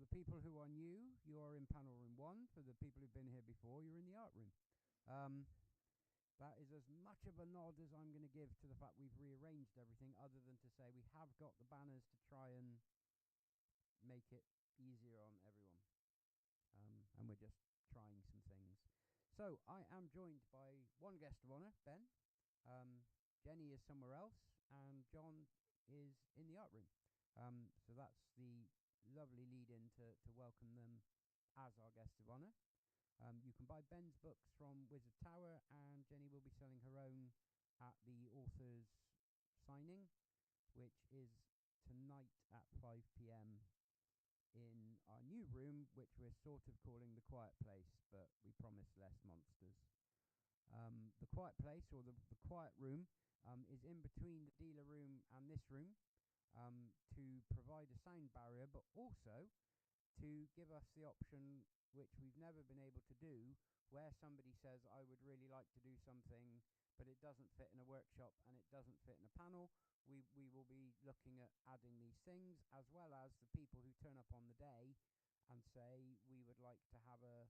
the people who are new, you are in panel room 1. For the people who've been here before, you're in the art room. That is as much of a nod as I'm going to give to the fact we've rearranged everything, other than to say we have got the banners to try and make it easier on everyone. And we're just trying some things. So I am joined by one guest of honour, Ben. Jenny is somewhere else, and John is in the art room. So that's the lovely lead-in to welcome them as our guests of honour. You can buy Ben's books from Wizard Tower, and Jenny will be selling her own at the author's signing, which is tonight at 5 p.m. in our new room, which we're sort of calling the Quiet Place, but we promise less monsters. The Quiet Place, or the Quiet Room, is in between the dealer room and this room, to provide a sound barrier, but also to give us the option, which we've never been able to do, where somebody says, I would really like to do something, but it doesn't fit in a workshop and it doesn't fit in a panel. We will be looking at adding these things, as well as the people who turn up on the day and say, we would like to have a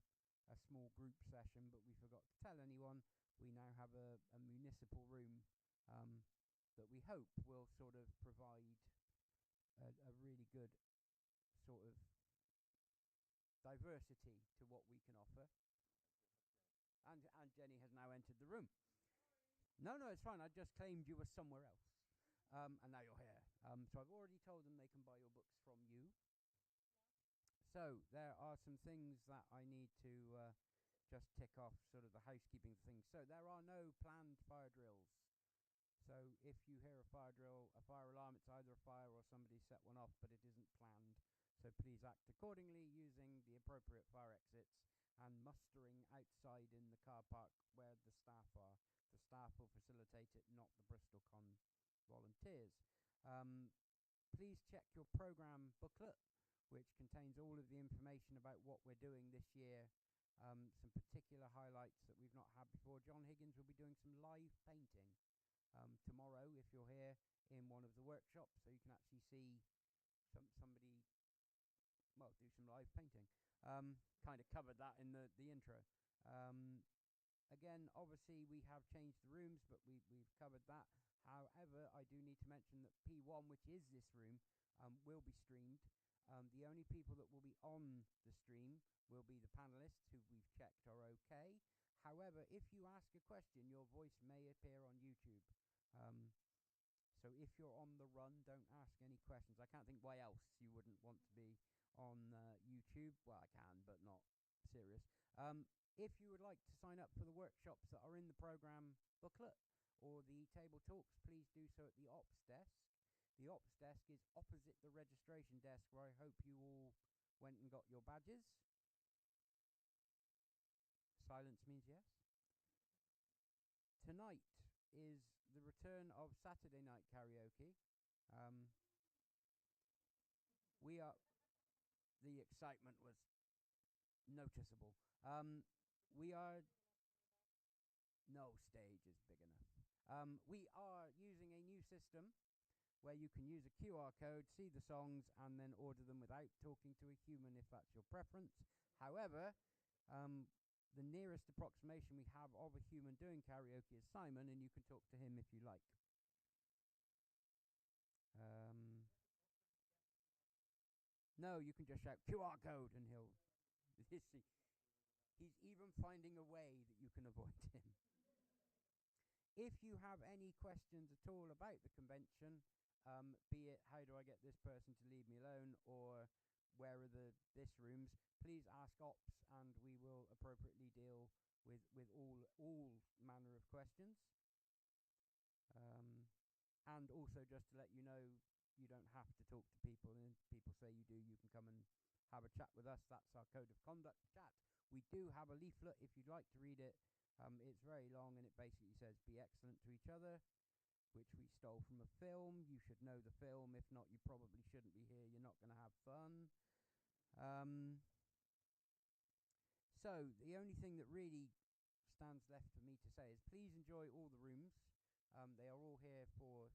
small group session, but we forgot to tell anyone. We now have a municipal room that we hope will sort of provide a really good sort of diversity to what we can offer. And Jenny has now entered the room. No, it's fine. I just claimed you were somewhere else. And now you're here. So I've already told them they can buy your books from you. So there are some things that I need to just tick off, sort of the housekeeping things. So there are no planned fire drills. So if you hear a fire drill, a fire alarm, it's either a fire or somebody set one off, but it isn't planned. So please act accordingly, using the appropriate fire exits and mustering outside in the car park where the staff are. The staff will facilitate it, not the BristolCon volunteers. Please check your program booklet, which contains all of the information about what we're doing this year. Some particular highlights that we've not had before. John Higgins will be doing some live painting tomorrow, if you're here, in one of the workshops, so you can actually see somebody, well, do some live painting. Kind of covered that in the intro. Again, obviously we have changed the rooms, but we've covered that. However, I do need to mention that P1, which is this room, will be streamed. The only people that will be on the stream will be the panelists, who we've checked are okay. However, if you ask a question, your voice may appear on YouTube. So if you're on the run, don't ask any questions. I can't think why else you wouldn't want to be on YouTube. Well, I can, but not serious. If you would like to sign up for the workshops that are in the program booklet or the table talks, please do so at the ops desk. The ops desk is opposite the registration desk, where I hope you all went and got your badges. Silence means yes. Tonight is the return of Saturday night karaoke. The excitement was noticeable. No stage is big enough. We are using a new system where you can use a QR code, see the songs, and then order them without talking to a human, if that's your preference. However, the nearest approximation we have of a human doing karaoke is Simon, and you can talk to him if you like. No, you can just shout QR code and he'll... He's even finding a way that you can avoid him. If you have any questions at all about the convention, be it how do I get this person to leave me alone, or where are this rooms, please ask ops and we will appropriately deal with all manner of questions. And also, just to let you know, you don't have to talk to people, and if people say you do, you can come and have a chat with us. That's our code of conduct chat. We do have a leaflet if you'd like to read it. It's very long, and it basically says be excellent to each other, which we stole from a film. You should know the film. If not, you probably shouldn't be here. You're not going to have fun. So the only thing that really stands left for me to say is please enjoy all the rooms. They are all here for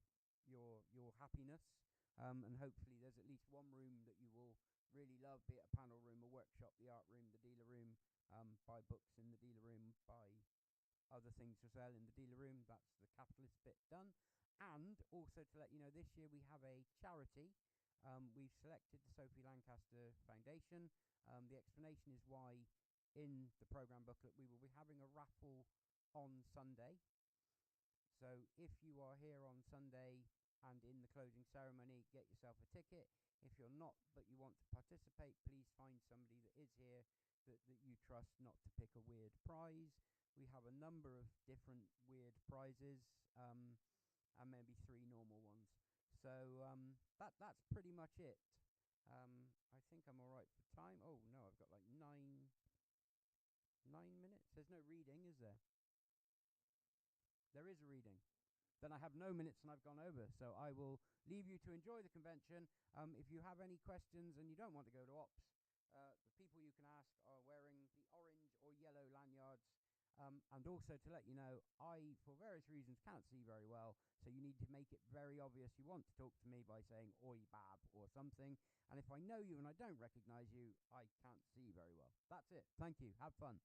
your happiness. And hopefully there's at least one room that you will really love, be it a panel room, a workshop, the art room, the dealer room. Buy books in the dealer room, buy other things for sale in the dealer room. That's the capitalist bit done. And also to let you know, this year we have a charity. We've selected the Sophie Lancaster Foundation. The explanation is why in the programme booklet we will be having a raffle on Sunday. So if you are here on Sunday and in the closing ceremony, get yourself a ticket. If you're not, but you want to participate, please find somebody that is here that you trust, not to pick a weird prize. We have a number of different weird prizes, and maybe 3 normal ones. So that's pretty much it. I think I'm all right for time. Oh no, I've got like 9 minutes. There's no reading, is there? There is a reading. Then I have no minutes and I've gone over. So I will leave you to enjoy the convention. If you have any questions and you don't want to go to Ops, the people you can ask are wearing the orange or yellow lanyards. And also to let you know, I, for various reasons, can't see very well. So you need to make it very obvious you want to talk to me by saying "Oi, Bab" or something. And if I know you and I don't recognise you, I can't see very well. That's it. Thank you. Have fun.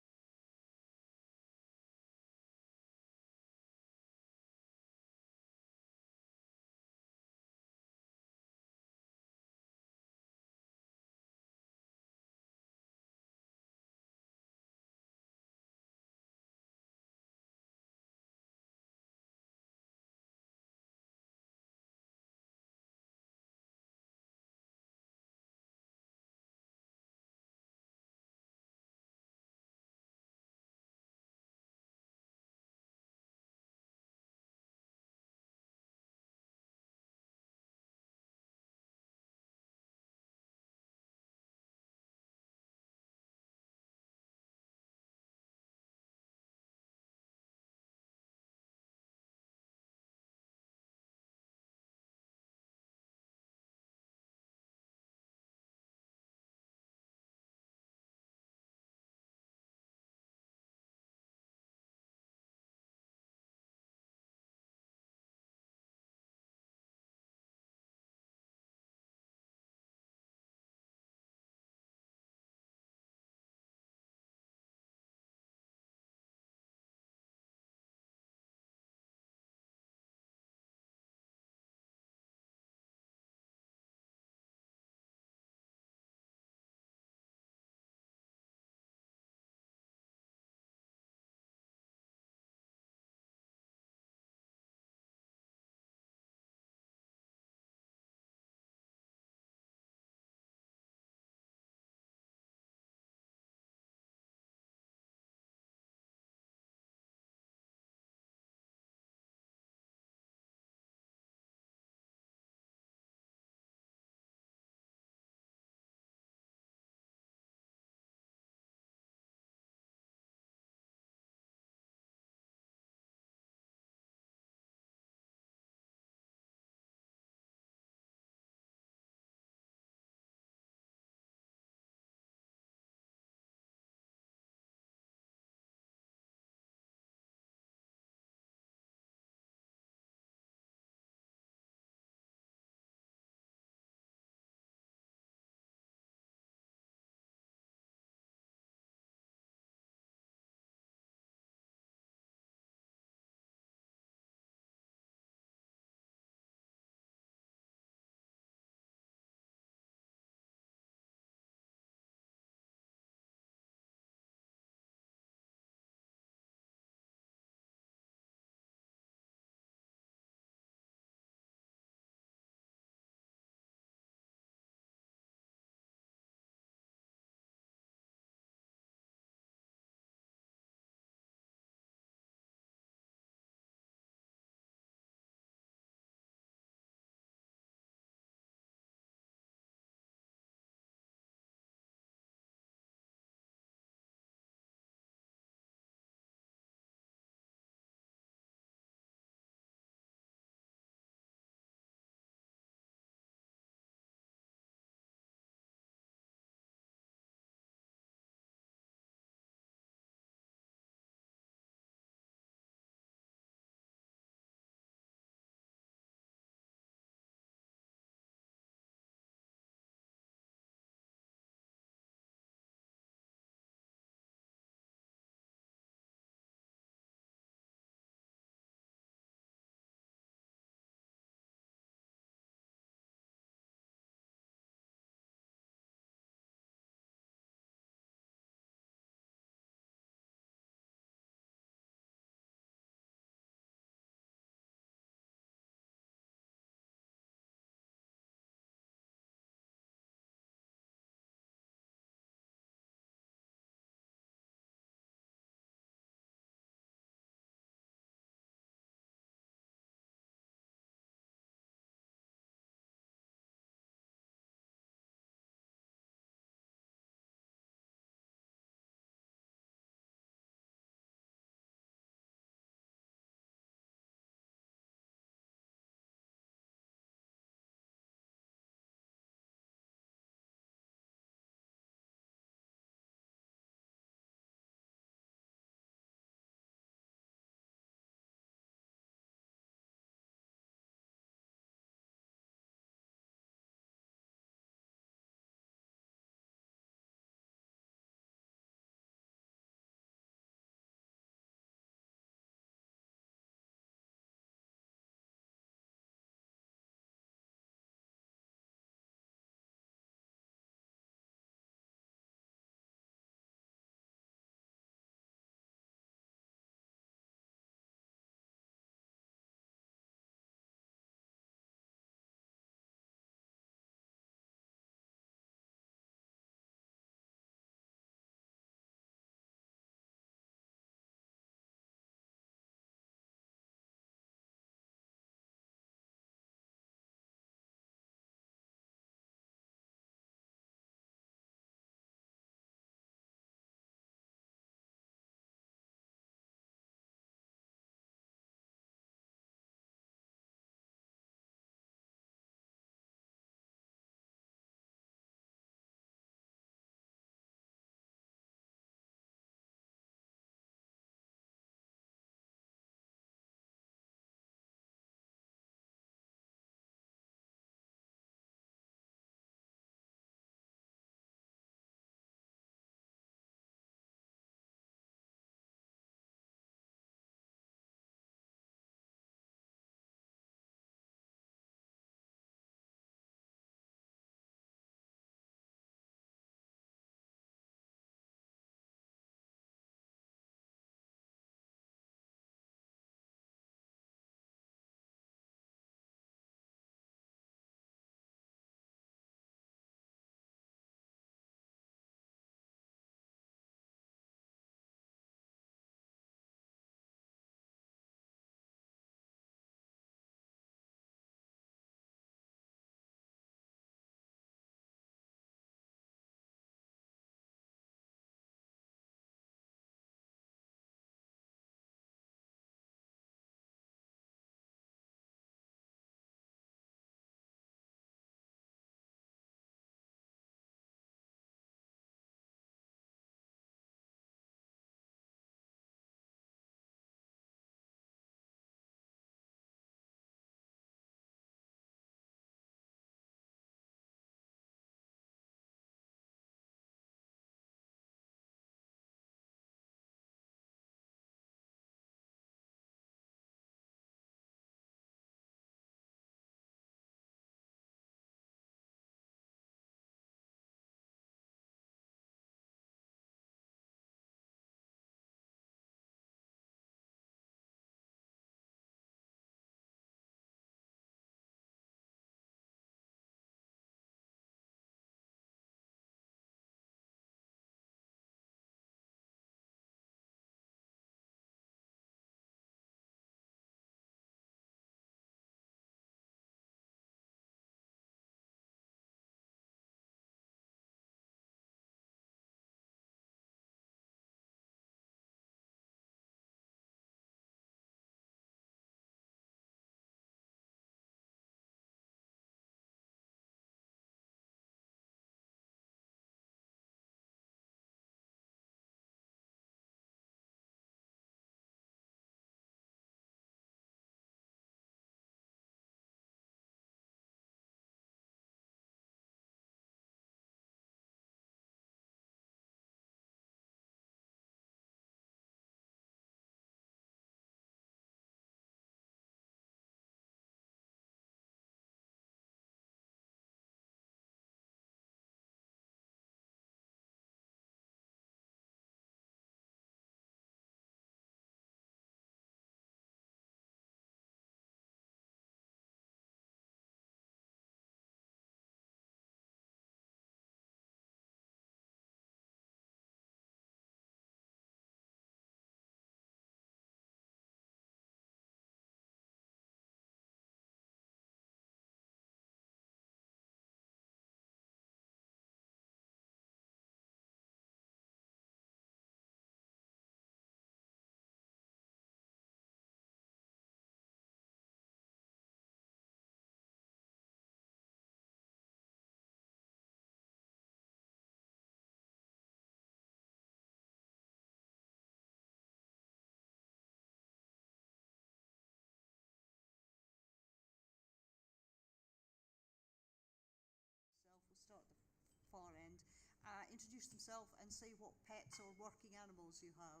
introduce themselves and say what pets or working animals you have.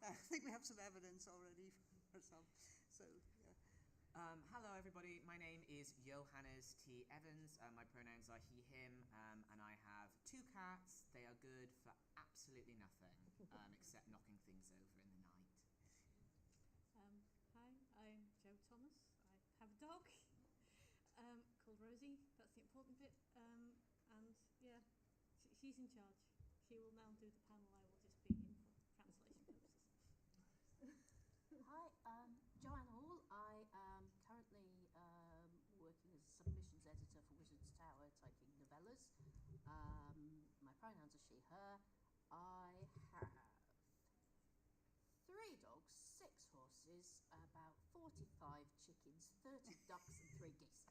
I think we have some evidence already for some. So, yeah. Hello everybody, my name is Johannes T. Evans, my pronouns are he, him, and I have 2 cats. They are good for absolutely nothing, except knocking things over in the night. Hi, I'm Jo Thomas. I have a dog called Rosie, that's the important bit, and yeah, she's in charge. She will now do the panel, I will just be in for translation purposes. Hi, Joanne Hall. I am currently working as a submissions editor for Wizard's Tower, typing novellas. My pronouns are she, her. I have 3 dogs, 6 horses, about 45 chickens, 30 ducks and 3 geese.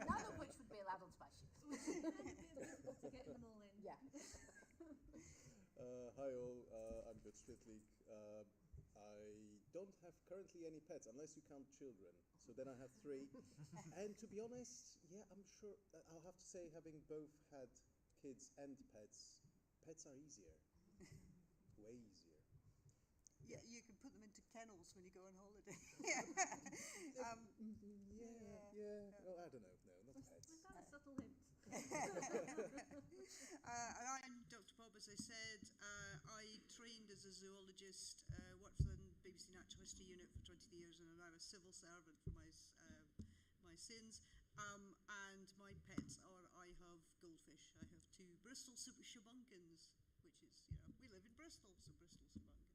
None of which would be allowed on spaceships. It's difficult to get them all in. Yeah. Hi all, I'm Bert Strittlik. I don't have currently any pets, unless you count children. So then I have 3. And to be honest, yeah, I'm sure, I'll have to say, having both had kids and pets are easier. Way easier. Yeah, you can put them into kennels when you go on holiday. Yeah. Well, I don't know. No, not pets. Without a subtle hint. And I'm Dr. Bob, as I said. I trained as a zoologist, worked for the BBC Natural History Unit for 20 years, and I'm a civil servant for my sins. And my pets are, I have goldfish. I have 2 Bristol super shabunkins, which is, we live in Bristol, so Bristol shabunkins.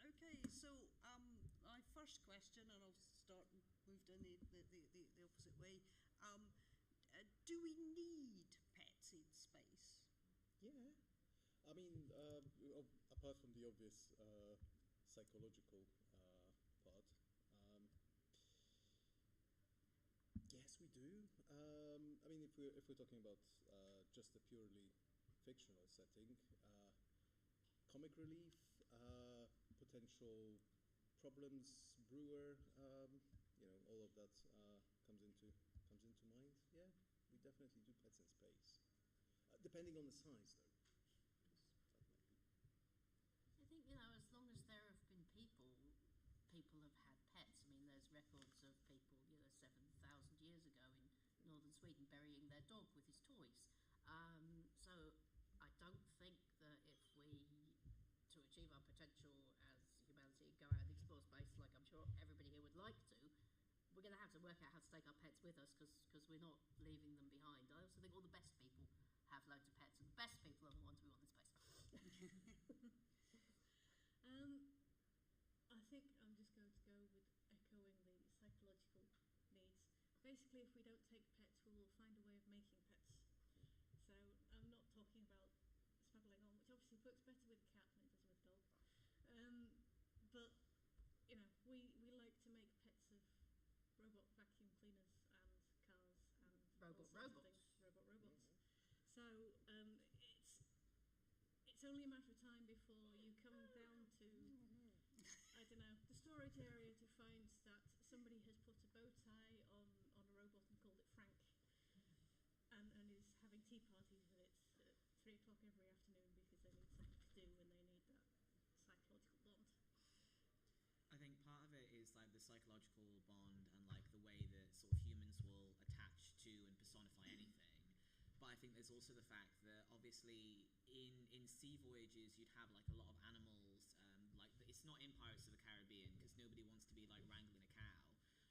Okay, so my first question, and I'll start and move down the opposite way. Do we need pets in space? Yeah. I mean, apart from the obvious psychological part, yes, we do. I mean, if we're talking about just a purely fictional setting, comic relief, potential problems brewer, all of that comes into mind. Yeah, we definitely do pets in space, depending on the size, though. I think, as long as there have been people have had pets. I mean, there's records of people, 7,000 years ago in northern Sweden burying their dog with his toys. So I don't think that if we, to achieve our potential as humanity, go out and explore space, like I'm sure everybody here would like to, we're going to have to work out how to take our pets with us, because we're not leaving them behind. I also think all the best people have loads of pets, and the best people are the ones we want in space. I think I'm just going to go with echoing the psychological needs. Basically, if we don't take pets, we will find a way of making pets. So I'm not talking about smuggling on, which obviously works better with a cat than it does with a dog. But, we like to make pets of robot vacuum cleaners and cars and Robot robots. Robot robots. So it's only a matter of time before you come down to, I don't know, the storage area to find that somebody has put a bow tie on a robot and called it Frank, and is having tea parties with it at 3 o'clock every afternoon because they need something to do and they need that psychological bond. I think part of it is like the psychological bond and like the way that sort of humans will attach to and personify anything. But I think there's also the fact that obviously in sea voyages you'd have like a lot of animals, like it's not in Pirates of the Caribbean because nobody wants to be like wrangling a cow,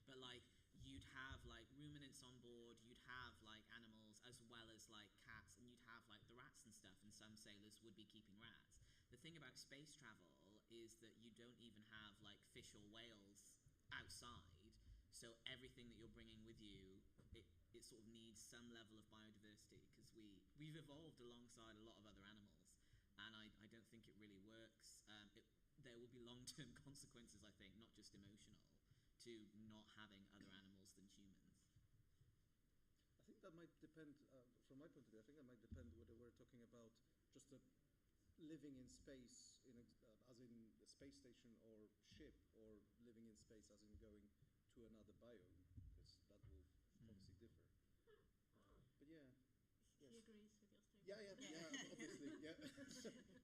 but like you'd have like ruminants on board, you'd have like animals as well as like cats, and you'd have like the rats and stuff, and some sailors would be keeping rats. The thing about space travel is that you don't even have like fish or whales outside, so everything that you're bringing with you, it sort of needs some level of biodiversity, because we've evolved alongside a lot of other animals, and I don't think it really works. There will be long-term consequences, I think, not just emotional, to not having other animals than humans. I think that might depend, from my point of view, I think that might depend whether we're talking about just living in space, as in a space station or ship, or living in space as in going to another biome, because that will obviously differ. But yeah. He agrees with your statement. Yeah, obviously, yeah.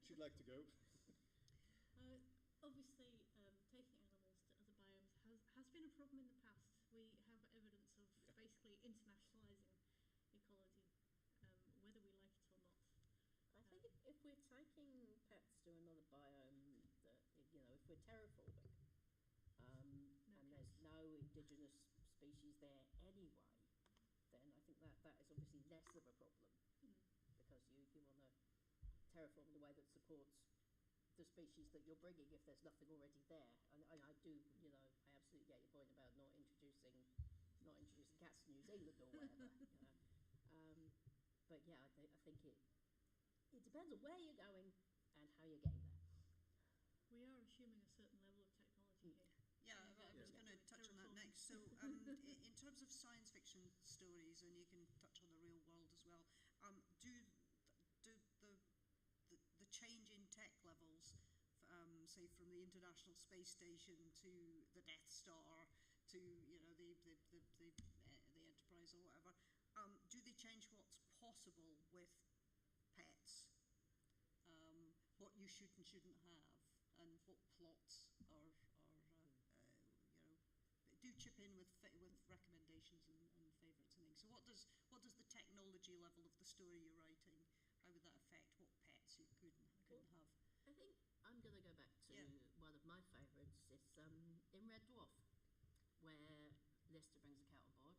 She'd like to go. Obviously, taking animals to other biomes has been a problem in the past. We have evidence of basically internationalising ecology, whether we like it or not. I think if we're taking pets to another biome, that if we're terraforming, and there's no indigenous species there anyway, then I think that is obviously less of a problem, because you want to terraform in a way that supports the species that you're bringing if there's nothing already there. And I do, I absolutely get your point about not introducing cats to New Zealand or whatever. But yeah, I think it depends on where you're going and how you're getting there. We are assuming a certain level of technology here. Yeah, I was going to touch on that next. So, in terms of science fiction stories, and you can touch on the real world as well, do the change in tech levels, say from the International Space Station to the Death Star to the Enterprise or whatever, do they change what's possible with pets? What you should and shouldn't have, and what plots are do chip in with recommendations and favourites and things. So what does the technology level of the story you're writing, how would that affect what pets you couldn't have? I think I'm going to go back to one of my favourites. It's in Red Dwarf, where Lister brings a cat on board,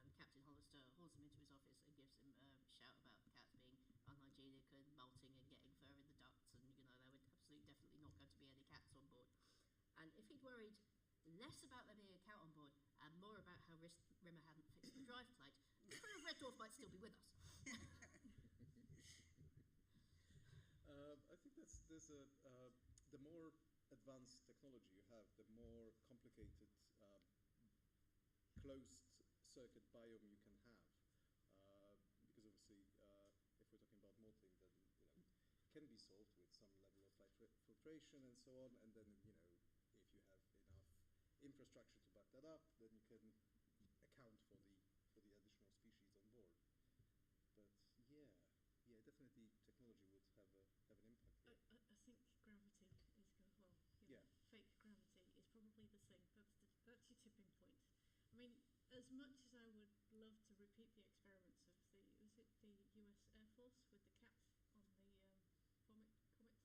and Captain Hollister hauls him into his office and gives him a shout about cats being unhygienic and molting and getting fur in the ducts, and there were definitely not going to be any cats on board. And if he'd worried less about there being a cat on board and more about how Rimmer hadn't fixed the drive plate, the crew of Red Dwarf might still be with us. I think there's the more advanced technology you have, the more complicated closed circuit biome you can have, because obviously if we're talking about molting, then can be solved with some level of filtration and so on, and then if you have enough infrastructure to back that up, then you can account for the additional species on board. But definitely technology would have an impact here. I think gravity is fake gravity is probably the thing. That's your tipping point. I mean, as much as I would love to repeat the experiments of the US Air Force with the cat on the vomit comet.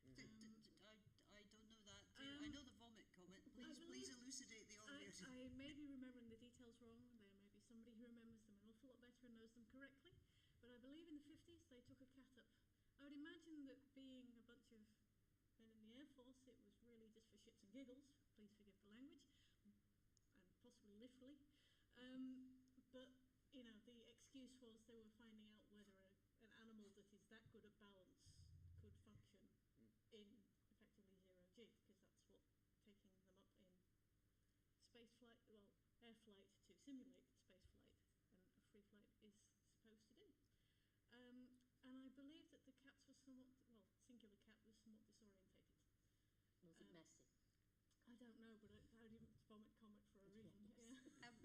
I don't know that. I know the vomit comet. Please elucidate the audience. I may be remembering the details wrong. There may be somebody who remembers them an awful lot better and knows them correctly. But I believe in the 50s they took a cat up. I would imagine that being a bunch of men in the Air Force, it was really just for shits and giggles. Please forgive the language, and possibly literally. But the excuse was they were finding out whether an animal that is that good at balance could function in effectively zero G, because that's what taking them up in space flight, air flight to simulate space flight and a free flight is supposed to do. And I believe that the cats were singular cat was somewhat disorientated. Was it messy? I don't know, but I didn't vomit comet for a reason. Yes. How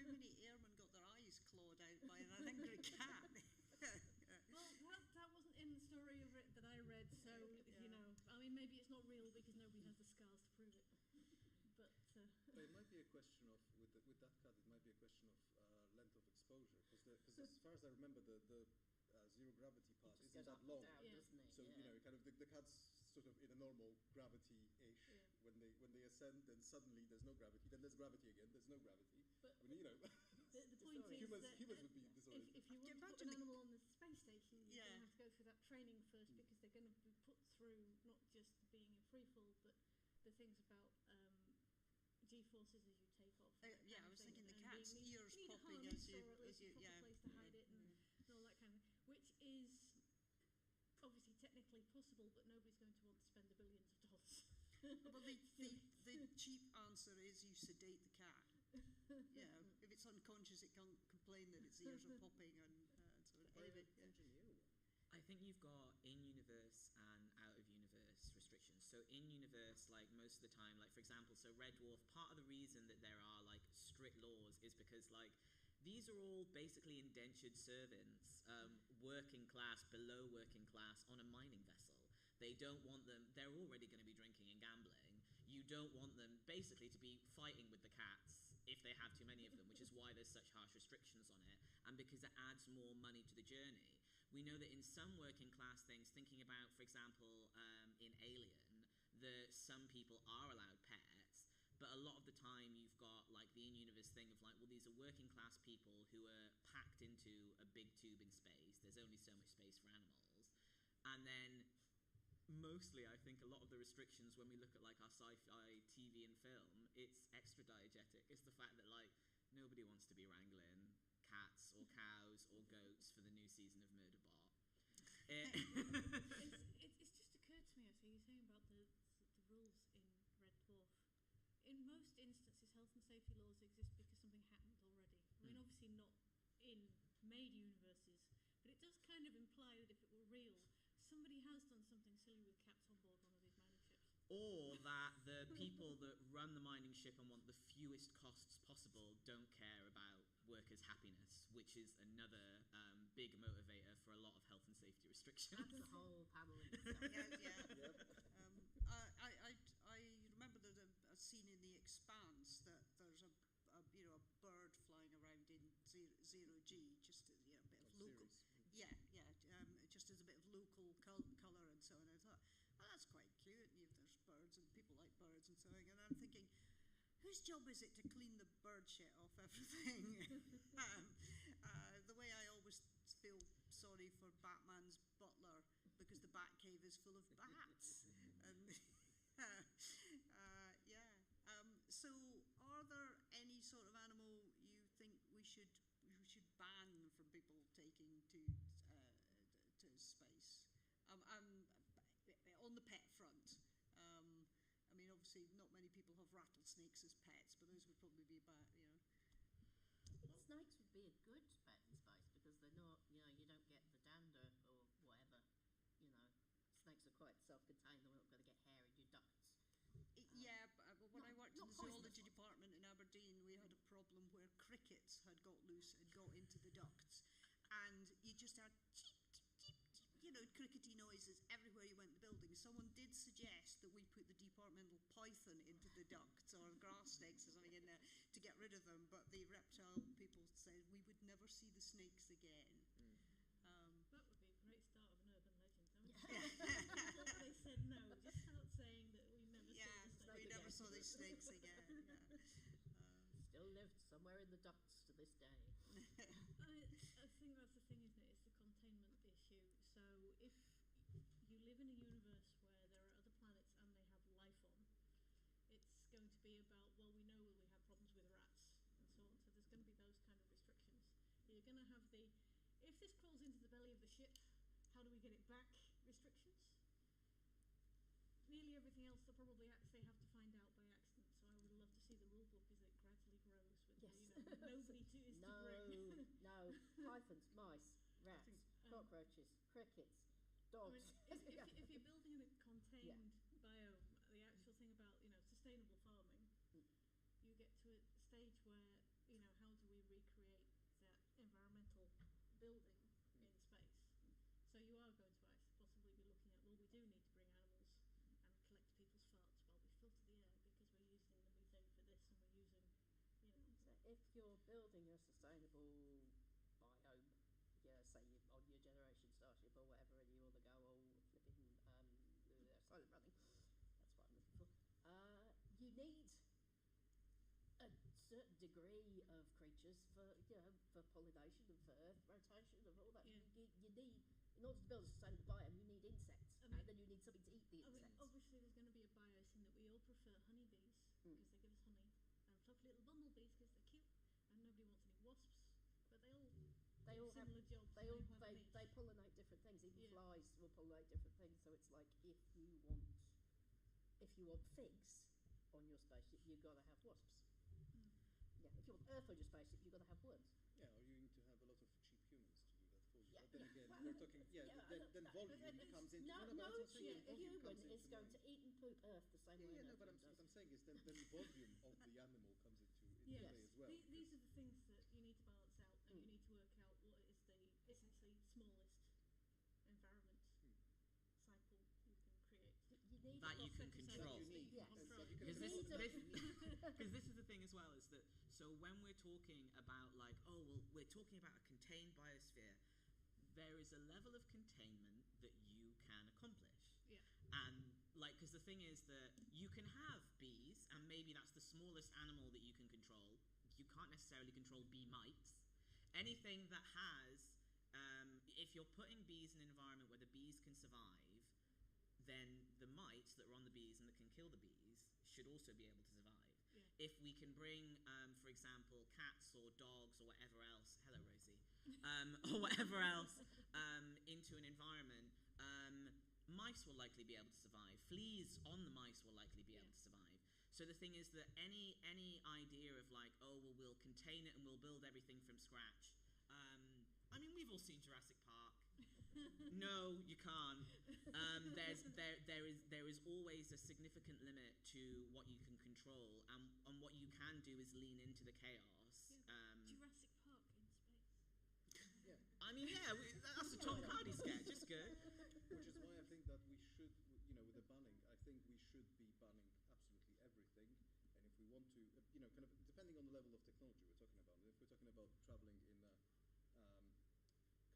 many airmen got their eyes clawed out by an angry cat? Well, that wasn't in the story of it that I read, so I mean, maybe it's not real because nobody has the scars to prove it. But it might be a question of with that cat. It might be a question of length of exposure, because as far as I remember, the zero gravity part isn't that long. So kind of the cat's sort of in a normal gravity-ish. When they ascend, then suddenly there's no gravity. Then there's gravity again. There's no gravity. But the point is humans that would be disoriented. if you want to put an animal on the space station, you're going to have to go through that training first, because they're going to be put through not just being in free fall, but the things about G-forces as you take off. I was thinking the cat's ears need popping a as you place to hide it and all that kind of thing, which is obviously technically possible, but nobody's going to want to spend the billions of dollars. Well, the cheap answer is you sedate the cat. If it's unconscious, it can't complain that its ears are popping and so on. Anyway, I think you've got in-universe and out-of-universe restrictions. So in-universe, like most of the time, like for example, so Red Dwarf, part of the reason that there are like strict laws is because like these are all basically indentured servants, working class, below working class, on a mining vessel. They don't want them, they're already going to be drinking and gambling. You don't want them basically to be fighting with the cats if they have too many of them, which is why there's such harsh restrictions on it, and because it adds more money to the journey. We know that in some working class things, thinking about, for example, in Alien, that some people are allowed pets, but a lot of the time you've got like the in-universe thing of like, well, these are working class people who are packed into a big tube in space. There's only so much space for animals. And then mostly I think a lot of the restrictions when we look at like our sci-fi TV and film, it's extra diegetic. It's the fact that like nobody wants to be wrangling cats or cows or goats for the new season of Murderbot. It's just occurred to me, actually, you're saying about the rules in Red Dwarf. In most instances, health and safety laws exist because something happened already. I mean, obviously not in made universes, but it does kind of imply that if it were real, somebody has done something silly with cats on board one of these mining ships. Or that the people that run the mining ship and want the fewest costs possible don't care about workers' happiness, which is another big motivator for a lot of health and safety restrictions. That's a whole panel in itself. Yeah. I remember there's a scene in The Expanse that there's a bird flying around in zero G, just as a bit of local. Just as a bit of local colour and so on. I thought, oh, that's quite cute. If there's birds and people like birds and so on, and I'm thinking, whose job is it to clean the bird shit off everything? The way I always feel sorry for Batman's butler because the Batcave is full of bats. And so, are there any sort of animal you think we should ban from people taking to space? On the pet front. I mean, obviously, not many people have rattlesnakes as pets, but those would probably be bad, Snakes would be a good pet in space because they're not, you don't get the dander or whatever. Snakes are quite self-contained. They're not going to get hair in your ducts. But when I worked in the zoology department in Aberdeen, we had a problem where crickets had got loose and got into the ducts, and you just had cheep, cheep, cheep, cheep, crickety noises everywhere you went in the building. Someone did suggest that we put the departmental python into the ducts or grass snakes or something in there to get rid of them, but the reptile people said we would never see the snakes again. That would be a great start of an urban legend. They said no, just start saying that we never saw these snakes again. Still lived somewhere in the ducts to this day. I think that's the thing, isn't it? It's the containment issue. So if you live in a universe where there are other planets and they have life on, it's going to be about, well, we know we have problems with rats and so on. So there's going to be those kind of restrictions. You're going to have if this crawls into the belly of the ship, how do we get it back? Restrictions. Nearly everything else they'll probably actually have to find out by accident. So I would love to see the rule book as it gradually grows with nobody to bring. No, pythons, mice, rats, cockroaches, crickets, dogs. I mean, if you're building in a contained biome, the actual thing about sustainable farming, you get to a stage where how do we recreate that environmental building in space? So you are going to actually possibly be looking at, well, we do need to bring animals and collect people's farts while we filter the air because we're using the methane for this and we're using, So if you're building a sustainable biome, say you on your generation starship or whatever, and you want to go flipping silent running, that's what I'm looking for. You need a certain degree of creatures for pollination and for earth rotation and all that. Yeah. You need, in order to build a sustainable biome, you need insects, and then you need something to eat the insects. Obviously, there's going to be a bias in that we all prefer honeybees because they give us honey, and fluffy little bumblebees because they're cute, and nobody wants any wasps. But they all have similar jobs. They pollinate different things. Even flies will pollinate different things. So it's like if you want figs on your spaceship, you've got to have wasps. Yeah, if you want earth on your spaceship, you've got to have worms. Yeah, or you need to have a lot of cheap humans to do that for you. Yeah. But then again, we're talking, then volume comes into... A human is going to eat and poop earth the same way. But what I'm saying is then volume of the animal comes into play as well. These are the things that you need to balance You need to work out what is the essentially smallest environment cycle you can create. You need That you can Offset control. essentially. Yes. Control. Because You need this is the thing as well, is that so when we're talking about like, oh well, we're talking about a contained biosphere, there is a level of containment that you can accomplish. Yeah. And like, because the thing is that you can have bees, and maybe that's the smallest animal that you can control. You can't necessarily control bee mites. Anything that has, if you're putting bees in an environment where the bees can survive, then the mites that are on the bees and that can kill the bees should also be able to survive. Yeah. If we can bring, for example, cats or dogs or whatever else, hello Rosie, or whatever else into an environment, mice will likely be able to survive. Fleas on the mice will likely be able to survive. So the thing is that any idea of like, oh well, we'll contain it and we'll build everything from scratch. I mean, we've all seen Jurassic Park. No, you can't. There is always a significant limit to what you can control, and what you can do is lean into the chaos. Jurassic Park in space. Yeah. I mean, yeah, that's a Tom Hardy sketch. It's good. Which is why I think that we should, with the banning, I think we should be banning absolutely everything. And if we want to, kind of depending on the level of technology we're talking about, if we're talking about traveling in a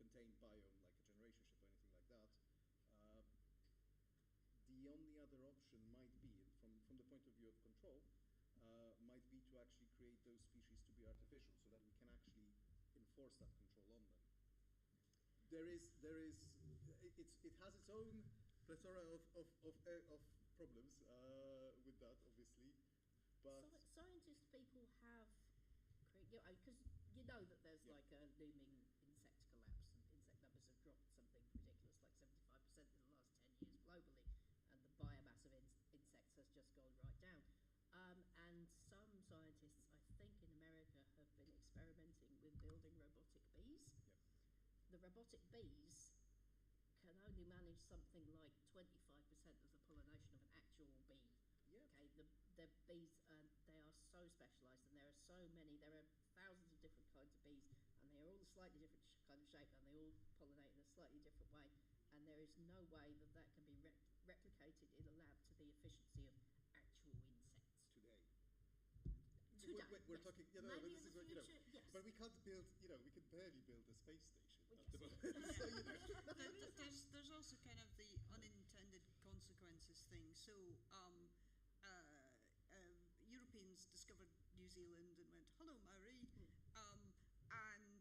contained biome like a generation ship or anything like that, the only other option might be, from the point of view of control, might be to actually create those species to be artificial, so that we can actually enforce that control on them. It has its own plethora of problems with that, obviously, but scientist people have, because you know that there's like a looming insect collapse, and insect numbers have dropped something ridiculous, like 75% in the last 10 years globally, and the biomass of insects has just gone right down. And some scientists, I think in America, have been experimenting with building robotic bees. Yep. The robotic bees can only manage something like 25% of the pollination of an actual bee. yeah. Okay, the bees, they are so specialised, and there are so many. There are thousands of different kinds of bees, and they are all slightly different kind of shape, and they all pollinate in a slightly different way. And there is no way that can be replicated in a lab to the efficiency of actual insects. Today. We're Today, yes. talking, Maybe this in is the what, future, yes. but we can't build, we can barely build a space station Well, at the yes. moment. So, There's also kind of the unintended consequences thing. So Europeans discovered New Zealand and went, hello Maori, and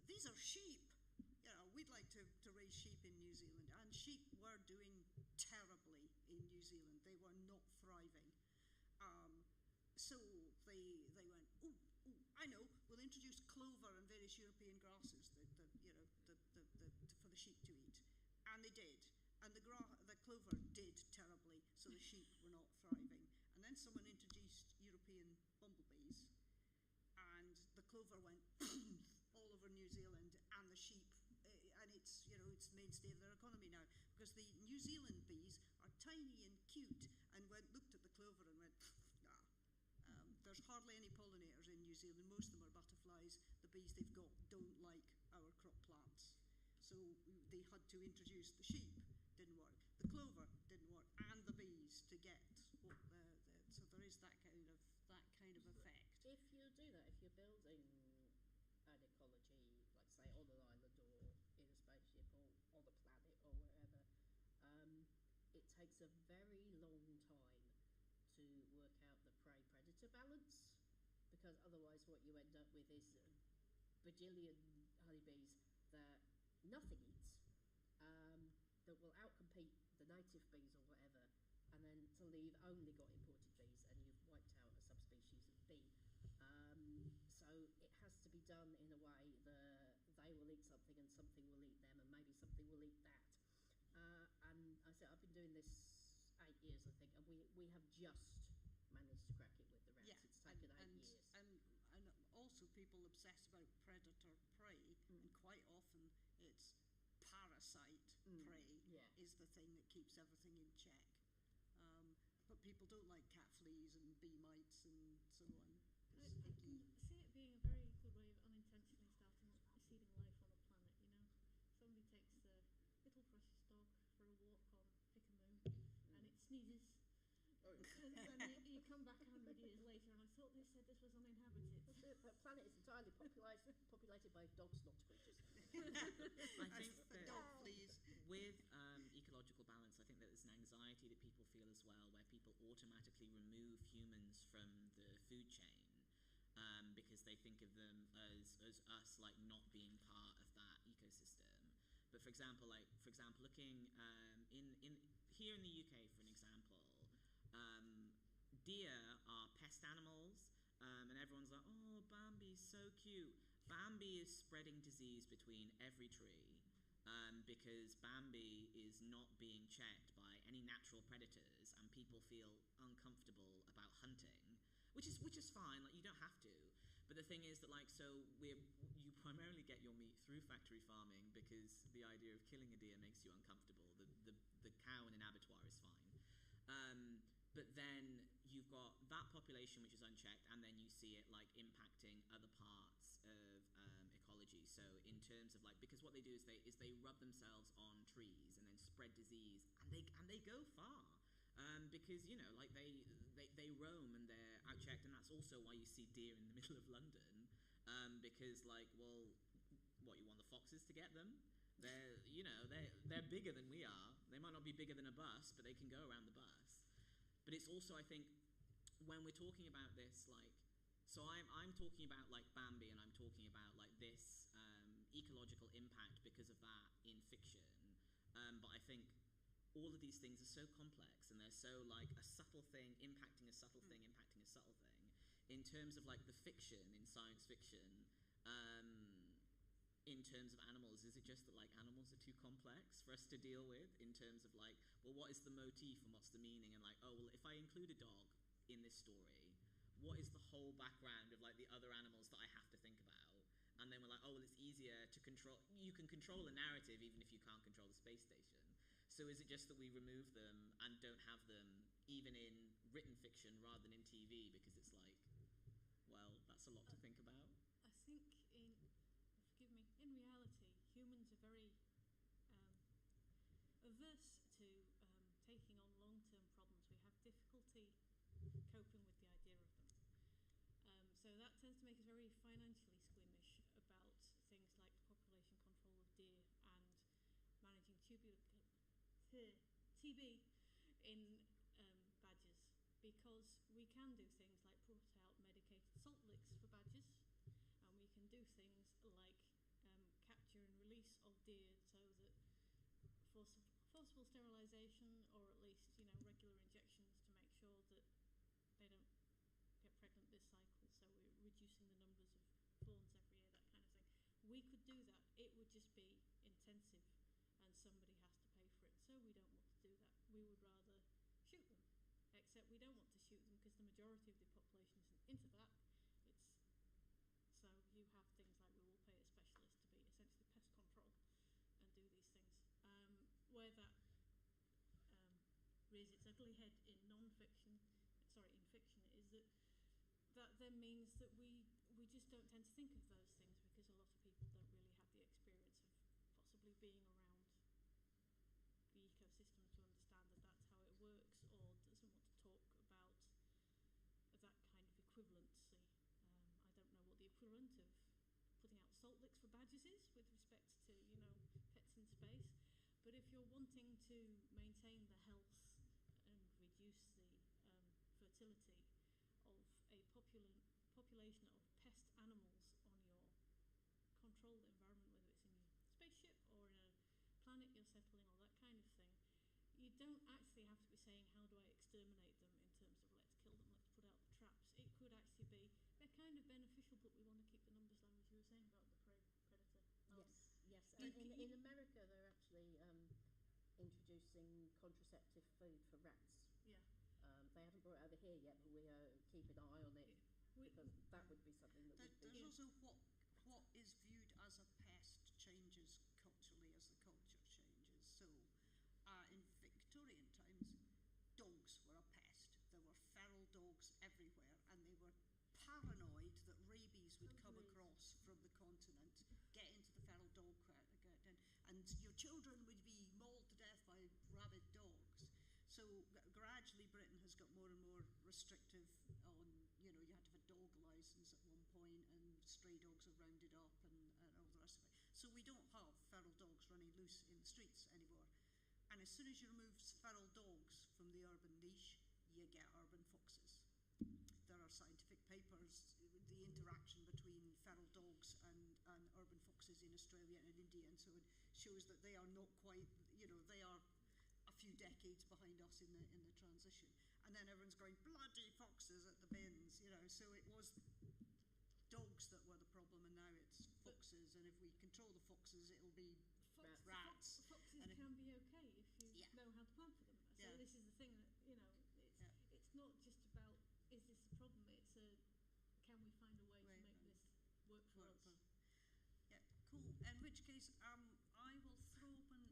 these are sheep. We'd like to raise sheep in New Zealand, and sheep were doing terribly in New Zealand. They were not thriving. So they went, I know, we'll introduce clover and various European grasses for the sheep to eat. And they did. And the clover did terribly, so the sheep were not thriving. And then someone introduced European bumblebees, and the clover went all over New Zealand, and the sheep, and it's the mainstay of their economy now, because the New Zealand bees are tiny and cute, and looked at the clover and went, nah. There's hardly any pollinators in New Zealand. Most of them are butterflies. The bees they've got don't like our crop plants. So they had to introduce the sheep. Didn't work. The clover didn't work, and the bees to get what so there is that kind of effect. If you do that, if you're building an ecology, like say on an island or in a spaceship or on a planet or wherever, it takes a very long time to work out the prey-predator balance, because otherwise what you end up with is a bajillion honeybees that nothing eats, that will outcompete the native bees or whatever, and then suddenly you've only got imported bees and you've wiped out a subspecies of bee. So it has to be done in a way that they will eat something and something will eat them, and maybe something will eat that. And I said I've been doing this 8 years, I think, and we have just managed to crack it with the rats. Yeah, It's taken 8 years. And also people obsess about predator prey, and quite often it's parasite prey is the thing that keeps everything in check. But people don't like cat fleas and bee mites and so on. I can see it being a very good way of unintentionally and then you come back 100 years later, and I thought they said this was uninhabited. That planet is entirely populated by dogs, not squeakers. I think that Dog, please. with ecological balance, I think that there's an anxiety that people feel as well, where people automatically remove humans from the food chain because they think of them as us like not being part of that ecosystem. But for example, looking in here in the UK, for an example, deer are pest animals, and everyone's like, "Oh, Bambi's so cute." Bambi is spreading disease between every tree because Bambi is not being checked by any natural predators, and people feel uncomfortable about hunting, which is fine. Like, you don't have to. But the thing is that, like, you primarily get your meat through factory farming because the idea of killing a deer makes you uncomfortable. The cow in an abattoir is fine. But then you've got that population which is unchecked, and then you see it like impacting other parts of ecology. So in terms of like, because what they do is they rub themselves on trees and then spread disease, and they go far. Because, you know, like they roam and they're outchecked, and that's also why you see deer in the middle of London, because, like, well, what, you want the foxes to get them? They're bigger than we are. They might not be bigger than a bus, but they can go around the bus. But it's also, I think, when we're talking about this, like, so I'm talking about like Bambi, and I'm talking about like this ecological impact because of that in fiction. But I think all of these things are so complex, and they're so like a subtle thing impacting a subtle thing impacting a subtle thing. In terms of like the fiction in science fiction, in terms of animals, is it just that like animals are too complex for us to deal with in terms of like, well, what is the motif and what's the meaning, and like, oh, well, if I include a dog in this story, what is the whole background of like the other animals that I have to think about? And then we're like, oh, well, it's easier to control. You can control a narrative even if you can't control the space station. So is it just that we remove them and don't have them even in written fiction rather than in TV, because it's like, well, that's a lot to think about. I think in reality, humans are very averse to taking on long-term problems. We have difficulty coping with the idea of them. So that tends to make us very financially squeamish about things like population control of deer and managing TB in badgers, because we can do things like put out medicated salt licks for badgers, and we can do things like capture and release of deer, so that forcible sterilisation, or at least, you know, regular injections to make sure that they don't get pregnant this cycle, so we're reducing the numbers of fawns every year, that kind of thing. We could do that. It would just be intensive, and somebody has to pay for it, so we don't want to do that. We would rather shoot them, except we don't want to shoot them because the majority of the population isn't into that. So you have things like we will pay a specialist to be essentially pest control and do these things. Where that rears its ugly head in fiction, is that then means that we just don't tend to think of those things, because a lot of people don't really have the experience of possibly being around the ecosystem to understand that that's how it works, or doesn't want to talk about that kind of equivalency. I don't know what the equivalent of putting out salt licks for badgers is with respect to, you know, pets in space. But if you're wanting to maintain the health and reduce the fertility of a population of pest animals on your controlled environment, whether it's in your spaceship or in a planet you're settling or that kind of thing, you don't actually have to be saying, how do I exterminate them, in terms of let's kill them, let's put out the traps. It could actually be, they're kind of beneficial, but we want to keep the numbers low, as you were saying about the predator. Yes. In America, they're actually introducing contraceptive food for rats. Yeah. They haven't brought it over here yet, but we are keeping an eye on it, because that would be something that would be... There's also what is viewed as a pest changes culturally as the culture changes. So in Victorian times, dogs were a pest. There were feral dogs everywhere, and they were paranoid that rabies would come across from the continent, get into the feral dog garden, and your children would be mauled to death by rabid dogs. So gradually Britain has got more and restrictive on, you know, you had to have a dog license at one point, and stray dogs are rounded up and all the rest of it. So we don't have feral dogs running loose in the streets anymore. And as soon as you remove feral dogs from the urban niche, you get urban foxes. There are scientific papers, the interaction between feral dogs and urban foxes in Australia and India and so on shows that they are not quite, you know, they are a few decades behind us in the transition. And then everyone's going, bloody foxes at the bins, you know. So it was dogs that were the problem, and now it's foxes. And if we control the foxes, it'll be rats. Foxes And can be okay if you Yeah. know how to plan for them. So Yeah. this is the thing that, you know, it's not just about, is this a problem? It's can we find a way to make this work for us? Yeah, cool. In which case, I will throw open.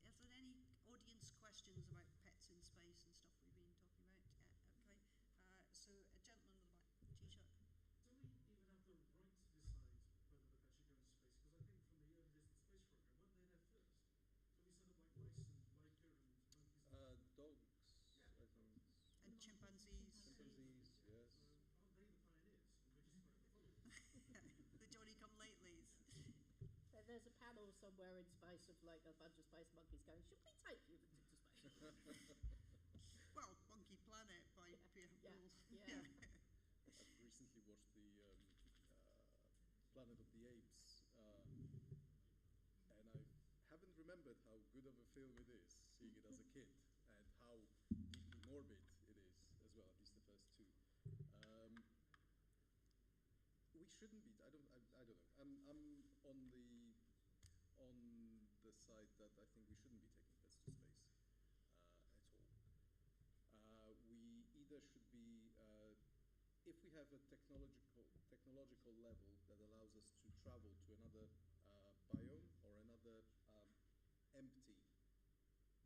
Is there any audience questions about pets in space and stuff we've been talking about? Yeah, okay. So, a gentleman with a black t-shirt. Do we even have the right to decide whether the pet should go into space? Because I think from the early days of the space program, weren't they there first? So we set up like mice and Leica and monkeys. Dogs, Yeah. I think. And chimpanzees. Chimpanzees, yes. Aren't they the pioneers? And we're just like the followers. The Johnny-come-latelys. There's a panel somewhere in space of like a bunch of space monkeys going, should we take humans into space? Well, Monkey Planet by Pierre Yeah. Boulle. Yeah. I've recently watched the Planet of the Apes, and I haven't remembered how good of a film it is, seeing it as a kid, and how deeply morbid it is as well, at least the first two. We shouldn't be. I don't know. I'm on the side that I think we shouldn't be taking pets to space at all. We either should be, if we have a technological level that allows us to travel to another biome or another empty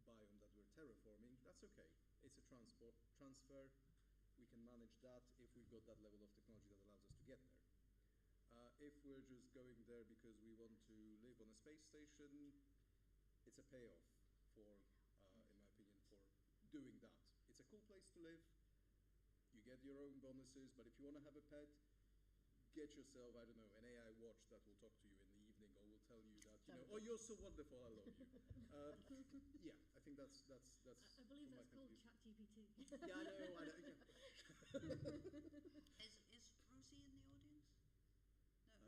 biome that we're terraforming, that's okay. It's a transfer. We can manage that if we've got that level of technology that allows us to get there. If we're just going there because we want to live on a space station, it's a payoff for, in my opinion, for doing that. It's a cool place to live. You get your own bonuses, but if you want to have a pet, get yourself, I don't know, an AI watch that will talk to you in the evening or will tell you that, you know, oh, you're so wonderful, I love you. Yeah, I think that's I believe that's called ChatGPT. Yeah, I know. Yeah. Is Rosie in the audience?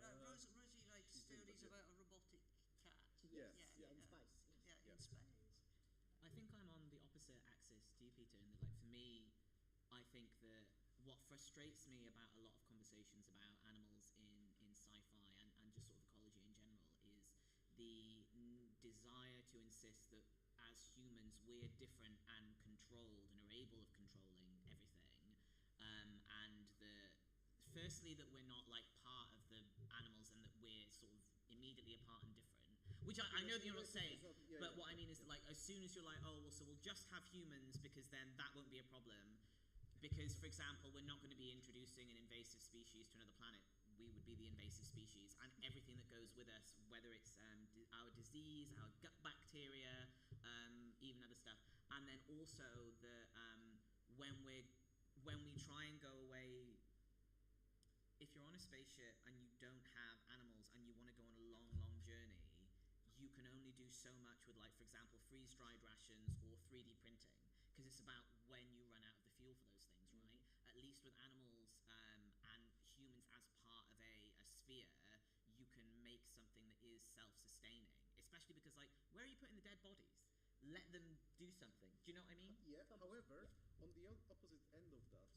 No, Rosie writes she's in, stories but about a robotic cat. Yes. Yeah, in space. Yeah, in Yes. space. I think I'm on the opposite axis to you, Peter, in that, like, for me, I think that what frustrates me about a lot of conversations about animals in sci-fi and just sort of ecology in general is the desire to insist that as humans we're different and controlled and are able of controlling everything, and that firstly that we're not like part of the animals and that we're sort of immediately apart and different, which I know that you're not saying, but what I mean is that, like, as soon as you're like, oh well, so we'll just have humans because then that won't be a problem, because for example we're not going to be introducing an invasive species to another planet, we would be the invasive species, and everything that goes with us, whether it's our disease, our gut bacteria, even other stuff, and then also the when we try and go away, if you're on a spaceship and you don't have animals and you want to go on a long journey, you can only do so much with, like, for example, freeze-dried rations or 3D printing, because it's about when you run out of the fuel for those things, right? At least with animals and humans as part of a sphere, you can make something that is self-sustaining, especially because, like, where are you putting the dead bodies? Let them do something. Do you know what I mean? Yeah. However, on the opposite end of that,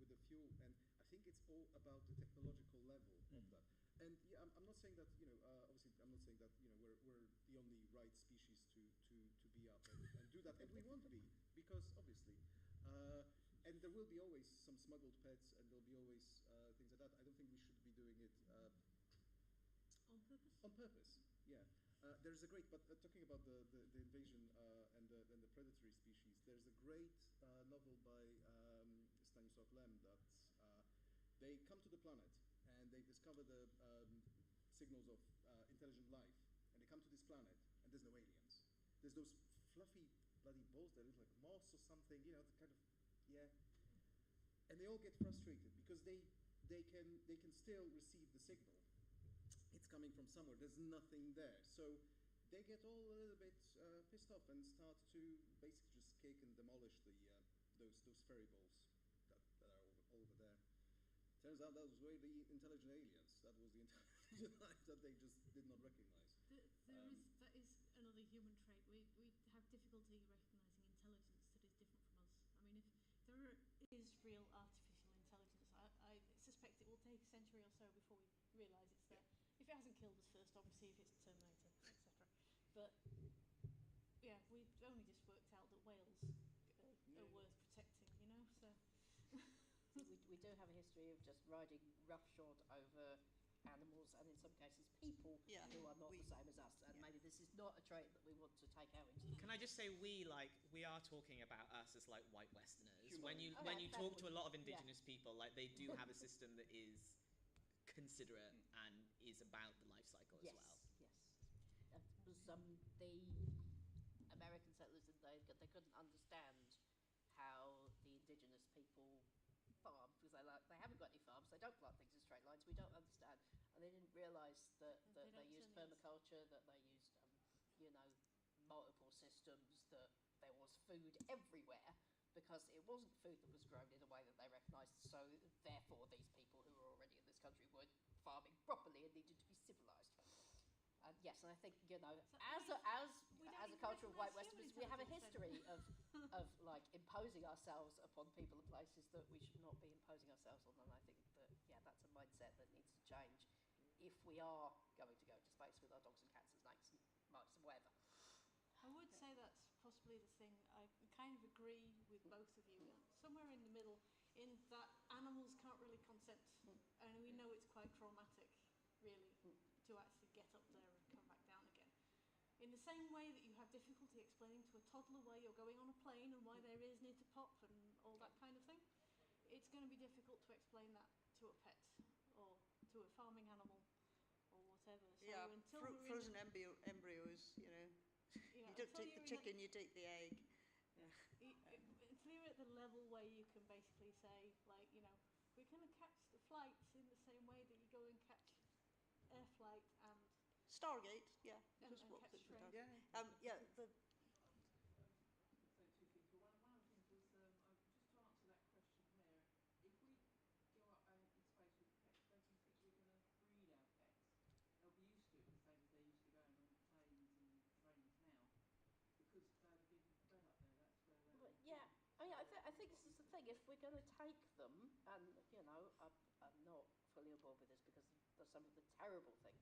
with the fuel, and I think it's all about the technological level of that. And yeah, I'm not saying that, you know, obviously I'm not saying that, you know, we're the only right species to be up and do that, and we want to be, because obviously, and there will be always some smuggled pets, and there'll be always things like that. I don't think we should be doing it On purpose? on purpose. Yeah. There's a great, but talking about the invasion and the predatory species, there's a great novel by Stanisław Lem that they come to the planet and they discover the signals of intelligent life, and they come to this planet and there's no aliens. There's those fluffy bloody balls that look like moss or something, you know, the kind of, yeah. And they all get frustrated because they can still receive the signal. It's coming from somewhere. There's nothing there. So they get all a little bit pissed off and start to basically just kick and demolish those fairy balls that are over there. Turns out that was the intelligent aliens. That was the intelligent life that they just did not recognize. That is another human trait. We have difficulty recognizing intelligence that is different from us. I mean, if there is real artificial intelligence, I suspect it will take a century or so before we realise it's there. If it hasn't killed us first, obviously, if it's Terminator, etc. But yeah, we've only just worked out that whales are worth protecting, you know. So we do have a history of just riding roughshod over animals and in some cases people who are not the same as us, and maybe this is not a trait that we want to take out into the Can I just say we are talking about us as like white Westerners. Human. When you talk to a lot of indigenous people, like they do have a system that is considerate and is about the life cycle as well. Yes. The American settlers they couldn't understand how the indigenous people farm because they haven't got any farms, they don't plant things in straight lines, we don't understand, and they didn't realise that they used permaculture, that they used multiple systems, that there was food everywhere because it wasn't food that was grown in a way that they recognised, so therefore these people who were already in this country weren't farming properly and needed to be civilised. Yes, and I think as a culture of white Westerners, we have a history of like imposing ourselves upon people and places that we should not be imposing ourselves on them. I think that that's a mindset that needs to change if we are going to go to space with our dogs and cats and snakes and mice and whatever. I would say that's possibly the thing. I kind of agree with both of you. Somewhere in the middle, in that animals can't really consent, and we know it's quite traumatic, really, to actually get up there and come back down again. In the same way that you have difficulty explaining to a toddler why you're going on a plane and why their ears need to pop and all that kind of thing, it's going to be difficult to explain that to a pet or to a farming animal or whatever. So until frozen embryos, you know. You don't take the chicken, you take the egg. Until you're at the level where you can basically say, like, you know, we're going to catch the flights in the same way that you go and catch air flight and Stargate, yeah. and Just walk catch into trains. town. The So two things. But one of the things was, just to answer that question there, if we go up in space with pets, don't you think we're going to breed our pets? They'll be used to it the same as they're used to going on planes and trains now, because they'll have been bred up there. That's where they're. But I think this is the thing. If we're going to take them, and I'm not fully on board with this because of some of the terrible things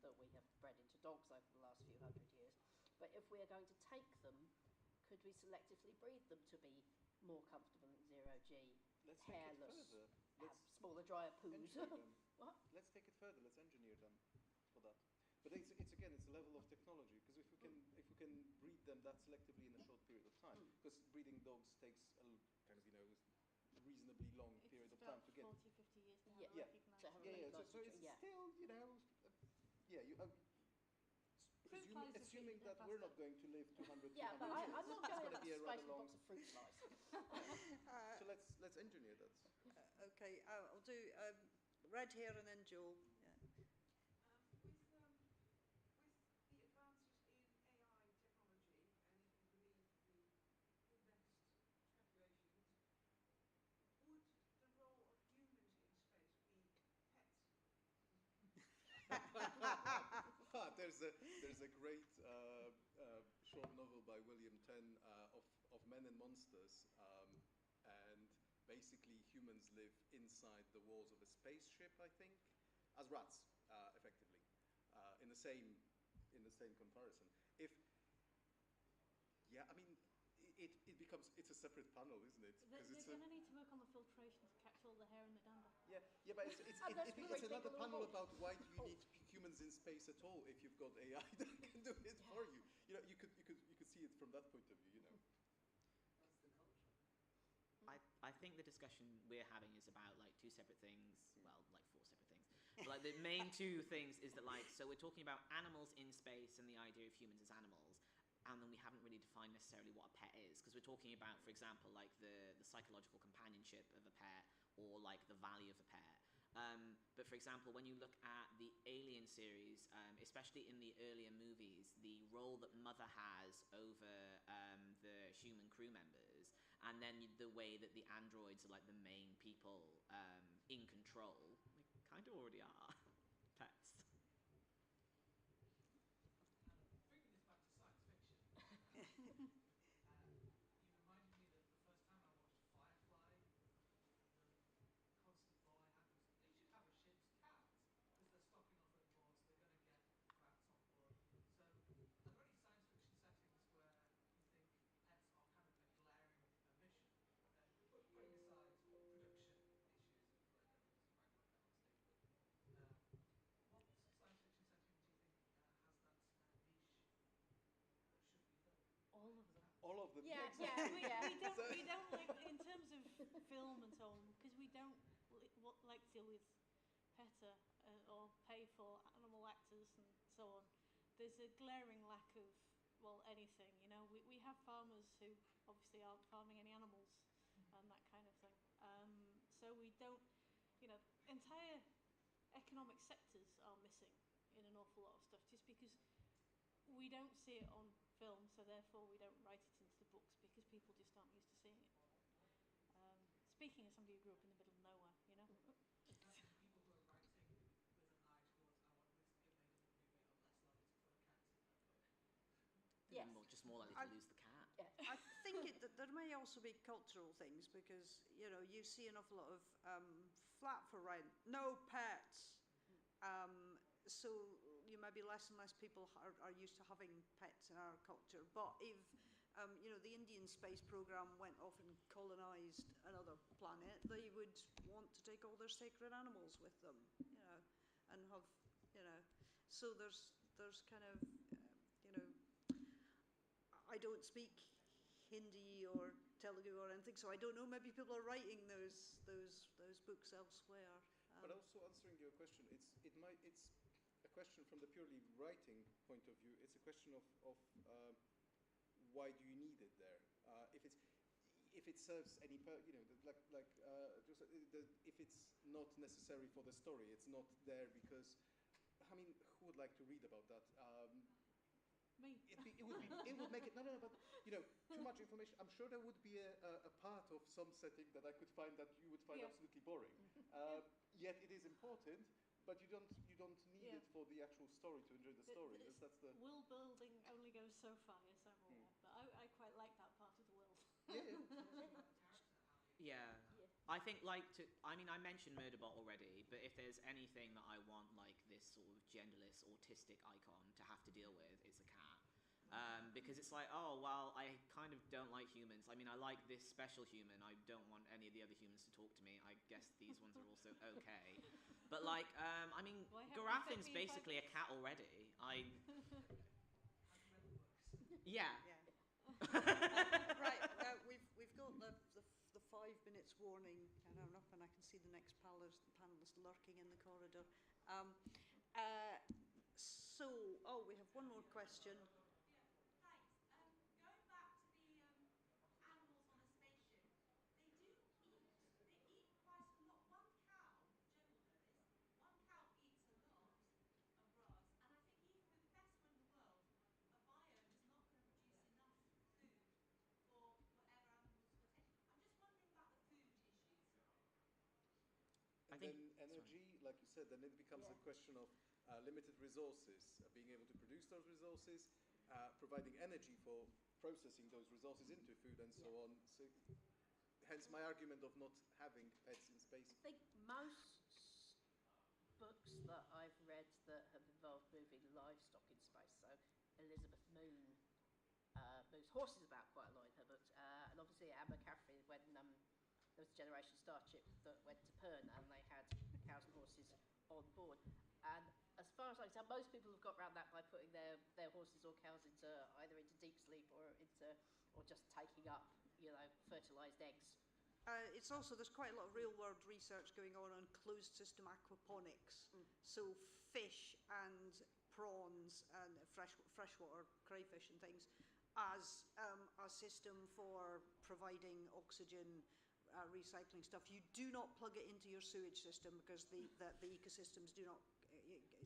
that we have bred into dogs over the last few hundred years. But if we are going to take them, could we selectively breed them to be more comfortable in zero-G, Let's hairless, take it further. have smaller, drier poos? Engineer them. What? Let's take it further. Let's engineer them for that. But it's a level of technology, because if we can breed them that selectively in a short period of time, because breeding dogs takes a reasonably long period of time to get. 40, 50 years to Yeah. have recognized. To have So it's recognized still, Fruit flies are assuming sweet, that they're we're not faster. going to live 200 Yeah, but years. I'm not It's going gonna to be a rather space with a long. box of fruit flies. So let's engineer that. okay, I'll do red hair and then Joe. Yeah. With the advances in AI technology, and if you believe the best speculations, would the role of humans in space be pets? There's a great short novel by William Tenn of Men and Monsters, and basically humans live inside the walls of a spaceship, I think, as rats, effectively, in the same comparison. It's a separate panel, isn't it? They're going to need to work on the filtration to catch all the hair in the dander. But it's another panel big about why do you need humans in space at all if you've got AI that can do it for you. You know, you could see it from that point of view. You know. That's the culture. I think the discussion we're having is about like two separate things. Well, like four separate things. But like the main two things is that so we're talking about animals in space and the idea of humans as animals, and then we haven't really defined necessarily what a pet is, because we're talking about, for example, like the psychological companionship of a pet, or like the value of a pet. But for example, when you look at the Alien series, especially in the earlier movies, the role that Mother has over the human crew members, and then the way that the androids are like the main people in control, they kind of already are pets. Bringing this back to science fiction, you reminded me that the first time I watched Firefly, the constant thought I had was they should have a ship's cat because they're stocking off at the ports. They're going to get rats on board. So, are there any science fiction settings where you think pets are kind of a glaring omission? Putting aside production issues, I don't mean to brag like that on stage, but what science fiction setting do you think has that niche that should be filled? All of them. All of them. Yeah, exactly. we don't like, in terms of film and so on, because we don't like to deal with PETA or pay for animal actors and so on. There's a glaring lack of, well, anything, you know. We have farmers who obviously aren't farming any animals and that kind of thing. So we don't, you know, entire economic sectors are missing in an awful lot of stuff just because we don't see it on film, so therefore we don't write it into the books because people just aren't used to seeing it. Speaking as somebody who grew up in the middle of nowhere, you know. Does that mean people who are writing with an eye towards I want this to get made into a movie are less likely to throw cats in their book? Yes. Just more likely to lose the cat. Yeah. I think there may also be cultural things because, you know, you see an awful lot of flat for rent, no pets. So you might be less and less people are used to having pets in our culture. But if, you know, the Indian space program went off and colonized another planet, they would want to take all their sacred animals with them, you know, and have, you know, so there's kind of, you know, I don't speak Hindi or Telugu or anything, so I don't know. Maybe people are writing those books elsewhere. But also answering your question, it's a question from the purely writing point of view. It's a question of why do you need it there? If it serves any you know, if it's not necessary for the story, it's not there because, I mean, who would like to read about that? Me. It would make it, no, but, you know, too much information. I'm sure there would be a part of some setting that I could find that you would find absolutely boring. Yet it is important, but you don't need it for the actual story to enjoy the story. That's the world building only goes so far, yes, I'm aware. But I quite like that part of the world. Yeah. I think I mentioned Murderbot already, but if there's anything that I want like this sort of genderless autistic icon to have to deal with, it's a cat. Because it's like, oh, well, I kind of don't like humans. I mean, I like this special human. I don't want any of the other humans to talk to me. I guess these ones are also okay. But like, I mean, Garaffin's basically a cat already. Yeah. Right, we've got the 5 minutes warning up, and I can see the next panelist lurking in the corridor. We have one more question. And then energy, like you said, then it becomes a question of limited resources, being able to produce those resources, providing energy for processing those resources into food and so on. So, hence my argument of not having pets in space. I think most books that I've read that have involved moving livestock in space, so Elizabeth Moon moves horses about quite a lot in her books, and obviously Anne McCaffrey, when there was a Generation Starship that went to Pern and they had cows and horses on board. And as far as I can tell, most people have got around that by putting their horses or cows either into deep sleep or just taking up, you know, fertilised eggs. It's also, there's quite a lot of real world research going on closed system aquaponics. So fish and prawns and freshwater crayfish and things as a system for providing oxygen, recycling stuff. You do not plug it into your sewage system because the ecosystems do not.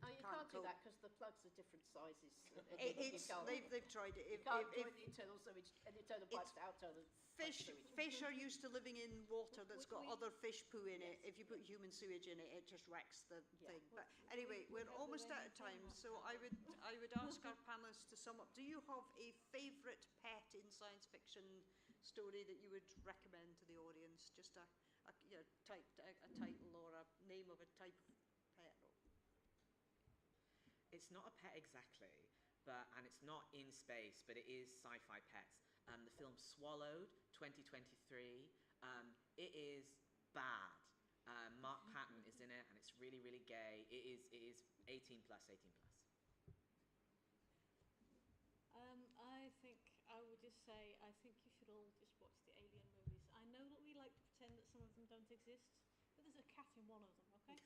Oh, you can't do that because the plugs are different sizes. They've tried it. You can't join the internal sewage and the internal pipes to outside Fish are used to living in water that's got other fish poo in it. If you put human sewage in it, it just wrecks the thing. But anyway, we're almost out of time, so I would ask our panelists to sum up. Do you have a favourite pet in science fiction story that you would recommend to the audience? Just a title or a name of a type of pet. It's not a pet exactly, and it's not in space, but it is sci-fi pets. The film Swallowed, 2023. It is bad. Mark Patton is in it, and it's really, really gay. It is 18 plus, 18 plus. I think I would just say I think you should all just watch the Alien movies. I know that we like to pretend that some of them don't exist, but there's a cat in one of them, okay?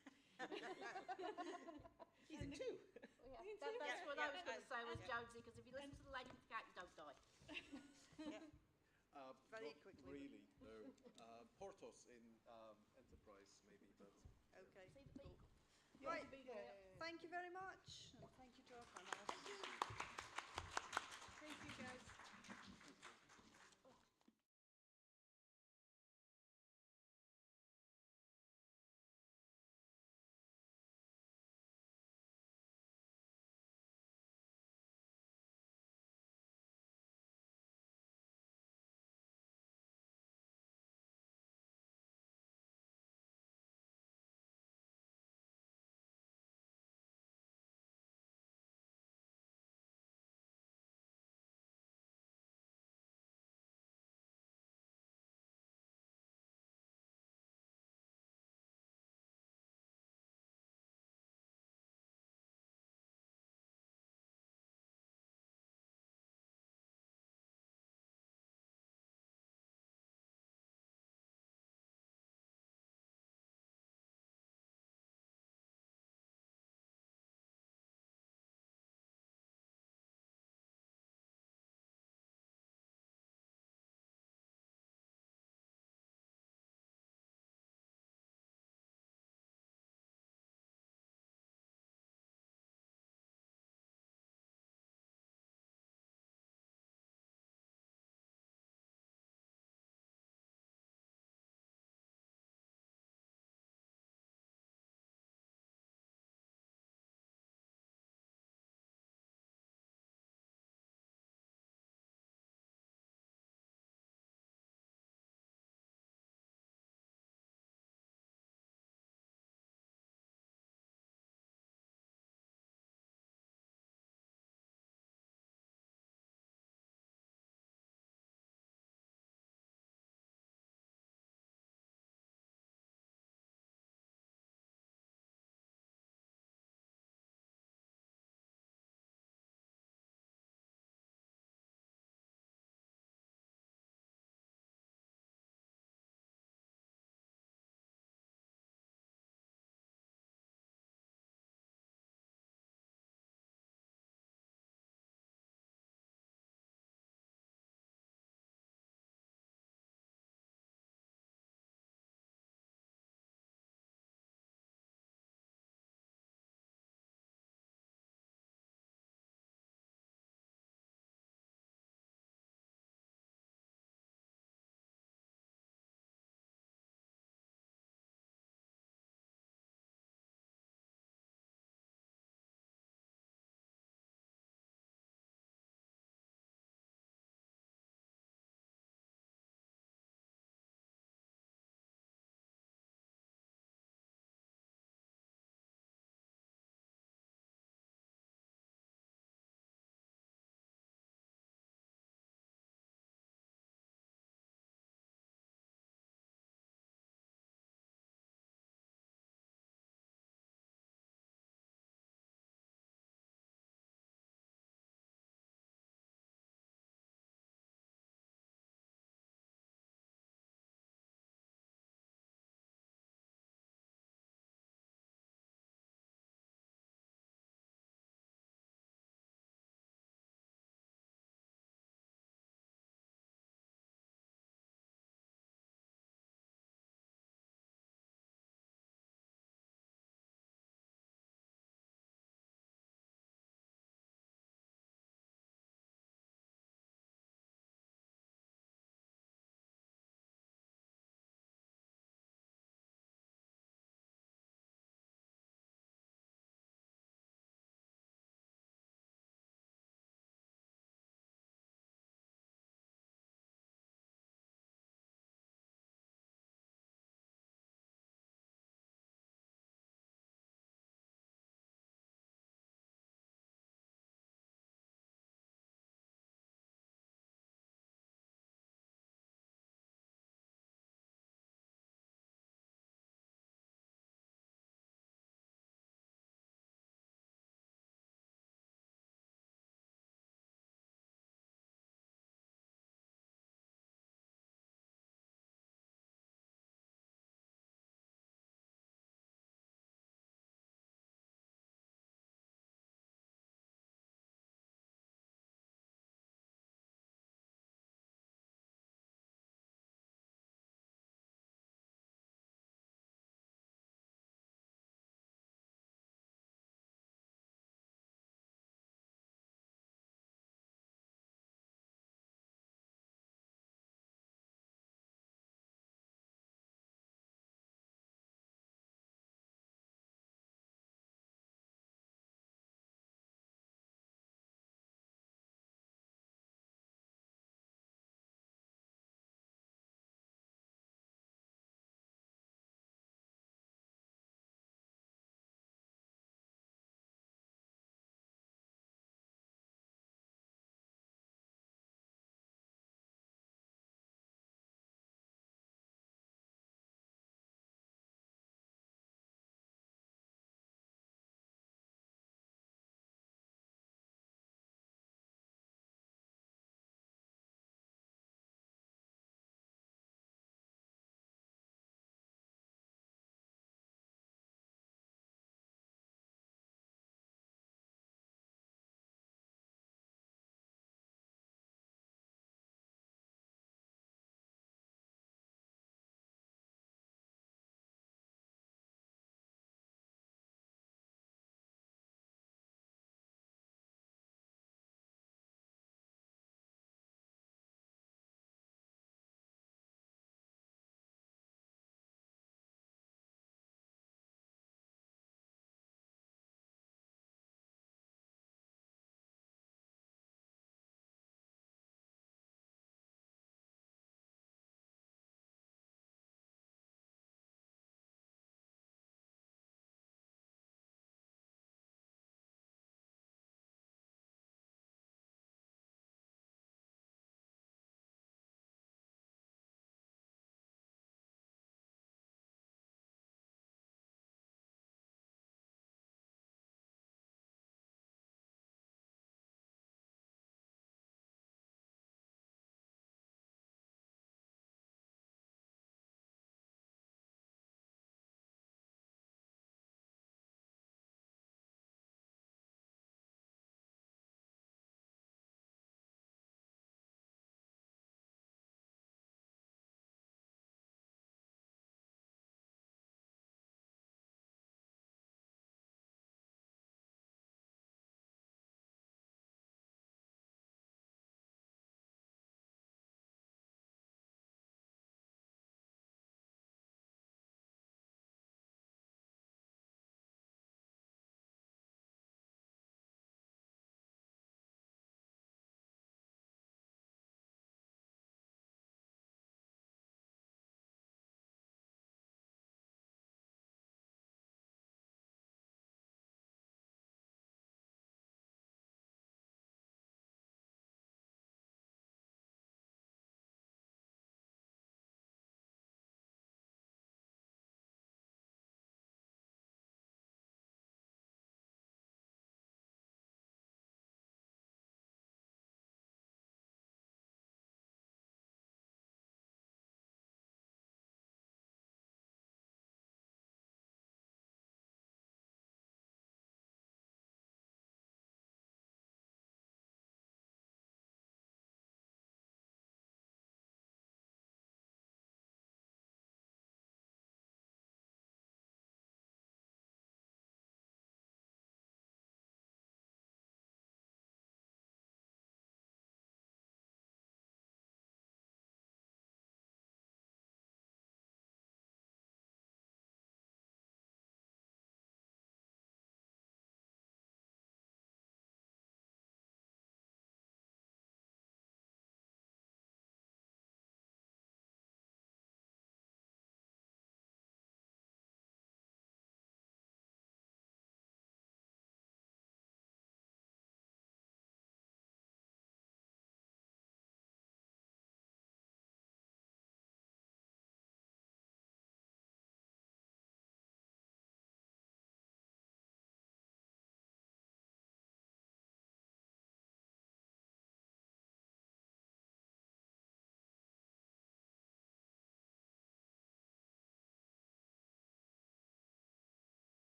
He's in two. That's what I was going to say was Jonesy, because if you listen to the language of the cat, you don't die. Very not quickly. Really, no. Portos in Enterprise, maybe, but. Okay. See the beagle. Right. Thank you very much. And thank you to our panelists. Thank you, guys.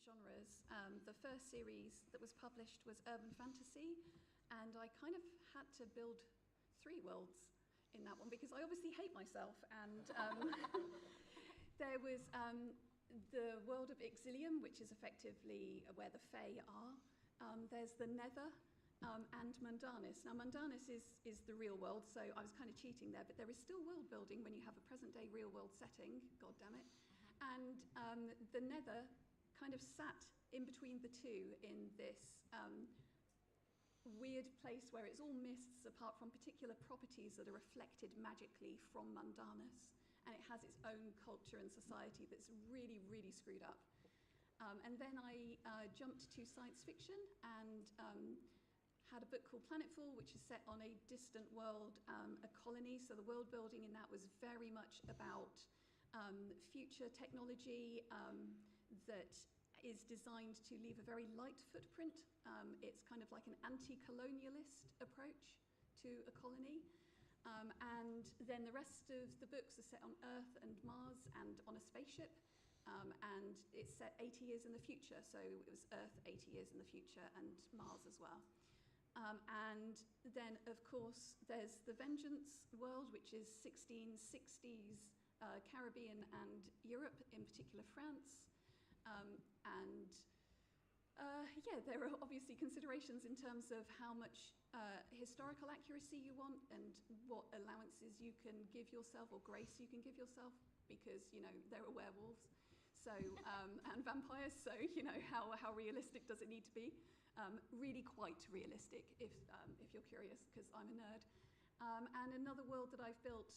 genres. The first series that was published was urban fantasy, and I kind of had to build 3 worlds in that one because I obviously hate myself. And there was the world of Exilium, which is effectively where the Fae are. There's the Nether, and Mundanus. Now, Mundanus is the real world, so I was kind of cheating there, but there is still world building when you have a present-day real-world setting, god damn it. And the Nether kind of sat in between the two in this weird place where it's all mists apart from particular properties that are reflected magically from Mundanus. And it has its own culture and society that's really, really screwed up. And then I jumped to science fiction and had a book called Planetfall, which is set on a distant world, a colony. So the world building in that was very much about future technology that is designed to leave a very light footprint. It's kind of like an anti-colonialist approach to a colony. And then the rest of the books are set on Earth and Mars and on a spaceship. And it's set 80 years in the future. So it was Earth 80 years in the future and Mars as well. And then, of course, there's the Vengeance world, which is 1660s Caribbean and Europe, in particular France. Yeah, there are obviously considerations in terms of how much historical accuracy you want and what allowances you can give yourself or grace you can give yourself, because, you know, there are werewolves. So, and vampires, so, you know, how realistic does it need to be? Really quite realistic, if you're curious, because I'm a nerd. And another world that I've built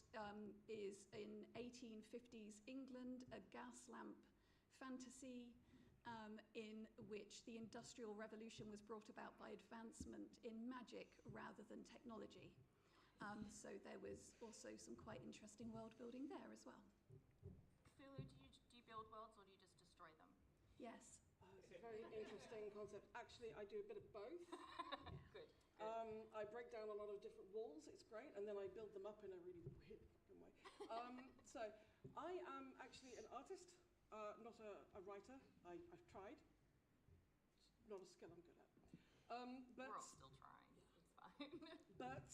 is in 1850s England, a gas lamp fantasy in which the Industrial Revolution was brought about by advancement in magic rather than technology. So there was also some quite interesting world building there as well. Philo, do you build worlds or do you just destroy them? Yes. It's a very interesting concept. Actually, I do a bit of both. Good. I break down a lot of different walls, it's great, and then I build them up in a really weird fucking way. So, I am actually an artist, not a writer. I've tried. It's not a skill I'm good at. But we're all still trying. It's fine. But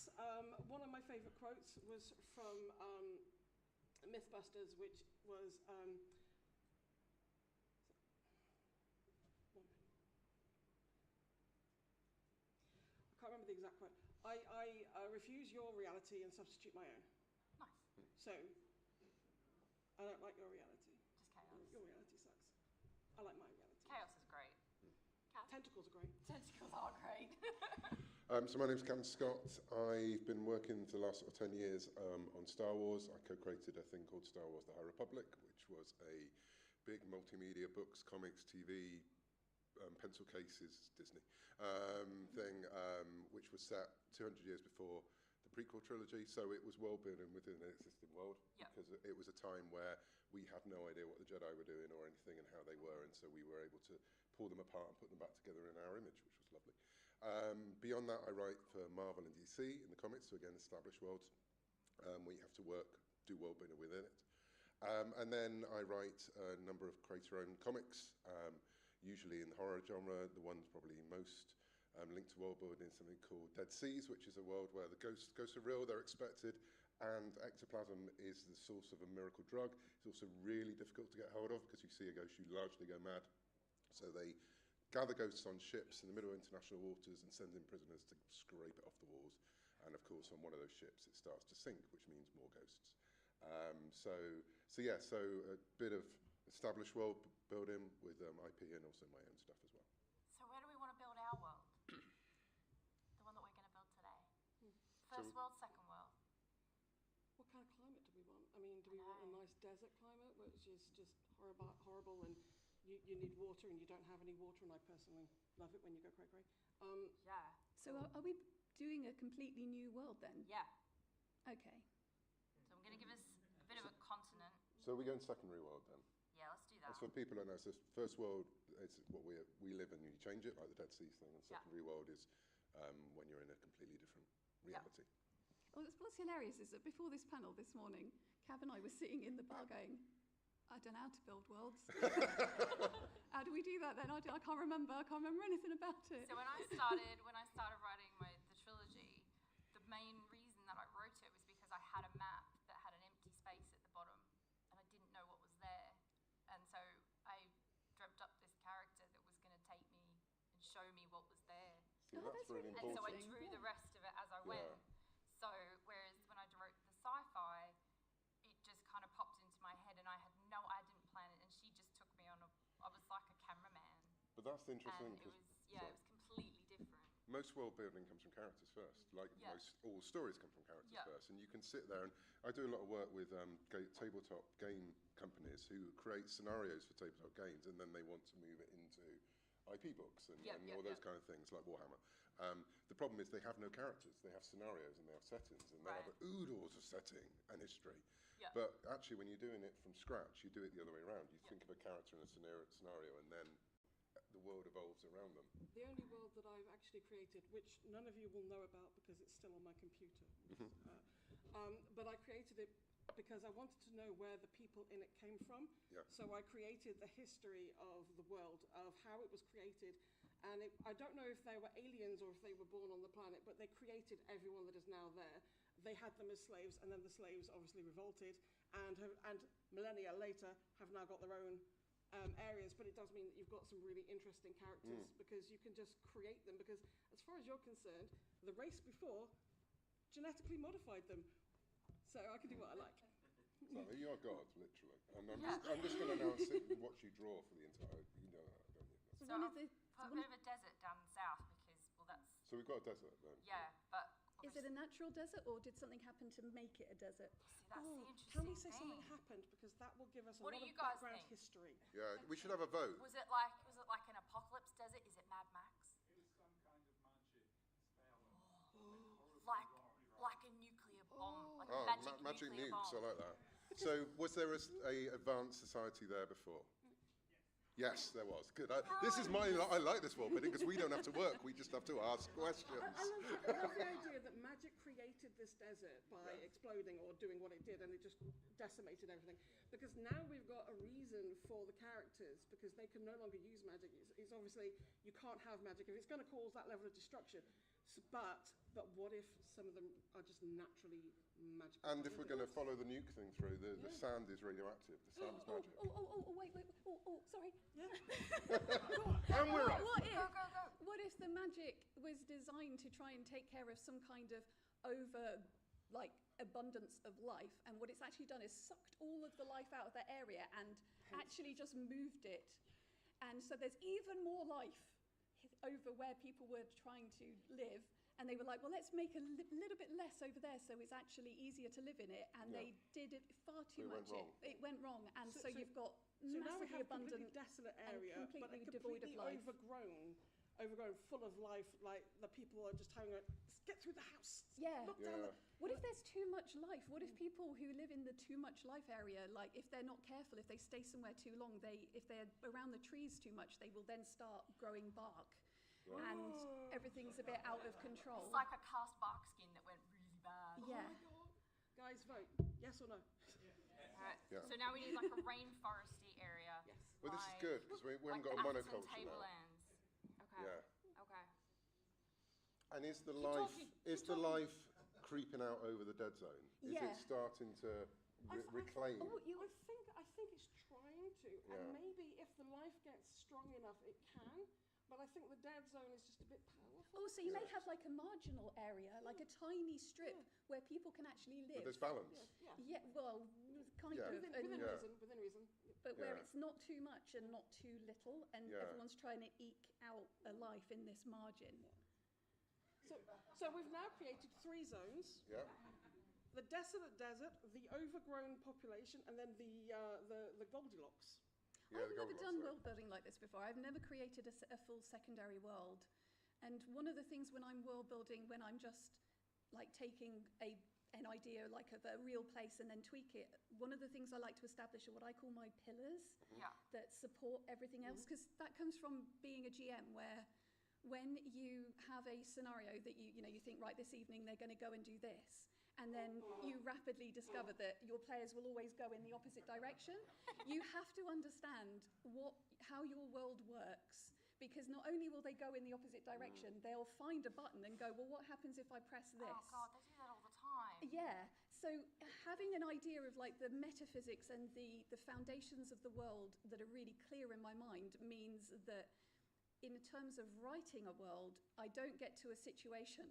one of my favourite quotes was from Mythbusters, which was... I can't remember the exact quote. I refuse your reality and substitute my own. Nice. So, I don't like your reality. Just chaos. Your reality sucks. I like my reality. Chaos is great. Tentacles are great. Tentacles are great. So my name's Cam Scott. I've been working for the last sort of 10 years on Star Wars. I co-created a thing called Star Wars: The High Republic, which was a big multimedia books, comics, TV, pencil cases, Disney thing, which was set 200 years before the prequel trilogy. So it was world building within an existing world, because it was a time where we had no idea what the Jedi were doing or anything and how they were, and so we were able to pull them apart and put them back together in our image, which was lovely. Beyond that, I write for Marvel and DC in the comics, so again, established worlds where you have to do world building within it. And then I write a number of creator-owned comics, usually in the horror genre. The one's probably most linked to world building is something called Dead Seas, which is a world where the ghosts are real, they're expected, and ectoplasm is the source of a miracle drug. It's also really difficult to get hold of, because you see a ghost, you largely go mad. So they gather ghosts on ships in the middle of international waters and send in prisoners to scrape it off the walls. And of course, on one of those ships, it starts to sink, which means more ghosts. So a bit of established world building with IP and also my own stuff as well. So where do we want to build our world? The one that we're going to build today. First world, second world. What kind of climate do we want? I mean, do we want a nice desert climate, which is just horrible, and you need water and you don't have any water, and I personally love it when you go cray-cray. Yeah. So are we doing a completely new world then? Yeah. Okay. So I'm going to give us a bit of a continent. So we go in secondary world then? Yeah, let's do that. That's for people who know. So first world is what we live in, and you change it, like the Dead Seas thing. And secondary world is when you're in a completely different reality. Well, what's hilarious is that before this panel this morning, Cav and I were sitting in the bar going, I don't know how to build worlds. How do we do that then? I can't remember. I can't remember anything about it. So when I started writing the trilogy, the main reason that I wrote it was because I had a map that had an empty space at the bottom, and I didn't know what was there, and so I dreamt up this character that was going to take me and show me what was there. See, that's really And important. so I drew the rest of it as I went. So whereas when I wrote the sci-fi, it just kind of popped into my head, and I didn't plan it, and she just took me on I was like a cameraman. But that's the interesting And thing. it was completely different. Most world building comes from characters first. Like all stories come from characters first, and you can sit there. And I do a lot of work with tabletop game companies who create scenarios for tabletop games, and then they want to move it into IP books and all those kind of things like Warhammer. The problem is they have no characters. They have scenarios and they have settings, and they have oodles of setting and history. Yeah. But actually, when you're doing it from scratch, you do it the other way around. You think of a character in a scenario, and then the world evolves around them. The only world that I've actually created, which none of you will know about because it's still on my computer, but I created it because I wanted to know where the people in it came from. Yeah. So I created the history of the world, of how it was created. And I don't know if they were aliens or if they were born on the planet, but they created everyone that is now there. They had them as slaves, and then the slaves obviously revolted, and millennia later have now got their own areas. But it does mean that you've got some really interesting characters because you can just create them. Because as far as you're concerned, the race before genetically modified them, so I can do what I like. So you're God, literally. And I'm just going to now sit and watch you draw for the entire. You know that, don't you? So I've put a bit of a desert down south because, well, that's... So we've got a desert then. Yeah, but... Is it a natural desert, or did something happen to make it a desert? See, that's the interesting Can we say thing. something happened, because that will give us a What lot do of you guys background think? history. Yeah, we should have a vote. Was it like an apocalypse desert? Is it Mad Max? It was some kind of magic spell. Like a nuclear bomb, like a Magic nuclear nukes, I bomb. like that. So was there a advanced society there before? Yes, there was. Good. I like this world building because we don't have to work. We just have to ask questions. I love the idea that magic created this desert by exploding or doing what it did, and it just decimated everything. Because now we've got a reason for the characters, because they can no longer use magic. It's obviously, you can't have magic if it's going to cause that level of destruction. But what if some of them are just naturally magical? And if we're going to follow the nuke thing through, the sand is radioactive. The sand is magic. Wait. Sorry. Yeah. And we're off. What if the magic was designed to try and take care of some kind of abundance of life, and what it's actually done is sucked all of the life out of that area and actually just moved it, and so there's even more life over where people were trying to live, and they were like, well, let's make a little bit less over there so it's actually easier to live in it, and they did it far too much. It went wrong, and so you've got massively abundant, completely desolate area, but completely completely devoid of life. overgrown, full of life. Like the people are just having get through the house. Yeah. Knock down the, What if there's too much life? What if people who live in the too much life area, like if they're not careful, if they stay somewhere too long, if they're around the trees too much, they will then start growing bark, and everything's a bit out of control. It's like a cast bark skin that went really bad. Yeah. Oh my God. Guys, vote. Yes or no? Alright. Yeah. So now we need like a rainforesty area. Yes. Well, this is good because we haven't got a monoculture now. Tablelands. Okay. Yeah. Okay. And is the Keep talking. life creeping out over the dead zone? Is Yeah. it starting to reclaim? I think it's trying to, and Yeah. maybe if the life gets strong enough, it can. But I think the dead zone is just a bit powerful. Oh, so you may have like a marginal area, like a tiny strip where people can actually live. But there's balance. Yeah, well, kind of. Within reason. But where it's not too much and not too little, and everyone's trying to eke out a life in this margin. So we've now created 3 zones. Yeah. The desolate desert, the overgrown population, and then the Goldilocks. Yeah, I've the never Goldilocks done zone. world building like this before. I've never created a full secondary world. And one of the things when I'm world building, when I'm just like taking an idea like of a real place and then tweak it, one of the things I like to establish are what I call my pillars that support everything else. Because that comes from being a GM, where when you have a scenario that you think, right, this evening they're going to go and do this, and then you rapidly discover that your players will always go in the opposite direction. You have to understand how your world works, because not only will they go in the opposite direction, they'll find a button and go, well, what happens if I press this? Oh God, they do that all the time. Yeah, so having an idea of like the metaphysics and the foundations of the world that are really clear in my mind means that in terms of writing a world, I don't get to a situation,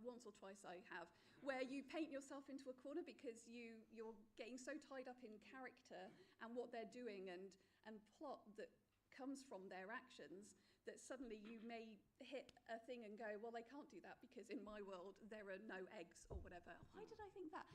once or twice I have, where you paint yourself into a corner because you're getting so tied up in character and what they're doing and plot that comes from their actions that suddenly you may hit a thing and go, well, they can't do that because in my world there are no eggs or whatever. Why did I think that?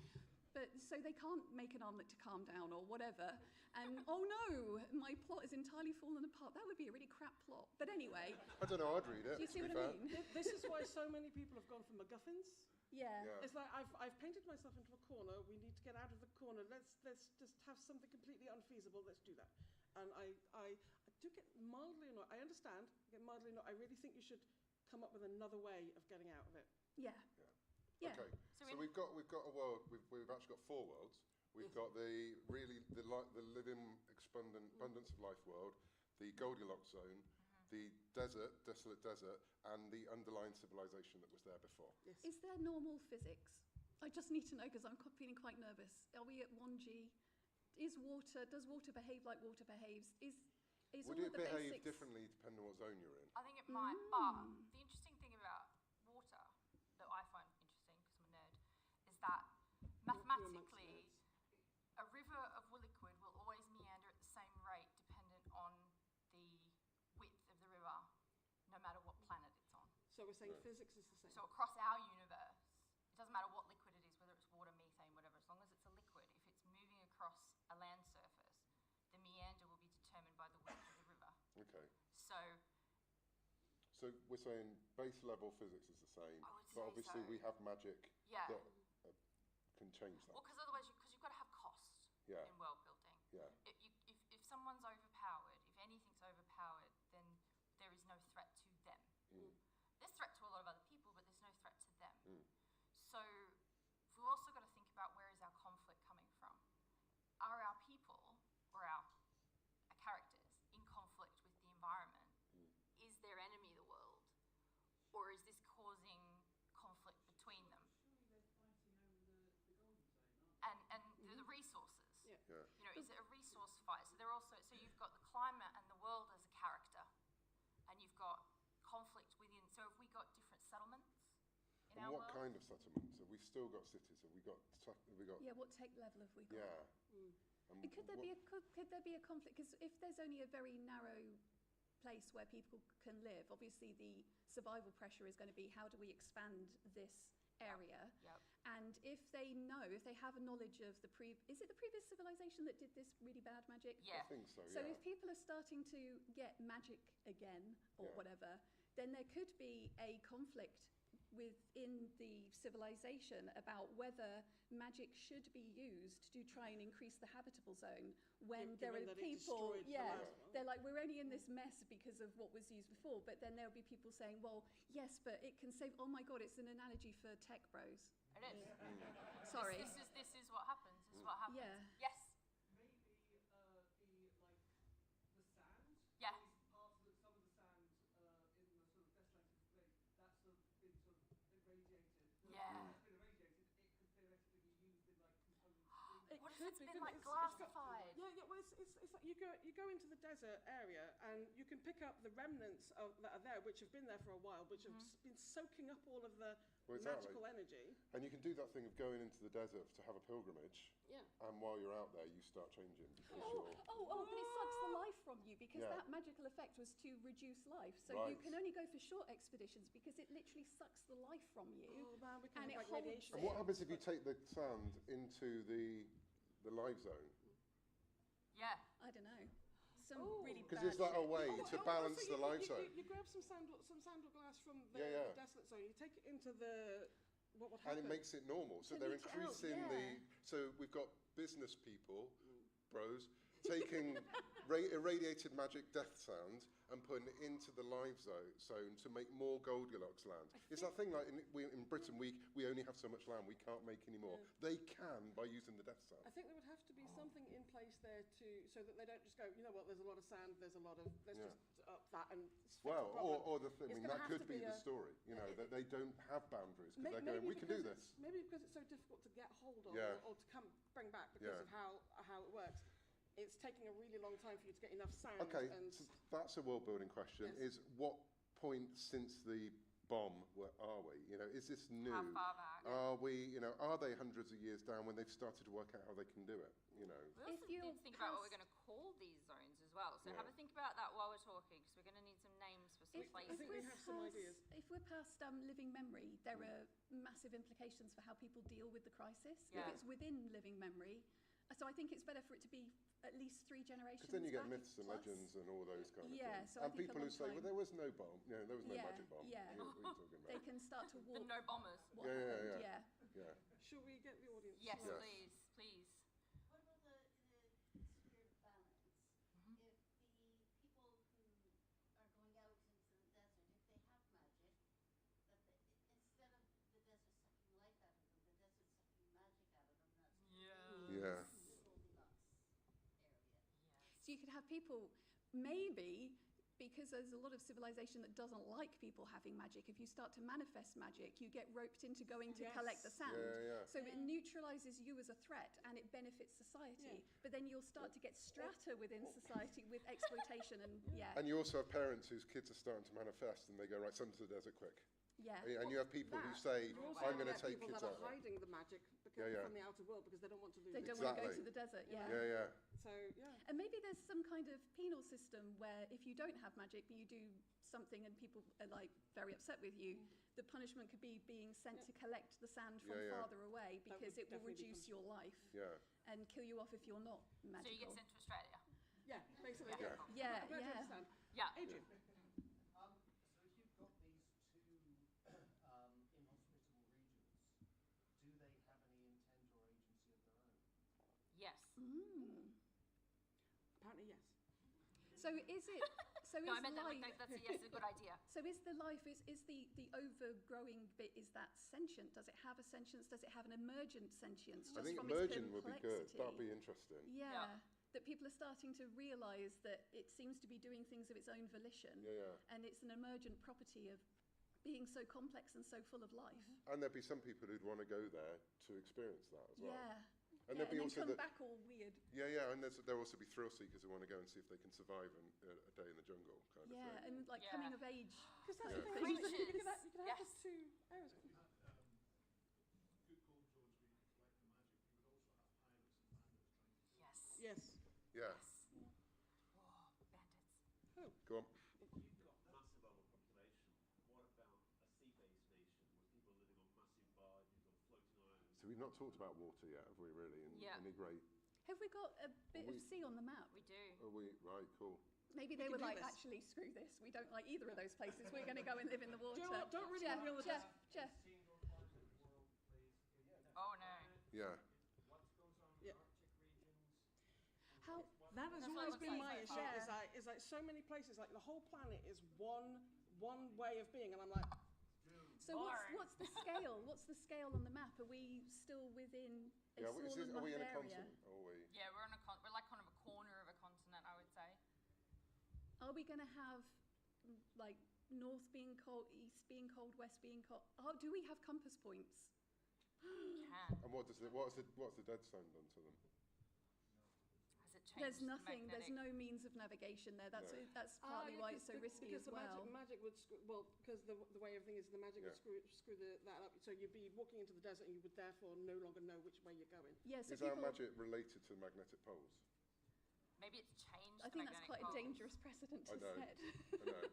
But so they can't make an omelette to calm down or whatever. And oh no, my plot has entirely fallen apart. That would be a really crap plot. But anyway. I don't know, I'd read it. Do you see what I mean? This is why so many people have gone for MacGuffins. Yeah. It's like I've painted myself into a corner. We need to get out of the corner. Let's just have something completely unfeasible. Let's do that. And I do get mildly annoyed. I understand. I get mildly annoyed. I really think you should come up with another way of getting out of it. Yeah. Yeah. Okay. So we've got a world. We've actually got 4 worlds. We've got the living abundance of life world, the Goldilocks zone, the desolate desert, and the underlying civilization that was there before. Yes. Is there normal physics? I just need to know because I'm feeling quite nervous. Are we at 1G? Does water behave like water behaves? Would it behave differently depending on what zone you're in? I think it might, but the interesting thing about water that I find interesting, because I'm a nerd, is that mathematically a river of liquid will always meander at the same rate dependent on the width of the river, no matter what planet it's on. So we're saying physics is the same. So across our universe, it doesn't matter what liquid it is, whether it's water, methane, whatever, as long as it's a liquid, if it's moving across a land surface, the meander will be determined by the width of the river. Okay. So we're saying base level physics is the same, but obviously we have magic that can change that. Well, because otherwise, because you've got to have cost in world building. Yeah. If someone's overpowered, if anything's overpowered, then there is no threat to them. There's threat to a lot of other people, but there's no threat to them. So we've also got to think about where is our conflict coming from. Are our people or our characters in conflict with the environment? Is their enemy the world? Or is this causing conflict between them? And the resources. Yeah. You know, is it a resource fight? So you've got the climate and the world as a character, and you've got conflict within. So have we got different settlements in our what world? kind of settlements? Have we still got cities? Have we got? Yeah. What tech level have we got? Yeah. Could there be a conflict? Because if there's only a very narrow place where people can live, obviously the survival pressure is going to be how do we expand this area? Yep. And if they have a knowledge of is it the previous civilization that did this really bad magic? Yeah. I think so. So if people are starting to get magic again or whatever, then there could be a conflict within the civilization about whether magic should be used to try and increase the habitable zone when there are people they're like, we're only in this mess because of what was used before, but then there'll be people saying, well, yes, but it can save. Oh my god, it's an analogy for tech bros. It is. Sorry. This is what happens. This is what happens. Yeah. Yes. Maybe the sand. Yeah. Some of the sand in the sort of desolated place that's sort of been sort of irradiated. Yeah. It's been irradiated. It could theoretically be used in like components. What if it's been like glassified? Yeah. Well, it's like you go into the desert area and you can pick up the remnants that are there, which have been there for a while, which have been soaking up all of the magical energy. And you can do that thing of going into the desert to have a pilgrimage. Yeah. And while you're out there, you start changing because but it sucks the life from you because that magical effect was to reduce life. So you can only go for short expeditions because it literally sucks the life from you. Oh man, we can and have it like holds radiation. And what happens if you take the sand into the live zone? Yeah. I don't know. Some really bad Because is that a way to balance the live zone? You grab some sand or glass from the desolate zone. You take it into what would happen. And it makes it normal. So they're increasing So we've got business people, bros, taking irradiated magic death sound and putting it into the live zone to make more Goldilocks land. It's that thing like in Britain, we only have so much land, we can't make any more. Yeah. They can by using the death sound. I think there would have to be something in place there so that they don't just go, you know what, there's a lot of sand, there's a lot of, let's just up that and fix the Well, problem. or the thing, It's I mean, gonna that have could to be be the a- story, you know, that they don't have boundaries because they're going, we can do this. Maybe because it's so difficult to get hold of Yeah. or to bring back because of how it works. It's taking a really long time for you to get enough sand. Okay, and so that's a world building question. Yes. Is what point since the bomb are we? You know, is this new? How far back? Are we? You know, are they hundreds of years down when they've started to work out how they can do it? You know. We also need to think about what we're going to call these zones as well. So have a think about that while we're talking, because we're going to need some names for some places. I think we have some ideas. If we're past living memory, there are massive implications for how people deal with the crisis. Yeah. If it's within living memory, so I think it's better for it to be at least 3 generations. Because then you get back myths and plus. legends and all those kind of Yeah, things. so I And think a people who long say, time- well, there was no bomb. You know, there was no Yeah, magic bomb. yeah. What are you talking about? They can start to The walk. no bombers. What Yeah, yeah, happened, yeah. yeah. Yeah. Should we get the audience? Yes, Yes. please, please. What about the spirit of balance? If the people who are going out into the desert, if they have magic, that instead of the desert sucking life out of them, the desert sucking magic out of them, that's Yeah. the Goldilocks area. So you could have people, maybe, because there's a lot of civilization that doesn't like people having magic, if you start to manifest magic, you get roped into going to collect the sand. Yeah. So it neutralizes you as a threat and it benefits society. But then you'll start to get strata within society with exploitation and And you also have parents whose kids are starting to manifest and they go, right, send to the desert quick. Yeah. And you have people who say, You also I'm have going to take people kids that out. are hiding the magic from the outer world because they don't want to lose They it. don't want to go Exactly. to the desert, yeah. Yeah. So, yeah. And maybe there's some kind of penal system where if you don't have magic but you do something and people are like very upset with you, the punishment could be being sent to collect the sand from farther away because it will definitely be reduce your life Yeah. and kill you off if you're not So you get magical. sent to Australia. Yeah, basically. Yeah. Yeah, I'm glad to yeah. understand. Yeah. Adrian. So if you've got these two inhospitable regions, do they have any intent or agency of their own? Yes. Apparently, yes. So is it? So No, I is meant that. life? Like, that's a good idea. So is the life is the overgrowing bit? Is that sentient? Does it have a sentience? Does it have an emergent sentience? I Just think from emerging its would be good. complexity? That'd be interesting. Yeah. That people are starting to realise that it seems to be doing things of its own volition, Yeah. and it's an emergent property of being so complex and so full of life. And there'd be some people who'd want to go there to experience that as well. Yeah. And Yeah, there'd be and also then come back all weird. Yeah, and there'll also be thrill seekers who want to go and see if they can survive a day in the jungle kind of Yeah, thing. and like coming of age. Because that's Yeah. the thing. Creatures. You could have Yes. the two areas. Good cold zones where you can collect the magic. You would also have pirates and bandits trying to Yes. Yes. Yeah. Oh, bandits. Go on. If you've got massive overpopulation, what about a sea-based nation with people living on massive barges or floating islands? So we've not talked about water yet, have we? Really? Any great? Have we got a bit of sea on the map? We do. Are we right? Cool. Maybe they can were do like, this. actually, screw this. We don't like either of those places. We're going to go and live in the water. Do you know what? Don't really Jeff, want to be on the Jeff, desert. Jeff. Oh no. Yeah. What goes on Yeah. in Arctic regions? How? That has That's what always it been looks my like issue. so far. Is like so many places. Like the whole planet is one way of being, and I'm like, So what's the scale? What's the scale on the map? Are we still within a Yeah. small Are enough we in a area? continent? Or are we? Yeah, we're like kind of a corner of a continent, I would say. Are we going to have like north being cold, east being cold, west being cold? Oh, do we have compass points? Can. And what's the dead stone done to them? Has it changed? There's the nothing. There's magnetic- no means of navigation there. That's No. that's partly why it's so risky because as well. the magic would because the way everything is, the magic would screw that up. So you'd be walking into the desert, and you would therefore no longer know which way you're going. Yeah, so Is our people, magic related to magnetic poles? Maybe it's changed. I the think that's quite magnetic a poles. dangerous precedent I to know. set. I know.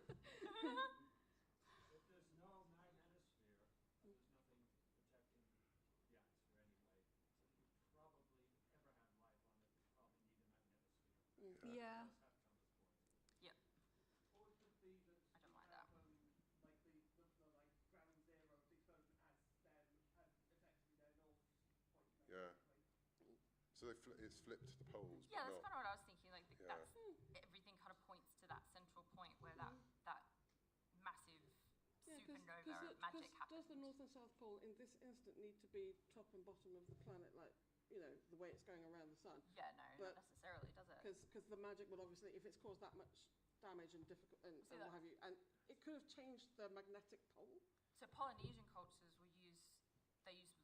If there's no magnetosphere, there's nothing protecting the atmosphere anyway. So if you probably ever had life on it, you probably need a magnetosphere. Yeah. It does have compass points. Yep. Or it could be that I don't you like have, that. like the like ground zero of the explosion as effectively their north point. Yeah. So it's flipped the poles. Yeah, but that's not. kind of what I was thinking. Like Yeah. that's supernova magic happens. Does the North and South Pole in this instant need to be top and bottom of the planet, like, you know, the way it's going around the sun? Yeah, no, not necessarily, does it? Because the magic will obviously, if it's caused that much damage and what have you, and it could have changed the magnetic pole. So Polynesian cultures they use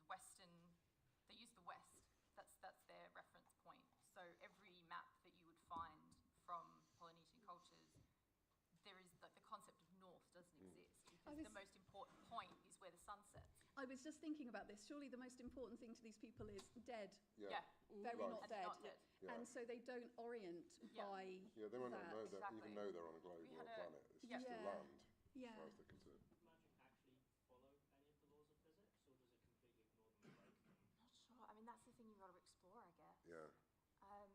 the west. That's their reference point. So every map that you would find from Polynesian cultures, there is the concept of north doesn't exist, because the most important point is where the sun sets. I was just thinking about this. Surely the most important thing to these people is dead. Yeah. Very Right. not dead. Not dead. Yeah. And so they don't orient by Yeah, they might not know that, Exactly. even though they're on a globe or a planet. It's just a land, Yeah. as far as they're concerned. Does magic actually follow any of the laws of physics, or does it completely ignore them and break them? Not sure. I mean, that's the thing you've got to explore, I guess. Yeah. And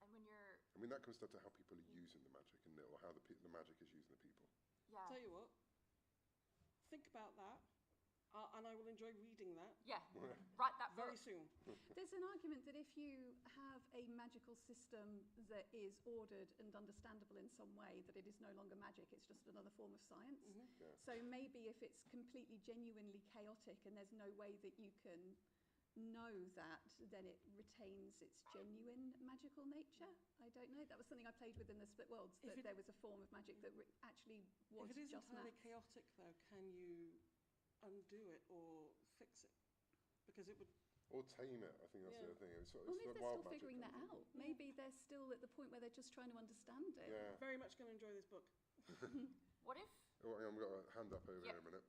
when you're... I mean, that comes down to how people are using the magic, and or how the magic is using the people. Yeah. Tell you what, think about that, and I will enjoy reading that. Yeah, write that book. Very soon. There's an argument that if you have a magical system that is ordered and understandable in some way, that it is no longer magic, it's just another form of science. Yeah. So maybe if it's completely genuinely chaotic and there's no way that you can know that, then it retains its genuine magical nature. I don't know. That was something I played with in the Split Worlds, that there was a form of magic that actually was If it is just entirely maths. chaotic, though, can you undo it or fix it? Because it would... Or tame it, I think that's the other thing. It's Well, it's maybe like they're wild still magic figuring that kind of out. Maybe they're still at the point where they're just trying to understand it. Yeah. Very much going to enjoy this book. What if... Oh, I've got a hand up over here a minute.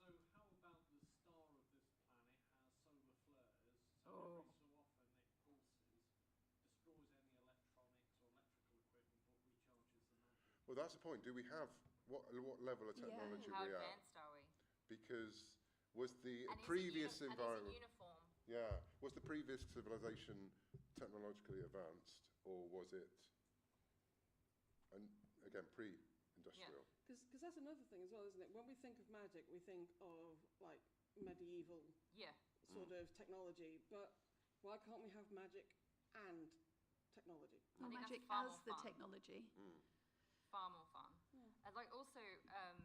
Yeah, so how about the star of this planet has solar flares, so Oh. every so often it pulses, destroys any electronics or electrical equipment, but recharges the magic? Well, that's the point. Do we have what level of technology How are we at? advanced are we? Because was the And previous is it environment, uniform? was the previous civilization technologically advanced, or was it, and again, pre-industrial? Because that's another thing as well, isn't it? When we think of magic, we think of, like, medieval sort of technology, but why can't we have magic and technology? Or I think magic that's far as more the fun. technology. Far more fun. And like also, there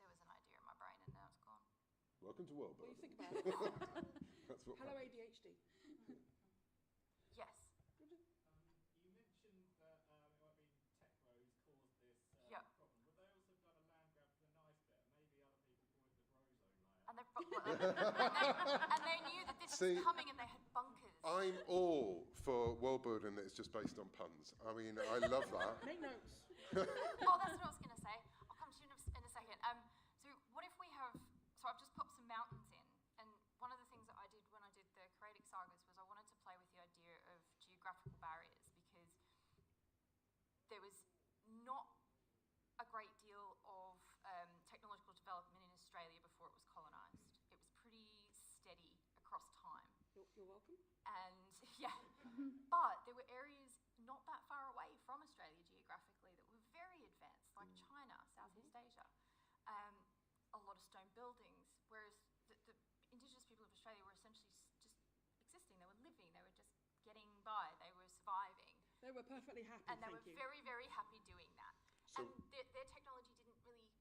was an idea in my brain and now it's gone. Welcome to World Well, you Building. think about it. That's what Hello, happens. ADHD. Yes. You mentioned that it might be tech rows caused this Yep. problem, but they also done a land grab for the nice bit, and maybe other people call it the bro zone layer. And they knew that this was coming and they had bunkers. I'm all for world building that is just based on puns. I mean, I love that. Make notes. Oh, that's what I was going to say. I'll come to you in a second. So what if we have... So I've just popped some mountains in. And one of the things that I did when I did the Creative Sagas was I wanted to play with the idea of geographical barriers, because there was not a great deal of technological development in Australia before it was colonised. It was pretty steady across time. You're welcome. And yeah, but there were areas not that far away from Australia geographically that were very advanced, like China, Southeast Asia. A lot of stone buildings, whereas the indigenous people of Australia were essentially just existing. They were living. They were just getting by. They were surviving. They were perfectly happy, And they thank were you. very, very happy doing that. So- And their technology didn't really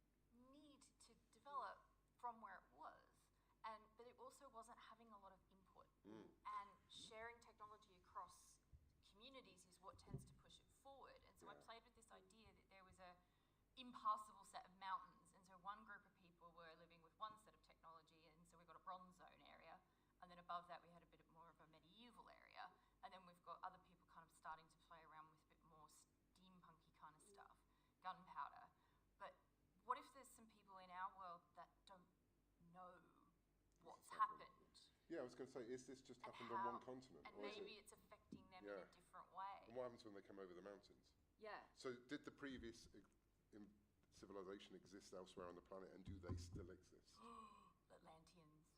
need to develop from where it was. But it also wasn't having a lot of input. And sharing technology across communities is what tends to push it forward. And so I played with this idea that there was a impassable set of mountains. And so one group of people were living with one set of technology, and so we got a Bronze Zone area. And then above that we had a bit more of a medieval area. And then we've got other people kind of starting to play around with a bit more steampunky kind of stuff, gunpowder. But what if there's some people in our world that don't know what's happened? Yeah, I was going to say, is this just happened on one continent? And or is maybe it, it's affecting them in a different way. and what happens when they come over the mountains? Yeah. So did the previous civilization exist elsewhere on the planet, and do they still exist? Atlanteans.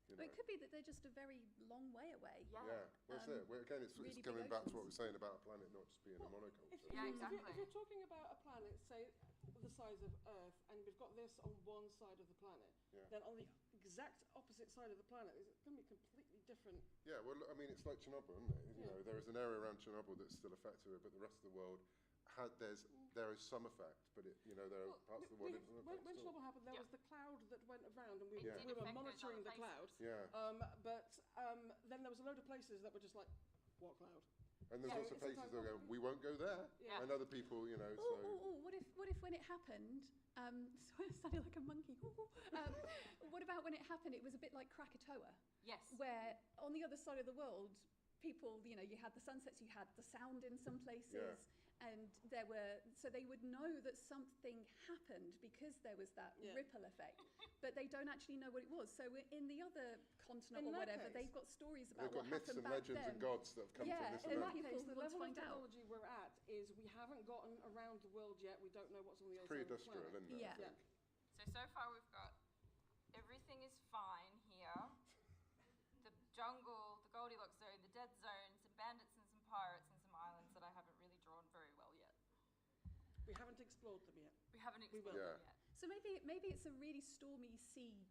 You But know? it could be that they're just a very long way away. Yeah. Yeah, well, that's it. Well, again, it's really coming big back to what oceans. we're saying about a planet not just being a monoculture. If you're talking about a planet, say, the size of Earth, and we've got this on one side of the planet, then on the exact opposite side of the planet, it's going to be completely different. Yeah, well, I mean, it's like Chernobyl, isn't it? You know, there is an area around Chernobyl that's still affected, but the rest of the world there is some effect, but there are parts of the world it doesn't affect when at all. Chernobyl happened, there was the cloud that went around, and we It did were affect those monitoring other the cloud. Yeah. But then there was a load of places that were just like, what cloud? And there's So also it's places sometimes that go, we won't go there, Yeah. and other people, What if when it happened, so it sounded like a monkey. What about when it happened? It was a bit like Krakatoa, Yes. where on the other side of the world, people, you had the sunsets, you had the sound in some places, and so they would know that something happened because there was that ripple effect, but they don't actually know what it was. So in the other continent In or that whatever, case, they've got stories about they've got what myths happened and back legends then. and gods that have come from this in event. that case, the want to level of find out. technology we're at is we haven't gotten around the world yet. We don't know what's on the other side of the Pre-industrial, planet. isn't it? Yeah. I think. So far we've got everything is fine here. The jungle, the Goldilocks zone, the dead zone, some bandits and some pirates and some islands that I haven't really drawn very well yet. We haven't explored them yet. We haven't explored will. them yet. So maybe it's a really stormy sea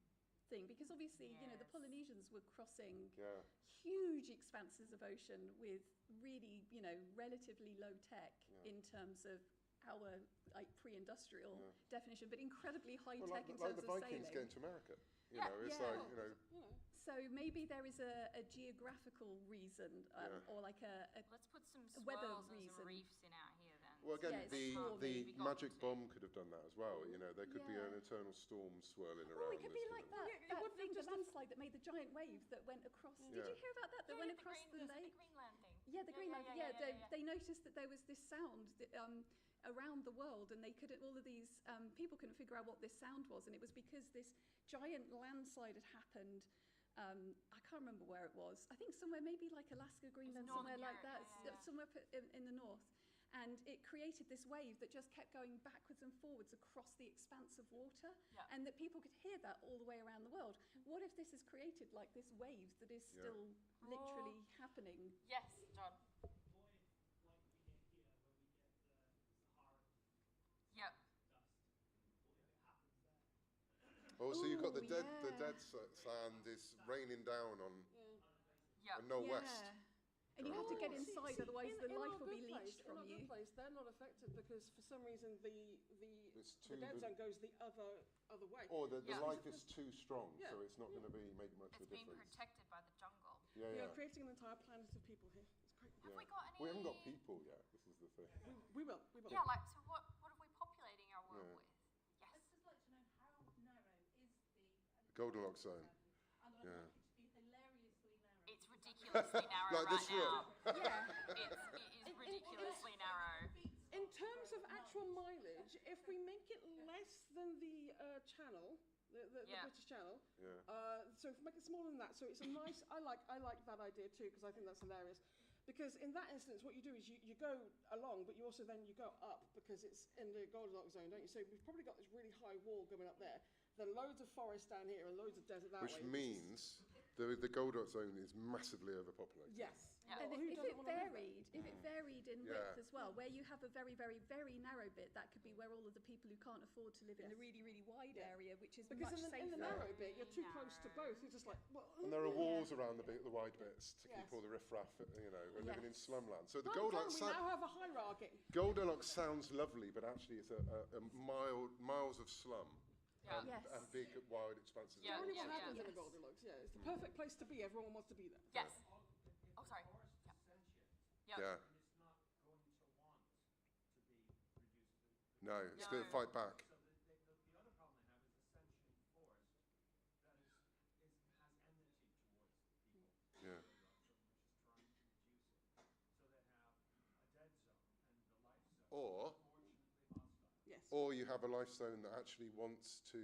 thing, because obviously the Yes. Polynesians were crossing Yeah. huge expanses of ocean with really relatively low tech in terms of our pre-industrial definition, but incredibly high tech in like terms the of Vikings sailing. getting to America. Yeah. It's like, So maybe there is a geographical reason, or like a Let's put some weather swirls and some reason. reefs in out here then. Well, again, Yeah, it's the stormy. magic bomb could have done that as well. There could be Yeah. an eternal storm swirling Oh, around. it could this be kind like of- that, Yeah, it that would be thing, the just a- landslide that made the giant wave that went across. Did you hear about that? That went across the lake? The Greenland thing. Yeah, the Greenland. They noticed that there was this sound that, around the world, and they couldn't. All of these people couldn't figure out what this sound was, and it was because this giant landslide had happened. I can't remember where it was. I think somewhere, maybe like Alaska, Greenland, somewhere Northern like Europe, that, somewhere in the north. And it created this wave that just kept going backwards and forwards across the expanse of water, Yeah. and that people could hear that all the way around the world. What if this has created like this wave that is still literally happening? Yes, John. What if, like we get here, where we get the Sahara Yep. dust, what if it happens there? Oh, so you've got the Ooh, dead sand is raining down on Yep. and no west. And you have to get See, inside, see, otherwise the in life our will be good place- leached in from our you. good place, they're not affected because for some reason the It's dead zone goes the other way. Or the Yeah. life is too strong, Yeah. so it's not going to make much of It's a being difference. protected by the jungle. Yeah, We yeah. are creating an entire planet of people here. It's great. Have we got any? We haven't got people yet. This is the thing. We will. Yeah, like so. What are we populating our world Yeah. with? Yes. I'd just like to know how narrow is the Goldilocks zone. And I'd Yeah. like it to be hilariously narrow. It's ridiculously narrow Like right this room. now. Yeah. It is ridiculously narrow. In terms of actual mileage, if we make it less than the channel, the Yeah. British Channel, Yeah. so if we make it smaller than that, so it's a nice. I like that idea too because I think that's hilarious. Because in that instance, what you do is you go along, but you also then you go up because it's in the Goldilocks zone, don't you? So we've probably got this really high wall going up there. There are loads of forest down here and loads of desert that Which way. means the Goldilocks zone is massively overpopulated. Yes. Yeah. And Well, who if doesn't it wanna live there? varied in Yeah. width as well, where you have a very, very, very narrow bit, that could be where all of the people who can't afford to live in the Yes. really, really wide area, which is Because much in the safer. narrow bit, you're too close to both. You're just like, well, And there are walls around the wide bits to Yes. keep all the riffraff, we're living in Yes. slumland. So the well done, Goldilocks, we now have a hierarchy. Goldilocks sounds lovely, but actually it's a miles of slum Yeah. Yes. and big wide expanses Yeah, of Only water. what happens in Yes. the Goldilocks, yeah. It's the perfect place to be. Everyone wants to be there. Yes. If Oh, sorry. the forest Yeah. is sentient, Yep. Yeah. then it's not going to want to be reduced to No, it's No. going to fight back. So the other problem they have is a sentient forest that has enmity towards people. Yeah. Which is trying to reduce it. So they have a dead zone and the life zone. Or- Unfortunately hostile. Yes. Or you have a life zone that actually wants to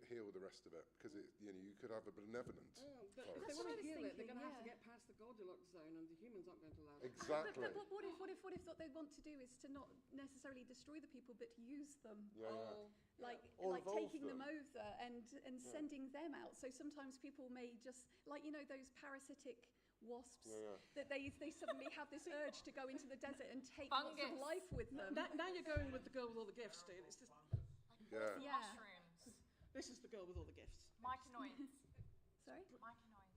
heal the rest of it, because you could have a benevolent But if forest. they That's want what I to was heal it, they're thinking, going to have to yeah. get past the Goldilocks zone, and the humans aren't going to allow it. Exactly. But what if what they want to do is to not necessarily destroy the people, but use them? Yeah, yeah. Like Or evolve taking them them. over and sending them out. So sometimes people may just, like, those parasitic wasps, Yeah. that they suddenly have this urge to go into the desert and take lots of Fungus. life with them. Now you're going with the girl with all the gifts, dude. It's just, Yeah. Yeah. Mushrooms. this is the girl with all the gifts. Myconoids. Sorry? Myconoids.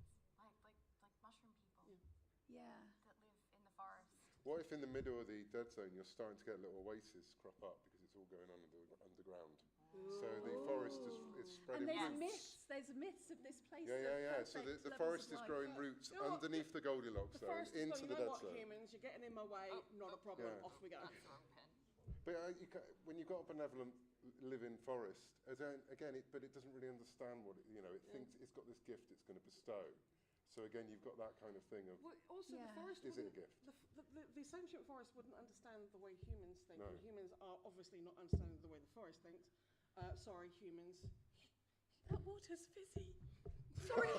Like mushroom people Yeah. that live in the forest. What if in the middle of the dead zone you're starting to get little oases crop up because it's all going on underground? So the forest is spreading And roots. there's myths of this place. Yeah. So the forest is growing roots underneath the Goldilocks zone into the dead zone. Humans, you're getting in my way, not a problem. Yeah. Off we go. That's the wrong pin. But when you've got a benevolent living forest, again, it doesn't really understand what it thinks it's got this gift it's going to bestow. So again, you've got that kind of thing of. Well, also, the forest. Is it a gift? The sentient forest wouldn't understand the way humans think. No. And humans are obviously not understanding the way the forest thinks. Sorry, humans. That water's fizzy. Sorry.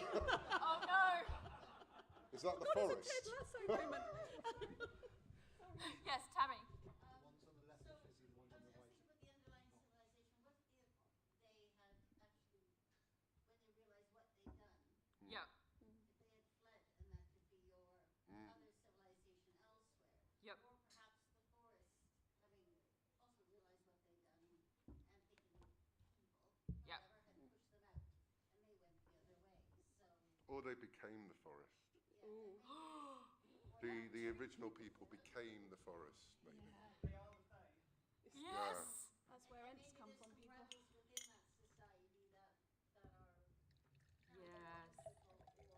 Oh no! Is that the Not forest? as a Ted Lasso moment. Yes, Tammy. The ones on the left are fizzy, the ones on the right. With the underlying civilization, what if they had actually, when they realized what they'd done, Yeah. if they had fled, and that could be your other civilization elsewhere, Yep. or perhaps the forest having also realized what they'd done and thinking people, Yep. whatever, had pushed them out, and they went the other way. So Or they became the forest. yeah, The original people became the forest, maybe. They are the Fae. Yes. That's where ants maybe come there's from, some people. rebels within that society that are Yes. or harm.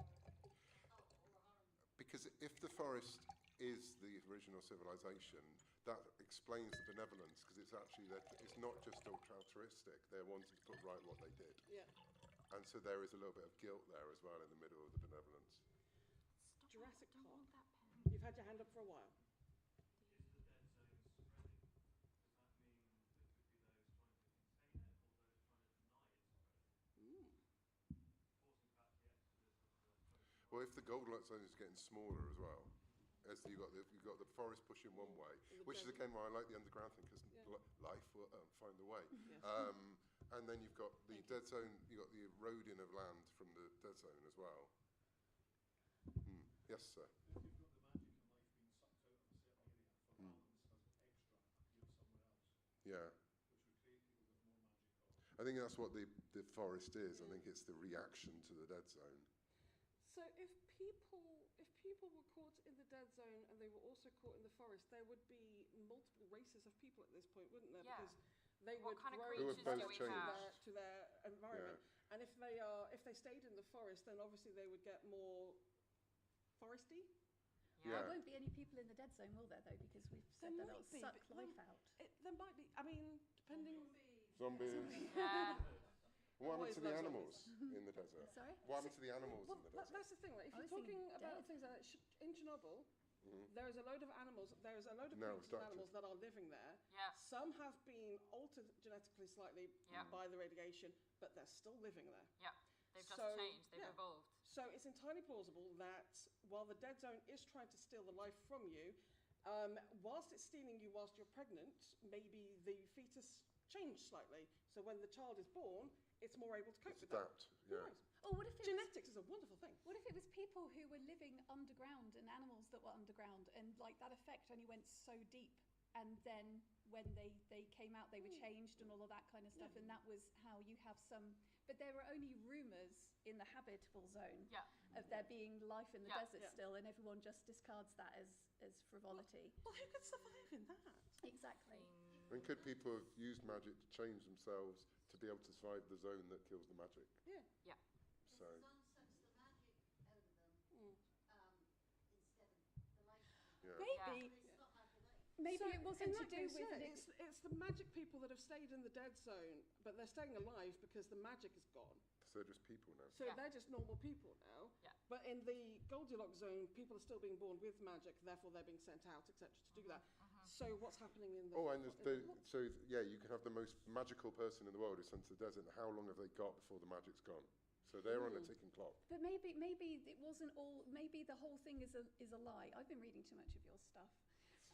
Because if the forest is the original civilization, that explains the benevolence, because it's actually it's not just altruistic. They're wanting to put right what they did. Yeah. And so there is a little bit of guilt there as well in the middle of the benevolence. Jurassic Don't Park. want that pen. You've had your hand up for a while. Is the dead zone spreading? Does that mean there could be those trying to contain it or those trying to deny it spreading? Forcing back the exodus of the folk. Well, if the Goldilocks zone is getting smaller as well, as you've got the forest pushing one way, which is again why I like the underground thing, because life will find a way. And then you've got the dead zone, you've got the eroding of land from the dead zone as well. Yes, sir. If you've got the magic and life being sucked out of a certain area for balance as extra appeared somewhere else, Yeah. which would create people with more magic. I think that's what the forest is. I think it's the reaction to the dead zone. So if people were caught in the dead zone and they were also caught in the forest, there would be multiple races of people at this point, wouldn't there? Yeah. Because they What would kind of grow creatures do we relative have? to their environment. And if they stayed in the forest, then obviously they would get more foresty. Yeah. There won't be any people in the dead zone, will there, though? Because we've said that it'll suck life out. There might be. I mean, depending. Zombies. Yeah. What happened Always to the love animals in the desert? Sorry? What happened to the animals Well, in the desert? that's the thing. Like, if I you're was thinking talking about dead. things like that, in Chernobyl, there is a load of animals. There is a load of No, creatures and doctor. animals that are living there. Yeah. Some have been altered genetically slightly Yeah. by the radiation, but they're still living there. Yeah. They've just So, changed. They've yeah. evolved. So it's entirely plausible that while the dead zone is trying to steal the life from you, whilst it's stealing you whilst you're pregnant, maybe the fetus changed slightly. So when the child is born, it's more able to cope It's with that. adapt. Who Yeah. knows? Or what if it was, Genetics is a wonderful thing. what if it was people who were living underground and animals that were underground, and like that effect only went so deep, and then when they came out, they were changed and all of that kind of stuff, and that was how you have some. But there were only rumours in the habitable zone Yeah. of there being life in the Yeah. desert Yeah. still, and everyone just discards that as frivolity. Well, who could survive in that? Exactly. And could people have used magic to change themselves to be able to survive the zone that kills the magic? Yeah. Yeah. So, The sun sucks the magic out of them instead of the life. yeah. Maybe. They still have the life. Maybe So it wasn't in to that do case, with yeah, it. it's the magic people that have stayed in the dead zone, but they're staying alive because the magic is gone. So they're just people now. So Yeah. they're just normal people now. Yeah. But in the Goldilocks zone, people are still being born with magic, therefore they're being sent out, etc., to do that. So what's happening in the? Oh, and in the- so yeah, you can have the most magical person in the world who's sent to the desert. And how long have they got before the magic's gone? So they're on a ticking clock. But maybe it wasn't all. Maybe the whole thing is a lie. I've been reading too much of your stuff.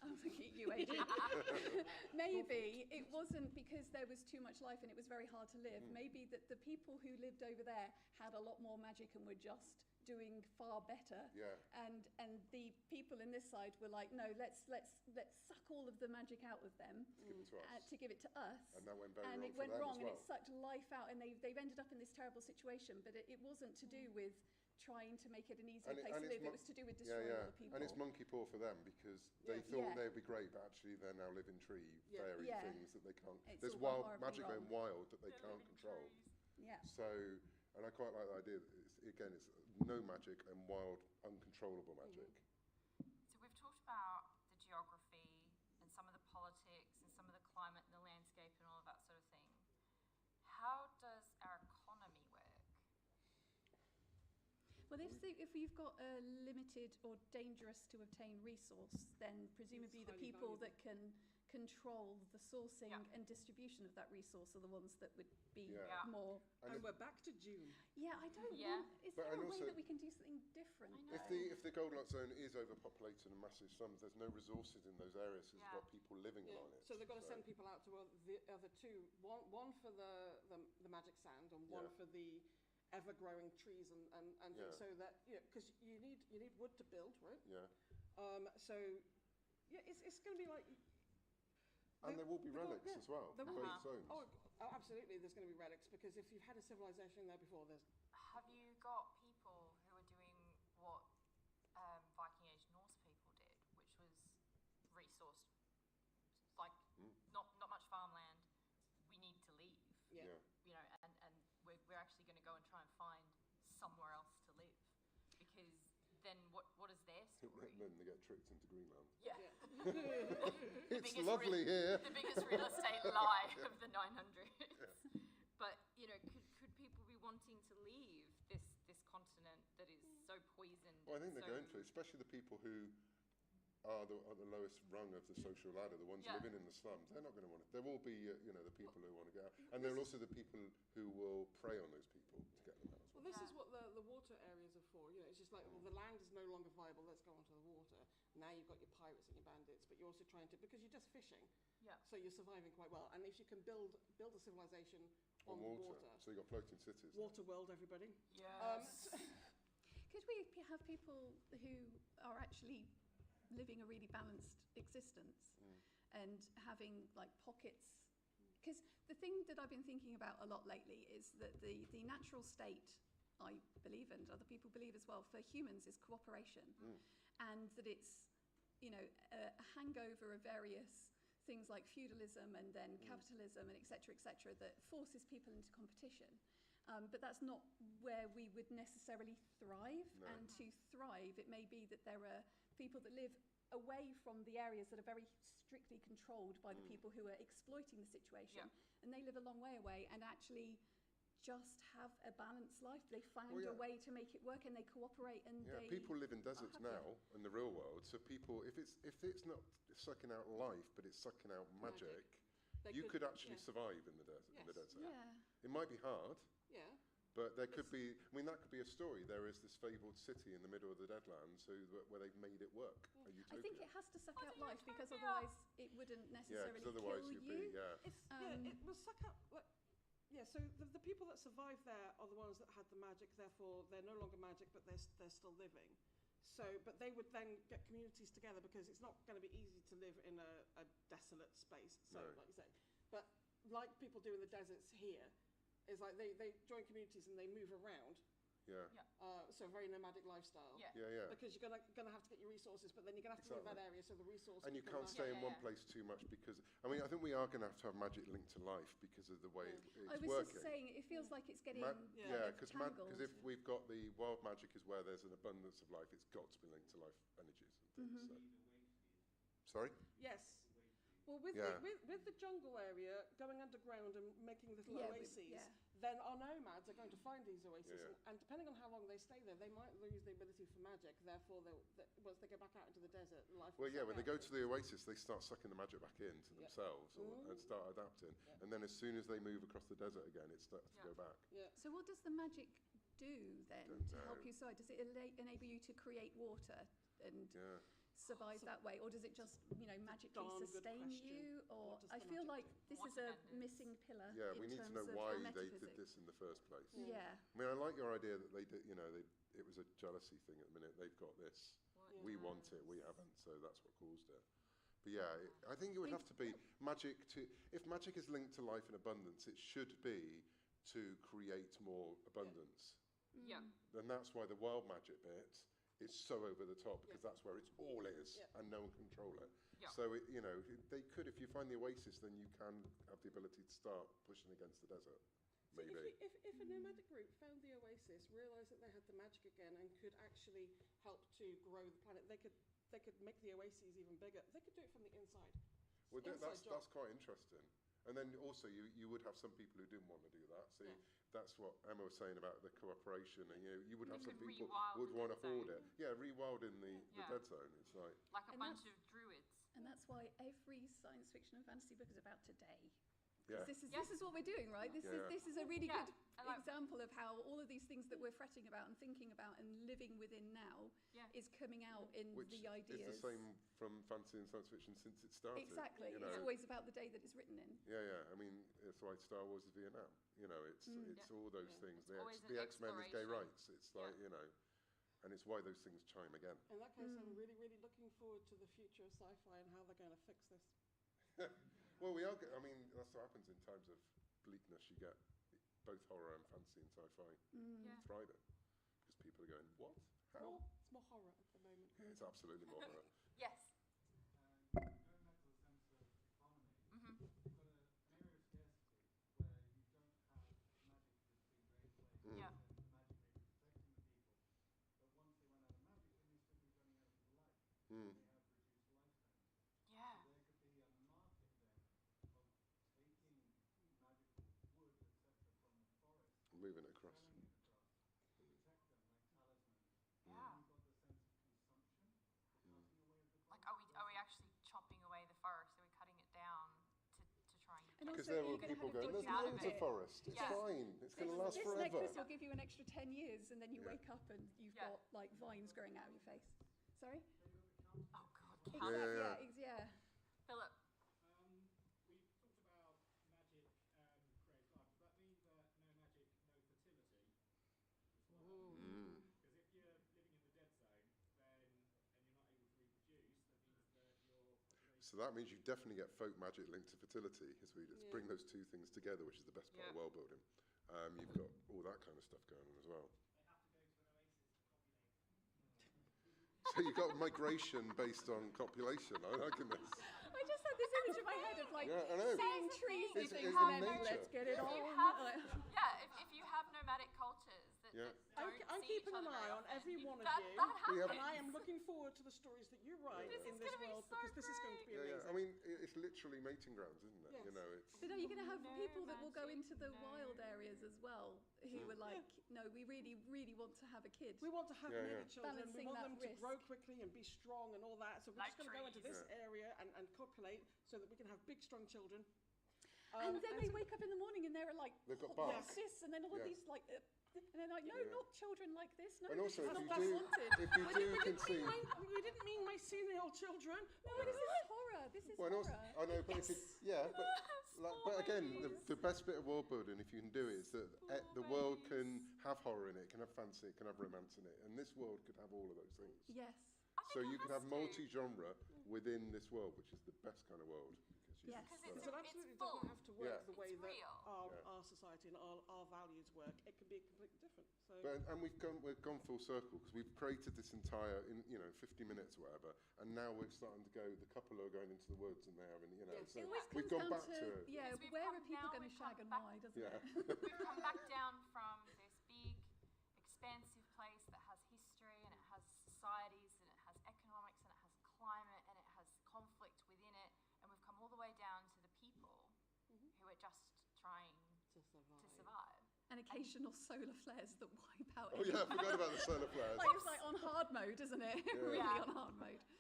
I'm looking at you, Adrian. Maybe it wasn't because there was too much life and it was very hard to live. Maybe that the people who lived over there had a lot more magic and were just doing far better. Yeah. And the people in this side were like, no, let's suck all of the magic out of them To give it to us. to give it to us. And that went very And wrong it for went them wrong, as and well. it sucked life out, and they've ended up in this terrible situation. But it wasn't to do with trying to make it an easier And place to live. It was to do with destroying other people. And it's monkey paw for them because they thought they'd be great, but actually they're now living tree, fairy things that they can't. It's There's all wild magic going wild that they can't control. Yeah. So, and I quite like the idea that it's no magic and wild, uncontrollable magic. So we've talked about the geography and some of the politics and some of the climate and the landscape and all of that sort of thing. How does our economy work? Well, if you've got a limited or dangerous to obtain resource, then presumably the people that can control the sourcing and distribution of that resource are the ones that would be more. And we're back to June. Yeah, I don't. Well, is there a way that we can do something different? If the Goldilocks zone is overpopulated and massive slums, there's no resources in those areas. So there's got people living along it. So they've got to send people out to the other two. One for the magic sand and one for the ever-growing trees and things, so that because you need wood to build, right? Yeah. So it's going to be like. And there will be relics as well. There will both zones. Oh, absolutely. There's going to be relics because if you've had a civilization there before, there's. Have you got people who are doing what Viking Age Norse people did, which was resourced, like not much farmland. We need to leave. Yeah. You know, and we're actually going to go and try and find somewhere else to live because then what is their story? Then they get tricked into Greenland. Yeah. It's lovely here. The biggest real estate lie of the 900s. But could people be wanting to leave this continent that is so poisoned? Well, I think they're going to, especially the people who are at the lowest rung of the social ladder, the ones living in the slums. They're not going to want it. There will be, the people who want to get out, and there are also the people who will prey on those people to get them out. Well, this is what the water areas are for. It's just like, well, the land is no longer viable. Let's go onto the water. Now you've got your pirates and your bandits, but you're also trying to because you're just fishing. Yeah. So you're surviving quite well, and if you can build a civilization on water. So you've got floating cities. Water world, everybody. Yes. Could we have people who are actually living a really balanced existence and having like pockets? Because the thing that I've been thinking about a lot lately is that the natural state, I believe, and other people believe as well, for humans is cooperation, and that it's a hangover of various things like feudalism and then capitalism and et cetera, that forces people into competition. But that's not where we would necessarily thrive. No. And to thrive, it may be that there are people that live away from the areas that are very strictly controlled by the people who are exploiting the situation. And they live a long way away and actually just have a balanced life. They find a way to make it work and they cooperate and they people live in deserts now in the real world. So people, if it's not sucking out life, but it's sucking out magic, you could actually survive in the desert. In the desert. Yeah. It might be hard. Yeah. But there could be, that could be a story. There is this fabled city in the middle of the Deadlands where they've made it work. I think it has to suck out life because otherwise it wouldn't necessarily otherwise kill you'd you. It will suck out. So the people that survive there are the ones that had the magic. Therefore, they're no longer magic, but they're still living. So, but they would then get communities together because it's not going to be easy to live in a desolate space. So, like you say, but like people do in the deserts here. Is like they join communities and they move around. Yeah. So a very nomadic lifestyle. Yeah. Because you're gonna have to get your resources, but then you're gonna have to leave that area so the resources. And you can't stay in one place too much because I think we are gonna have to have magic linked to life because of the way it's working. I was just saying it feels like it's getting because if we've got the wild magic is where there's an abundance of life, it's got to be linked to life energies and things. Sorry. Yes. Well, with the jungle area going underground and making little oases, then our nomads are going to find these oases, and depending on how long they stay there, they might lose the ability for magic. Therefore, once they go back out into the desert, life. Well, when they go to the oasis, they start sucking the magic back into themselves and start adapting, and then as soon as they move across the desert again, it starts to go back. Yeah. So, what does the magic do then to help you survive? Does it enable you to create water and? Survive that way, or does it just magically sustain you? Or I feel like this is a missing pillar. Yeah, we need to know why they did this in the first place. I mean, I like your idea that they did. It was a jealousy thing at the minute. They've got this, we want it, we haven't, so that's what caused it. But I think it would have to be magic if magic is linked to life and abundance, it should be to create more abundance. Yeah. And that's why the wild magic bit is so over the top, because that's where it's all is, and no one can control it. Yeah. So, they could, if you find the oasis, then you can have the ability to start pushing against the desert. So Maybe. if a nomadic group found the oasis, realised that they had the magic again, and could actually help to grow the planet, they could make the oases even bigger. They could do it from the inside. Well, Inside job. that's quite interesting. And then also you would have some people who didn't want to do that. So that's what Emma was saying about the cooperation. And you would have some people who would want to hoard it. Yeah, rewild in the dead zone. It's like a bunch of druids. And that's why every science fiction and fantasy book is about today. Yeah. This is what we're doing, right? This is a really good example of how all of these things that we're fretting about and thinking about and living within now is coming out in the ideas. It's the same from fantasy and science fiction since it started. Exactly. It's always about the day that it's written in. Yeah. I mean, that's why Star Wars is Vietnam. It's all those things. The X-Men is gay rights. It's like, and it's why those things chime again. In that case, I'm really, really looking forward to the future of sci-fi and how they're going to fix this. Well, we are. I mean, that's what happens in times of bleakness. You get both horror and fantasy and sci-fi thriving because people are going, "What? How?" It's more horror at the moment. Yeah, it's absolutely more horror. Yes. Going back to the sense of economy, Mm-hmm. you've got an area of scarcity where you don't have magic that's being drained away. Yeah. And the magic may be protecting the people. But once they run out of magic, they may still be running out of life. They have reduced lifespans. Yeah. So there could be a market then of taking magical wood, etc., from the forest, Moving it across. selling it across to protect them like talismans. Yeah. And you've got the sense of consumption, the cutting away of the Like, forest. are we actually chopping away the forest? Are we cutting it down to try and? And Because also, there you're were gonna people have a going, "There's dodgy loads of market. forest. It's fine. It's going to last This forever." necklace will give you an extra 10 years, and then you wake up and you've got like vines growing out of your face. Sorry? Oh God. Exactly. Yeah. Philip. We talked about magic creates life. Does that mean that no magic, no fertility? Because if you're living in the dead zone, then and you're not able to reproduce, that means that your population. So that means you definitely get folk magic linked to fertility, as we just bring those two things together, which is the best part of world building. You've got all that kind of stuff going on as well. They have to go to an oasis to copulate. So you've got migration based on copulation. I reckon this. I just had this image in my head of like I know. seeing trees and It's things, in and then nature. let's get it If on. you have, if you have nomadic cultures that don't I'm see keeping each an other eye very on often, every one of that you, happens. and I am looking forward to the stories that you write This in is this gonna be world, so because this is going to be amazing. I mean, it's literally mating grounds, isn't it? Yes. It's. But are you going to have people that will go magic, into the no. wild areas as well, who are like, no, we really, really want to have a kid. We want to have many children. Balancing We want that them to risk. grow quickly and be strong and all that. So we're Like just going to go into this trees. area and copulate so that we can have big, strong children. And then they wake up in the morning and they're like, They've got "Oh, bark. what's this?" And then all these like, and they're like, "No, not children like this. No, And also, this is if not you what I do, wanted." if you do conceive. You didn't mean my senile children. No, this is horror. This is Well, and also, horror. I know, but if but again, the best bit of world building, if you can do it, is that the world can have horror in it, can have fantasy, it can have romance in it, and this world could have all of those things. Yes. So you can have multi-genre within this world, which is the best kind of world. Yes. It absolutely full. doesn't have to work Yeah. the way It's that real. our society and our values work. It can be completely different. So And we've gone full circle because we've created this entire, 50 minutes or whatever, and now we're starting to go. The couple are going into the woods and they're having, Yes. so It always we've comes gone down back to, to yeah, Because we've where come are people now, going to we've shag come and back- why, doesn't Yeah. it? We've come back down from this big, expansive place that has history and it has societies and it has economics and it has climate and it has conflict within it, and we've come all the way down to the people who are just trying to survive. to survive. And occasional solar flares that wipe out. Oh yeah, I forgot about the solar flares. Like it's like on hard mode, isn't it? Really Yeah. on hard mode. Won't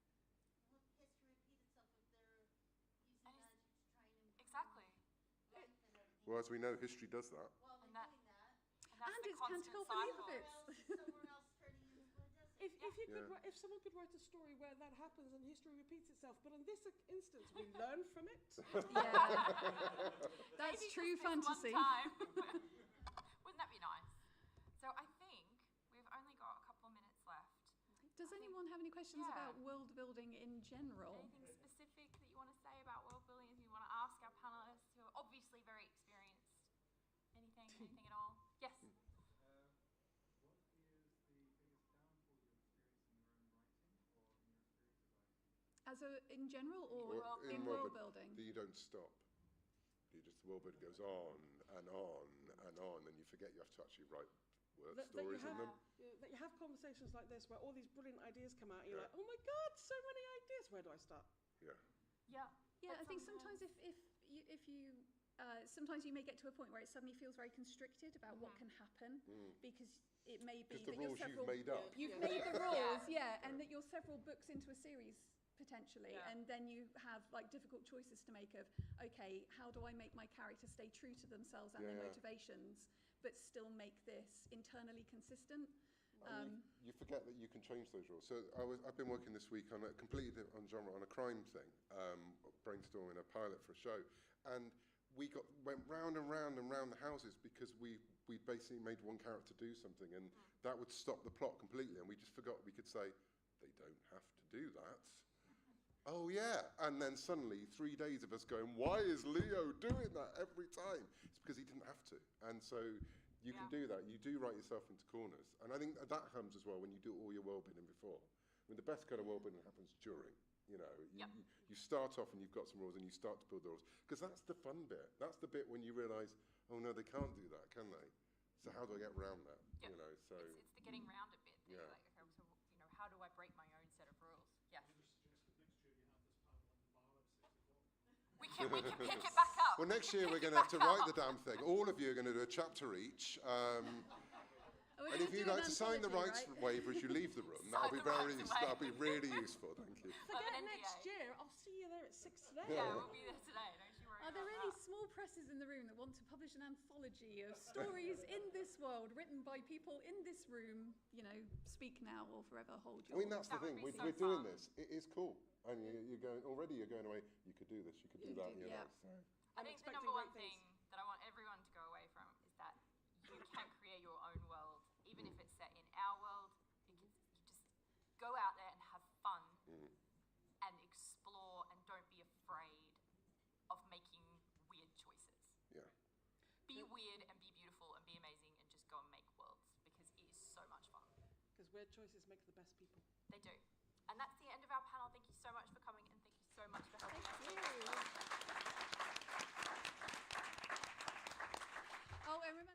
history repeat itself if they're using And magic to try and improve Exactly. life and everything? Well, as we know, history does that. Well, And they're that- doing that. And that's And the it's constant can't help cycle. believe it. Somewhere else turning into a desert. If someone could write a story where that happens and history repeats itself, but in this instance we learn from it. Yeah. That's Maybe true just this one fantasy. time. Wouldn't that be nice? So I think we've only got a couple of minutes left. Does anyone have any questions Yeah. about world building in general? Anything specific that you want to say about world building? If you want to ask our panelists, who are obviously very experienced. Anything at all? Yes. in general, or Or in world building? that you don't stop. The world building goes on and on and on, and you forget you have to actually write word stories in them. That you have conversations like this where all these brilliant ideas come out, and you're like, oh my God, so many ideas. Where do I start? Yeah. Yeah. Yeah, I think sometimes if you sometimes you may get to a point where it suddenly feels very constricted about what can happen, because it may be the that rules you're several, you've made up. You've made the rules, and that you're several books into a series potentially, and then you have like difficult choices to make of, okay, how do I make my character stay true to themselves and their motivations, but still make this internally consistent? You forget that you can change those rules. So I've been working this week on a completely different genre, on a crime thing, brainstorming a pilot for a show, and we went round and round and round the houses because we basically made one character do something, and that would stop the plot completely, and we just forgot we could say, they don't have to do that. Oh yeah, and then suddenly 3 days of us going, why is Leo doing that every time? It's because he didn't have to, and so you can do that. You do write yourself into corners, and I think that comes as well when you do all your world building before. I mean, the best kind of world building happens during. You know, you start off and you've got some rules, and you start to build the rules, because that's the fun bit. That's the bit when you realise, oh no, they can't do that, can they? So how do I get around that? Yep. You know, so it's the getting round it bit. That you're like, okay, so how do I break my own set of rules? Yeah. We can pick it back up. Well, next year we're going to have to write the damn thing. All of you are going to do a chapter each. And if you'd like to sign the rights waiver as you leave the room, that'll be really useful. Thank you. Forget next year. I'll see you there at 6 today. Yeah, we'll be there today. Don't you worry. Are there any small presses in the room that want to publish an anthology of stories in this world written by people in this room? You know, speak now or forever hold your. I mean, that's the thing. We're doing this. It is cool. And you're going away. You could do this. You could do that. You know. So. I think the number one thing that I want everyone to go away from is that you can create your own world, even if it's set in our world. You just go out there and have fun and explore, and don't be afraid of making weird choices. Yeah. Be weird and be beautiful and be amazing, and just go and make worlds, because it is so much fun. Because weird choices make the best people. They do. And that's the end of our panel. Thank you so much for coming, and thank you so much for helping us. Oh, and remember.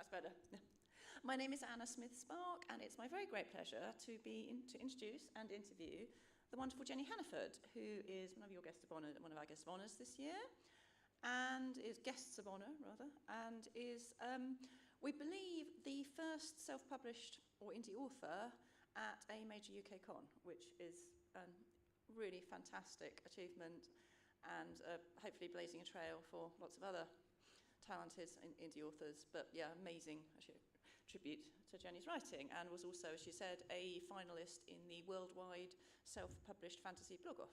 That's better. My name is Anna Smith-Spark, and it's my very great pleasure to introduce and interview the wonderful Jenny Hannaford, who is one of our guests of honours this year, and is guests of honour, rather, and is, we believe, the first self-published or indie author at a major UK con, which is a really fantastic achievement and hopefully blazing a trail for lots of other talented indie authors. But yeah, amazing tribute to Jenny's writing, and was also, as she said, a finalist in the worldwide self-published fantasy blog-off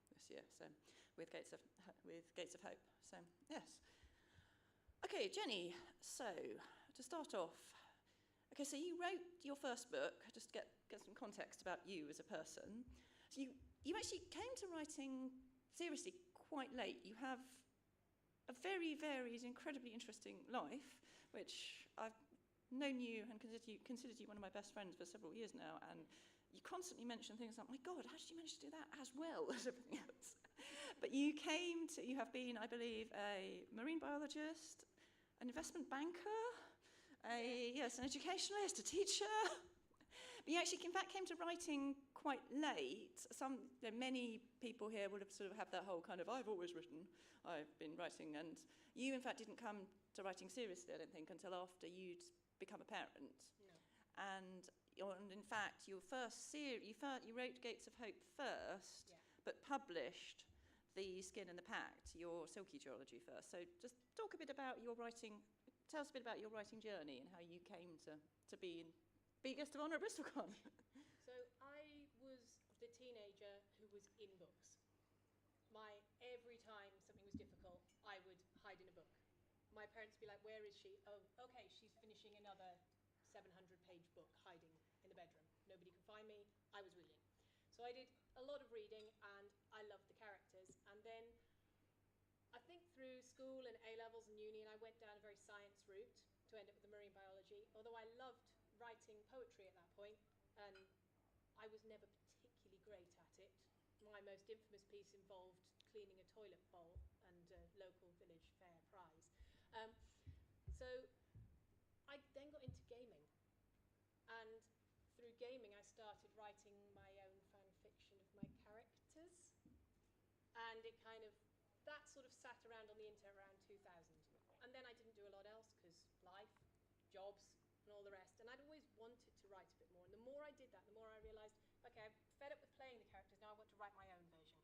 this year, so with Gates of Hope. So yes. Okay, Jenny. So to start off, okay, so you wrote your first book. Just to get some context about you as a person. So you actually came to writing seriously quite late. You have a very varied, incredibly interesting life, which I've known you and considered you one of my best friends for several years now, and you constantly mention things like, my God, how did you manage to do that as well as everything else? But you have been, I believe, a marine biologist, an investment banker, an educationalist, a teacher. But you actually, in fact, came to writing quite late. Many people here would have sort of had that whole kind of, I've always written, I've been writing, and you, in fact, didn't come to writing seriously, I don't think, until after you'd become a parent. No. And in fact, you wrote Gates of Hope first, but published the Skin and the Pact, your Silky duology first. So just talk a bit about your writing. Tell us a bit about your writing journey and how you came to be a guest of honour at BristolCon. So I was the teenager who was in books. Every time something was difficult, I would hide in a book. My parents would be like, where is she? Oh, okay, she's finishing another 700-page book hiding in the bedroom. Nobody could find me. I was reading. So I did a lot of reading, and I loved the characters. And then I think through school and A-levels and uni, and I went down a very science route to end up with the marine biology, although I loved writing poetry at that point, and I was never particularly great at it. My most infamous piece involved cleaning a toilet bowl and a local village fair prize. So I then got into gaming, and through gaming I started writing my own fan fiction of my characters, and that sort of sat around on the internet around 2000, and then I didn't do a lot else because life, jobs, and all the rest, and I'd always wanted to write a bit more, and the more I did that, the more I realised, okay, I'm fed up with playing the characters, now I want to write my own version.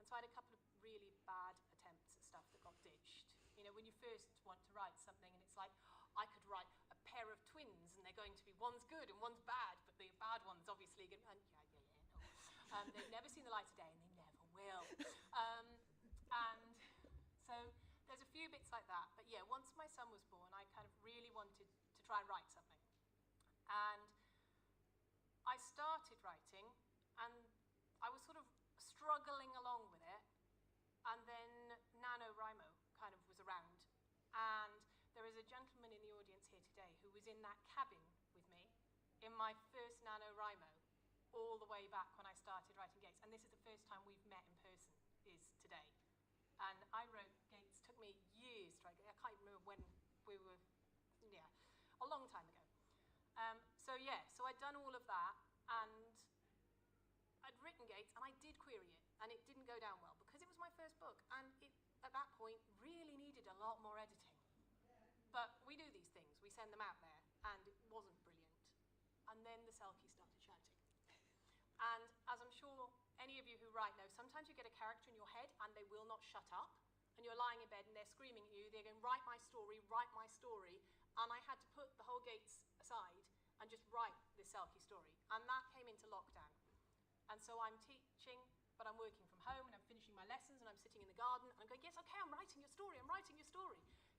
And so I had a couple of really bad attempts at stuff that got ditched. You know, when you first want to write something and it's like, I could write a pair of twins and they're going to be, one's good and one's bad, but the bad one's obviously going to, they've never seen the light of day and they never will. And so there's a few bits like that. But yeah, once my son was born, I kind of really wanted to try and write something. And I started writing, and I was sort of struggling along with it, and then NaNoWriMo kind of was around, and there is a gentleman in the audience here today who was in that cabin with me in my first NaNoWriMo all the way back when I started writing Gates, and this is the first time we've met in person, is today. And I wrote Gates, took me years to write, I can't even remember when we were, a long time ago. So I'd done all of that, and I'd written Gates, and I did query it, and it didn't go down well because it was my first book, and it, at that point, really needed a lot more editing. But we do these things, we send them out there, and it wasn't brilliant. And then the Selkie started shouting. And as I'm sure any of you who write know, sometimes you get a character in your head, and they will not shut up, and you're lying in bed, and they're screaming at you, they're going, write my story, and I had to put the whole Gates aside and just write this Selkie story. And that came into lockdown. And so I'm teaching, but I'm working from home, and I'm finishing my lessons, and I'm sitting in the garden, and I'm going, yes, okay, I'm writing your story.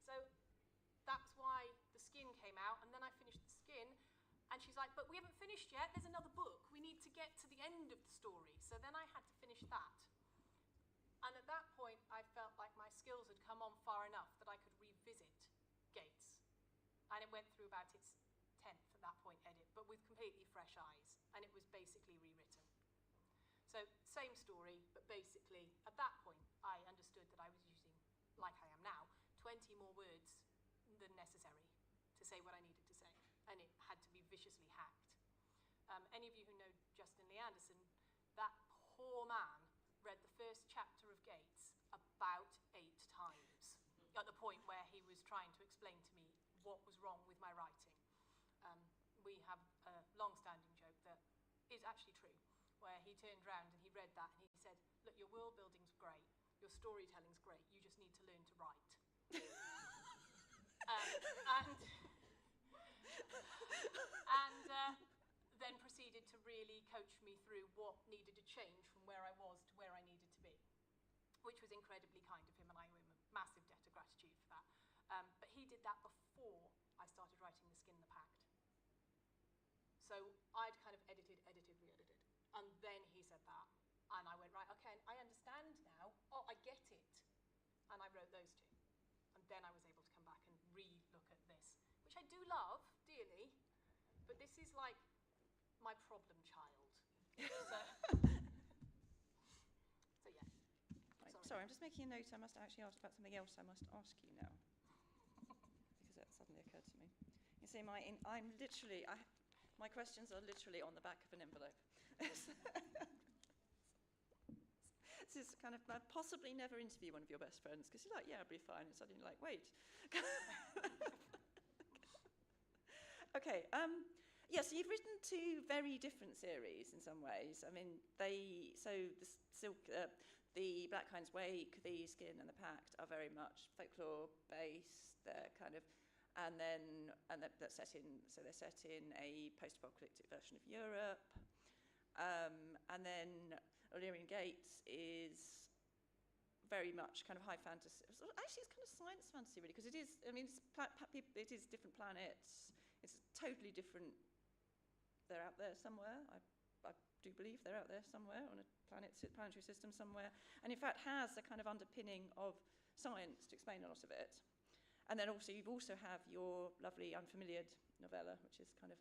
So that's why the Skin came out, and then I finished the Skin, and she's like, but we haven't finished yet, there's another book. We need to get to the end of the story. So then I had to finish that. And at that point, I felt like my skills had come on far enough that I could revisit Gates. And it went through about its 10th at that point edit, but with completely fresh eyes, and it was basically rewritten. So same story, but basically at that point I understood that I was using, like I am now, 20 more words than necessary to say what I needed to say, and it had to be viciously hacked. Any of you who know Justin Lee Anderson, that poor man read the first chapter of Gates about 8 times, at the point where he was trying to explain to me what was wrong with my writing. We have a long-standing joke that is actually true, where he turned around and he read that and he said, look, your world building's great, your storytelling's great, you just need to learn to write. And then proceeded to really coach me through what needed to change from where I was to where I needed to be, which was incredibly kind of him, and I owe him a massive debt of gratitude for that. But he did that before I started writing The Skin and the Pact. So I'd kind of edited, re-edited, and then he said that, and I went, right, okay, I understand now, oh, I get it, and I wrote those two. And then I was able to come back and re-look at this, which I do love dearly, but this is like my problem child. So yeah. Right, sorry, I'm just making a note. I must actually ask about something else I must ask you now, because that suddenly occurred to me. You see, my questions are literally on the back of an envelope. This is kind of, I'd possibly never interview one of your best friends, because you're like, yeah, I'll be fine, and suddenly you're like, wait. Okay, yeah, so you've written 2 very different series in some ways. I mean, the Black Hind's Wake, the Skin and the Pact are very much folklore-based. They're kind of, and they're set in a post-apocalyptic version of Europe. And then Illyrian Gates is very much kind of high fantasy. Actually, it's kind of science fantasy, really, because it is. I mean, it is different planets. It's totally different. They're out there somewhere. I do believe they're out there somewhere on a planetary system somewhere, and in fact has a kind of underpinning of science to explain a lot of it. And then also you also have your lovely Unfamiliared novella, which is kind of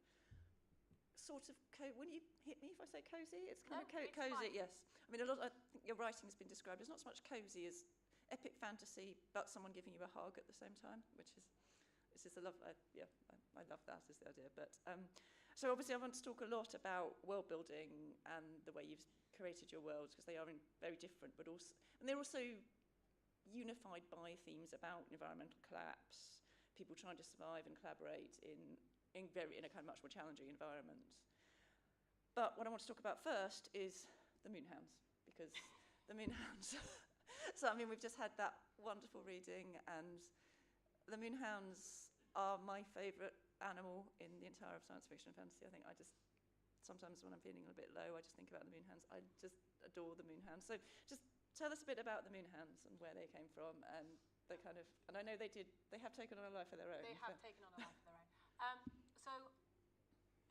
sort of when you hit me if I say cozy, it's kind of cozy. Yes, I mean I think your writing has been described as not so much cozy as epic fantasy, but someone giving you a hug at the same time, which is a love. I love that as the idea. But so obviously I want to talk a lot about world building and the way you've created your worlds, because they are very different, but also, and they're also unified by themes about environmental collapse, people trying to survive and collaborate in a kind of much more challenging environment. But what I want to talk about first is the Moonhounds, because the Moonhounds. So I mean, we've just had that wonderful reading, and the Moonhounds are my favourite animal in the entire of science fiction and fantasy. I think sometimes when I'm feeling a bit low, I just think about the Moonhounds. I just adore the Moonhounds. So just tell us a bit about the Moonhounds and where they came from, and the kind of, and I know they have taken on a life of their own. They have taken on a life of their own. So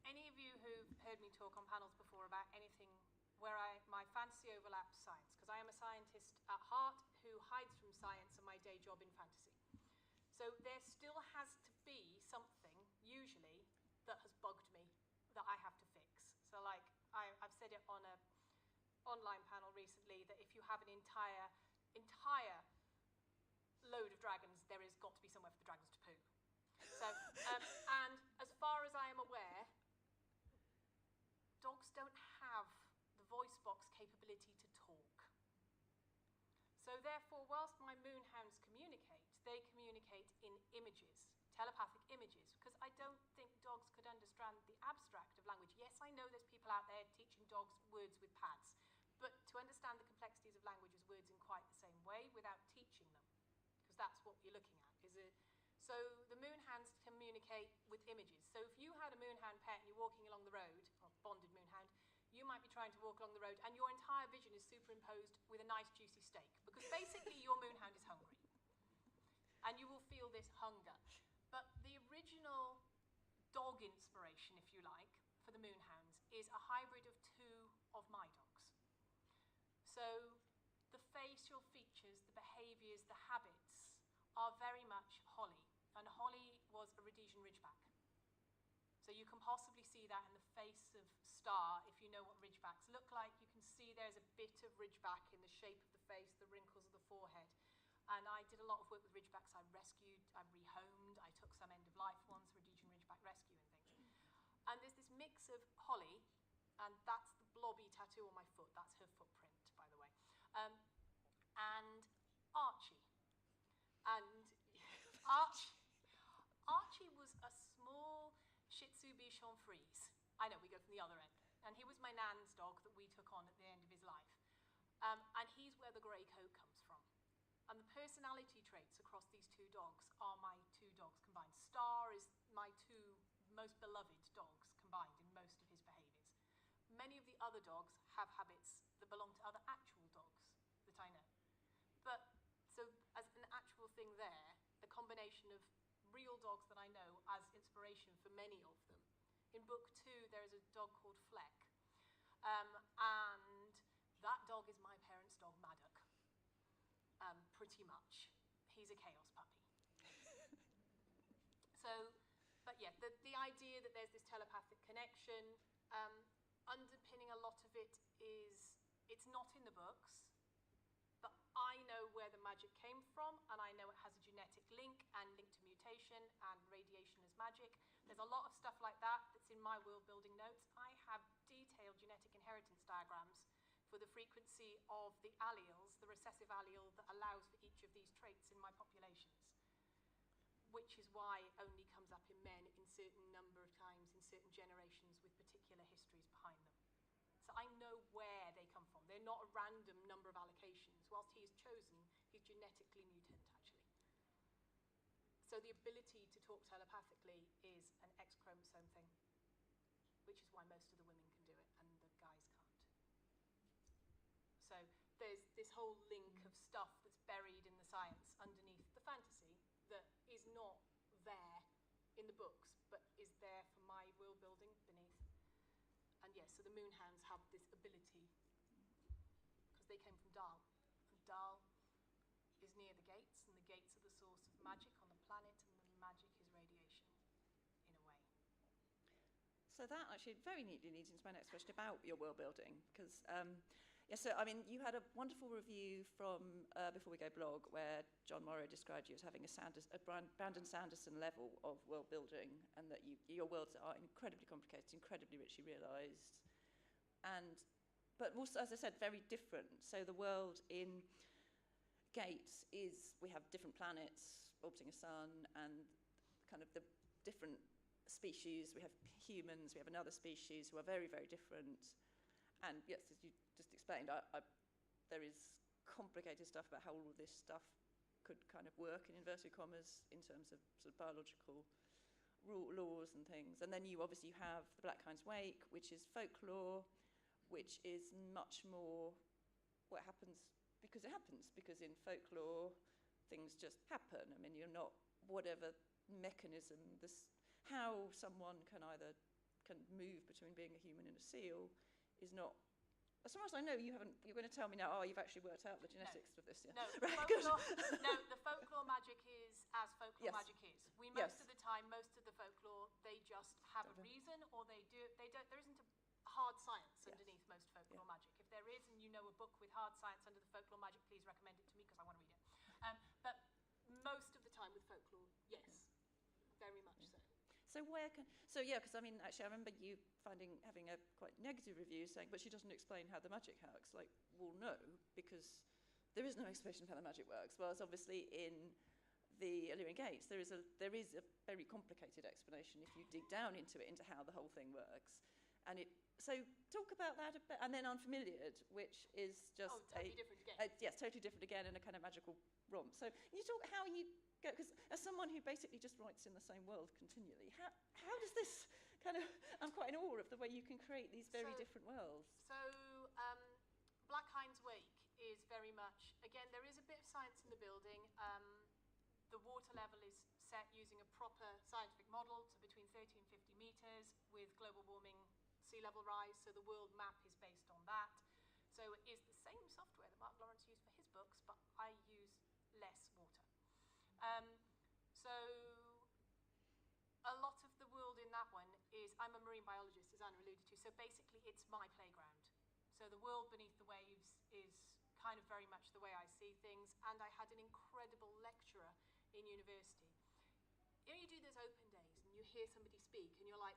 any of you who've heard me talk on panels before about anything where my fantasy overlaps science, because I am a scientist at heart who hides from science and my day job in fantasy. So there still has to be something, usually, that has bugged me that I have to fix. So like, I've said it on a online panel recently that if you have an entire load of dragons, there has got to be somewhere for the dragons to poo. So, and as far as I am aware, dogs don't have the voice box capability to talk. So therefore, whilst my Moonhounds communicate, they communicate in images, telepathic images, because I don't think dogs could understand the abstract of language. Yes, I know there's people out there teaching dogs words with pads, but to understand the complexities of language as words in quite the same way without teaching them, because that's what you're looking at, is it? So the Moonhounds communicate with images. So if you had a Moonhound pet and you're walking along the road, or bonded Moonhound, you might be trying to walk along the road and your entire vision is superimposed with a nice juicy steak, because basically your Moonhound is hungry. And you will feel this hunger. But the original dog inspiration, if you like, for the Moonhounds is a hybrid of 2 of my dogs. So the facial features, the behaviours, the habits are very much Holly. And Holly was a Rhodesian Ridgeback. So you can possibly see that in the face of Star, if you know what Ridgebacks look like. You can see there's a bit of Ridgeback in the shape of the face, the wrinkles of the forehead. And I did a lot of work with ridgebacks. I rescued, I rehomed, I took some end-of-life ones for Rhodesian ridgeback rescue and things. And there's this mix of Holly, and that's the blobby tattoo on my foot. That's her footprint, by the way. And Archie. And Archie was a small Shih Tzu Bichon Frise. I know, we go from the other end. And he was my nan's dog that we took on at the end of his life. And he's where the grey coat comes from. And the personality traits across these two dogs are my two dogs combined. Star is my two most beloved dogs combined in most of his behaviours. Many of the other dogs have habits that belong to other actual dogs that I know. But, so as an actual thing there, the combination of real dogs that I know as inspiration for many of them. In book 2, there is a dog called Fleck. And that dog is my parents' dog, Maddock. Pretty much. He's a chaos puppy. So, but yeah, the idea that there's this telepathic connection, underpinning a lot of it is, it's not in the books, but I know where the magic came from, and I know it has a genetic link and link to mutation and radiation as magic. There's a lot of stuff like that that's in my world building notes. I have detailed genetic inheritance diagrams for the frequency of the alleles, the recessive allele that allows for each of these traits in my populations, which is why it only comes up in men in certain number of times in certain generations with particular histories behind them. So I know where they come from. They're not a random number of allocations. Whilst he is chosen, he's genetically mutant, actually. So the ability to talk telepathically is an X chromosome thing, which is why most of the women can do it and the guys can't. So there's this whole link of stuff that's buried in the science underneath the fantasy that is not there in the books, but is there for my world building beneath. And yes, so the Moonhounds have this ability, because they came from Dahl. And Dahl is near the gates, and the gates are the source of magic on the planet, and the magic is radiation, in a way. So that actually very neatly leads into my next question about your world building, because yeah, so I mean, you had a wonderful review from Before We Go blog where John Morrow described you as having a Brandon Sanderson level of world building, and that your worlds are incredibly complicated, incredibly richly realised, but also, as I said, very different. So the world in Gates is, we have different planets orbiting a sun, and kind of the different species. We have humans, we have another species who are very, very different. And yes, as you just explained, there is complicated stuff about how all of this stuff could kind of work in inverted commas in terms of sort of biological laws and things. And then you obviously have the Black Hind's Wake, which is folklore, which is much more what happens because it happens, because in folklore things just happen. I mean, you're not, whatever mechanism, how someone can move between being a human and a seal is not, as far as I know, you're going to tell me now, you've actually worked out the genetics of this. Yeah. No, right, the folklore magic is as folklore magic is. Most of the time, most of the folklore, they just have a reason, or there isn't a hard science underneath most folklore magic. If there is, and you know a book with hard science under the folklore magic, please recommend it to me because I want to read it. But most of the time with folklore, yes, very much so. So because I mean, actually, I remember you having a quite negative review saying, but she doesn't explain how the magic works. Like, well, no, because there is no explanation of how the magic works. Whereas obviously in the Illyrian Gates, there is a very complicated explanation if you dig down into it, into how the whole thing works. And so talk about that a bit, and then Unfamiliared, which is just totally different again. Yes, totally different again, and a kind of magical romp. So can you talk how you go, because as someone who basically just writes in the same world continually, how does this kind of, I'm quite in awe of the way you can create these very different worlds. So Black Hind's Wake is very much, again, there is a bit of science in the building. The water level is set using a proper scientific model, so between 30 and 50 metres with global warming, sea level rise, so the world map is based on that. So it is the same software that Mark Lawrence used for his books, but I use less water. So a lot of the world in that one is, I'm a marine biologist, as Anna alluded to, so basically it's my playground. So the world beneath the waves is kind of very much the way I see things, and I had an an incredible lecturer in university. You know, you do those open days and you hear somebody speak and you're like,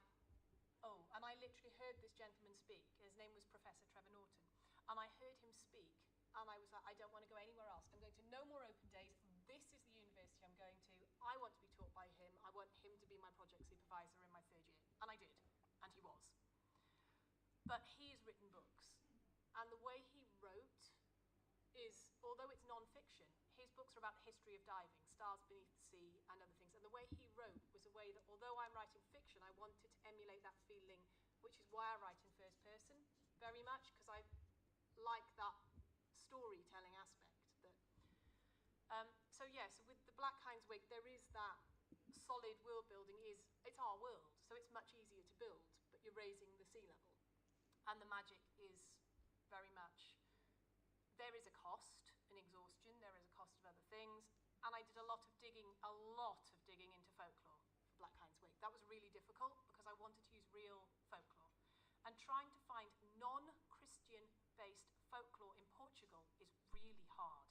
oh, and I literally heard this gentleman speak. His name was Professor Trevor Norton. And I heard him speak and I was like, I don't want to go anywhere else. I'm going to no more open days. This is the university I'm going to. I want to be taught by him. I want him to be my project supervisor in my third year. And I did. And he was. But he has written books. And the way he wrote is, although it's non-fiction, his books are about the history of diving, Stars Beneath the Sea and other things. And the way he wrote was a way that, although I'm writing fiction, I wanted to emulate that feeling, which is why I write in first person very much, because I like that storytelling aspect. So yes, with the Black Hind's Wake, there is that solid world building. It's our world, so it's much easier to build, but you're raising the sea level. And the magic is very much, there is a cost, an exhaustion, there is a cost of other things, and I did a lot of digging into folklore for Black Hind's Wake. That was really difficult because I wanted to use real folklore. And trying to find non-Christian based folklore in Portugal is really hard.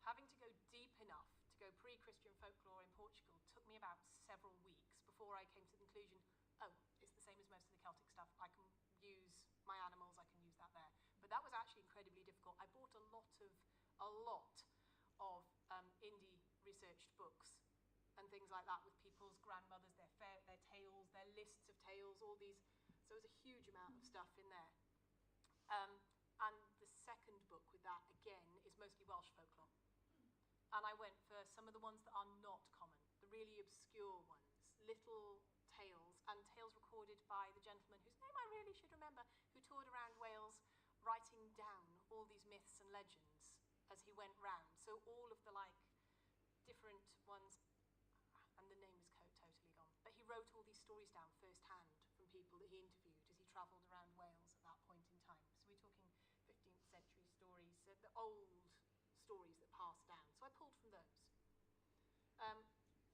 Having to go deep enough to go pre-Christian folklore in Portugal took me about several weeks before I came to the conclusion, oh, it's the same as most of the Celtic stuff. I can use my animals, I can use that there. But that was actually incredibly difficult. I bought a lot of indie researched books and things like that with people's grandmothers, their tales, their lists of tales, all these. So it was a huge amount of stuff in there. And the second book with that, again, is mostly Welsh folklore. And I went for some of the ones that are not common, the really obscure ones, little tales, and tales recorded by the gentleman whose name I really should remember, who toured around Wales writing down all these myths and legends as he went round. So all of the different ones, and the name is totally gone, but he wrote all these stories down firsthand from people that he interviewed as he travelled around Wales at that point in time. So we're talking 15th century stories, the old stories that passed down. So I pulled from those.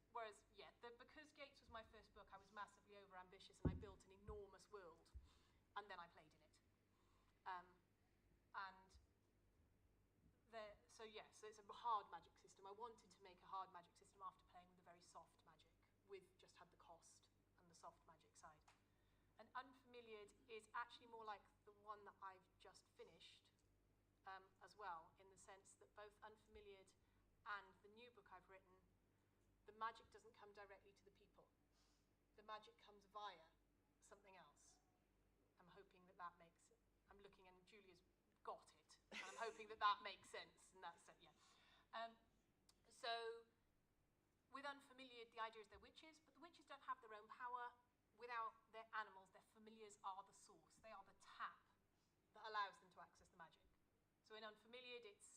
Whereas, because Gates was my first book, I was massively overambitious and I built an enormous world, and then I played in it. So it's a hard magic system. I wanted to make a hard magic system after playing with a very soft magic, with just had the cost and the soft magic side. And Unfamiliared is actually more like the one that I've just finished as well, in the sense that both Unfamiliared and the new book I've written, the magic doesn't come directly to the people. The magic comes via something else. I'm hoping that makes it. I'm looking and Julia's got it. And I'm hoping that makes sense. And that's it, yeah. So with Unfamiliared, the idea is they're witches, but the witches don't have their own power without their animals. Their familiars are the source. They are the tap that allows them to access the magic. So in Unfamiliared, it's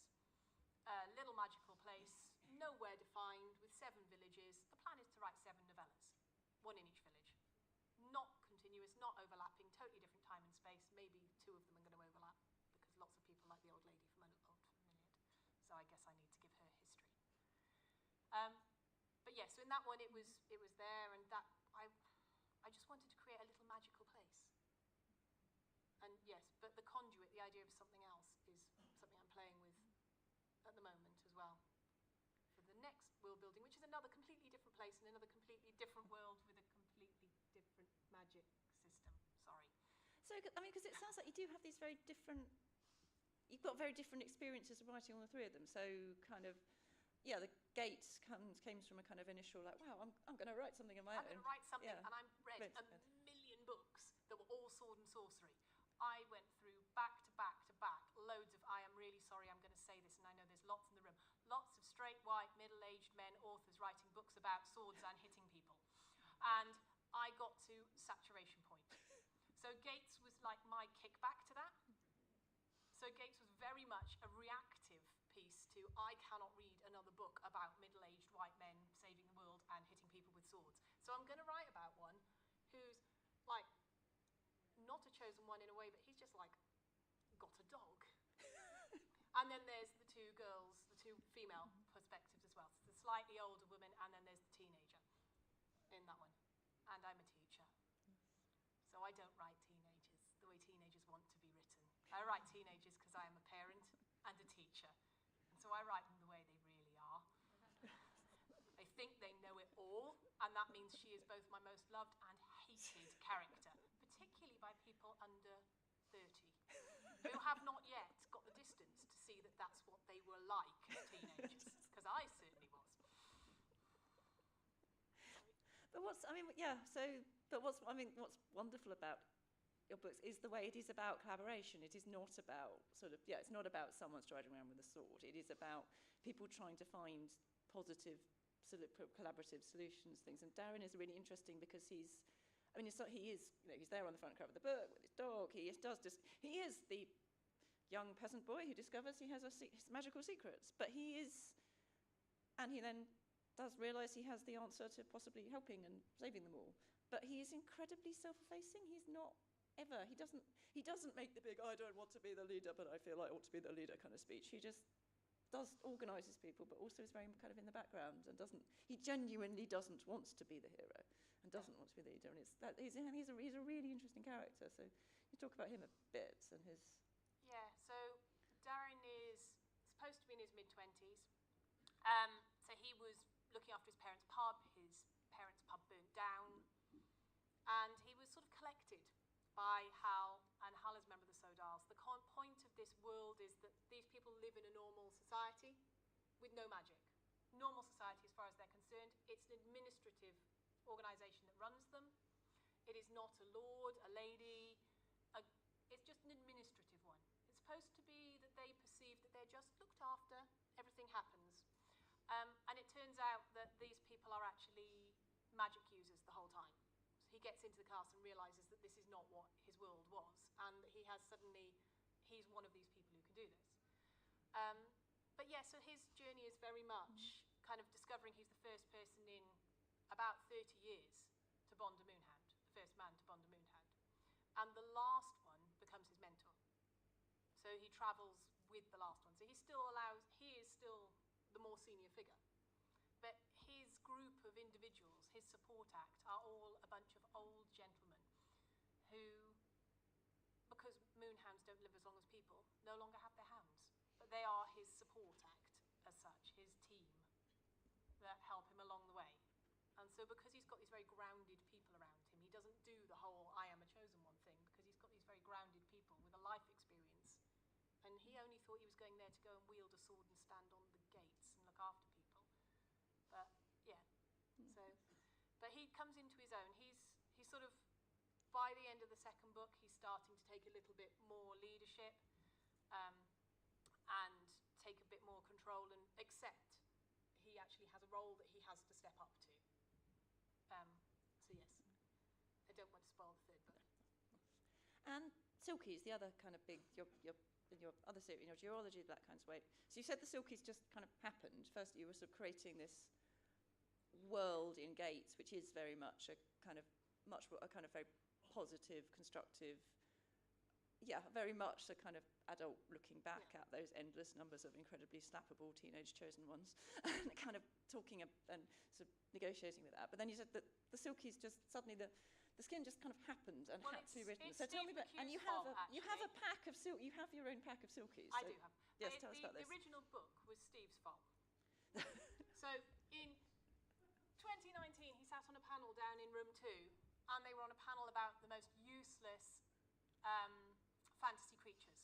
a little magical place, nowhere defined, with 7 villages. The plan is to write 7 novellas, 1 in each village. Not continuous, not overlapping, totally different time and space. Maybe 2 of them are going to overlap, because lots of people like the old lady from Unfamiliared. So I guess I need to give her history. But yeah, so in that one it was there, and that I just wanted to create a little magical place. And yes, but the conduit, the idea of something else, is something I'm playing with at the moment as well. For the next world building, which is another completely different place and another completely different world with a completely different magic system. Sorry. So, I mean, because it sounds like you do have these very different, you've got very different experiences of writing all the 3 of them. So kind of, yeah, the Gates came from a kind of initial like, wow, I'm going to write something of my own. I'm going to write something, yeah. And I've read a million books that were all sword and sorcery. I went through back to back to back loads of, I am really sorry, I'm going to say this, and I know there's lots in the room, lots of straight, white, middle-aged men, authors writing books about swords and hitting people. And I got to saturation point. So Gates was like my kickback to that. So Gates was very much a reactive piece to, I cannot read another book about middle-aged white men saving the world and hitting people with swords. So I'm going to write about one who's like, not a chosen one in a way, but he's just like got a dog. And then there's the 2 girls, the 2 female perspectives as well. So the slightly older woman, and then there's the teenager in that one. And I'm a teacher. So I don't write teenagers the way teenagers want to be written. I write teenagers because I am a parent and a teacher. And so I write them the way they really that means she is both my most loved and hated character, particularly by people under 30, who have not yet got the distance to see that that's what they were like as teenagers, because I certainly was. But what's wonderful about your books is the way it is about collaboration. It is not about it's not about someone striding around with a sword. It is about people trying to find positive, collaborative solutions, things. And Darren is really interesting because he's there on the front cover of the book with his dog. He is the young peasant boy who discovers he has magical secrets, but he then does realise he has the answer to possibly helping and saving them all. But he is incredibly self-effacing. He's not ever. He doesn't make the big "I don't want to be the leader, but I feel I ought to be the leader" kind of speech. He just organises people, but also is very kind of in the background and he genuinely doesn't want to be the hero and doesn't want to be the leader. And he's a really interesting character. So you talk about him a bit and his. Yeah. So Darren is supposed to be in his mid-20s. So he was looking after his parents' pub. His parents' pub burnt down, and he was sort of collected by Hal, and Hal is a member of the Sodals. The point of this world is that these people live in a normal society with no magic. Normal society as far as they're concerned. It's an administrative organisation that runs them. It is not a lord, a lady. It's just an administrative one. It's supposed to be that they perceive that they're just looked after, everything happens. And it turns out that these people are actually magic users the whole time. So he gets into the castle and realises that this is not what his world was, and that he's one of these people who can do this. But yeah, so his journey is very much kind of discovering he's the first person in about 30 years to bond a Moonhound, the first man to bond a Moonhound. And the last one becomes his mentor. So he travels with the last one. So he is still the more senior figure. But his group of individuals, his support act, are all a bunch of old gentlemen who, because Moonhounds don't live as long as people, no longer have their hounds. But they are his support act as such, his team that help him along the way. And so because he's got these very grounded people around him, he doesn't do the whole "I am a chosen one" thing, because he's got these very grounded people with a life experience. And he only thought he was going there to go and wield a sword and stand on the gates and look after people. But yeah, but he comes into his own. He's sort of, by the end of the second book, he's starting to take a little bit more leadership and take a bit more control and accept he actually has a role that he has to step up to. So yes, I don't want to spoil the third book. And Silkies, the other kind of big, your other series, Geology, that kind of way. So you said the Silkies just kind of happened. First, you were sort of creating this world in Gates, which is very much a kind of very positive, constructive. Yeah, very much a kind of adult looking back at those endless numbers of incredibly slappable teenage chosen ones, and kind of talking and sort of negotiating with that. But then you said that the Silkies just suddenly the skin just kind of happened and had to be written. So tell me about, and you have a pack of you have your own pack of Silkies. I do have. Yes, tell us about this. The original book was Steve's fault. So in 2019, he sat on a panel down in room 2, and they were on a panel about the most useless fantasy creatures.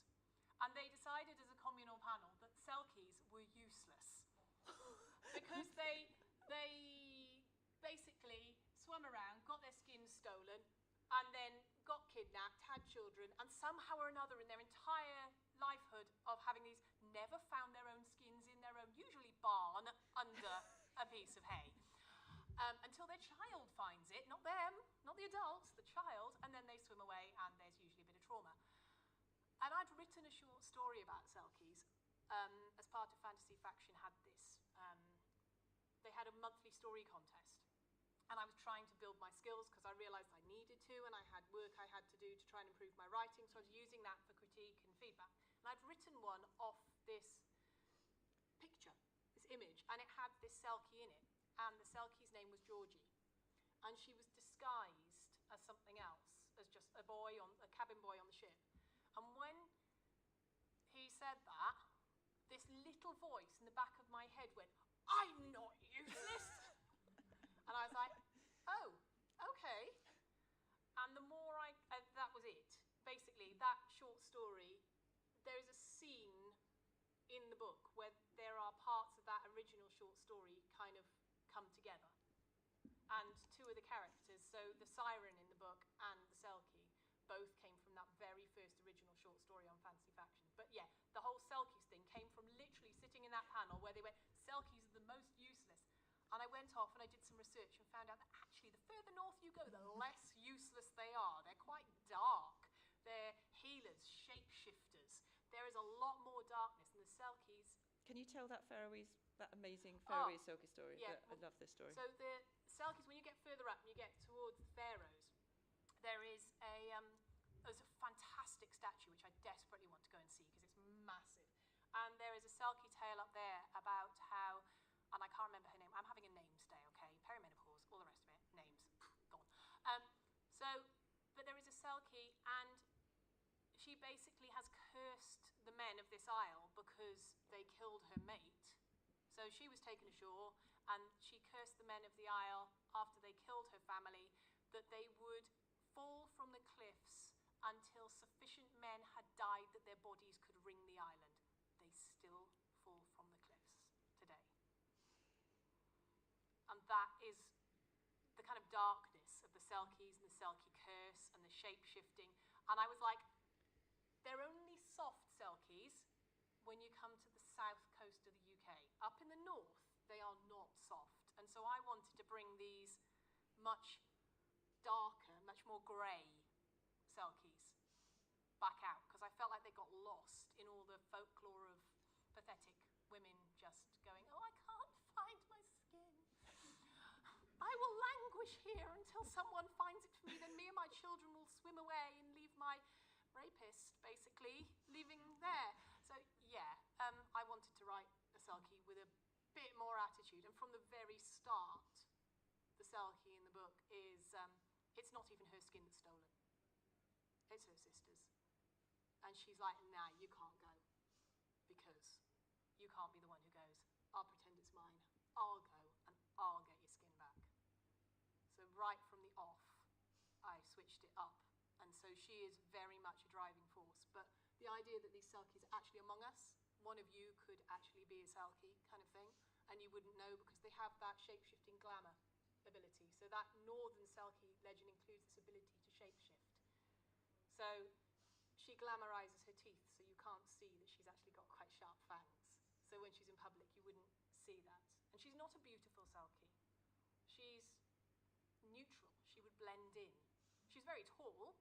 And they decided as a communal panel that Selkies were useless because they basically swam around, got their skins stolen, and then got kidnapped, had children, and somehow or another in their entire lifehood of having these, never found their own skins in their own, usually barn, under a piece of hay. Until their child finds it, not them, not the adults, the child, and then they swim away, and there's usually a bit of trauma. And I'd written a short story about Selkies as part of Fantasy Faction had this. They had a monthly story contest, and I was trying to build my skills because I realised I needed to, and I had work I had to do to try and improve my writing, so I was using that for critique and feedback. And I'd written one off this picture, this image, and it had this Selkie in it, and the Selkie's name was Georgie, and she was disguised as something else, as just a cabin boy on the ship. And when he said that, this little voice in the back of my head went, "I'm not useless." And I was like, in the book where there are parts of that original short story kind of come together. And two of the characters, so the siren in the book and the Selkie, both came from that very first original short story on Fancy Faction. But yeah, the whole Selkies thing came from literally sitting in that panel where they went, Selkies are the most useless. And I went off and I did some research and found out that actually the further north you go, the less useless they are. They're quite dark. They're healers, shapeshifters. There is a lot more darkness, and the Selkies. Can you tell that amazing Faroese Selkie story? Yeah. I love this story. So the Selkies, when you get further up and you get towards the Faroes, there is there's a fantastic statue which I desperately want to go and see because it's massive. And there is a Selkie tale up there about how, and I can't remember her name. I'm having a names day, okay? Perimenopause, all the rest of it, names, gone. But there is a Selkie, and she basically has cursed the men of this isle because they killed her mate. So she was taken ashore, and she cursed the men of the isle after they killed her family that they would fall from the cliffs until sufficient men had died that their bodies could ring the island. They still fall from the cliffs today. And that is the kind of darkness of the Selkies and the Selkie curse and the shape-shifting. And I was like, they're only soft Selkies when you come to the south coast of the UK. Up in the north, they are not soft. And so I wanted to bring these much darker, much more grey Selkies back out, because I felt like they got lost in all the folklore of pathetic women just going, oh, I can't find my skin. I will languish here until someone finds it for me, then me and my children will swim away and leave my rapist, basically, leaving there. So, yeah, I wanted to write a Selkie with a bit more attitude. And from the very start, the Selkie in the book is, it's not even her skin that's stolen. It's her sister's. And she's like, nah, you can't go. Because you can't be the one who goes. I'll pretend it's mine. I'll go and I'll get your skin back. So right from the off, I switched it up. And so she is very much a driving force. But the idea that these Selkies are actually among us, one of you could actually be a Selkie kind of thing, and you wouldn't know because they have that shape-shifting glamour ability. So that northern Selkie legend includes this ability to shape-shift. So she glamorizes her teeth, so you can't see that she's actually got quite sharp fangs. So when she's in public, you wouldn't see that. And she's not a beautiful Selkie. She's neutral. She would blend in. She's very tall,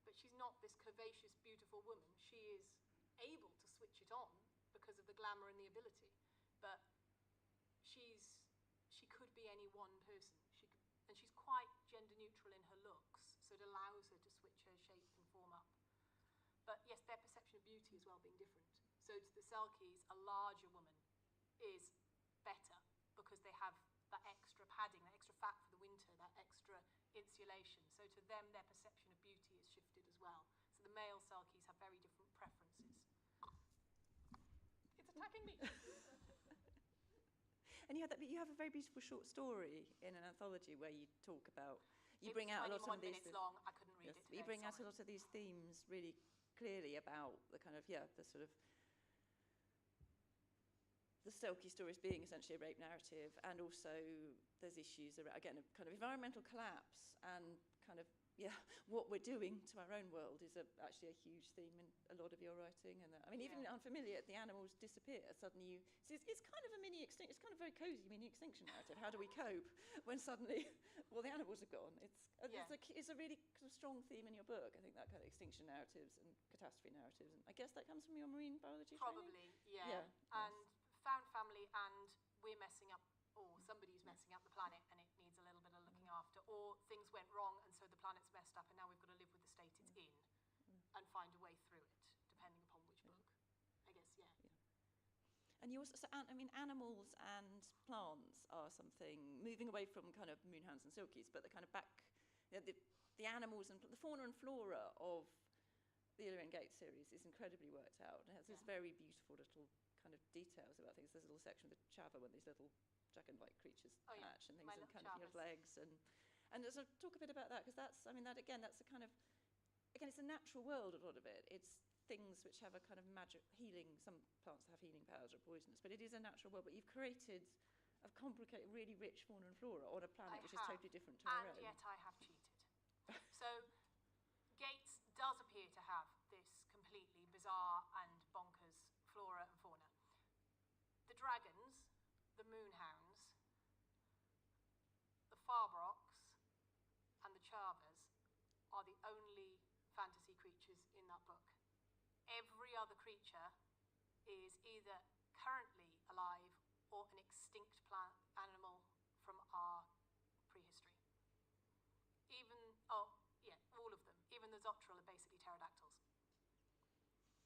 but she's not this curvaceous, beautiful woman. She is able to switch it on because of the glamour and the ability. But she could be any one person. And she's quite gender neutral in her looks, so it allows her to switch her shape and form up. But yes, their perception of beauty as well being different. So to the Selkies, a larger woman is better because they have that extra padding, that extra fat for the winter, that extra insulation. So to them, their perception of beauty is shifted as well. So the male Selkies have very different preferences. It's attacking me. And you have a very beautiful short story in an anthology where you talk about, you bring out a lot of these. Minutes long. I couldn't read it today, you bring out a lot of these themes really clearly about the kind of the sort of the Selkie stories being essentially a rape narrative, and also there's issues around, again, of kind of environmental collapse and kind of what we're doing to our own world is actually a huge theme in a lot of your writing. And I mean, even unfamiliar, the animals disappear. Suddenly it's kind of a mini extinction. It's kind of a very cozy mini extinction narrative. How do we cope when suddenly the animals are gone? It's a really kind of strong theme in your book. I think that kind of extinction narratives and catastrophe narratives. And I guess that comes from your marine biology training? Probably, yeah. And found family, and we're messing up, or somebody's messing up the planet and it needs a little bit of looking after, or things went wrong and so the planet's messed up and now we've got to live with the state it's in and find a way through it, depending upon which book, I guess, And you also, I mean, animals and plants are something, moving away from kind of moonhounds and silkies, but the kind of the animals and the fauna and flora of the Illyrian Gate series is incredibly worked out. It has these very beautiful little kind of details about things. There's a little section with the chava when these little dragon-like creatures hatch and things, and kind of legs, and so talk a bit about that, because that's, I mean, that's a kind of, again, it's a natural world, a lot of it. It's things which have a kind of magic healing. Some plants have healing powers or poisonous, but it is a natural world. But you've created a complicated, really rich fauna and flora on a planet which is totally different to our own. And yet I have cheated. So Gates does appear to have this completely bizarre and bonkers flora and fauna. The dragons, the moonhounds, the Farbrocks, and the Chavas are the only fantasy creatures in that book. Every other creature is either currently alive or an extinct plant animal from our prehistory. All of them. Even the Zottrel are basically pterodactyls.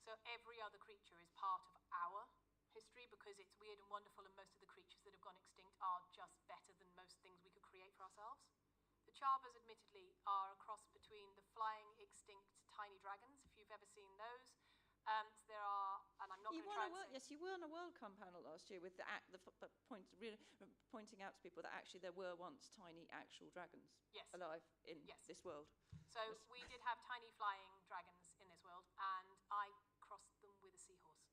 So every other creature is part of our history because it's weird and wonderful, and most of the creatures that have gone extinct are just better than most things we could create for ourselves. The Chavas, admittedly, are a cross between the flying extinct tiny dragons, if you've ever seen those. There are, and I'm not going to try and say... Yes, you were on a WorldCon panel last year with pointing out to people that actually there were once tiny actual dragons alive in this world. So we did have tiny flying dragons in this world, and I crossed them with a seahorse.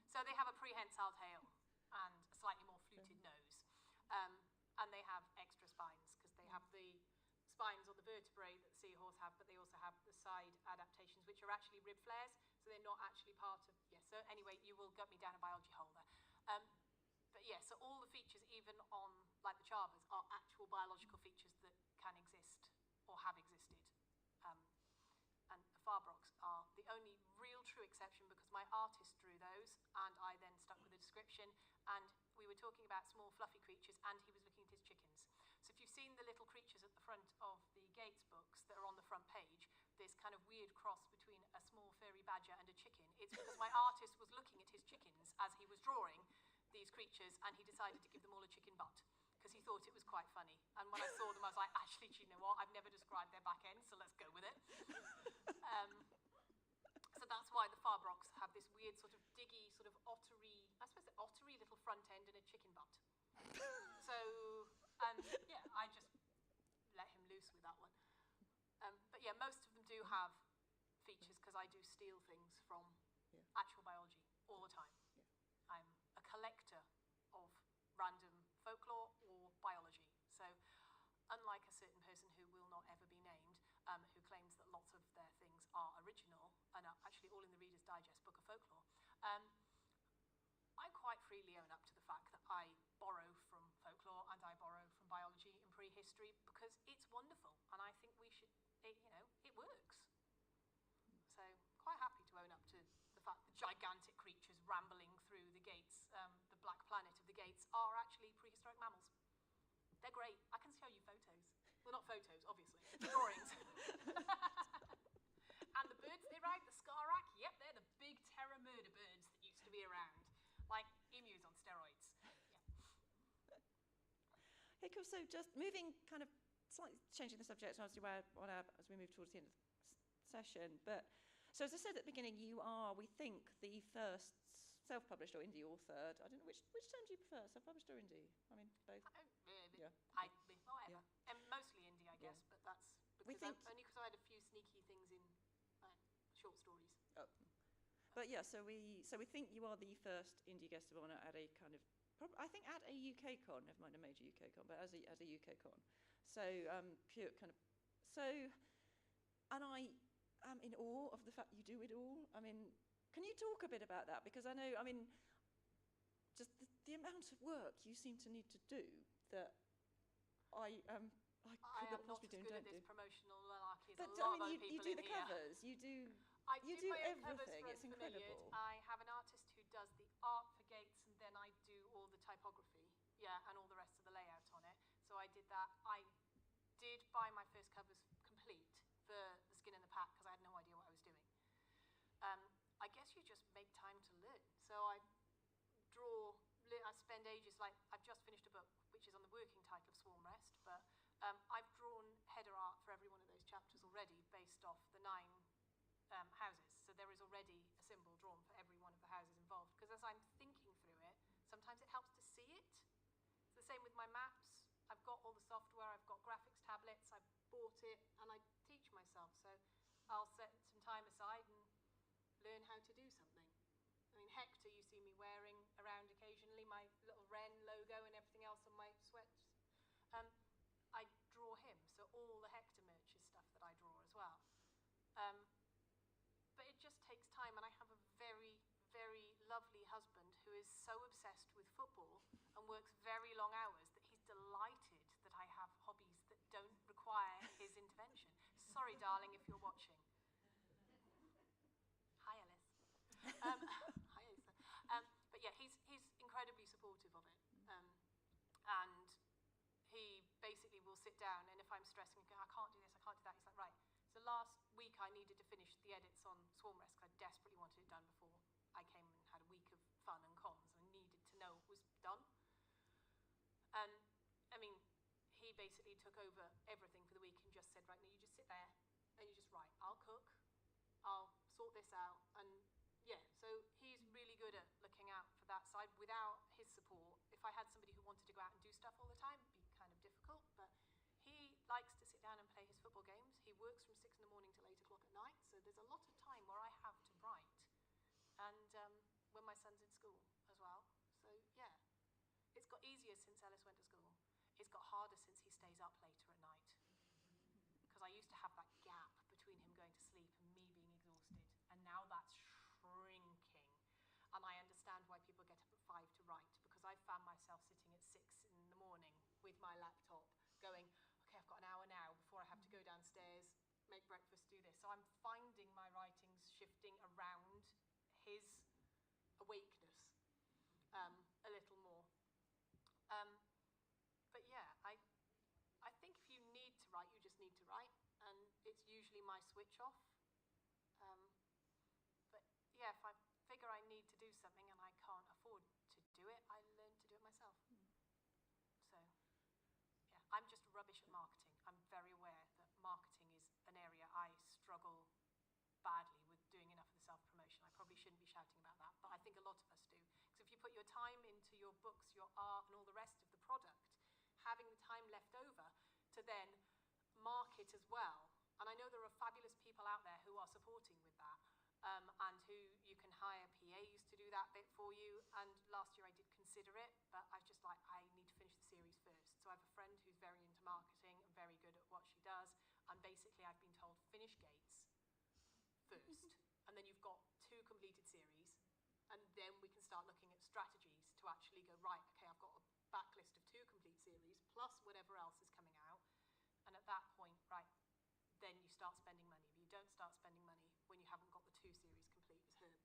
So they have a prehensile tail and a slightly more fluted nose. And they have extra spines because they have the spines on the vertebrae that the seahorse have, but they also have the side adaptations, which are actually rib flares, so they're not actually part of... so anyway, you will gut me down a biology hole there. But so all the features, even on, like the Chavas, are actual biological features that can exist or have existed. And the Farbrocks are the only real true exception because my artist drew those, and I then stuck with the description, and we were talking about small fluffy creatures, and he was looking at his chickens. So if you've seen the little creatures at the front of the Gates books that are on the front page, this kind of weird cross between a small furry badger and a chicken, it's because my artist was looking at his chickens as he was drawing these creatures, and he decided to give them all a chicken butt because he thought it was quite funny. And when I saw them, I was like, actually, do you know what? I've never described their back end, so let's go with it. So that's why the Farbrocks have this weird sort of diggy, sort of ottery, I suppose the ottery little front end and a chicken butt. So, I just let him loose with that one. But most of them do have features because I do steal things from actual biology all the time. I'm a collector of random folklore or biology. So unlike a certain person who will not ever be named, who claims that lots of their things are original and are actually all in the Reader's Digest book of folklore, I quite freely own up to the fact that I borrow from folklore and I borrow from biology and prehistory because it's wonderful, and I think we should, it works. So quite happy to own up to the fact that gigantic creatures rambling through the Gates, the black planet of the Gates, are actually prehistoric mammals. They're great. I can show you photos. Well, not photos, obviously. Drawings. And the birds they ride, the Skarak, yep, they're the big terror murder birds that used to be around. Like emus on steroids. Yeah. Okay, cool. So just moving, kind of slightly changing the subject, obviously, as we move towards the end of the session. But so as I said at the beginning, you are, we think, the first self-published or indie author. I don't know, which term do you prefer, self-published or indie? I mean, both. Whatever. And mostly indie, I guess, but that's because only because I had a few sneaky things in short stories. Oh. But so we think you are the first indie guest of honour at a kind of, I think at a UK con, never mind a major UK con, but as a UK con. So pure kind of, and I am in awe of the fact you do it all. I mean, can you talk a bit about that? Because I know, just the amount of work you seem to need to do that I could not possibly do and don't do. This promotional malarkey. But you do the covers, you do everything. It's incredible. I have an artist who does the art for Gates, and then I do all the typography, and all the rest of the layout on it. So I did that. I did buy my first covers complete for the Skin in the Pack because I had no idea what I was doing. I guess you just make time to learn. So I spend ages, like I've just finished a book which is on the working title of Swarm Rest, but I've drawn header art for every one of those chapters already based off the 9 houses. So there is already a symbol drawn for every one of the houses involved, because as I'm thinking through it, sometimes it helps to see it. It's the same with my maps. I've got all the software, I've got graphics tablets, I've bought it, and I teach myself. So I'll set some time aside and learn how to do something. I mean, Hector you see me wearing around occasionally, my little wren logo and everything else on my sweats. I draw him, so all the Hector merch is stuff that I draw as well. But it just takes time, and I have a very, very lovely husband who is so obsessed with football and works very long hours that he's delighted that I have hobbies that don't require his intervention. Sorry, darling, if you're watching. Hi, Alice. Hi, Asa. But yeah, he's incredibly supportive of it. And he basically will sit down, and if I'm stressing and go, I can't do this, I can't do that, he's like, right. So last week I needed to finish the edits on Swarm Rest because I desperately wanted it done before I came and had a week of fun and comms. I needed to know it was done. And I mean, he basically took over everything for the week and just said, right, now you just sit there and you just write. I'll cook, I'll sort this out, and yeah, so he's really good at looking out for that side. Without his support, if I had somebody who wanted to go out and do stuff all the time, it'd be kind of difficult, but he likes to sit down and play his football games. He works from 6 in the morning till 8 o'clock at night, so there's a lot of time where I have to write. And when my son's in school as well. So yeah, it's got easier since Ellis went to school. It's got harder since he stays up later at night. Because I used to have that gap between him going to sleep and me being exhausted. And now that's shrinking. And I understand why people get up at 5 to write, because I found myself sitting at 6 in the morning with my laptop going, okay, I've got an hour now before I have to go downstairs, make breakfast, do this. So I'm finding my writings shifting around his awakeness a little more. But yeah, I think if you need to write, you just need to write, and it's usually my switch off. But yeah, if I figure I need to do something and I can't afford to do it, I learn to do it myself. So yeah, I'm just rubbish at marketing. I'm very aware that marketing is an area I struggle badly with doing enough of the self-promotion. I probably shouldn't be shouting about that, but I think a lot of us do. Because if you put your time into your books, your art, and all the rest of the product, having the time left over to then market as well. And I know there are fabulous people out there who are supporting with that, and who you can hire PAs to do that bit for you. And last year I did consider it, but I was just like, I need to finish the series first. So I have a friend who's very into marketing and very good at what she does, and basically I've been told, finish Gates first, and then you've got 2 completed series, and then we can start looking at strategies to actually go, right, okay, I've got a backlist of 2 complete series, plus whatever else is coming out, and at that point, right, then you start spending money. But you don't start spending money when you haven't got the 2 series complete, is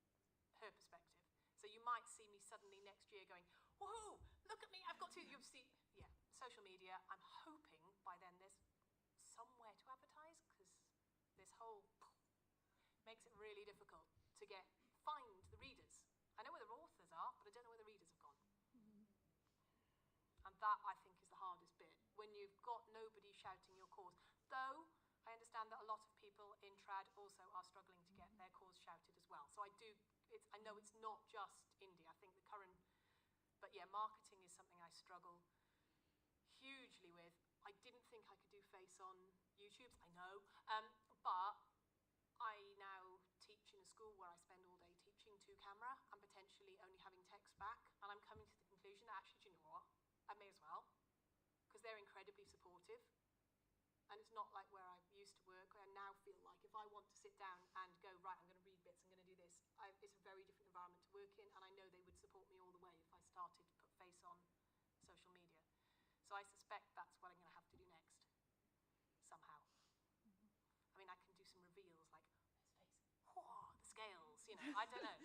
her perspective. So you might see me suddenly next year going, woohoo, look at me, I've got 2, you'll see, yeah, social media, I'm hoping by then there's somewhere to advertise, because this whole makes it really difficult to find the readers. I know where the authors are, but I don't know where the readers have gone. And that, I think, is the hardest bit, when you've got nobody shouting your cause. Though, I understand that a lot of people in trad also are struggling to get their cause shouted as well. So I know it's not just indie. I think the current, but yeah, marketing is something I struggle hugely with. I didn't think I could do face on YouTube, I know, but I now teach in a school where I spend all day teaching to camera and potentially only having text back, and I'm coming to the conclusion that actually, do you know what, I may as well, because they're incredibly supportive. And it's not like where I used to work, where I now feel like if I want to sit down and go, right, I'm going to read bits, I'm going to do this, it's a very different environment to work in, and I know they would support me all the way if I started to put face on social media. So I suspect that's what I'm going to have to do next, somehow. I mean, I can do some reveals like, there's face, whoa, the scales, you know, I don't know.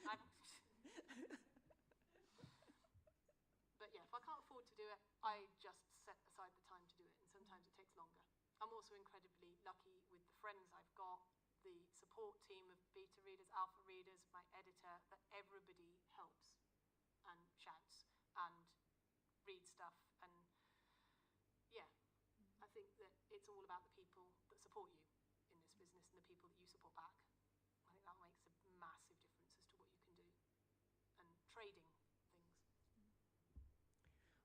But yeah, if I can't afford to do it, I just set aside the time to do it, and sometimes it takes longer. I'm also incredibly lucky with the friends I've got, the support team of beta readers, alpha readers, my editor, that everybody helps and shouts and reads stuff. And yeah, I think that it's all about the people that support you in this business and the people that you support back. I think that makes a massive difference as to what you can do. And trading things.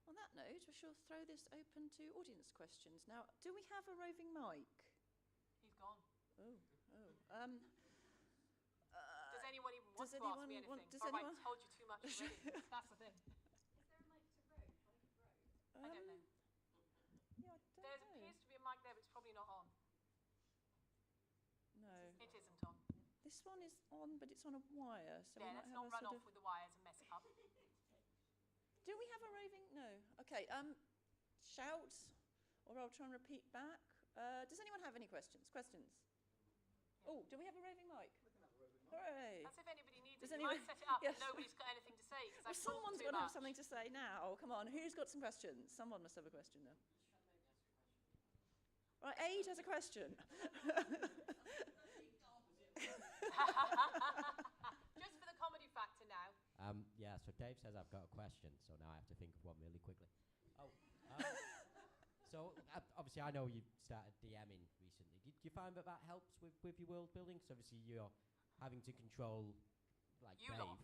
On that note, we shall throw this open to audience questions. Now, do we have a roving mic? He's gone. Oh. Does anyone even want does to ask me anyone anything? does Or have I anyone- told you too much already? That's the thing. Is there a mic to row? Can I give row? I don't know. Yeah, I don't There know. appears to be a mic there, but it's probably not on. No. It isn't on. This one is on, but it's on a wire, so we Yeah, might let's have not a run sort off of... with the wires and mess it up. Do we have a roving? No. Okay. Shout, or I'll try and repeat back. Does anyone have any questions? Oh, do we have a roving mic? Hooray! That's if anybody needs Does it. You anyone- might set it up Yes. and nobody's got anything to say because Well, I've talked someone's too got to have much. something to say now. Come on, who's got some questions? Someone must have a question now. Right, Aid has a question. Just for the comedy factor now. Yeah, so Dave says I've got a question, so now I have to think of one really quickly. So obviously I know you started DMing recently. Did you find that helps with your world building? Because obviously you're having to control, like, You Dave. lot.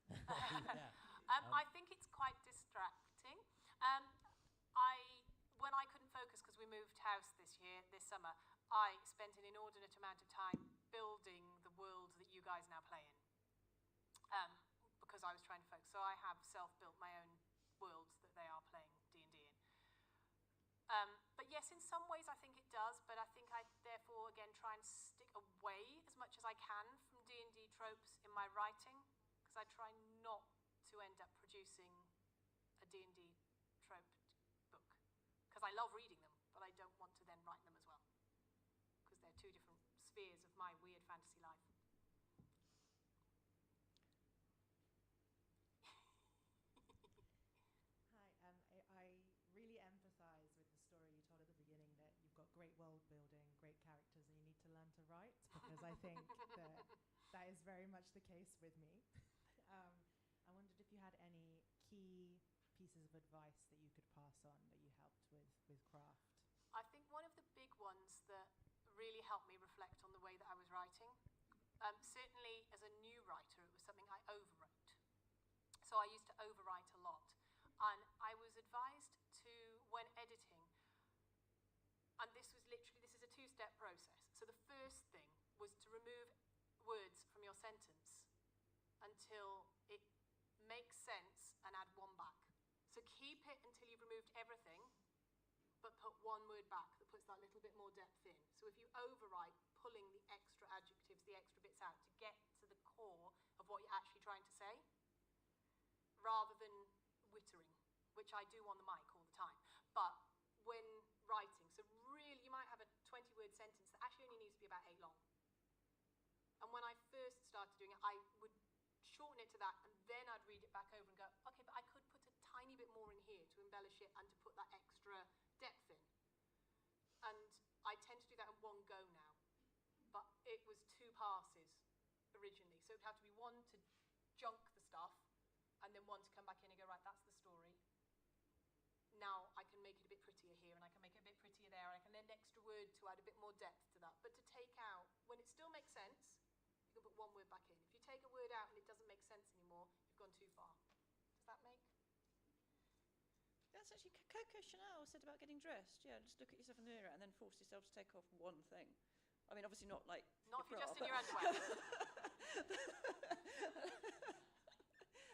Yeah. I think it's quite distracting. When I couldn't focus because we moved house this summer, I spent an inordinate amount of time building the world that you guys now play in. Because I was trying to focus. So I have self-built my own worlds that they are playing D&D in. But yes, in some ways I think it does, but I think I therefore again try and stick away as much as I can from D&D tropes in my writing, because I try not to end up producing a D&D trope book. Because I love reading them, but I don't want to then write them as well. Because they're two different spheres of my weird fantasy life. Hi, I really empathise with the story you told at the beginning that you've got great world building, great characters, and you need to learn to write, because I think that is very much the case with me. I wondered if you had any key pieces of advice that you could pass on that you helped with craft. I think one of the big ones that really helped me reflect on the way that I was writing, certainly as a new writer, it was something I overwrote. So I used to overwrite a lot. And I was advised to, when editing, and this is a two-step process. So the first thing was to remove words from your sentence until it makes sense and add one back. So keep it until you've removed everything, but put one word back that puts that little bit more depth in. So if you overwrite, pulling the extra adjectives, the extra bits out to get to the core of what you're actually trying to say, rather than wittering, which I do on the mic all the time. But when writing, so really you might have a 20-word sentence that actually only needs to be about 8 long. And when I first started doing it, I would shorten it to that, and then I'd read it back over and go, okay, but I could put a tiny bit more in here to embellish it and to put that extra depth in. And I tend to do that in one go now. But it was 2 passes originally. So it would have to be one to junk the stuff, and then one to come back in and go, right, that's the story. Now I can make it a bit prettier here, and I can make it a bit prettier there, and I can add an extra word to add a bit more depth to that. But to take out, when it still makes sense, you can put one word back in. If you take a word out and it doesn't make sense anymore, you've gone too far. Does that make? That's actually Coco Chanel said about getting dressed. Yeah, just look at yourself in the mirror and then force yourself to take off one thing. I mean, obviously not like... Not if you're just in bra, your underwear.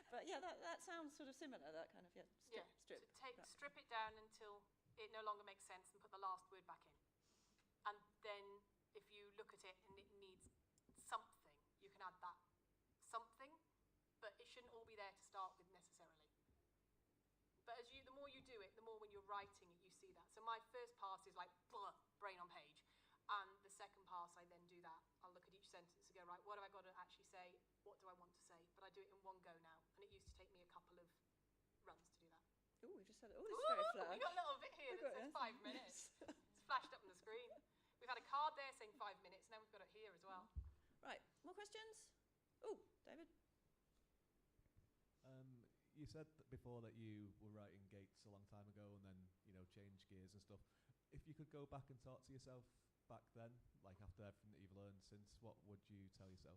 But yeah, that sounds sort of similar, that kind of, strip. So strip it down until it no longer makes sense and put the last word back in. And then if you look at it and it needs something, you can add that something, but it shouldn't all be there to start with necessarily. But the more you do it, the more when you're writing it, you see that. So my first pass is like, brain on page. And the second pass, I then do that. I'll look at each sentence and go, right, what have I got to actually say? What do I want to say? But I do it in one go now. And it used to take me a couple of runs to do that. Oh, we just had it. Oh, this is very flash. We got a little bit here that says 5 minutes. It's flashed up on the screen. We've had a card there saying 5 minutes, and now we've got it here as well. Right, more questions? Oh, David. You said before that you were writing Gates a long time ago and then, changed gears and stuff. If you could go back and talk to yourself back then, like after everything that you've learned since, what would you tell yourself?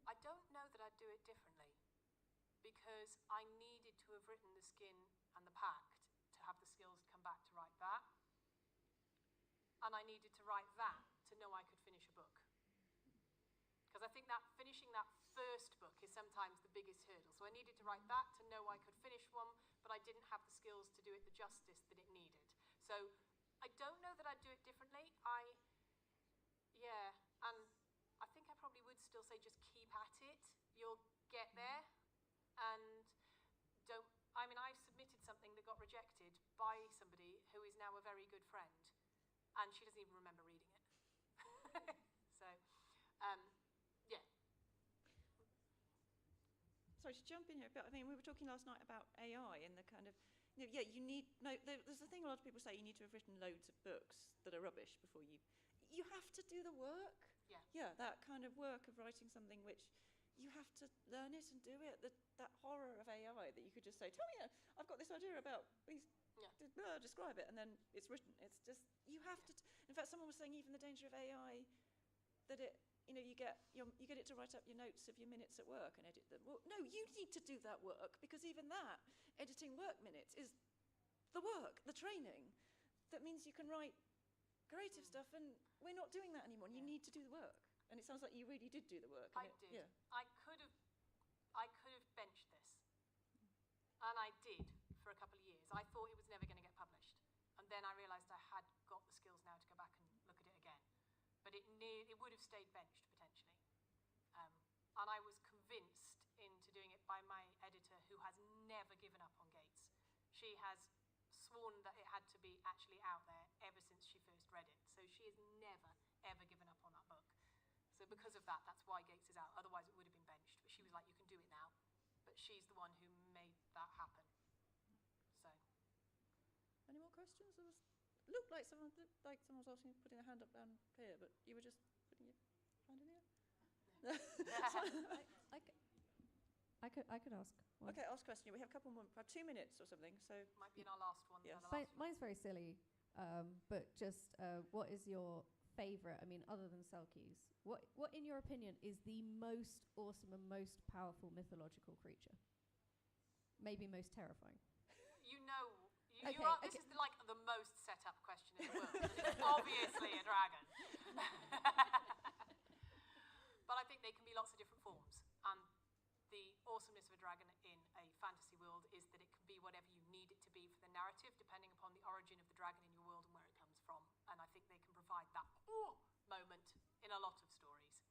I don't know that I'd do it differently, because I needed to have written the Skin and the Pact to have the skills to come back to write that. and I needed to write that to know I could finish a book. Because I think that finishing that first book is sometimes the biggest hurdle. So I needed to write that to know I could finish one, but I didn't have the skills to do it the justice that it needed. So I don't know that I'd do it differently. And I think I probably would still say just keep at it. You'll get there. And I submitted something that got rejected by somebody who is now a very good friend, and she doesn't even remember reading it. So, yeah. Sorry to jump in here, but I mean, we were talking last night about AI and the kind of, you need, there's the thing a lot of people say, you need to have written loads of books that are rubbish before you have to do the work. Yeah. Yeah, that kind of work of writing something which you have to learn it and do it. That horror of AI that you could just say, tell me, I've got this idea about these, describe it, and then it's written. It's just, you have to, in fact, someone was saying even the danger of AI, that it, you get it to write up your notes of your minutes at work and edit them. Well, no, you need to do that work, because even that, editing work minutes, is the work, the training, that means you can write creative stuff, and we're not doing that anymore. You need to do the work. And it sounds like you really did do the work. I did. Yeah. I could have benched this. And I did for a couple of years. I thought it was never going to get published. And then I realised I had got the skills now to go back and look at it again. But it would have stayed benched, potentially. And I was convinced into doing it by my editor, who has never given up on Gates. She has sworn that it had to be actually out there ever since she first read it. So she has never, ever given up on that book. So because of that, that's why Gates is out. Otherwise, it would have been benched. But she was like, you can do it now. But she's the one who made that happen. So. Any more questions? Looked like someone was asking, putting their hand up down here, but you were just putting your hand in here? I could ask one. Okay, ask a question. We have a couple more, about 2 minutes or something. So might be in our last one. Yes. Mine's very silly, but just what is your favourite, other than Selkies, what in your opinion is the most awesome and most powerful mythological creature? Maybe most terrifying. This is like the most set up question in the world. It's obviously a dragon. But I think they can be lots of different forms. And the awesomeness of a dragon in a fantasy world is that it can be whatever you need it to be for the narrative, depending upon the origin of the dragon in your world and where it comes from. And I think they can provide that moment in a lot of stories.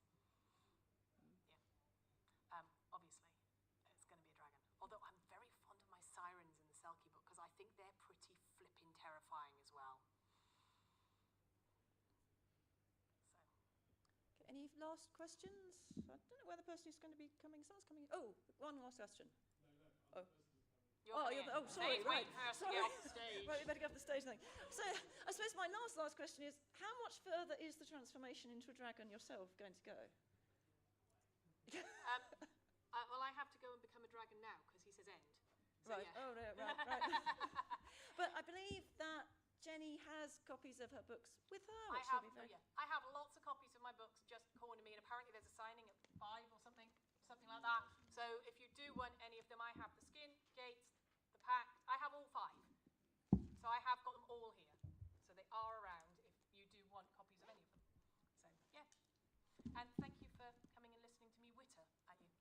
Yeah. Obviously, it's going to be a dragon. Although I'm very fond of my sirens in the Selkie book, because I think they're pretty flippin' terrifying as well. Okay, any last questions? I don't know where the person who's going to be coming. Someone's coming. Oh, one last question. Sorry. Sorry. Right. For us to get off the stage. Right, we better get off the stage then. So, I suppose my last question is: how much further is the transformation into a dragon yourself going to go? Well, I have to go and become a dragon now because he says end. So, right. Yeah. Oh, right. But I believe that Jenny has copies of her books with her. I have lots of copies of my books just corner me, and apparently there's a signing at 5 or something like that. So if you do want any of them, I have the Skin, Gates, the Pack. I have all 5. So I have got them all here. So they are around if you do want copies of any of them. So yeah. And thank you for coming and listening to me witter at you.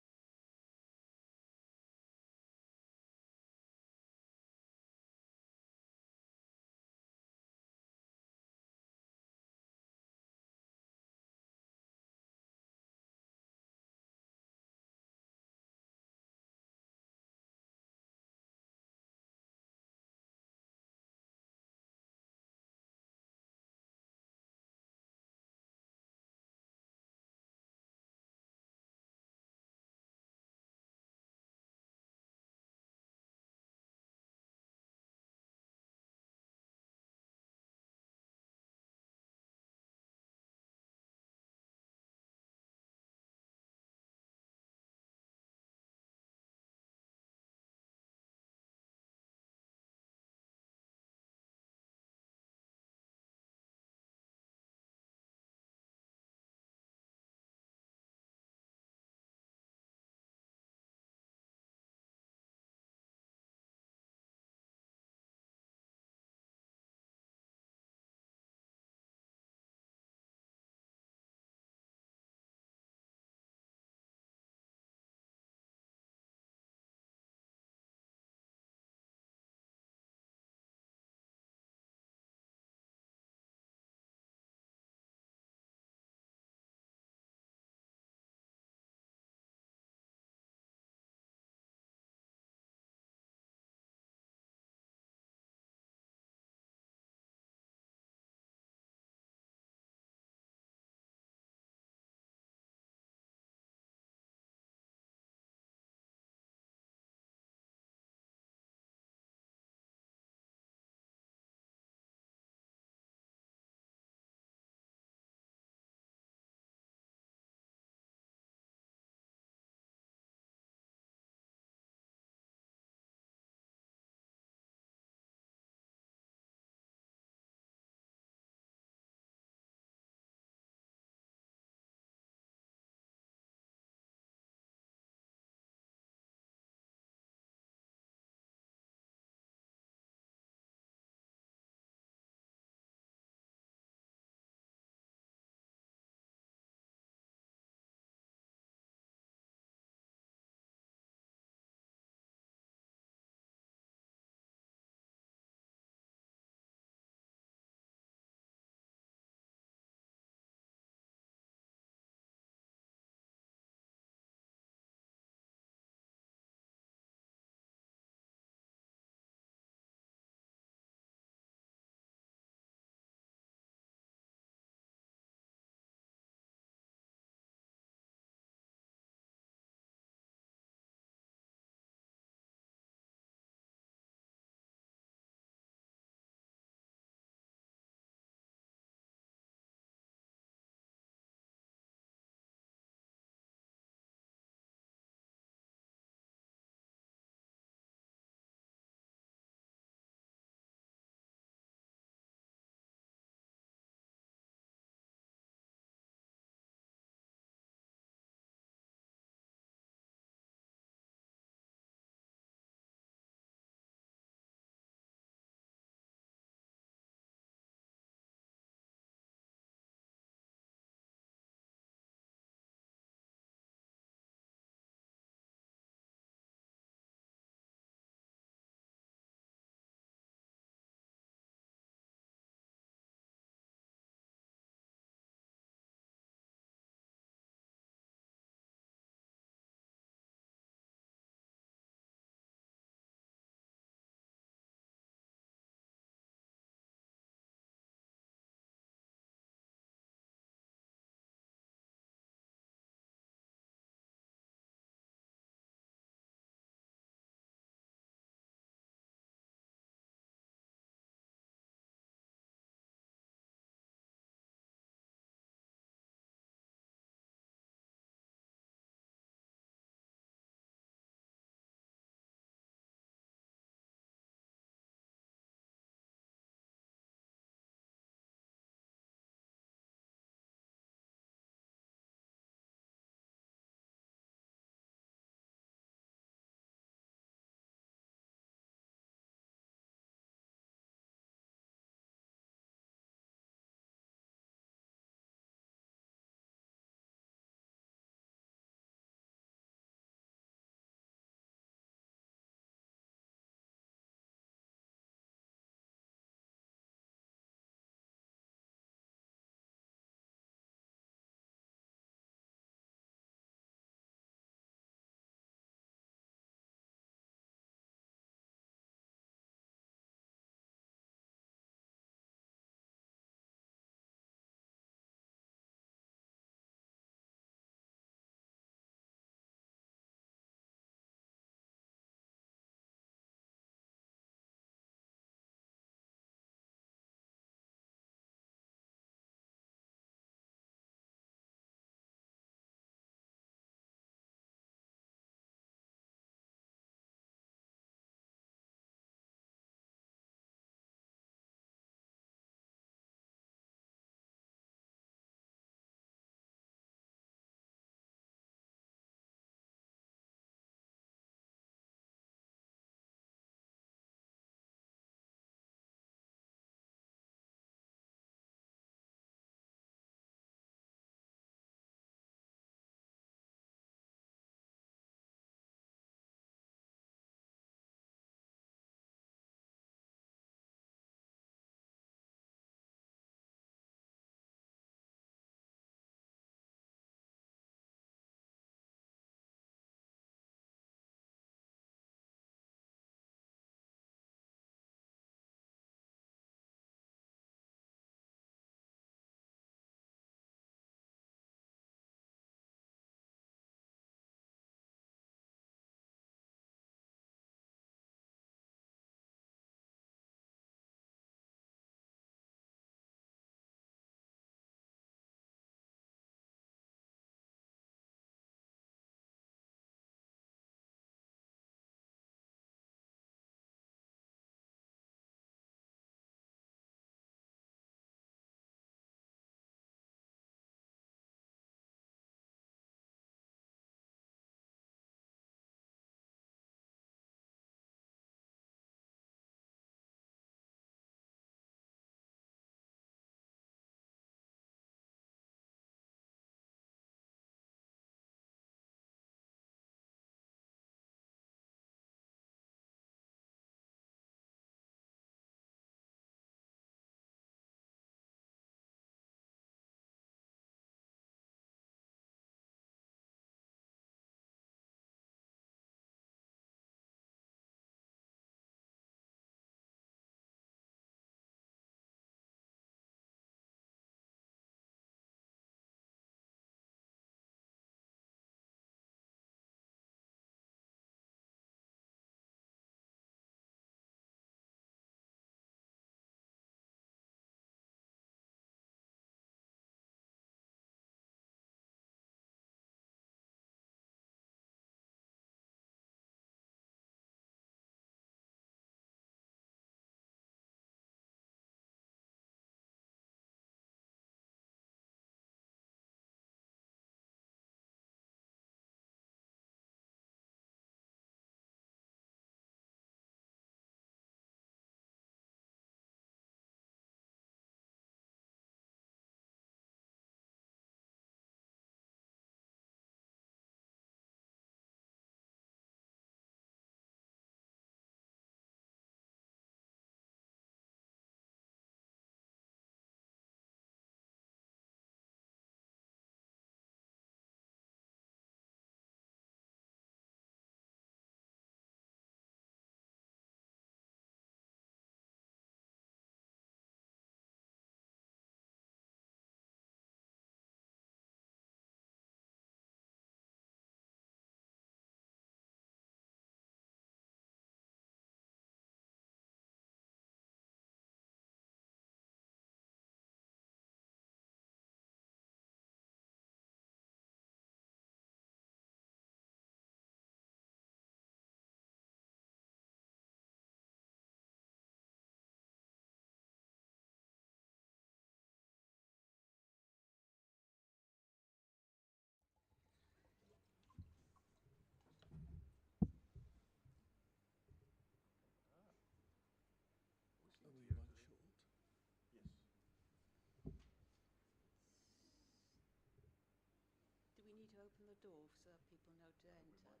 door so that people know to enter.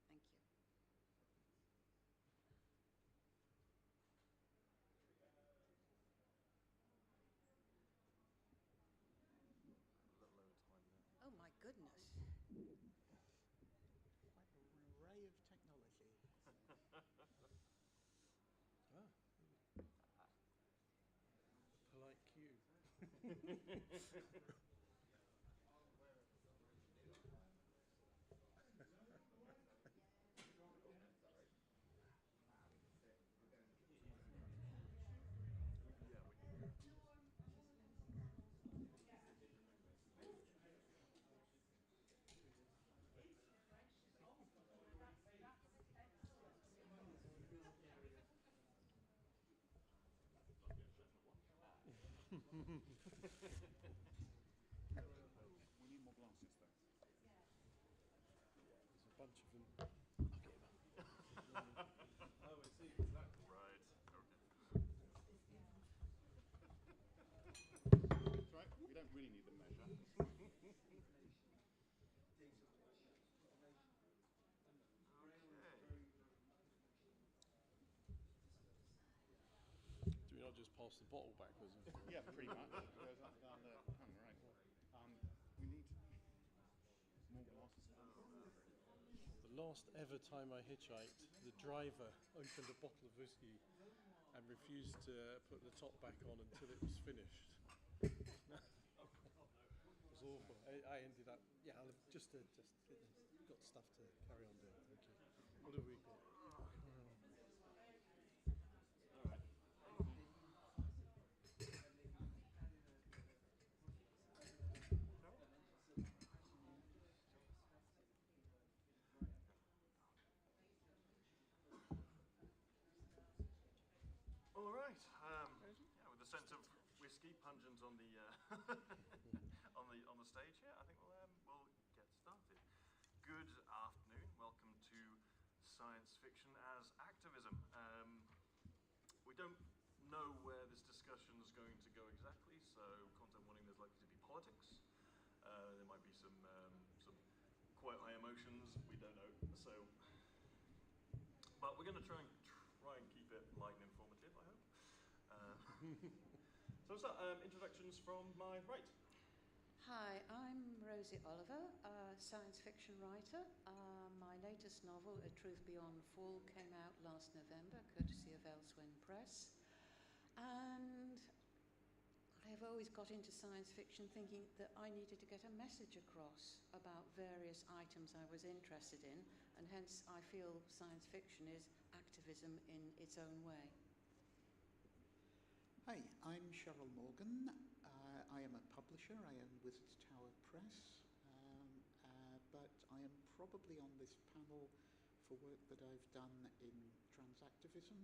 Yeah. Thank you. A little over time now. Oh my goodness. Quite an array of technology. Polite cue. We need more glasses, though. There's a bunch of them. Oh, I see. Exactly. Right. Okay. That's right. We don't really need the measure. Do we not just pass the bottle backwards and forwards? Yeah, pretty much. It goes up, down, there. Right. We need more glasses. The last ever time I hitchhiked, the driver opened a bottle of whiskey and refused to put the top back on until it was finished. It was awful. I ended up, I'll just got stuff to carry on doing. Thank you. What have we got? All right. With a sense of whiskey pungent on the on the stage here, I think we'll get started. Good afternoon. Welcome to Science Fiction as Activism. We don't know where this discussion is going to go exactly, so content warning: there's likely to be politics. There might be some quite high emotions. We don't know. But we're going to try and keep it light and informative, I hope. So let's start. Introductions from my right. Hi, I'm Rosie Oliver, a science fiction writer. My latest novel, A Truth Beyond Fall, came out last November, courtesy of Elsewhere Press. And I've always got into science fiction thinking that I needed to get a message across about various items I was interested in, and hence I feel science fiction is activism in its own way. Hi, I'm Cheryl Morgan. I am a publisher. I own Wizard's Tower Press. But I am probably on this panel for work that I've done in transactivism,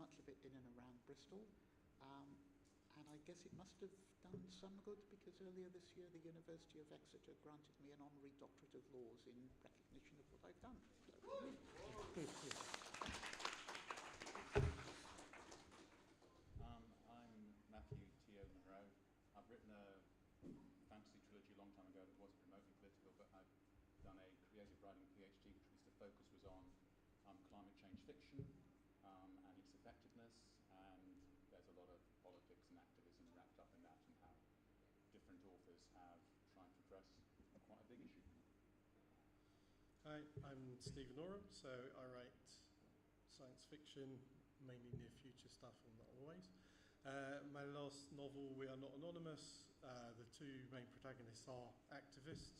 much of it in and around Bristol. And I guess it must have done some good, because earlier this year the University of Exeter granted me an honorary doctorate of laws in recognition of what I've done. I'm Matthew T.O. Monroe. I've written a fantasy trilogy a long time ago that wasn't remotely political, but I've done a creative writing PhD, which was the focus was on climate change fiction and its effectiveness, and there's a lot of politics and activism wrapped up in that, and how different authors have tried to address quite a big issue. Hi, I'm Stephen Oram, so I write science fiction, mainly near future stuff, and not always. My last novel, We Are Not Anonymous, the two main protagonists are activists.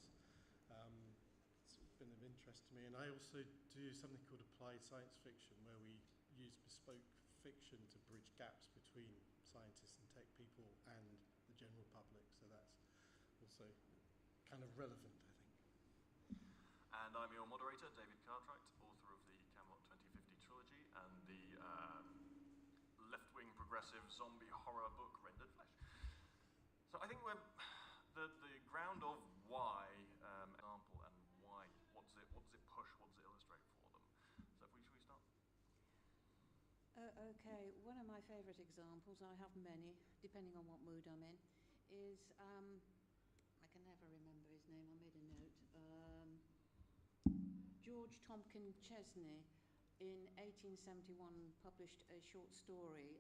It's been of interest to me, and I also do something called applied science fiction, where we use bespoke fiction to bridge gaps between scientists and tech people and the general public, so that's also kind of relevant, I think. And I'm your moderator, David Cartwright, author of the Camelot 2050 trilogy and the left-wing progressive zombie horror book, Rendered Flesh. So I think we're the ground of why example and why, what does it push, what does it illustrate for them? So should we start? Okay, one of my favourite examples, I have many, depending on what mood I'm in, is I can never remember his name, I made a note. George Tompkin Chesney, in 1871, published a short story,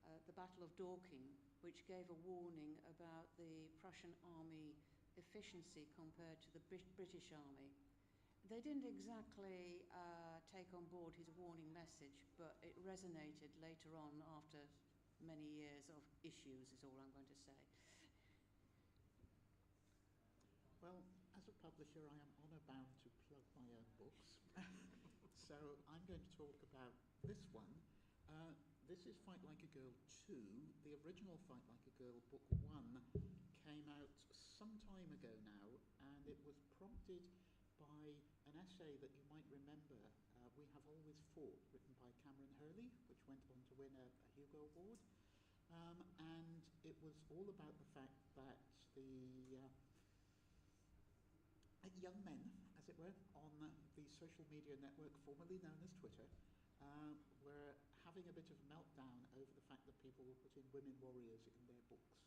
The Battle of Dorking, which gave a warning about the Prussian army efficiency compared to the British army. They didn't exactly take on board his warning message, but it resonated later on after many years of issues, is all I'm going to say. Well, as a publisher, I am honour bound to plug my own books. So I'm going to talk about this one. This is Fight Like a Girl 2. The original Fight Like a Girl book 1 came out some time ago now, and it was prompted by an essay that you might remember, We Have Always Fought, written by Cameron Hurley, which went on to win a Hugo Award. And it was all about the fact that the young men, as it were, on the social media network formerly known as Twitter, were having a bit of a meltdown over the fact that people were putting women warriors in their books.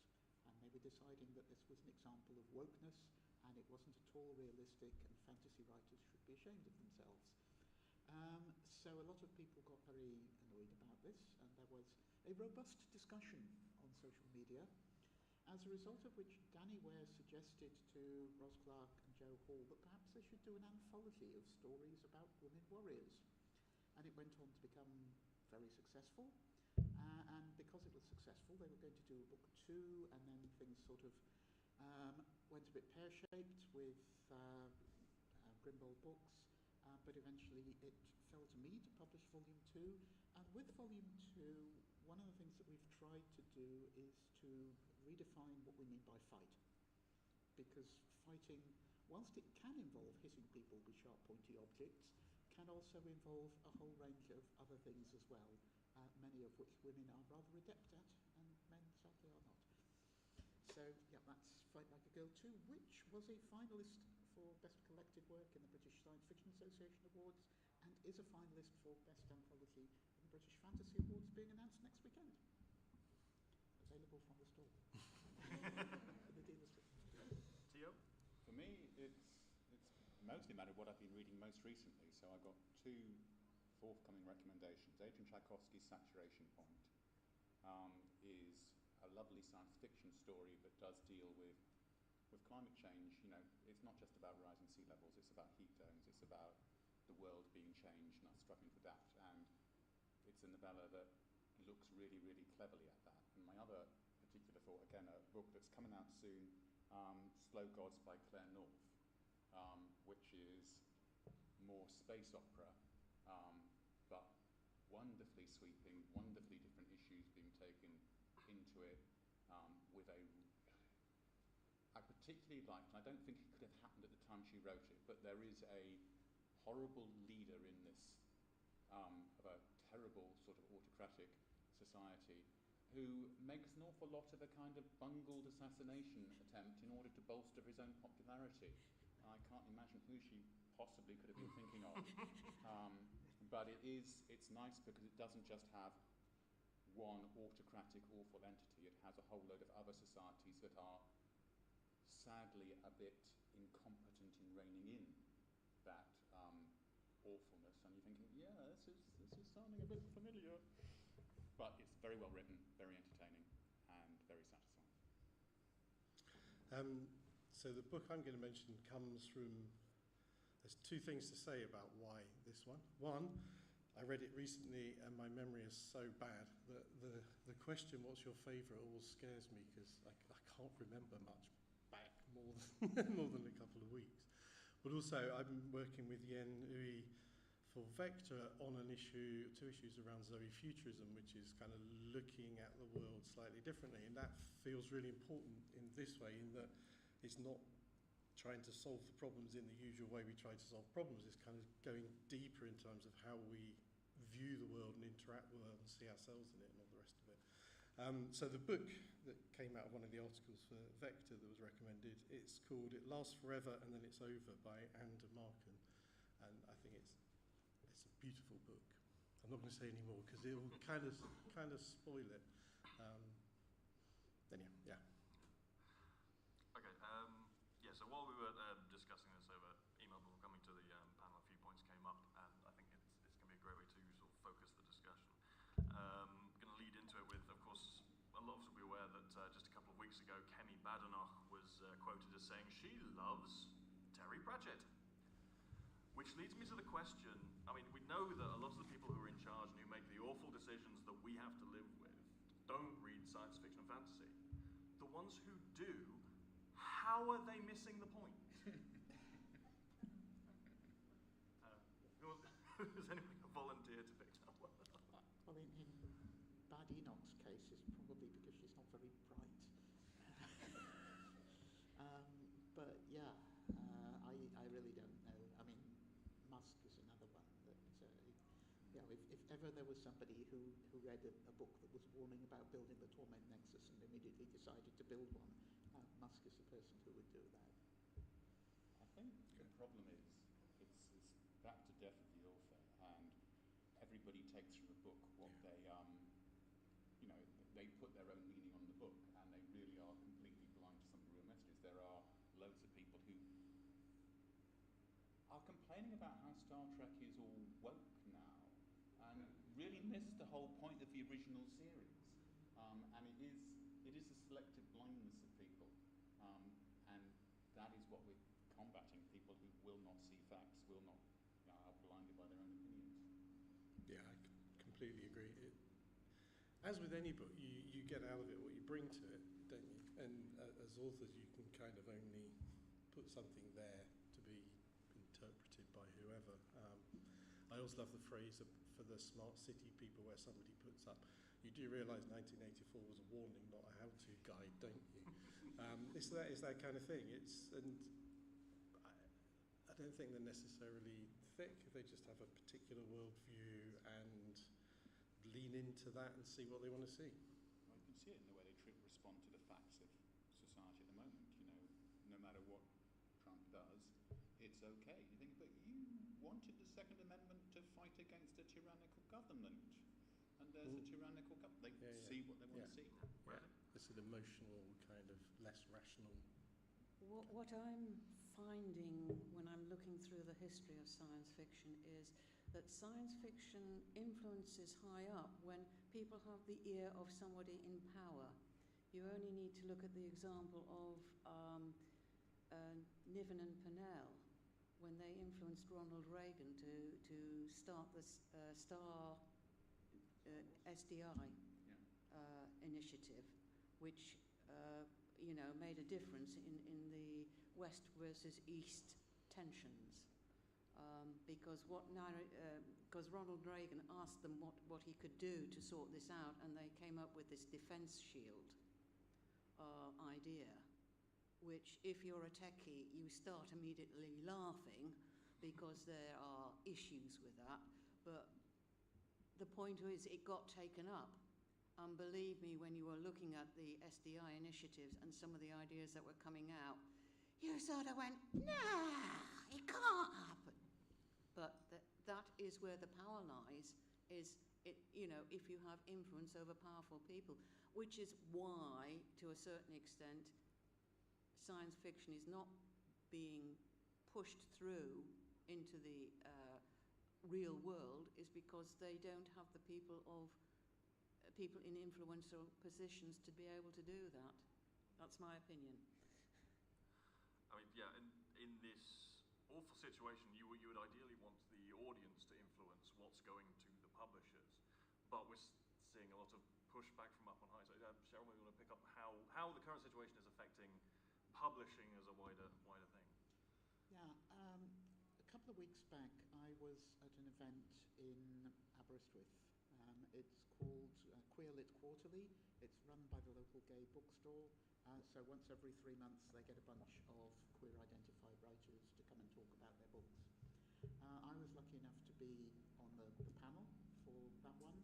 And they were deciding that this was an example of wokeness, and it wasn't at all realistic, and fantasy writers should be ashamed of themselves. So a lot of people got very annoyed about this, and there was a robust discussion on social media, as a result of which Danny Ware suggested to Ros Clark and Joe Hall that perhaps they should do an anthology of stories about women warriors. And it went on to become very successful. And because it was successful, they were going to do a book 2, and then things sort of went a bit pear-shaped with Grimbold Books, but eventually it fell to me to publish Volume 2. And with Volume 2, one of the things that we've tried to do is to redefine what we mean by fight. Because fighting, whilst it can involve hitting people with sharp, pointy objects, can also involve a whole range of other things as well, many of which women are rather adept at, and men sadly are not. So, yeah, that's Fight Like a Girl 2, which was a finalist for Best Collected Work in the British Science Fiction Association Awards, and is a finalist for Best Anthology in the British Fantasy Awards, being announced next weekend. Available from the store. The dealer's Tio? For me, it's mostly a matter of what I've been reading most recently. So I've got 2 forthcoming recommendations. Adrian Tchaikovsky's Saturation Point is a lovely science fiction story that does deal with climate change. You know, it's not just about rising sea levels, it's about heat domes, it's about the world being changed and us struggling to adapt. And it's a novella that looks really, really cleverly at that. And my other particular thought, again, a book that's coming out soon, Slow Gods by Claire North, which is more space opera, but wonderfully sweeping, wonderfully different issues being taken into it, with I particularly liked, and I don't think it could have happened at the time she wrote it, but there is a horrible leader in this, of a terrible sort of autocratic society, who makes an awful lot of a kind of bungled assassination attempt in order to bolster his own popularity. I can't imagine who she possibly could have been thinking of. But it's nice because it doesn't just have one autocratic, awful entity. It has a whole load of other societies that are sadly a bit incompetent in reining in that awfulness. And you're thinking, yeah, this is sounding a bit familiar. But it's very well written, very entertaining, and very satisfying. So the book I'm going to mention comes from, there's 2 things to say about why this one. One, I read it recently and my memory is so bad that the question, what's your favourite, always scares me because I can't remember much back more than a couple of weeks. But also I'm working with Yen Ui for Vector on 2 issues around Zoe Futurism, which is kind of looking at the world slightly differently. And that feels really important in this way, in that it's not trying to solve the problems in the usual way we try to solve problems. It's kind of going deeper in terms of how we view the world and interact with the world and see ourselves in it and all the rest of it. So the book that came out of one of the articles for Vector that was recommended, it's called It Lasts Forever and Then It's Over by Anne de Marken. And I think it's a beautiful book. I'm not going to say any more because it will kind of spoil it. Then yeah. Okay. as saying she loves Terry Pratchett. Which leads me to the question, I mean, we know that a lot of the people who are in charge and who make the awful decisions that we have to live with don't read science fiction and fantasy. The ones who do, how are they missing the point? Does anyone volunteer to pick that one? Well, in Bad Enoch's case, it's probably because she's not very bright. But yeah, I really don't know. I mean, Musk is another one that, if ever there was somebody who read a book that was warning about building the Torment Nexus and immediately decided to build one, Musk is the person who would do that. I think the problem is it's wrapped to death of the author, and everybody takes from a book what they they put their own meaning on the book, and they really are completely blind to some of the real messages. There are loads of people who are complaining about how Star Trek is all woke now, and really miss the whole point of the original series. And it is a selective blindness of people, and that is what we're combating. People who will not see facts, will not are blinded by their own opinions. Yeah, I completely agree. As with any book, you get out of it what you bring to it, don't you? And as authors, you can kind of only put something there to be interpreted by whoever. I always love the phrase for the smart city people where somebody puts up, you do realise 1984 was a warning, not a how-to guide, don't you? It's that kind of thing. I don't think they're necessarily thick. They just have a particular worldview and lean into that and see what they want to see. Well, you can see it in the way they respond to the facts of society at the moment. No matter what Trump does, it's okay. You think, but you wanted the Second Amendment to fight against a tyrannical government, and there's a tyrannical government. They see what they want to see. Yeah. It's an emotional kind of less rational. What I'm finding when I'm looking through the history of science fiction is that science fiction influences high up when people have the ear of somebody in power. You only need to look at the example of Niven and Purnell when they influenced Ronald Reagan to start the SDI initiative, which made a difference in the West versus East tensions. Because Ronald Reagan asked them what he could do to sort this out, and they came up with this defense shield idea, which if you're a techie, you start immediately laughing because there are issues with that. But the point is, it got taken up. And believe me, when you were looking at the SDI initiatives and some of the ideas that were coming out, you sort of went, nah, it can't happen. But that is where the power lies, is if you have influence over powerful people, which is why, to a certain extent, science fiction is not being pushed through into the real world, is because they don't have the people in influential positions to be able to do that. That's my opinion. I mean, yeah, in this awful situation, you would ideally want the audience to influence what's going to the publishers, but we're seeing a lot of pushback from up on high. So, Cheryl, maybe we want to pick up how the current situation is affecting publishing as a wider thing. Yeah, a couple of weeks back, I was at an event in Aberystwyth. It's called Queer Lit Quarterly. It's run by the local gay bookstore. So once every 3 months, they get a bunch of queer-identified writers to come and talk about their books. I was lucky enough to be on the panel for that one,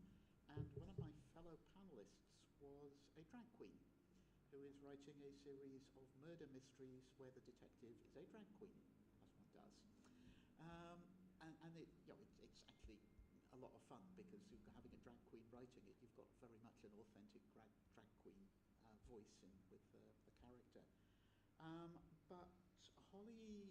and one of my fellow panelists was a drag queen who is writing a series of murder mysteries where the detective is a drag queen, as one does. And it's actually a lot of fun because having a drag queen writing it, you've got very much an authentic drag queen voice with the character. But Holly,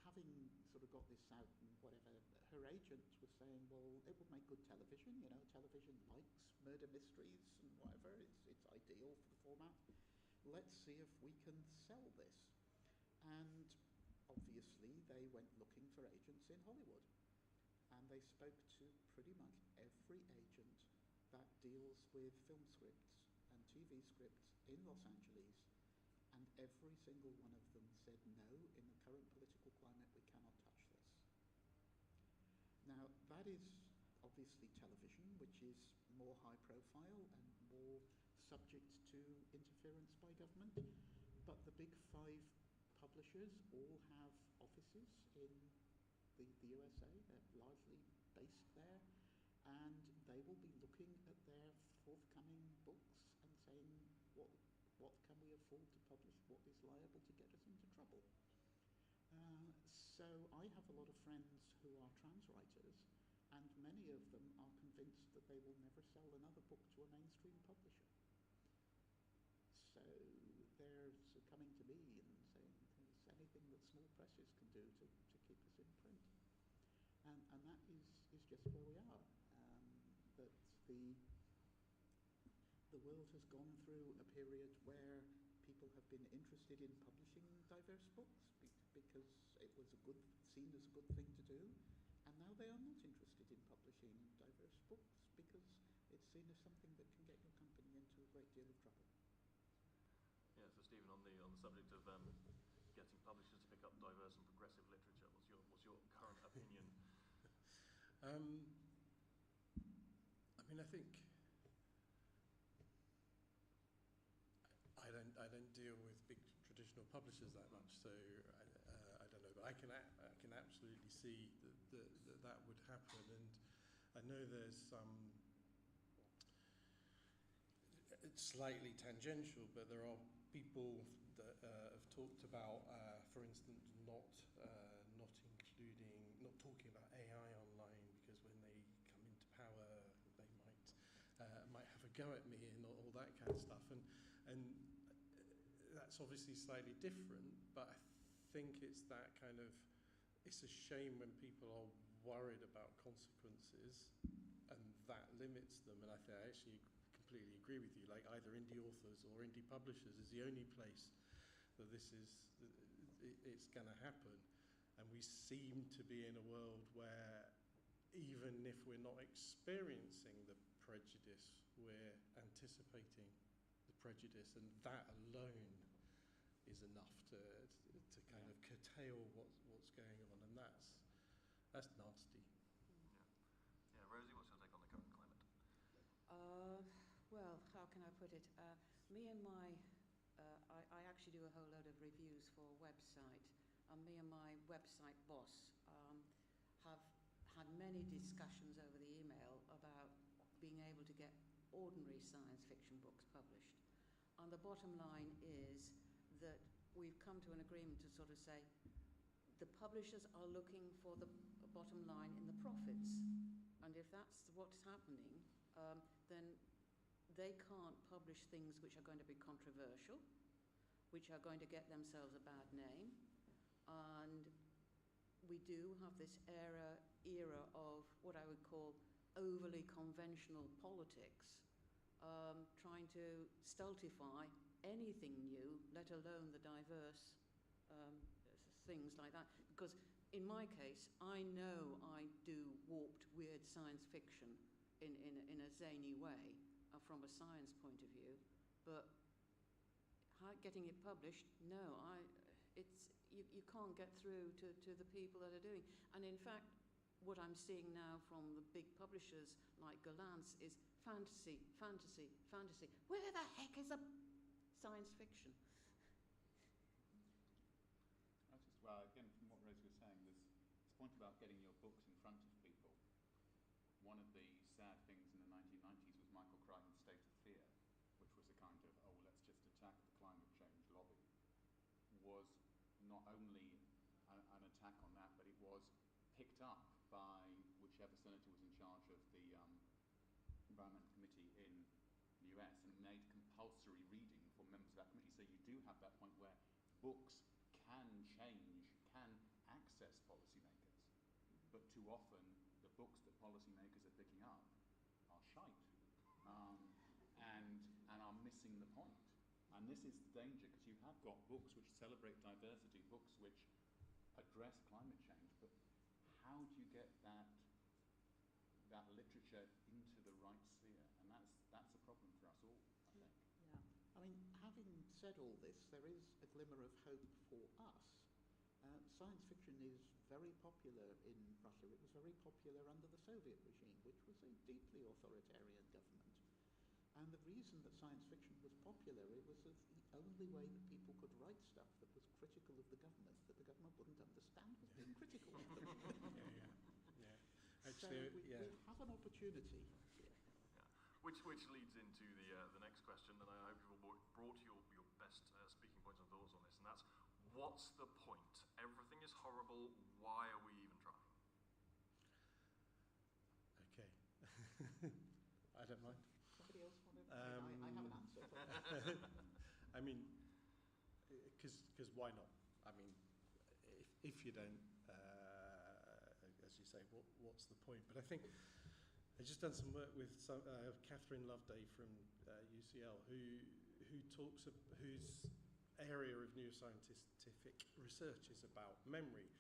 having sort of got this out and whatever, her agent was saying, well, it would make good television. Television likes murder mysteries and whatever. It's ideal for the format. let's see if we can sell this. And obviously they went looking for agents in Hollywood. And they spoke to pretty much every agent that deals with film scripts and TV scripts in Los Angeles, and every single one of them said, no, in the current political climate, we cannot touch this. Now, that is obviously television, which is more high profile and more subject to interference by government, but the big five publishers all have offices in the USA. They're largely based there, and they will be looking at their forthcoming books and saying, what can we afford to publish? What is liable to get us into trouble? So I have a lot of friends who are trans writers, and many of them are convinced that they will never sell another book to a mainstream publisher. So they're coming to me and saying, is anything that small presses can do to keep us in print? And that is just where we are. That the world has gone through a period where people have been interested in publishing diverse books because it was seen as a good thing to do, and now they are not interested in publishing diverse books because it's seen as something that can get your company into a great deal of trouble. Yeah, so Stephen, on the subject of getting publishers to pick up diverse and progressive literature, what's your current opinion? I mean, I think I don't deal with big traditional publishers that much, so I don't know. But I can absolutely see that would happen, and I know there's some. It's slightly tangential, but there are people that have talked about, for instance, not talking about AI online, because when they come into power, they might have a go at me and all that kind of stuff, and that's obviously slightly different. But I think it's that kind of, it's a shame when people are worried about consequences, and that limits them. And I actually completely agree with you. Like, either indie authors or indie publishers is the only place that it's going to happen. And we seem to be in a world where, even if we're not experiencing the prejudice, we're anticipating the prejudice, and that alone is enough to kind of curtail what's going on, and that's nasty. Yeah, Rosie, what's your take on the current climate? Well, how can I put it? Me and my, I actually do a whole load of reviews for a website. Me and my website boss have had many discussions over the email about being able to get ordinary science fiction books published. And the bottom line is that we've come to an agreement to sort of say the publishers are looking for the bottom line in the profits. And if that's what's happening, then they can't publish things which are going to be controversial, which are going to get themselves a bad name. And we do have this era of what I would call overly conventional politics, trying to stultify anything new, let alone the diverse things like that. Because in my case, I know I do warped, weird science fiction in a zany way from a science point of view, but getting it published, no, you can't get through to the people that are doing. And in fact, what I'm seeing now from the big publishers like Galance is fantasy, fantasy, fantasy. Where the heck is the science fiction? Well, again, from what Rosie was saying, there's this point about getting your books in front of people. One of the sad things in the 1990s was Michael Crichton's State of Fear, which was a kind of, let's just attack the climate change lobby, was not only an attack on that, but it was picked up by whichever senator was in charge of the Environmental Committee in the US, and made compulsory reading for members of that committee. So you do have that point where books can change, can access policymakers, but too often the books that policymakers are picking up are shite, and are missing the point. And this is the danger, because you have got books which celebrate diversity, books which address climate change, but how do you get that literature into the right sphere? And that's a problem for us all, I think. Yeah. I mean, having said all this, there is a glimmer of hope for us. Science fiction is very popular in Russia. It was very popular under the Soviet regime, which was a deeply authoritarian government. And the reason that science fiction was popular, it was the only way that people could write stuff that was critical of the government, that the government wouldn't understand was being critical of them. Actually, so we have an opportunity here. Yeah. Which leads into the next question, and I hope you've all brought your best speaking points and thoughts on this, and that's, what's the point? Everything is horrible. Why are we even trying? Okay. I don't mind. Somebody else want to? I have an answer. I mean, because why not? I mean, if you don't, as you say, what's the point? But I think I've just done some work with Catherine Loveday from UCL, whose area of neuroscientific research is about memory.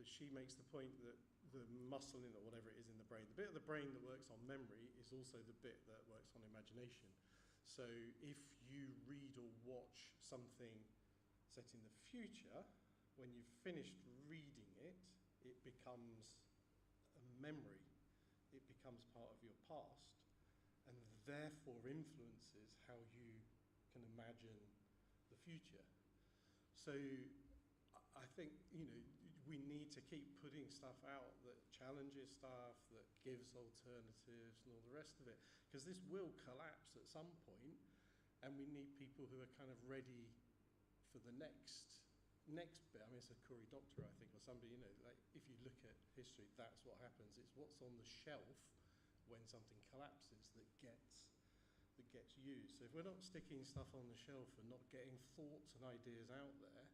But she makes the point that the muscle in, or whatever it is in the brain, the bit of the brain that works on memory is also the bit that works on imagination. So if you read or watch something set in the future, when you've finished reading it, it becomes a memory. It becomes part of your past, and therefore influences how you can imagine the future. So I think, we need to keep putting stuff out that challenges stuff, that gives alternatives and all the rest of it, because this will collapse at some point, and we need people who are kind of ready for the next bit. I mean, it's a Cory Doctorow, I think, or somebody, like, if you look at history, that's what happens. It's what's on the shelf when something collapses that gets used. So if we're not sticking stuff on the shelf and not getting thoughts and ideas out there,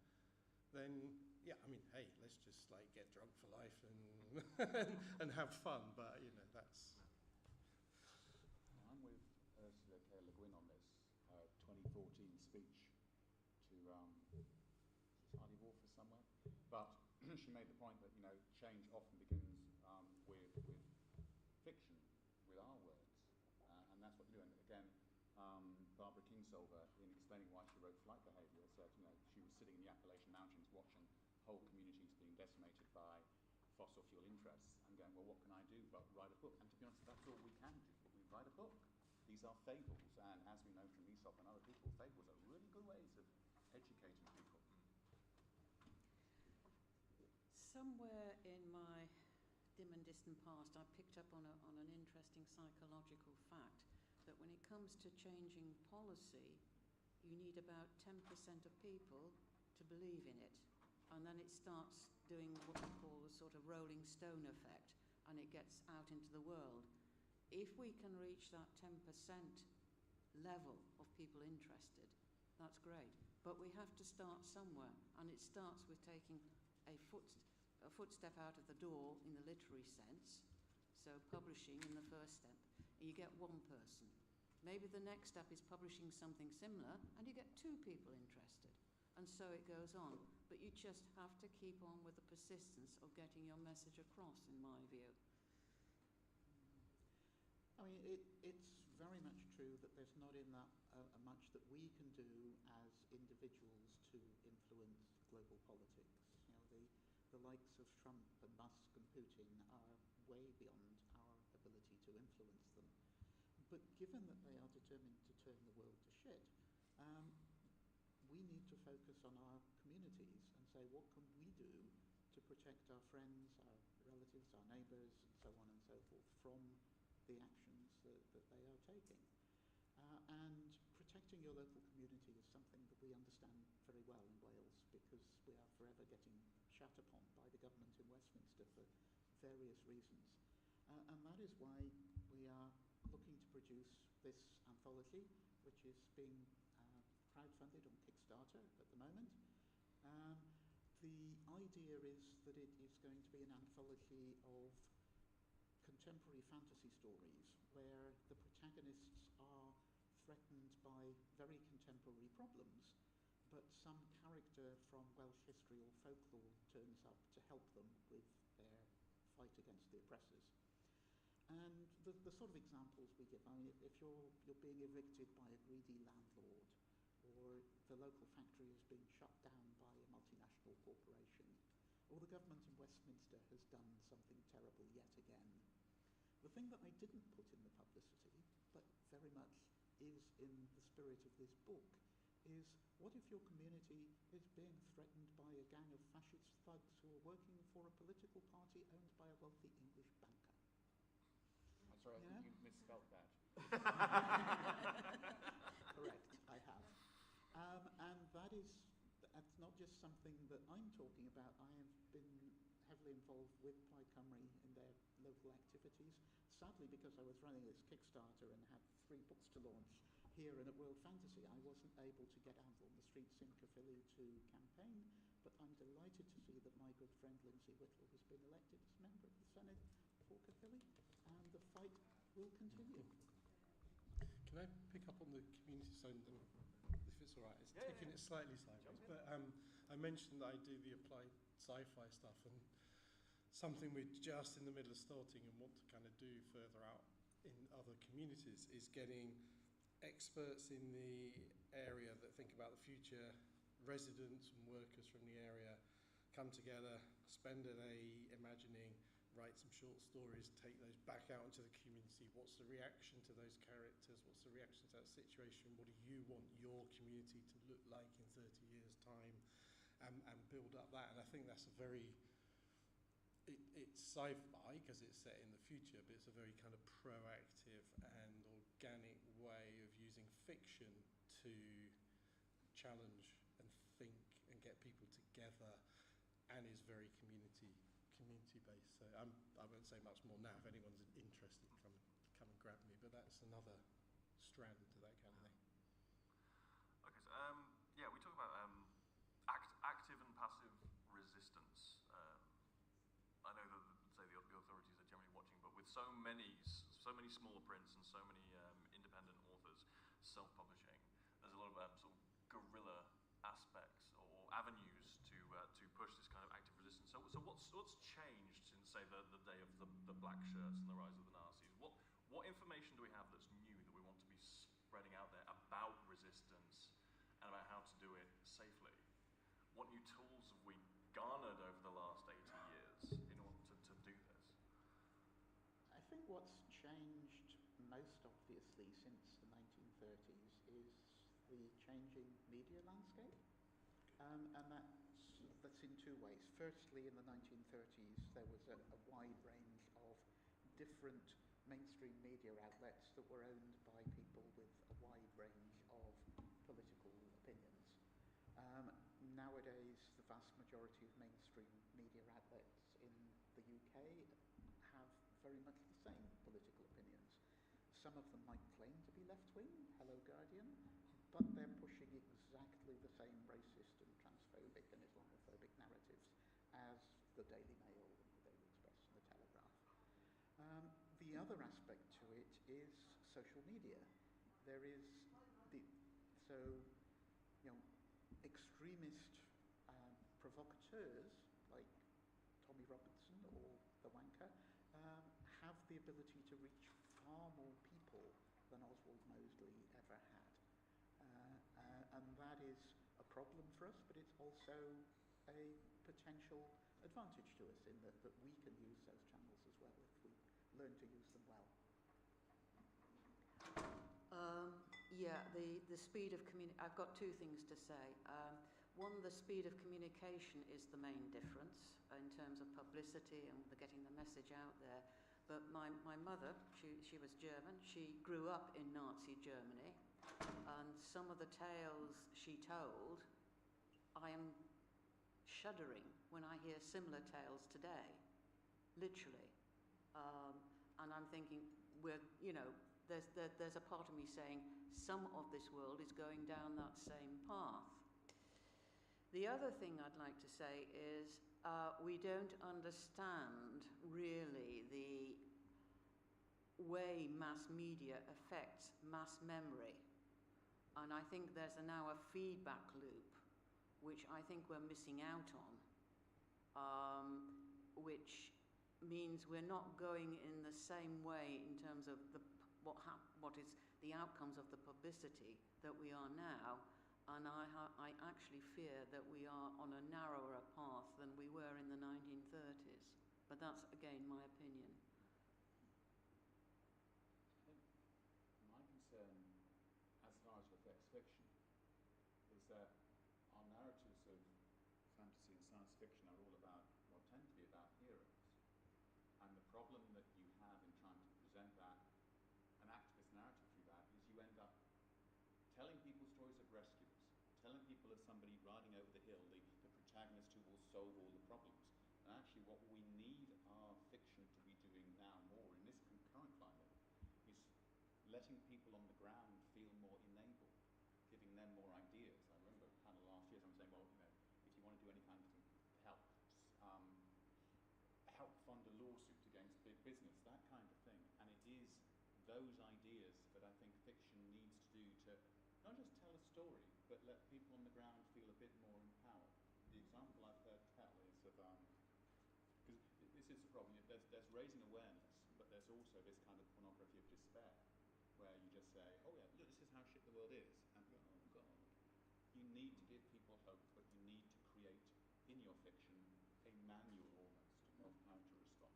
then, yeah, I mean, hey, let's just, like, get drunk for life and and have fun, but, that's... I'm with Ursula K. Le Guin on this 2014 speech to Society of Authors somewhere, but she made the point that, change often begins with fiction, with our words, and that's what you do. And again, Barbara Kingsolver, in explaining why she wrote Flight Behaviour, said, she was sitting in the Appalachian Mountains watching whole communities being decimated by fossil fuel interests and going, well, what can I do but write a book? And to be honest, that's all we can do. We write a book. These are fables, and as we know from Aesop and other people, fables are really good ways of educating people. Somewhere in my dim and distant past, I picked up on an interesting psychological fact that when it comes to changing policy, you need about 10% of people to believe in it. And then it starts doing what we call the sort of rolling stone effect, and it gets out into the world. If we can reach that 10% level of people interested, that's great. But we have to start somewhere, and it starts with taking a footstep out of the door in the literary sense. So publishing in the first step, and you get one person. Maybe the next step is publishing something similar, and you get two people interested. And so it goes on. But you just have to keep on with the persistence of getting your message across, in my view. I mean, it's very much true that there's not in that much that we can do as individuals to influence global politics. The likes of Trump and Musk and Putin are way beyond our ability to influence them. But given that they are determined to turn the world to shit, we need to focus on our communities and say, what can we do to protect our friends, our relatives, our neighbours, and so on and so forth from the actions that they are taking. And protecting your local community is something that we understand very well in Wales, because we are forever getting shat upon by the government in Westminster for various reasons. And that is why we are looking to produce this anthology, which is being crowdfunded on Kickstarter at the moment. The idea is that it is going to be an anthology of contemporary fantasy stories where the protagonists are threatened by very contemporary problems, but some character from Welsh history or folklore turns up to help them with their fight against the oppressors. And the sort of examples we give, I mean, if you're being evicted by a greedy landlord, or the local factory is being shut down by a multinational corporation, or the government in Westminster has done something terrible yet again. The thing that I didn't put in the publicity, but very much is in the spirit of this book, is what if your community is being threatened by a gang of fascist thugs who are working for a political party owned by a wealthy English banker? I'm sorry, I think you misspelled that. Correct, I have. And that's not just something that I'm talking about. I have been heavily involved with Plaid Cymru in their local activities. Sadly, because I was running this Kickstarter and had 3 books to launch here and at World Fantasy, I wasn't able to get out on the streets in Caerphilly to campaign, but I'm delighted to see that my good friend Lindsay Whittle has been elected as member of the Senate for Caerphilly, and the fight will continue. Can I pick up on the community side, if it's all right? It's taking it slightly sideways, but I mentioned that I do the applied sci-fi stuff, and something we're just in the middle of starting and want to kind of do further out in other communities is getting experts in the area that think about the future, residents and workers from the area, come together, spend a day imagining, write some short stories, take those back out into the community. What's the reaction to those characters? What's the reaction to that situation? What do you want your community to look like in 30 years' time? And build up that. And I think that's a very, it's sci-fi because it's set in the future, but it's a very kind of proactive and organic way of using fiction to challenge and think and get people together, and is very community-based. So I won't say much more now. If anyone's interested, come and grab me. But that's another strand to that kind of thing. Okay, so yeah, we talk about active and passive resistance. I know that, say, the authorities are generally watching, but with so many small prints and so many independent authors self-publishing, there's a lot of sort of guerrilla aspects or avenues to push this kind of active resistance. So what's changed since, say, the day of the black shirts and the rise of the Nazis? What information do we have that's new that we want to be spreading out there about resistance and about how to do it safely? What new tools have we garnered over the last 80 years in order to do this? I think what's changed most obviously since the 1930s is the changing media landscape. And that's in 2 ways. Firstly, in the 1930s, there was a wide range of different mainstream media outlets that were owned by people with a wide range of political opinions. Nowadays, the vast majority of mainstream media outlets in the UK have very much the same political opinions. Some of them might claim to be left-wing, hello Guardian, but they're pushing exactly the same racist and transphobic and Islamophobic narratives as the Daily Mail and the Daily Express and the Telegraph. The other aspect to it is social media. There is extremist provocateurs like Tommy Robinson or the Wanker have the ability to reach far more people than Oswald Mosley ever had. And that is a problem for us, but it's also a potential advantage to us in that we can use those channels as well if we learn to use them well. Yeah, the speed of I've got 2 things to say. One, the speed of communication is the main difference in terms of publicity and getting the message out there. But my mother, she was German. She grew up in Nazi Germany, and some of the tales she told, I am shuddering when I hear similar tales today, literally. And I'm thinking, there's a part of me saying some of this world is going down that same path. The other thing I'd like to say is we don't understand really the way mass media affects mass memory. And And I think there's now a feedback loop, which I think we're missing out on, which means we're not going in the same way in terms of what is the outcomes of the publicity that we are now. And I actually fear that we are on a narrower path than we were in the 1930s. But that's, again, my opinion. I think my concern, as far as it affects fiction, is that our narratives of fantasy and science fiction are all about, well, tend to be about heroes. And the problem that you have in trying to present that, an activist narrative through that, is you end up telling people stories of rescuers, telling people of somebody riding over the hill, the protagonist who will solve all the problems. And actually what we need our fiction to be doing now more in this current climate is letting people on the ground feel more enabled, giving them more ideas. I remember a panel last year, someone saying, well, you know, if you want to do any kind of help, help fund a lawsuit against big business, that kind of thing. And it is those ideas that I think fiction needs to do to not just tell a story, but let people on the ground feel a bit more empowered. The example I've heard tell is of, because this is the problem, there's raising awareness, but there's also this kind of pornography of despair, where you just say, oh yeah, look, this is how shit the world is, and you go, oh God. You need to give people hope, but you need to create, in your fiction, a manual almost of how to respond.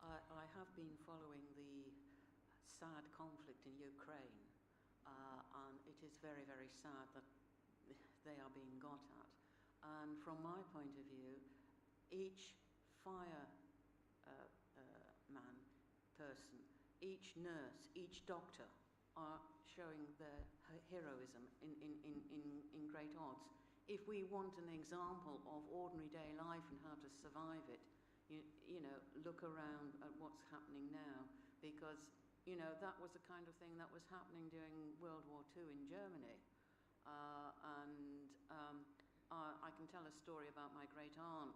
I have been following the sad conflict in Ukraine, and it is very, very sad that they are being got at. And from my point of view, each fire person, each nurse, each doctor are showing their heroism in great odds. If we want an example of ordinary day life and how to survive it, you know, look around at what's happening now, because, you know, that was the kind of thing that was happening during World War II in Germany. I can tell a story about my great aunt.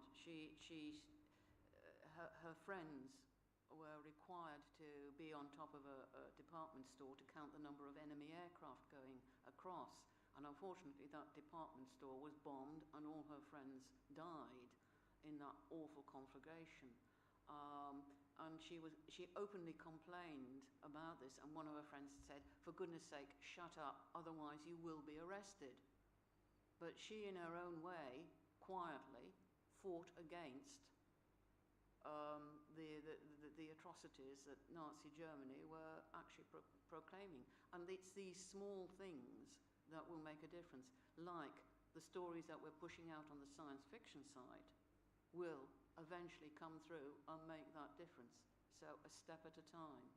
Her friends were required to be on top of a department store to count the number of enemy aircraft going across. And unfortunately, that department store was bombed and all her friends died in that awful conflagration. And she openly complained about this, and one of her friends said, for goodness sake, shut up, otherwise you will be arrested. But she, in her own way, quietly fought against the atrocities that Nazi Germany were actually proclaiming. And it's these small things that will make a difference, like the stories that we're pushing out on the science fiction side will eventually come through and make that difference. So a step at a time.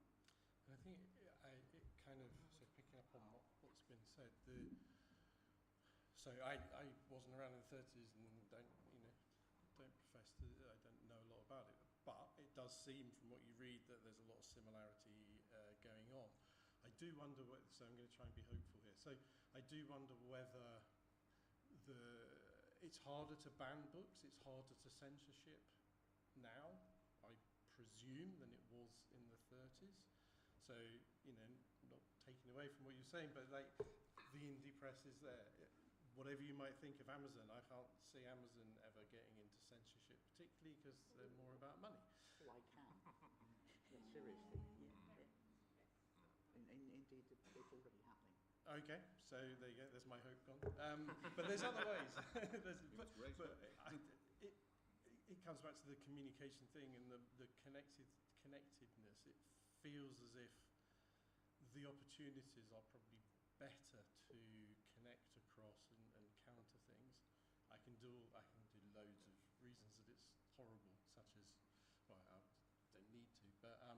And I think it kind of, so picking up on what's been said, so I wasn't around in the 30s and don't profess to, I don't know a lot about it, but it does seem from what you read that there's a lot of similarity going on. I do wonder, so I'm going to try and be hopeful here, so I do wonder whether it's harder to ban books, it's harder to censorship now, I presume, than it was in the 30s. So, you know, not taking away from what you're saying, but like the indie press is there. Whatever you might think of Amazon, I can't see Amazon ever getting into censorship, particularly because they're more about money. Oh, I can. Yeah, seriously. Yeah. Indeed, it's already happening. Okay, so there you go. There's my hope gone. But there's other ways. It comes back to the communication thing and the connectedness. It feels as if the opportunities are probably better to connect across and counter things. I can do loads of reasons that it's horrible, such as, well, I don't need to, but I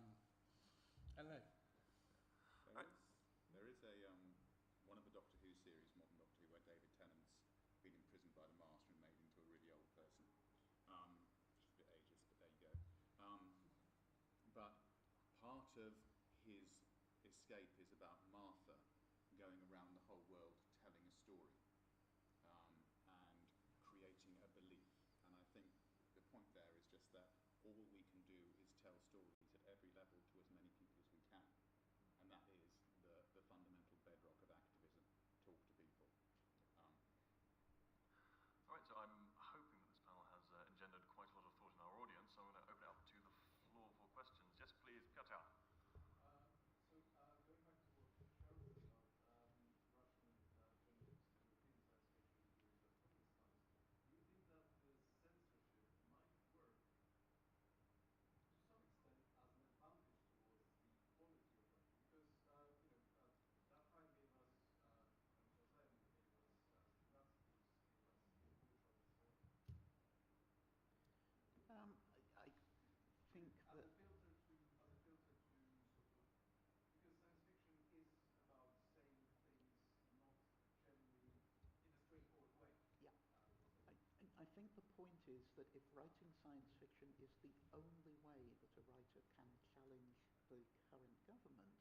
don't know. There is one of the Doctor Who series, Modern Doctor Who, where David Tennant's been imprisoned by the Master and made into a really old person. Which is a bit ageist, but there you go. But part of his escape is about Martha going around the whole world telling a story and creating a belief. And I think the point there is just that all we can do is tell stories at every level to as many people as we can. And that is the fundamental bedrock of activism, talking point is that if writing science fiction is the only way that a writer can challenge the current government,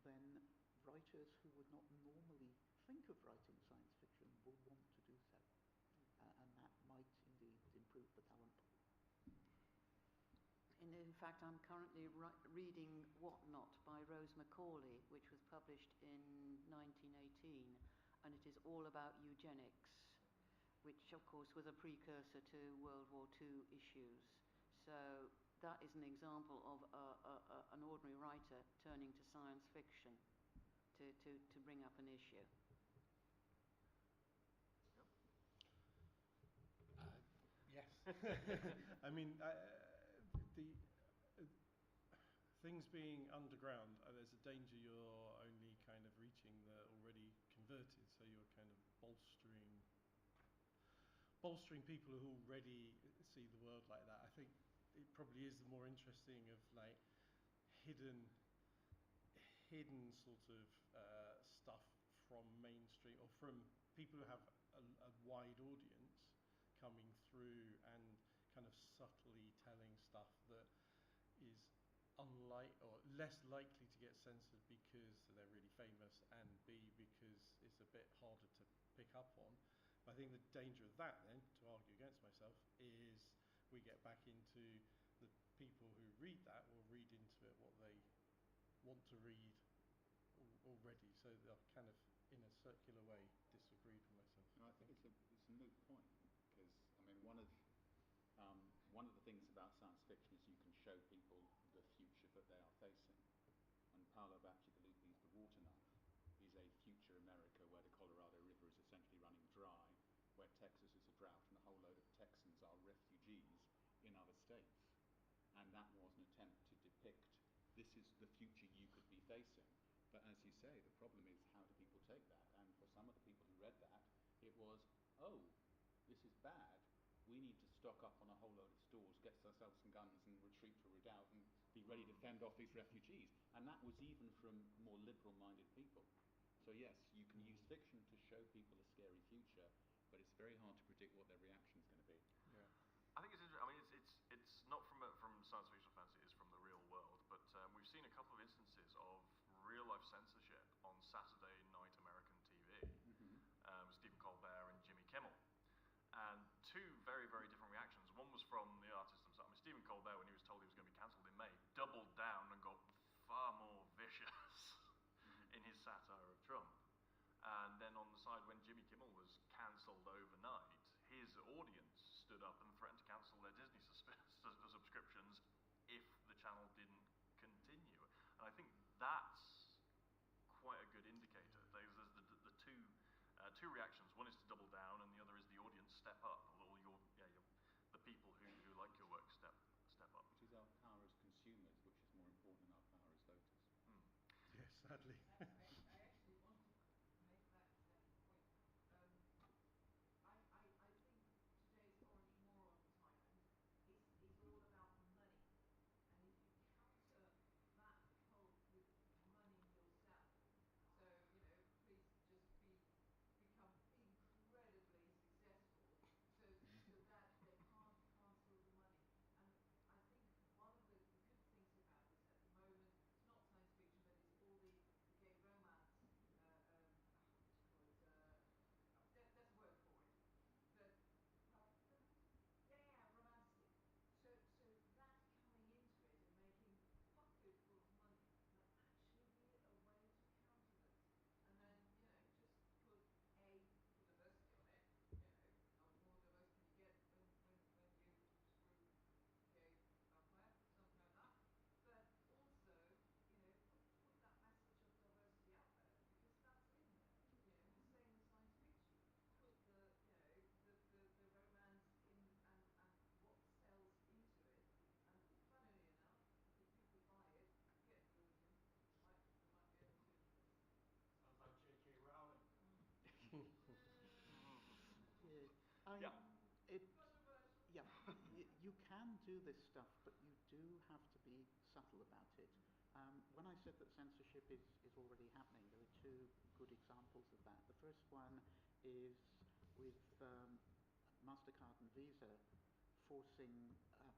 then writers who would not normally think of writing science fiction will want to do so. And that might indeed improve the talent pool. In fact, I'm currently reading What Not by Rose Macaulay, which was published in 1918, and it is all about eugenics, which of course was a precursor to World War II issues. So that is an example of an ordinary writer turning to science fiction to bring up an issue. Yes. I mean, the things being underground, there's a danger you're only kind of reaching the already converted, so you're kind of bolstering people who already see the world like that. I think it probably is the more interesting of like hidden sort of stuff from mainstream or from people who have a wide audience coming through and kind of subtly telling stuff that is unlike or less likely to get censored because they're really famous, and B, because it's a bit harder to pick up on. But I think the danger of that, then, to argue against myself, is we get back into the people who read that will read into it what they want to read already, so they'll kind of, in a circular way, disagreed with myself. No, I think it's a moot point, because, I mean, one of the things about science fiction is you can show people the future that they are facing. And Paolo Bacigalupi's The Water Knife is a future America where the Colorado River is essentially running dry, where Texas is a drought, and a whole load of Texans are refugees in other states. And that was an attempt to depict this is the future you could be facing. But as you say, the problem is, how do people take that? And for some of the people who read that, it was, oh, this is bad. We need to stock up on a whole load of stores, get ourselves some guns and retreat to a redoubt and be ready to fend off these refugees. And that was even from more liberal-minded people. So yes, you can use fiction to show people a scary future, but it's very hard to predict what their reaction is going to be. Yeah. I think it's interesting. I mean, it's not from science fiction fans, it is from the real world. But we've seen a couple of instances of real-life censorship on Saturday night American TV. Stephen Colbert and Jimmy Kimmel. And two very, very different reactions. One was from the artists themselves. I mean, Stephen Colbert, when he was told he was going to be cancelled in May, doubled down and got far more vicious in his satire of Trump. And then on the side, when Jimmy Kimmel was cancelled overnight, his audience stood up and threatened to cancel their Disney subscriptions if the channel didn't continue. And I think that's quite a good indicator. There's the two reactions. One is to double down, and the other is the audience step up. Or the people who like your work step up. Which is our power as consumers, which is more important than our power as voters. Yes, sadly. I actually want to make that point. I think today's orange moron time is all about money. And if you counter that cult with money yourself, so, please just become incredibly successful so that they can't cancel the money. And I think one of the good things about this at the moment, it's not science fiction, but it's all the gay romance, what do you call it? There's a word for it. But yeah, romantic. So that coming into it and making pocket full of money might actually be a way to counter them. And then, just put diversity on it. How much more diverse can you get when you screw gay vampire, something like that. But also, put that message of diversity out there, because that's in there. And the same with science fiction. Put the romance in and what sells into it. And funnily enough, if people buy it, get the audience, we might be able to. Sounds like J.K. Rowling. You can do this stuff, but you do have to be subtle about it. When I said that censorship is already happening, there are two good examples of that. The first one is with MasterCard and Visa forcing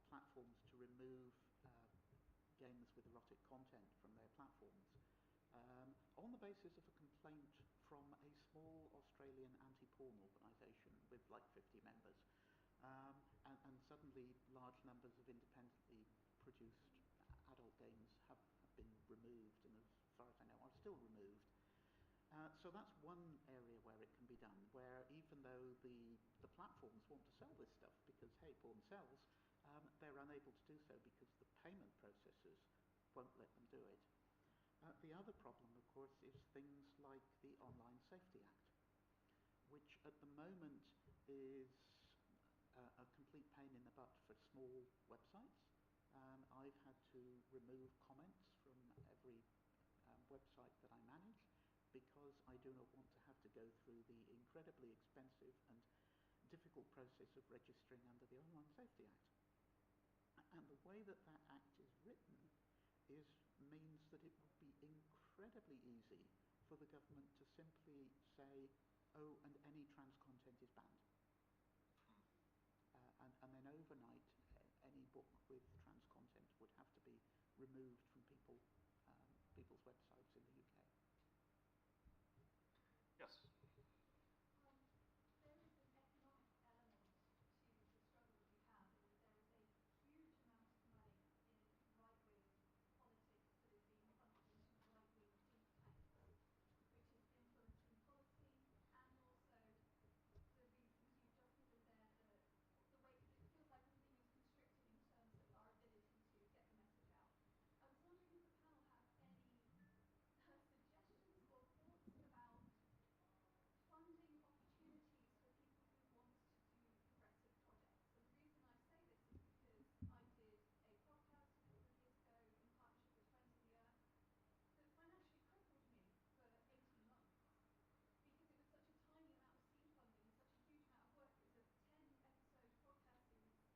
platforms to remove games with erotic content from their platforms on the basis of a complaint from a small Australian anti-porn organisation with like 50 members. And suddenly large numbers of independently produced adult games have been removed, and as far as I know are still removed. So that's one area where it can be done, where even though the platforms want to sell this stuff because, hey, porn sells, they're unable to do so because the payment processors won't let them do it. The other problem, of course, is things like the Online Safety Act, which at the moment is a complete pain in the butt for small websites. I've had to remove comments from every website that I manage because I do not want to have to go through the incredibly expensive and difficult process of registering under the Online Safety Act. And the way that that act is written means that it would be incredibly easy for the government to simply say, oh, and any trans content is banned. And then overnight, any book with trans content would have to be removed from people's websites in the UK. Yes. There is an economic element to the struggle that we have, in that there is a huge amount of money in right-wing politics that is being pumped into right-wing think tanks, which is influencing policy and also the reasons you've just given there, the way, because it feels like everything is constricted in terms of our ability to get the message out. I was wondering if the panel has any suggestions or thoughts about funding opportunities for people who want to do progressive projects. And the reason I say this is because I did a podcast a couple of years ago in partnership with Friends of the Earth that financially crippled me for 18 months because it was such a tiny amount of seed funding and such a huge amount of work. It was a 10-episode podcast series called Imagining Tomorrow.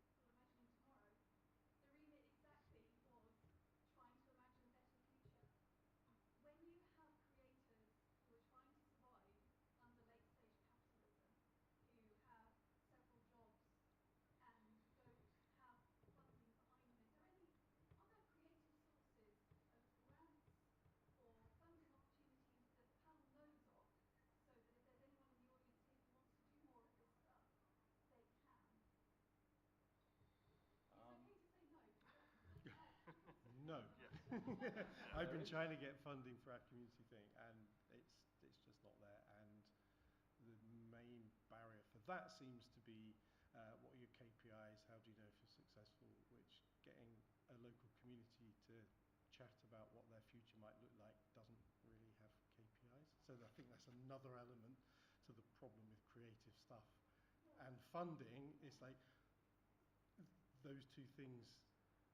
The remit exactly was trying to imagine a better future. When you have creators who are trying to survive under late-stage capitalism, who have several jobs and don't have funding behind them, are there creative sources of grants or funding opportunities that the panel knows of, so that if there's anyone in the audience here who wants to do more of this stuff, they can? It's okay to say no, because No. I've been trying to get funding for our community thing, and it's just not there. And the main barrier for that seems to be what are your KPIs? How do you know if you're successful? Which getting a local community to chat about what their future might look like doesn't really have KPIs. So I think that's another element to the problem with creative stuff. And funding is like those two things.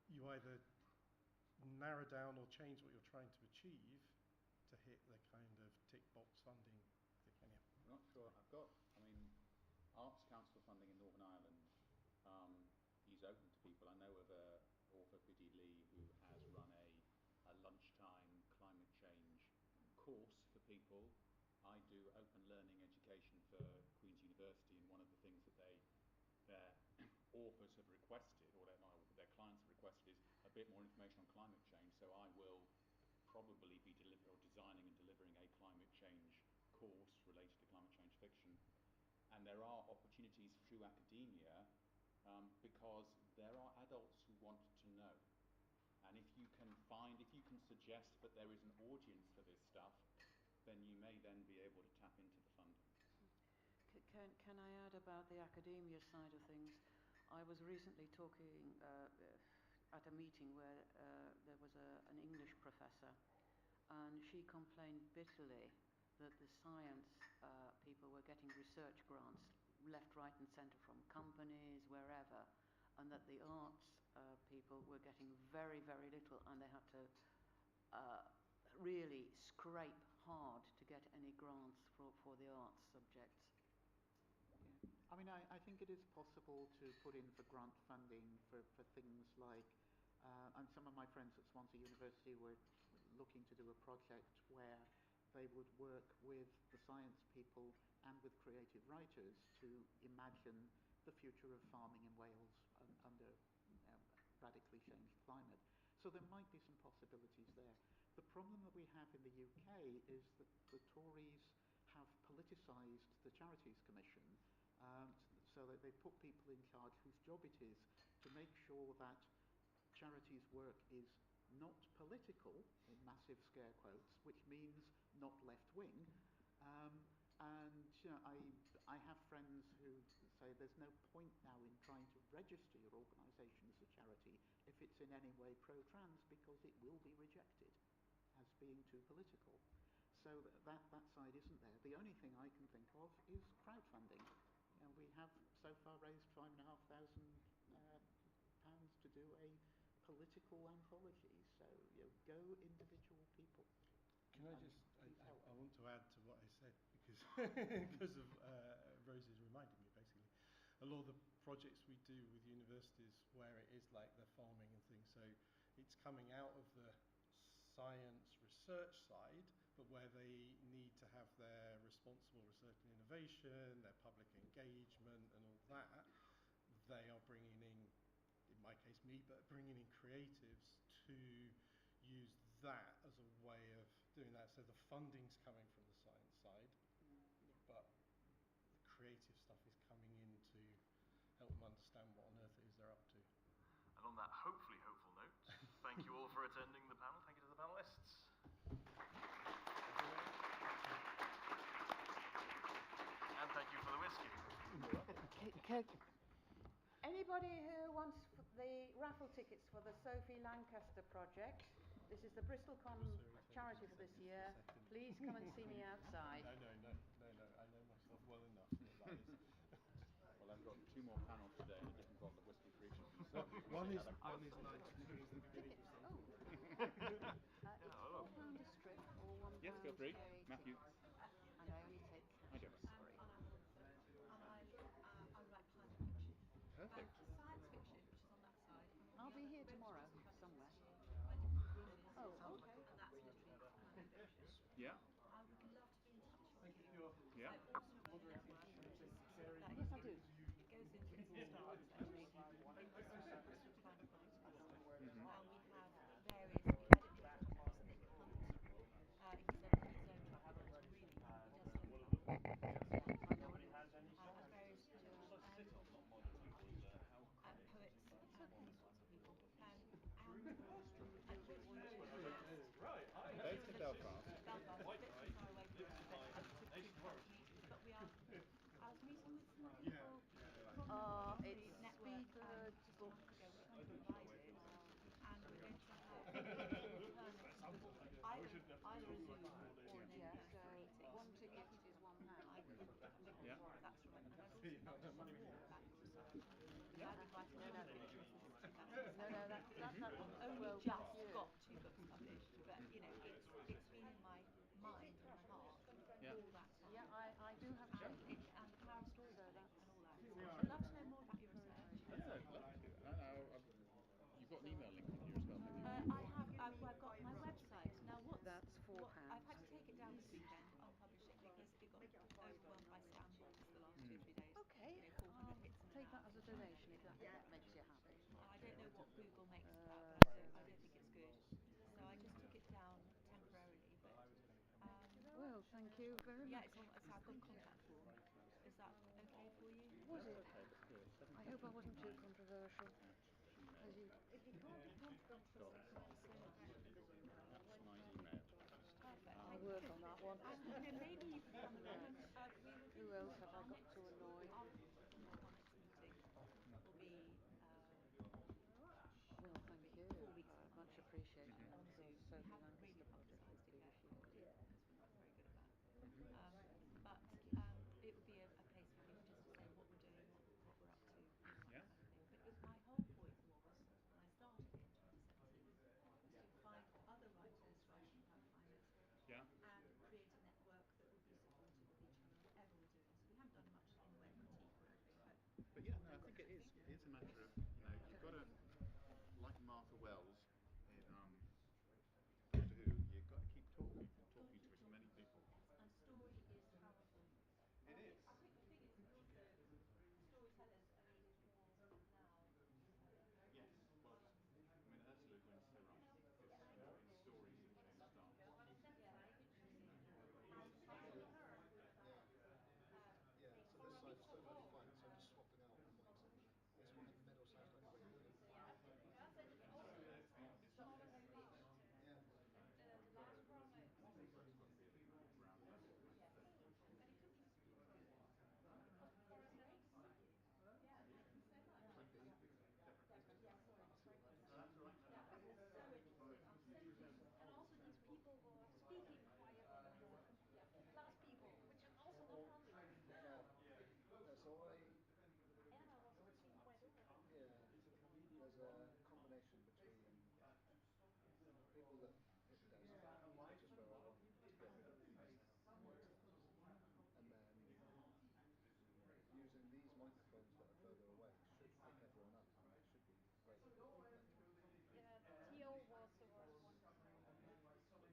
You either narrow down or change what you're trying to achieve to hit the kind of tick box funding thing. Anyhow. I'm not sure. Arts Council funding in Northern Ireland is open to people. I know of an author, Biddy Lee, who has run a lunchtime climate change course for people. I do open learning education for Queen's University, and one of the things that their authors have requested, or their clients have requested, is a bit more information on climate change. So I will probably be designing and delivering a climate change course related to climate change fiction. And there are opportunities through academia because there are adults who want to know. And if you can suggest that there is an audience for this stuff, then you may then be able to tap into the funding. Can I add about the academia side of things? I was recently talking at a meeting where there was an English professor, and she complained bitterly that the science people were getting research grants left, right and centre from companies, wherever, and that the arts people were getting very, very little, and they had to really scrape hard to get any grants for the arts subjects. I think it is possible to put in for grant funding for things like, and some of my friends at Swansea University were looking to do a project where they would work with the science people and with creative writers to imagine the future of farming in Wales under radically changed climate. So there might be some possibilities there. The problem that we have in the UK is that the Tories have politicised the Charities Commission, so that they put people in charge whose job it is to make sure that charities work is not political, in massive scare quotes, which means not left-wing. And I have friends who say there's no point now in trying to register your organisation as a charity if it's in any way pro-trans, because it will be rejected as being too political. So that side isn't there. The only thing I can think of is crowdfunding. We have so far raised £5,500 to do a political anthology. So go individual people. Can I just, I want to add to what I said, because because of Rosie's reminding me, basically. A lot of the projects we do with universities where it is like the farming and things, so it's coming out of the science research side, but where they need to have their responsible research and innovation, their public engagement and all that, they are bringing in my case me, but bringing in creatives to use that as a way of doing that. So the funding's coming from the science side, but the creative stuff is coming in to help them understand what on earth it is they're up to. And on that hopefully hopeful note, thank you all for attending the panel. Thank you to the panelists. And thank you for the whiskey. Anybody who wants the raffle tickets for the Sophie Lancaster project, this is the BristolCon charity for this year. Please come and see me outside. No, I know myself well enough that is. Well, I've got 2 more panels today and a different bottle of whiskey for each of them. So one is 92 is the beginning. It's £4 a strip or £1 yes, feel free. a Matthew. and I only take cash. I don't know. Sorry. And I write science fiction. Perfect. Science fiction, which is on that side. I'll be here tomorrow somewhere. Oh, okay. And that's literary non-fiction. Yeah. I would love to be in touch with you. Yeah. I also want to network. Yes, I do. It goes in fits and starts, actually. In BristolCon Comics Festival, and we have various. We've had a different course, Nick Hunt. He's a travel writer, really. He does so well. And various poets and all sorts of people. Based in Belfast. Belfast, a bit too far away for us, but we are. I was meeting with some people from the it's network Speedbird just a Books. month ago. We're trying to revise it, and we're going to have either a Zoom or an in-person meeting. One ticket is £1. Yeah. That's right. And I was thinking more about your research. I've been writing children's fiction since 2007. No, that's Only just got 2 books published, but it's been in my mind and my heart all that time. Yeah, I do have and the power of storytelling and all that. So I'd love to know more about your research. Yeah, I'd love to. You've got an email link on here as well, have you? I've got my website. Now That's £4. I've had to take it down this weekend, unpublish it, because it got overwhelmed by scam calls the last 2 or 3 days. Okay, 400 hits in take an that hour. as a donation if that makes you happy. I don't know what Google makes of that, but I don't think it's good. So I just took it down temporarily. But well, thank you very much. Yeah, it's our good contact form. Is that okay for you? Was it? Okay, let's do it. I hope I wasn't too controversial. If you can't be controversial, That's my email. perfect. I'll work on that one. And maybe you can come along. Who else have I got to annoy? Our next meeting will be Well, thank you. 4 weeks on Much Monday appreciated. on I'm Zoom. sure We Sophie haven't really Lancaster project publicised would it be yet appreciated. because we're not very good at that. But it would be a place for people just to say what we're doing, what we're up to, and all that kind of thing. But my whole point was, when I started it in 2017, a combination between people that hit the desktop, they just go, I want to get rid of these noise levels, and then using these microphones that are further away should pick everyone up, and it should be great metrics. Yeah, the TO was the worst one.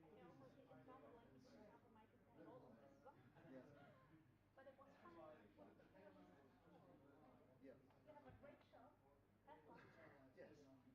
It almost it sounded like you didn't have a microphone at all on this one. Yeah. But it was fine. It was the 4 Yeah. You have a great shot. Have fun. Yes.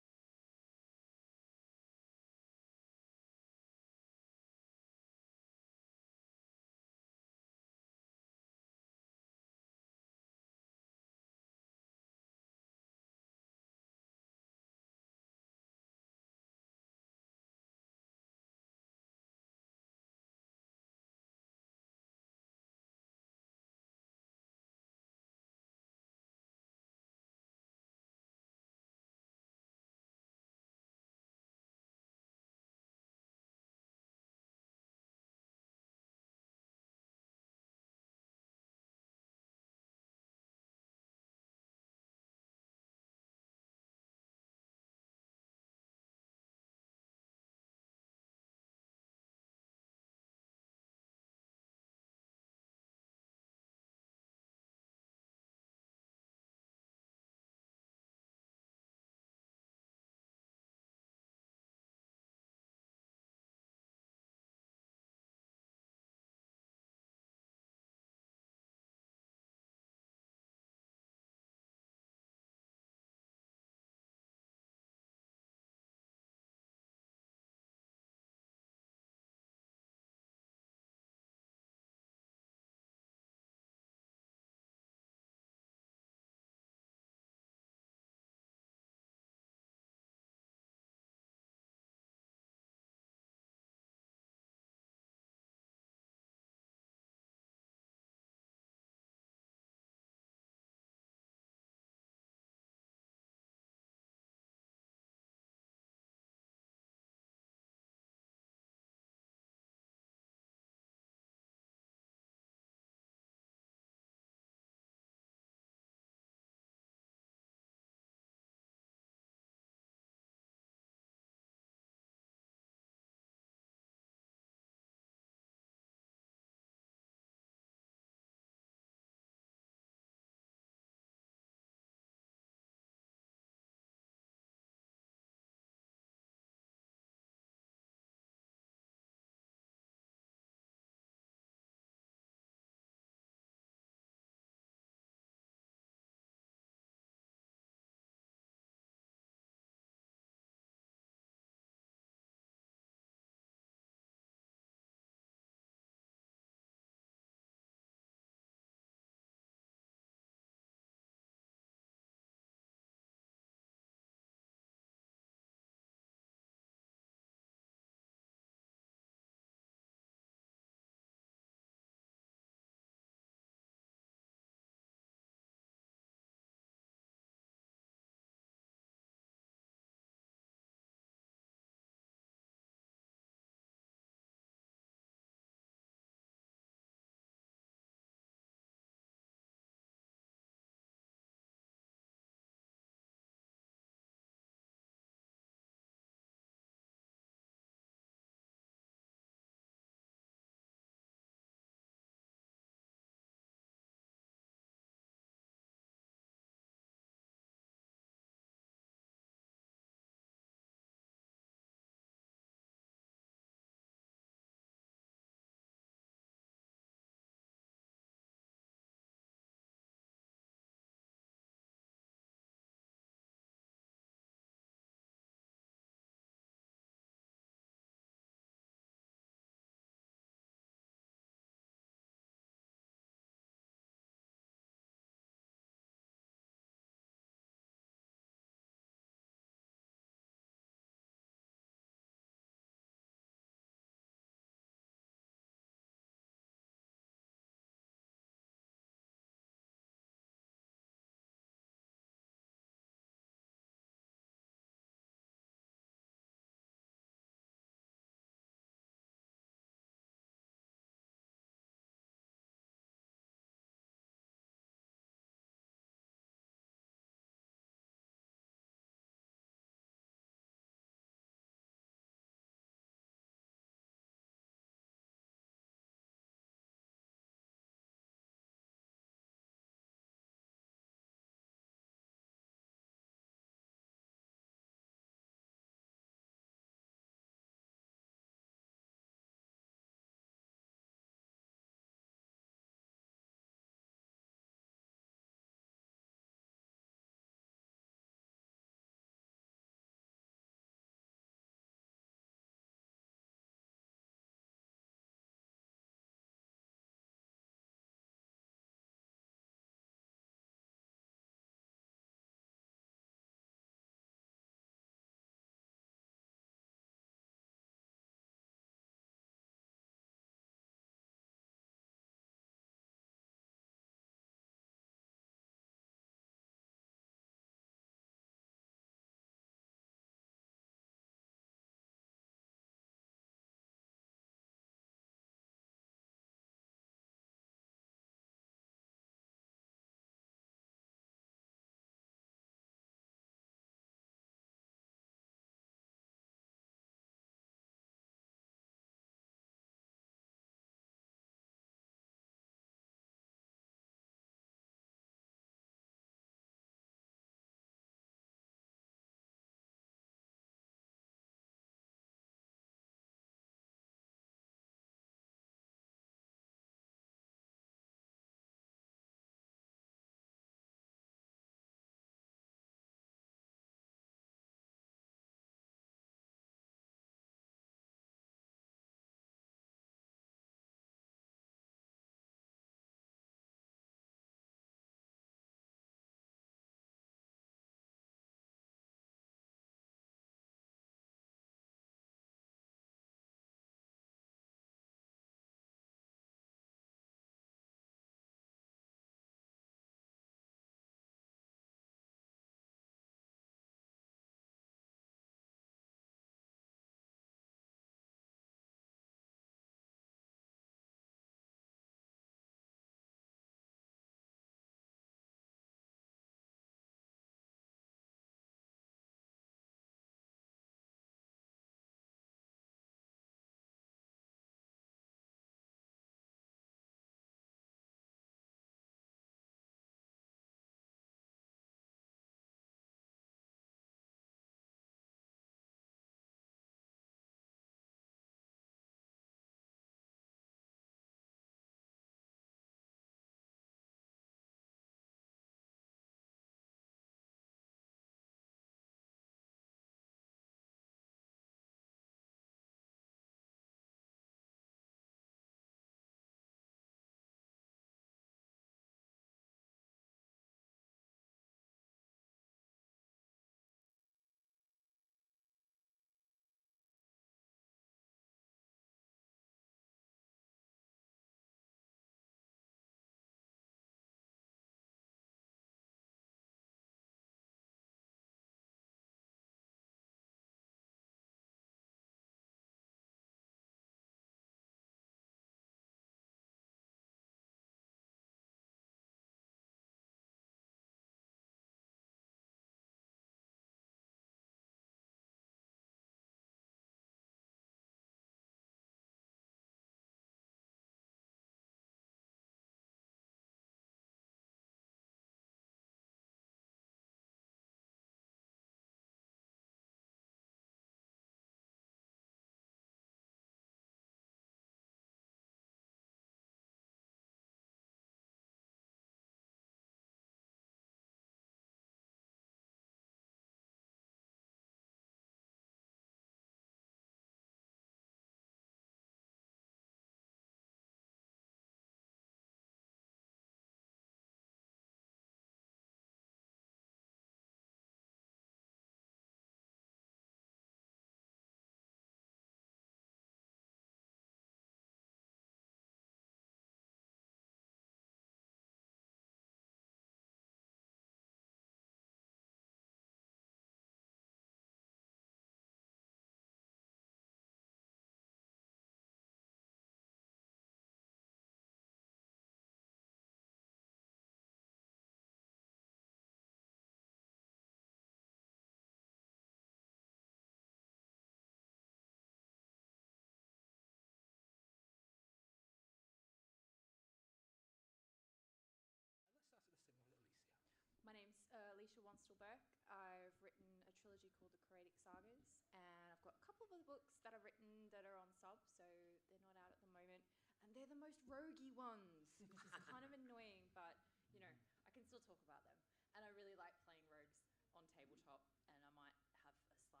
to one still book. I've written a trilogy called The Chromatic Sagas, and I've got a couple of other books that I've written that are on sub, so they're not out at the moment. And they're the most roguey ones, which is kind of annoying, but, you know, I can still talk about them. And I really like playing rogues on tabletop, and I might have a slight problem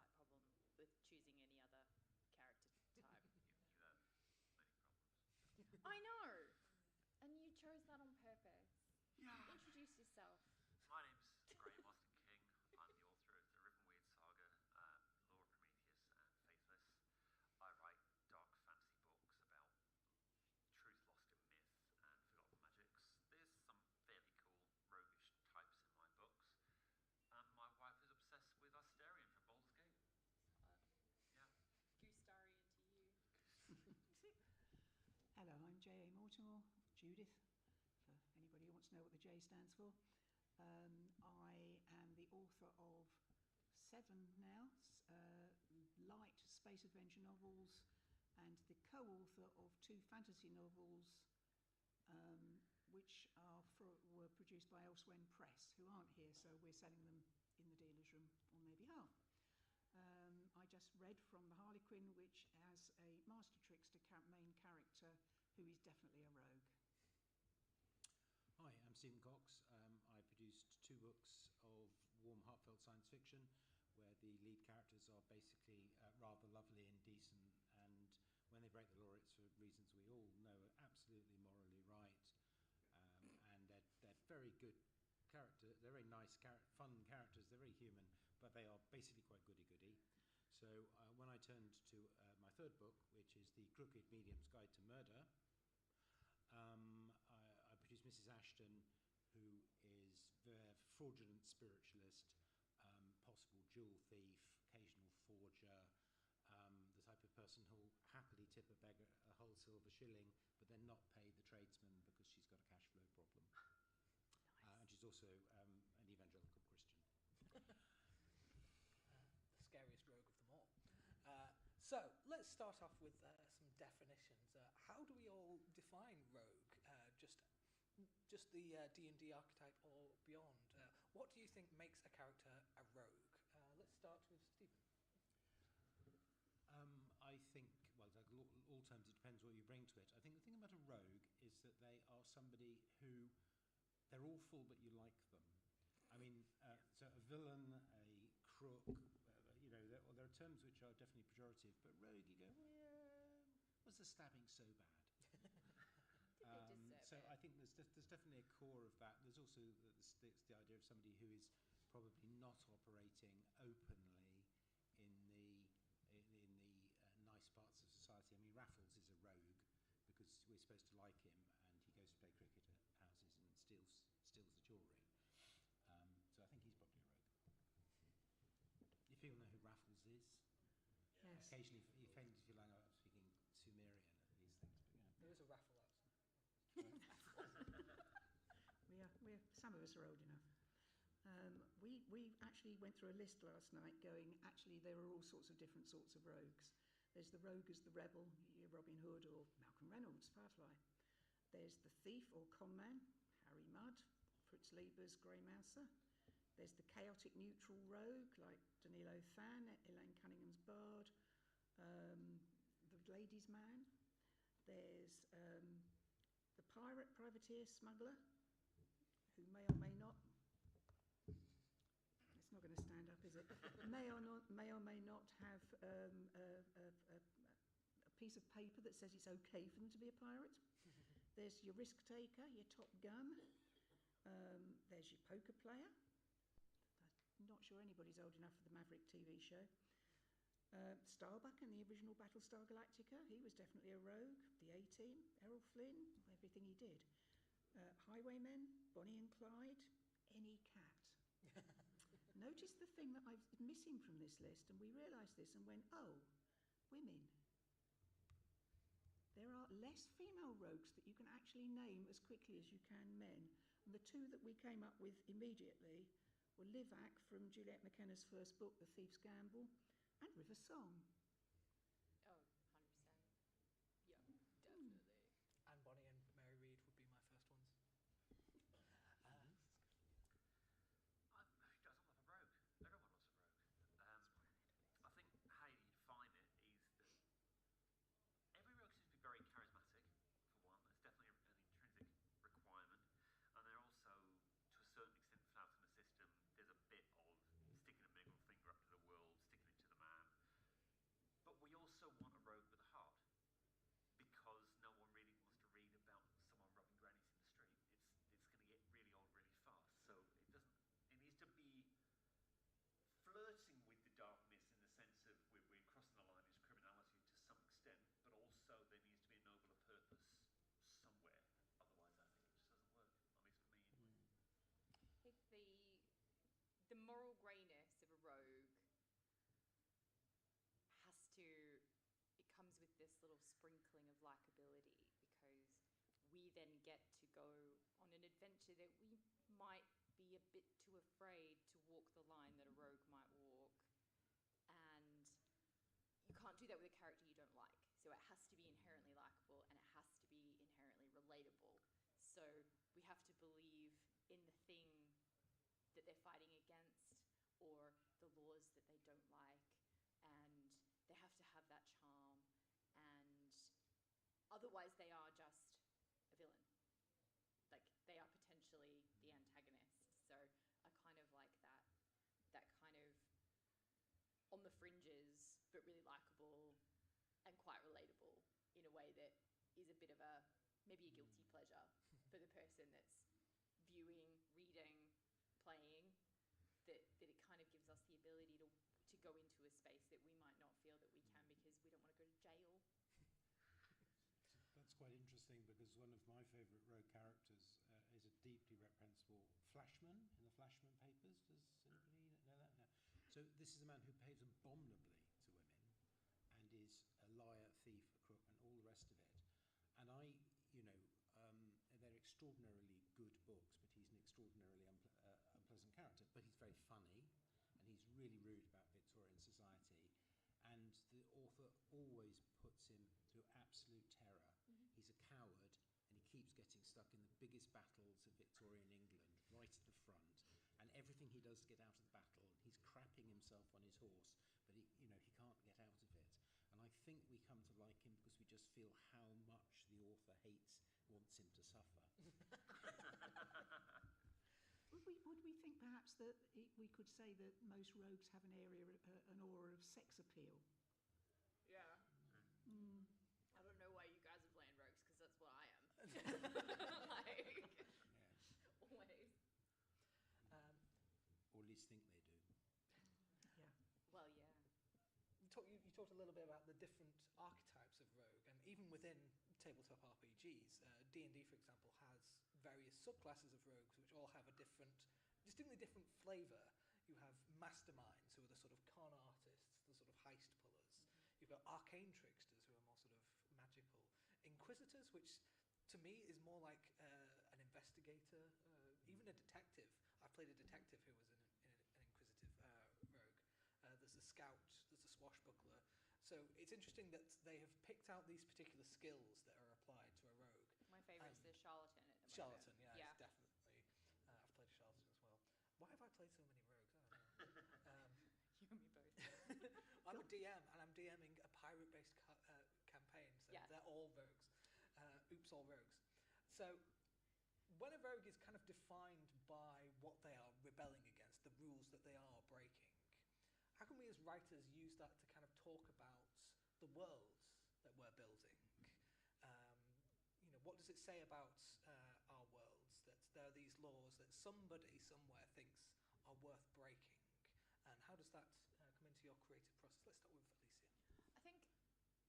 with choosing any other character type. You have many problems. I know! And you chose that on purpose. Yeah. Introduce yourself. My name's Graham Austin King. I'm the author of the Riven Weird Saga, Law of Prometheus, and Faithless. I write dark fantasy books about truth lost in myth and forgotten magics. There's some fairly cool roguish types in my books. And my wife is obsessed with Astarion from Baldur's Gate. Yeah. Goostarian to you. Hello, I'm J.A. Mortimer, Judith, for anybody who wants to know what the J stands for. I am the author of 7 now, light space adventure novels, and the co-author of 2 fantasy novels, which were produced by Elsewhere Press, who aren't here, so we're selling them in the dealer's room on their behalf. I just read from The Harlequin, which has a master trickster main character who is definitely a rogue. Hi, I'm Stephen Cox. I produced 2 books of warm, heartfelt science fiction where the lead characters are basically rather lovely and decent, and when they break the law, it's for reasons we all know are absolutely morally right. And they're very good characters. They're very nice, fun characters. They're very human, but they are basically quite goody-goody. So when I turned to my 3rd book, which is The Crooked Medium's Guide to Murder, I produced Mrs. Ashton, who is the fraudulent spiritualist, possible jewel thief, occasional forger, the type of person who'll happily tip a beggar a whole silver shilling, but then not pay the tradesman because she's got a cash flow problem. Nice. And she's also an evangelical Christian. The scariest rogue of them all. So let's start off with some definitions. How do we all define rogue? Just the D&D archetype or beyond? What do you think makes a character a rogue? Let's start with Stephen. I think, well, like all terms, it depends what you bring to it. I think the thing about a rogue is that they are somebody who, they're awful, but you like them. I mean, so a villain, a crook, there are terms which are definitely pejorative, but rogue, you go, well, was the stabbing so bad? So I think there's definitely a core of that. There's also the idea of somebody who is probably not operating openly in the nice parts of society. I mean, Raffles is a rogue because we're supposed to like him, and he goes to play cricket at houses and steals the jewellery. So I think he's probably a rogue. If people know who Raffles is, yes. Occasionally, if you feel like I'm speaking Sumerian at these things, but you know. There is a raffle outside. Some of us are old enough. We actually went through a list last night going, actually there are all sorts of different sorts of rogues. There's the rogue as the rebel, Robin Hood or Malcolm Reynolds, Firefly. There's the thief or conman, Harry Mudd, Fritz Lieber's Grey Mouser. There's the chaotic neutral rogue like Danilo Than, Elaine Cunningham's Bard, the Ladies' Man. There's the pirate, privateer, smuggler, who may or may not, it's not going to stand up, is it? may or may not have a piece of paper that says it's okay for them to be a pirate. There's your risk taker, your Top Gun. There's your poker player. I'm not sure anybody's old enough for the Maverick TV show. Starbuck in the original Battlestar Galactica, he was definitely a rogue. The A-Team, Errol Flynn, everything he did. Highwaymen, Bonnie and Clyde, any cat. Notice the thing that I'm missing from this list, and we realised this and went, oh, women. There are less female rogues that you can actually name as quickly as you can men. And the 2 that we came up with immediately were Livac from Juliet McKenna's first book, The Thief's Gamble, and River Song. Oh, 100%. Yeah, definitely. And Bonnie and Mary Read would be my first ones. She does sprinkling of likability, because we then get to go on an adventure that we might be a bit too afraid to walk the line that a rogue might walk. And you can't do that with a character you don't like. So it has to be inherently likable and it has to be inherently relatable. So we have to believe in the thing that they're fighting against or the laws that they don't like, and they have to have that charm, and otherwise they are just a villain. Like, they are potentially the antagonist. So I kind of like that kind of on the fringes, but really likable and quite relatable in a way that is a bit of a, maybe a guilty pleasure for the person that's viewing, reading, playing, that it kind of gives us the ability to go into a space that we might not feel that we can because we don't want to go to jail. That's quite interesting, because one of my favourite rogue characters is a deeply reprehensible Flashman in the Flashman Papers. Does anybody know that? No. So this is a man who behaves abominably to women and is a liar, thief, a crook, and all the rest of it. And they're extraordinarily good books, but he's an extraordinarily unpleasant character. But he's very funny, and he's really rude about Victorian society. And the author always puts him through absolute terror. He's a coward, and he keeps getting stuck in the biggest battles of Victorian England, right at the front. And everything he does to get out of the battle, he's crapping himself on his horse, but he can't get out of it. And I think we come to like him because we just feel how much the author wants him to suffer. Would we think perhaps that we could say that most rogues have an aura of sex appeal? Yeah. I don't know why you guys are playing rogues, because that's what I am. Always. Or at least think they do. Yeah. Well, yeah. You talked a little bit about the different archetypes of rogue, and even within tabletop RPGs, D&D, for example, has various subclasses of rogues which all have a distinctly different flavour. You have masterminds, who are the sort of con artists, the sort of heist pullers. You've got arcane tricksters, who are more sort of magical. Inquisitors, which to me is more like an investigator, even a detective. I played a detective who was an inquisitive rogue. There's a scout, there's a swashbuckler. So it's interesting that they have picked out these particular skills that are applied to a rogue. My favourite is the charlatan at the moment. Charlatan, yeah. It's definitely. I've played a charlatan as well. Why have I played so many rogues? I don't know. You and me both. I'm a DM, and I'm DMing a pirate-based campaign, so they're all rogues. Oops, all rogues. So when a rogue is kind of defined by what they are rebelling against, the rules that they are breaking, how can we as writers use that to kind of talk about the world that we're building? What does it say about our worlds, that there are these laws that somebody somewhere thinks are worth breaking? And how does that come into your creative process? Let's start with Alicia.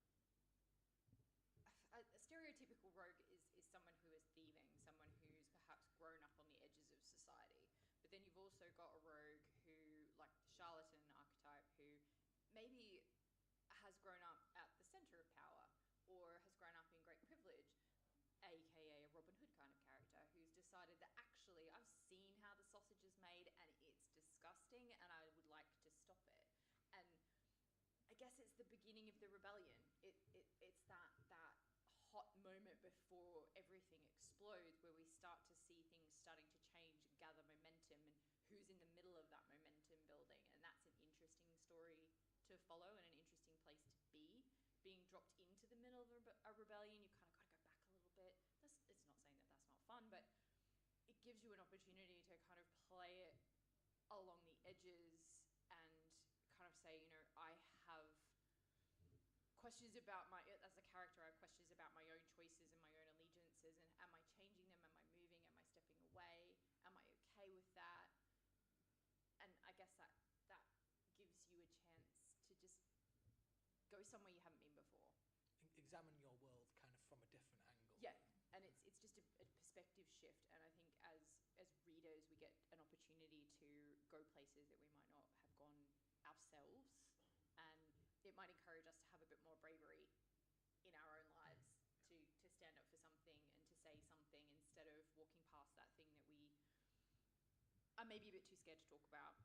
I think a stereotypical rogue is someone who is thieving, someone who's perhaps grown up on the edges of society. But then you've also got a rogue who, like the charlatan archetype, who maybe has grown up at the centre of power or has grown up in great privilege, aka a Robin Hood kind of character, who's decided that actually I've seen how the sausage is made and it's disgusting and I would like to stop it. And I guess it's the beginning of the rebellion. It's that hot moment before everything explodes, where we start to see things starting to change and gather momentum, and who's in the middle of that momentum building. And that's an interesting story to follow and an interesting place to be. Being dropped into the middle of a rebellion, you kind of got to go back a little bit. It's not saying that that's not fun, but it gives you an opportunity to kind of play it along the edges and kind of say, I have questions about as a character, I have questions about my own choices and my own allegiances, and am I changing them? Am I moving? Am I stepping away? Am I okay with that? And I guess that gives you a chance to just go somewhere you haven't been before. Examine your world kind of from a different angle. Yeah, and it's just a perspective shift. And I think as readers, we get an opportunity to go places that we might not have gone ourselves, and it might encourage us to have a bit more bravery in our own I'm maybe a bit too scared to talk about.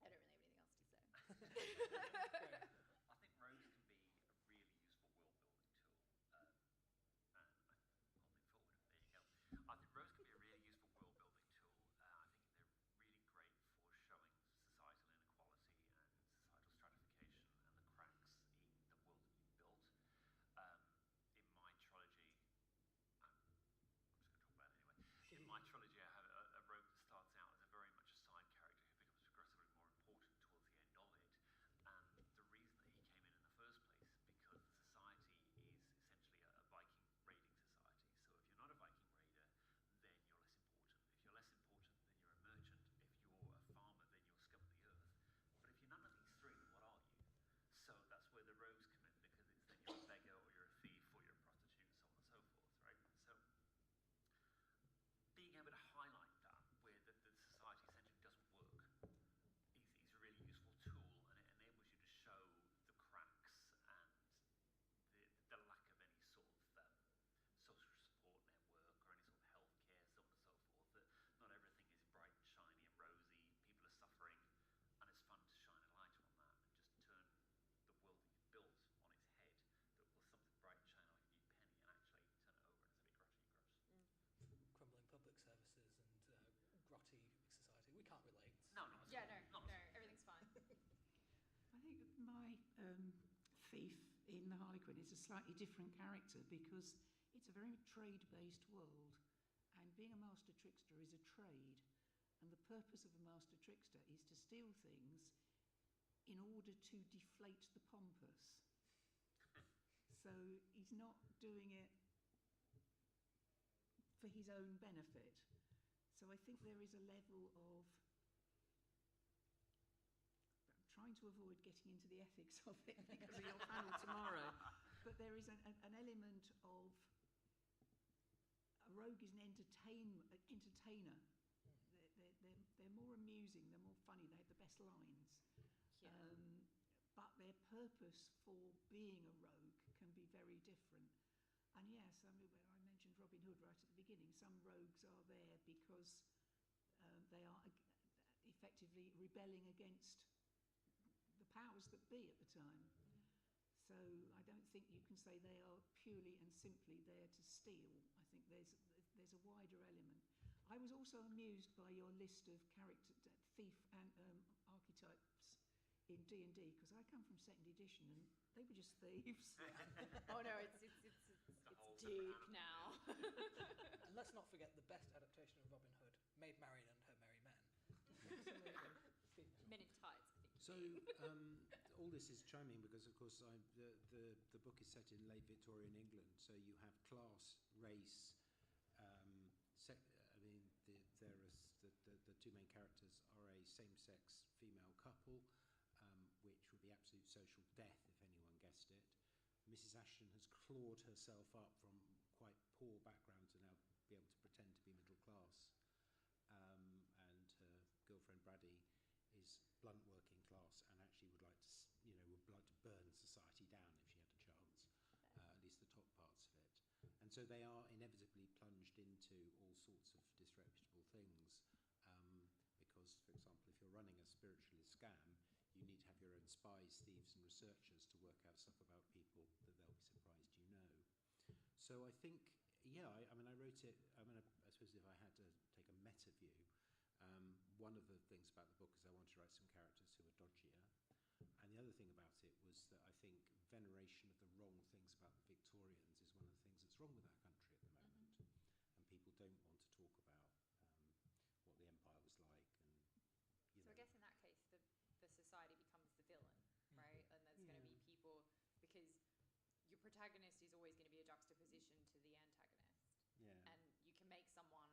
I don't really have anything else to say. I think rogues can be a really useful world building tool. And I'm holding forward. There you go. I think rogues can be a really useful world building tool. I think they're really great for showing societal inequality and societal stratification and the cracks in the world that you've built. In my trilogy, I'm just going to talk about it anyway. In my trilogy, I have a rogue that starts out as a very much a side character who becomes progressively more important towards the end of it. And the reason that he came in the first place, because the society is essentially a Viking raiding society. So if you're not a Viking raider, then you're less important. If you're less important, then you're a merchant. If you're a farmer, then you're scum of the earth. But if you're none of these three, then what are you? So that's where the rogues come in, because it's then you're a beggar or you're a thief or you're a prostitute, so on and so forth, right? So being able to highlight that, where the society essentially doesn't work, is a really useful tool, and it enables you to show the cracks and the lack of any sort of social support network or any sort of healthcare, so on and so forth. That not everything is bright and shiny and rosy. People are suffering, and it's fun to shine a light on that and just turn the world that you've built on its head. That was something bright and shiny like a new penny, and actually turn it over and it's a bit grotty and gross. Crumbling public services and grotty society. We can't relate. No, not at all. No, everything's fine. I think my thief in the Harlequin is a slightly different character because it's a very trade-based world, and being a master trickster is a trade, and the purpose of a master trickster is to steal things in order to deflate the pompous. So he's not doing it for his own benefit. So I think there is a level of, I'm trying to avoid getting into the ethics of it because of your panel tomorrow, but there is an element of, a rogue is an entertainer. They're more amusing, they're more funny, they have the best lines. Yeah. But their purpose for being a rogue can be very different. And yes, I mean, I mentioned Robin Hood right at the beginning. Some rogues are there because they are effectively rebelling against the powers that be at the time. So I don't think you can say they are purely and simply there to steal. I think there's a wider element. I was also amused by your list of character thief and archetypes in D&D, because I come from 2nd edition and they were just thieves. Oh no, it's deep now. And let's not forget the best adaptation of Robin Hood, Maid Marian and Her Merry Men. Men in tights, I think. So all this is chiming because, of course, the book is set in late Victorian England. So you have class, race, the two main characters are a same-sex female couple, which would be absolute social death if anyone guessed it. Mrs. Ashton has clawed herself up from quite poor background to now be able to pretend to be middle class, and her girlfriend Braddie is blunt working class and actually would like to, would like to burn society down if she had a chance, at least the top parts of it. And so they are inevitably plunged into all sorts of disreputable things, because, for example, if you're running a spiritualist scam, you need to have your own spies, thieves and researchers to work out stuff about people that they'll be surprised you know. So I think, I mean, I wrote it, I suppose if I had to take a meta view, one of the things about the book is I wanted to write some characters who were dodgier. And the other thing about it was that I think veneration of the wrong things about the Victorians is one of the things that's wrong with our country at the moment. And people don't want to talk about what the empire was like. And I guess in that case, the society becomes the villain, right? And there's going to be people, because your protagonist is always going to be a juxtaposition to the antagonist. Yeah. And you can make someone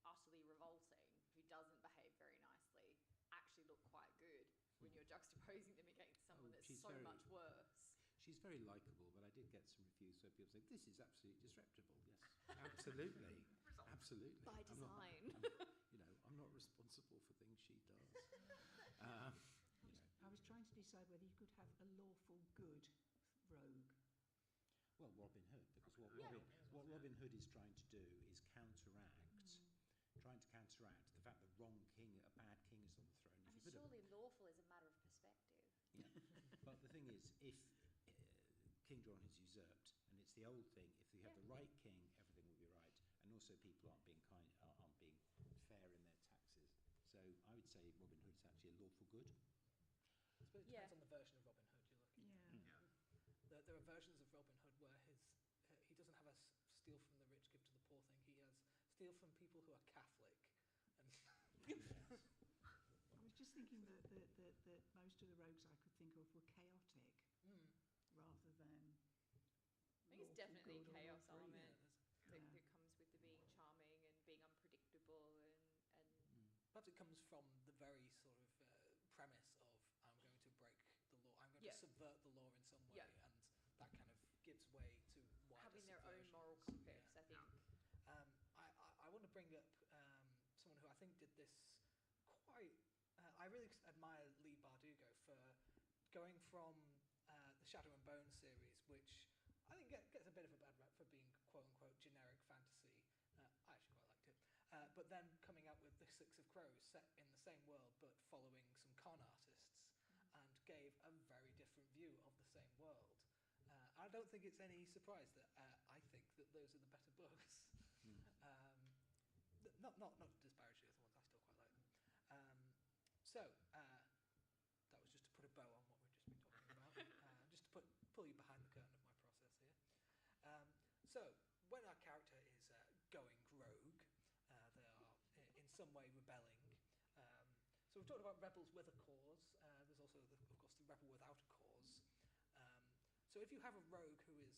utterly revolting who doesn't behave very nicely actually look quite good when you're juxtaposing them against someone that's so much worse. She's very likeable, but I did get some reviews where people say, this is absolutely disreputable. Yes, absolutely. Absolutely. By design. I'm not responsible for things she does. I was trying to decide whether you could have a lawful good rogue. Well, Robin Hood, because what Robin Hood is trying to do is counteract trying to counteract the fact that a bad king is on the throne. I mean, surely lawful is a matter of perspective. Yeah, but the thing is, if King John has usurped, and it's the old thing, if you have the right king, everything will be right, and also people aren't being fair in their taxes. So I would say Robin Hood's actually a lawful good. I suppose it depends on the version of Robin Hood you're looking at. There are versions of Robin Hood where he doesn't have a steal from the rich, give to the poor thing. He has steal from people who are Catholic. And I was just thinking that most of the rogues I could think of were chaotic rather than. I think it's definitely a chaos element Yeah. that comes with the being charming and being unpredictable and perhaps it comes from the very sort of premise of I'm going to break the law, I'm going to subvert the law in some way, and that kind of gives way to wider having their own subversions. moral compass. I think. I want to bring up someone who I think did this quite. I really admire Lee Bardugo for going from the Shadow and Bone series, which I think gets a bit of a bad rap for being quote unquote generic fantasy. I actually quite liked it. But then coming out with The Six of Crows set in the same world but following some con artists and gave a very different view of the same world. I don't think it's any surprise that I think that those are the better books. Not to disparage the other ones, I still quite like them. So that was just to put a bow on what we've just been talking about, just to pull you behind the curtain of my process here. So when our character is going rogue, they are in some way rebelling. So we've talked about rebels with a cause. There's also, of course, the rebel without a cause. So if you have a rogue who is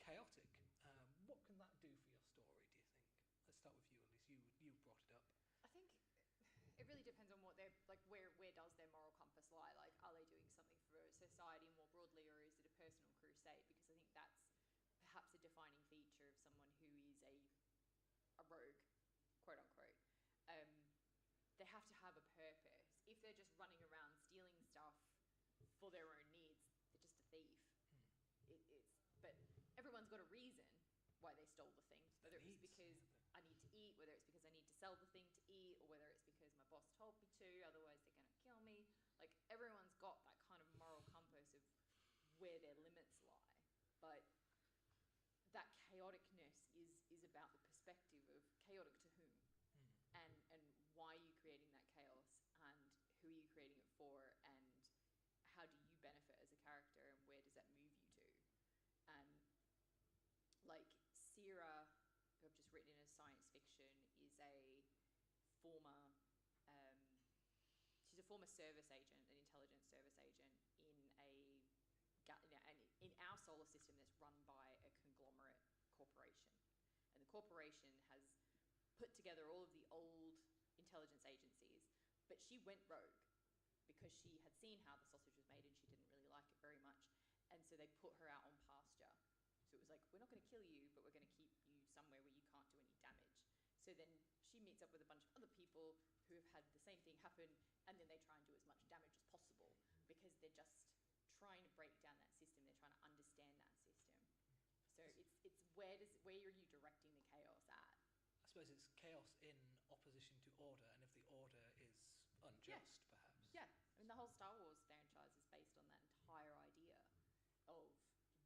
chaotic, what can that do for your story, do you think? Let's start with you, Elise. You brought it up. I think it really depends on what they're like. Where does their moral compass lie? Like, are they doing something for society more broadly, or is it a personal crusade? Because I think that's perhaps a defining feature of someone who is a rogue, quote unquote. They have to have a purpose. If they're just running around stealing stuff for their own needs, they're just a thief. But everyone's got a reason why they stole the thing, whether it's because I need to eat, whether it's because I need to sell the thing to eat, or whether it's because my boss told me to, otherwise they're going to kill me. Like, everyone's got that kind of moral compass of where their limits lie. But that chaoticness is about the perspective of chaotic to whom, and why are you creating that chaos, and who are you creating it for, and how do you benefit as a character, and where does that move you to? And like Sierra, who I've just written in as science fiction, is a former she's a former service agent, an intelligence service agent in our solar system that's run by a conglomerate corporation. And the corporation has put together all of the old intelligence agencies, but she went rogue because she had seen how the sausage was made and she didn't really like it very much. And so they put her out on pasture. So it was like, we're not going to kill you, but we're going to keep you somewhere where you can't do any damage. So then she meets up with a bunch of other people who have had the same thing happen, and then they try and do as much damage as possible because they're just trying to break down that system. They're trying to understand that system. So it's where are you directing the chaos at? I suppose it's chaos in opposition to order, and if the order is unjust, perhaps. Yeah, I mean, the whole Star Wars franchise is based on that entire idea of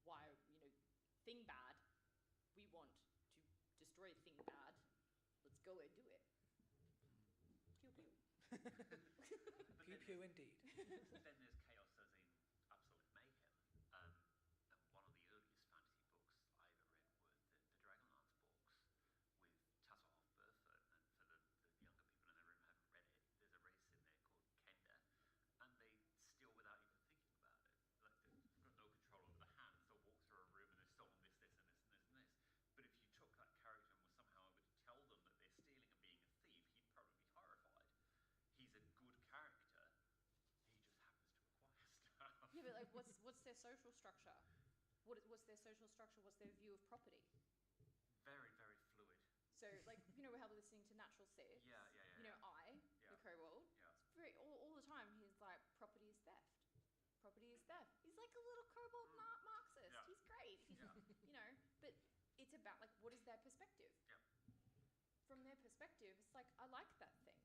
why, thing bad, we want to destroy thing bad, let's go and do it. Pew pew. Pew pew indeed. Then there's chaos as in absolute mayhem. And one of the earliest fantasy books I ever read was the Dragonlance books with Tasselhoff Bertha. And for the younger people in the room who haven't read it, there's a race in there called Kenda, and they steal without even thinking about it. Like, they've got no control over the hands. They'll walk through a room and they've stolen this, and this, and this, and this. But if you took that character and was somehow able to tell them that they're stealing and being a thief, he'd probably be horrified. He's a good character. He just happens to acquire stuff. Yeah, but like, what's their social structure? What's their social structure? What's their view of property? Very, very fluid. So, like, how we're listening to Natural Six. Yeah. The kobold. Yeah. It's very all the time. He's like, property is theft. Property is theft. He's like a little kobold Marxist. Yeah. He's great. Yeah. But it's about, like, what is their perspective? Yeah. from their perspective, it's like, I like that thing.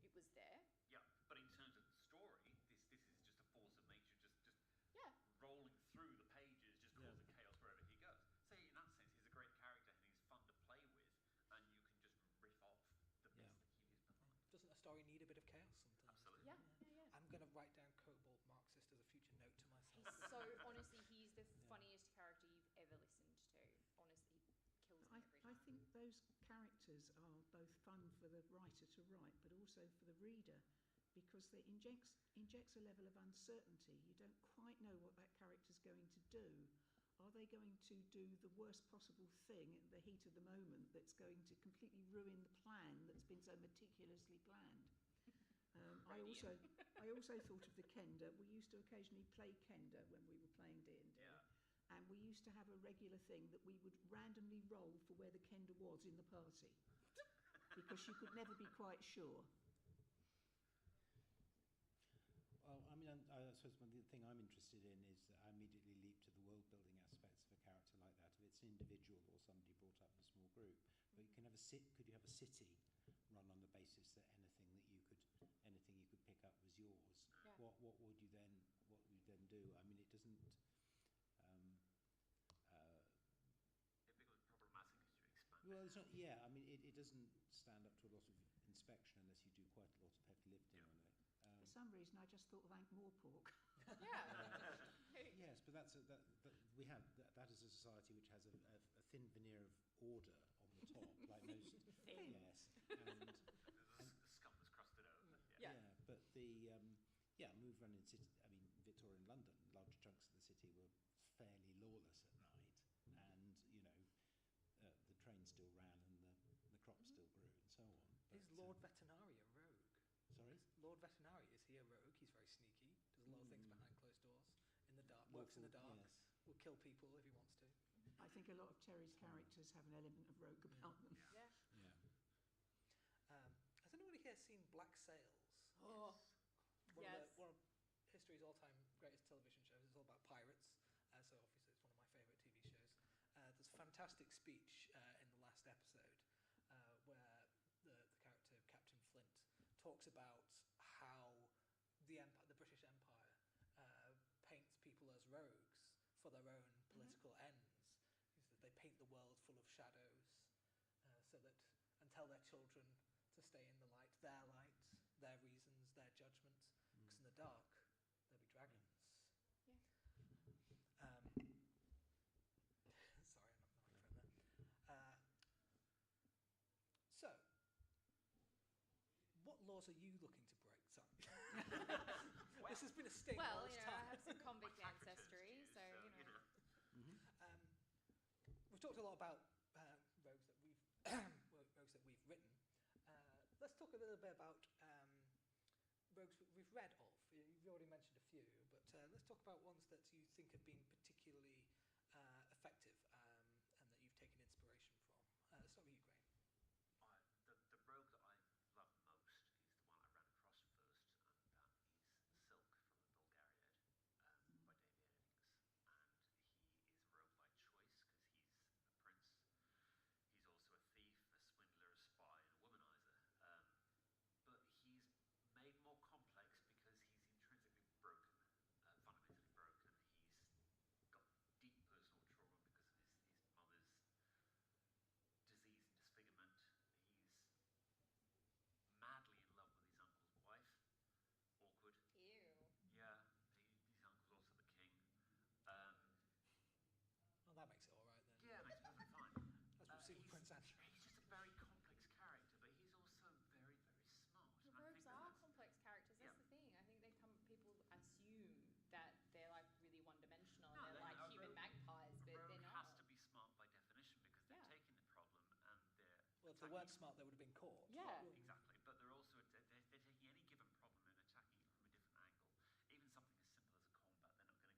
It was there. Yeah, but in terms of the story, this is just a force of nature, just Yeah. rolling through the pages, just causing chaos wherever he goes. So in that sense, he's a great character and he's fun to play with, and you can just riff off the bits that he leaves behind. Doesn't a story need a bit of chaos sometimes? Absolutely. Yeah. I'm going to write down Kobold Marxist as a future note to myself. He's so, honestly, he's the funniest character you've ever listened to. Honestly, kills me every time. I think those characters are both fun for the writer to write, but also for the reader, because they injects a level of uncertainty. You don't quite know what that character's going to do. Are they going to do the worst possible thing at the heat of the moment that's going to completely ruin the plan that's been so meticulously planned? I also thought of the Kender. We used to occasionally play Kender when we were playing D&D. Yeah. And we used to have a regular thing that we would randomly roll for where the Kender was in the party. Because you could never be quite sure. Well, I mean, I suppose the thing I'm interested in is that I immediately leap to the world-building aspects of a character like that. If it's an individual or somebody brought up in a small group, but you can have could you have a city run on the basis that anything you could pick up was yours? Yeah. What would you then do? I mean, it doesn't. It becomes problematic as you expand. Well, it's not. Yeah, I mean, it doesn't stand up to a lot of inspection unless you do quite a lot of heavy lifting on it. For some reason, I just thought of Ankh-Morpork. Yes, but that is a society which has a thin veneer of order on the top, like most. Yes, and the scum was crusted over. yeah, but we've run in city. I mean, Victorian London, large chunks of the city were fairly lawless at night, and the train still ran and the crops still grew and so on. But, is Lord Vetinari a rogue? Sorry? Lord Vetinari, is he a rogue? He's very sneaky, does a lot of things behind closed doors, in the dark, works in the dark, will kill people if he wants to. I think a lot of Terry's characters have an element of rogue about them. Yeah. Has anybody here seen Black Sails? Oh, yes. One of history's all-time greatest television shows. It's all about pirates, so obviously it's one of my favourite TV shows. There's a fantastic speech in the last episode where the character Captain Flint talks about how the British Empire paints people as rogues for their own political ends. Is that they paint the world full of shadows, so that and tell their children to stay in the light, their reasons, their judgment, because in the dark there'll be dragons. Yeah. Sorry, I'm not the microphone there. So, what laws are you looking to break? Sorry. This has been a sting all this time. I have some convict ancestry, so you know. We've talked a lot about rogues that we've written. Let's talk a little bit about rogues we've read of. You've already mentioned a few, but let's talk about ones that you think have been particularly effective and that you've taken inspiration from. Let's start with you, Graham. The rogue that I love most is the one I ran across first, and that is Silk from the Bulgariad by David Higgins. And he is a rogue by choice because he's a prince. He's also a thief, a swindler, a spy, and a womanizer. But he's made more complex because he's intrinsically broken, fundamentally broken. He's got deep personal trauma because of his mother's disease and disfigurement. He's madly in love with his uncle's wife. Awkward. Ew. Yeah, his uncle's also the king. Well, that makes it all right then. Yeah, it makes it perfectly fine. As we've seen with Prince Andrew. He's just a very complex character, but he's also very, very smart. The And I rogues think are that's complex characters. That's the thing. I think people assume that they're like really one-dimensional and they're like human magpies, but they're not. Has to be smart by definition because they're taking the problem and they're. Well, if they weren't smart, they would have been caught. Yeah, exactly. But they're also they're taking any given problem and attacking it from a different angle. Even something as simple as a combat, they're not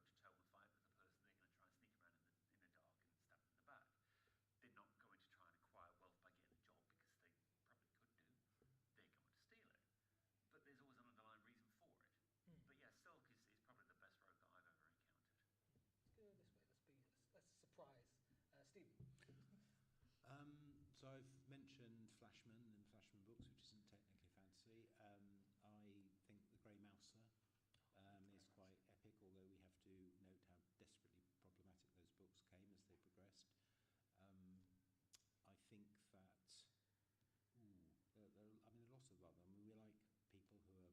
going to go in there and just go to toe and fight with the person. They're going to try and sneak around in the dark and stab them in the back. They're not going to try and acquire wealth by getting a job because they probably could do. They're going to steal it. But there's always an underlying reason for it. But yeah, Silk is probably the best rogue that I've ever encountered. Let's go this way. Let's surprise Stephen. So I've mentioned actually. I think The Grey Mouser is quite epic, although we have to note how desperately problematic those books came as they progressed. I think that, there are lots of them. I mean, we like people who are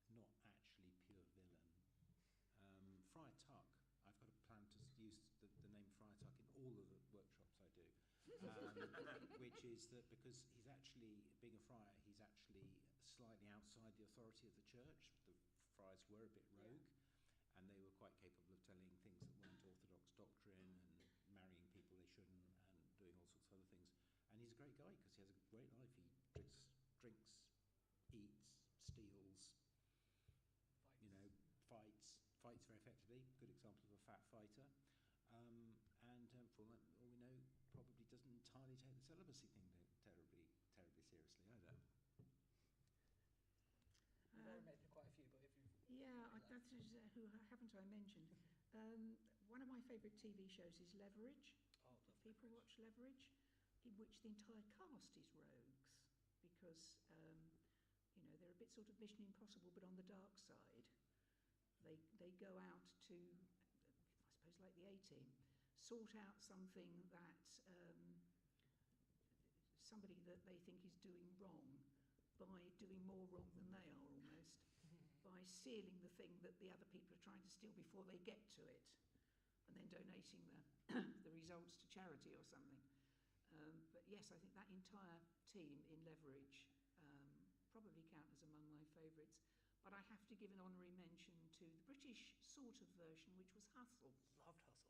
not actually pure villain. Friar Tuck, I've got a plan to use the name Friar Tuck in all of the workshops I do, which is that because he's actually, being a friar, he's actually slightly outside the authority of the church. The friars were a bit rogue, and they were quite capable of telling things that weren't orthodox doctrine and marrying people they shouldn't and doing all sorts of other things. And he's a great guy because he has a great life. He drinks, eats, steals, fights very effectively. Good example of a fat fighter. And for all we know, probably doesn't entirely take the celibacy thing terribly seriously either. We've already mentioned quite a few, but if you... That is who haven't I mentioned. One of my favourite TV shows is Leverage. People watch Leverage, in which the entire cast is rogues, because they're a bit sort of Mission Impossible, but on the dark side. They go out to, I suppose, like the A-Team, sort out something that somebody that they think is doing wrong by doing more wrong than they are almost, by stealing the thing that the other people are trying to steal before they get to it, and then donating the results to charity or something. But yes, I think that entire team in Leverage probably count as among my favourites. But I have to give an honorary mention to the British sort of version, which was Hustle. Loved Hustle.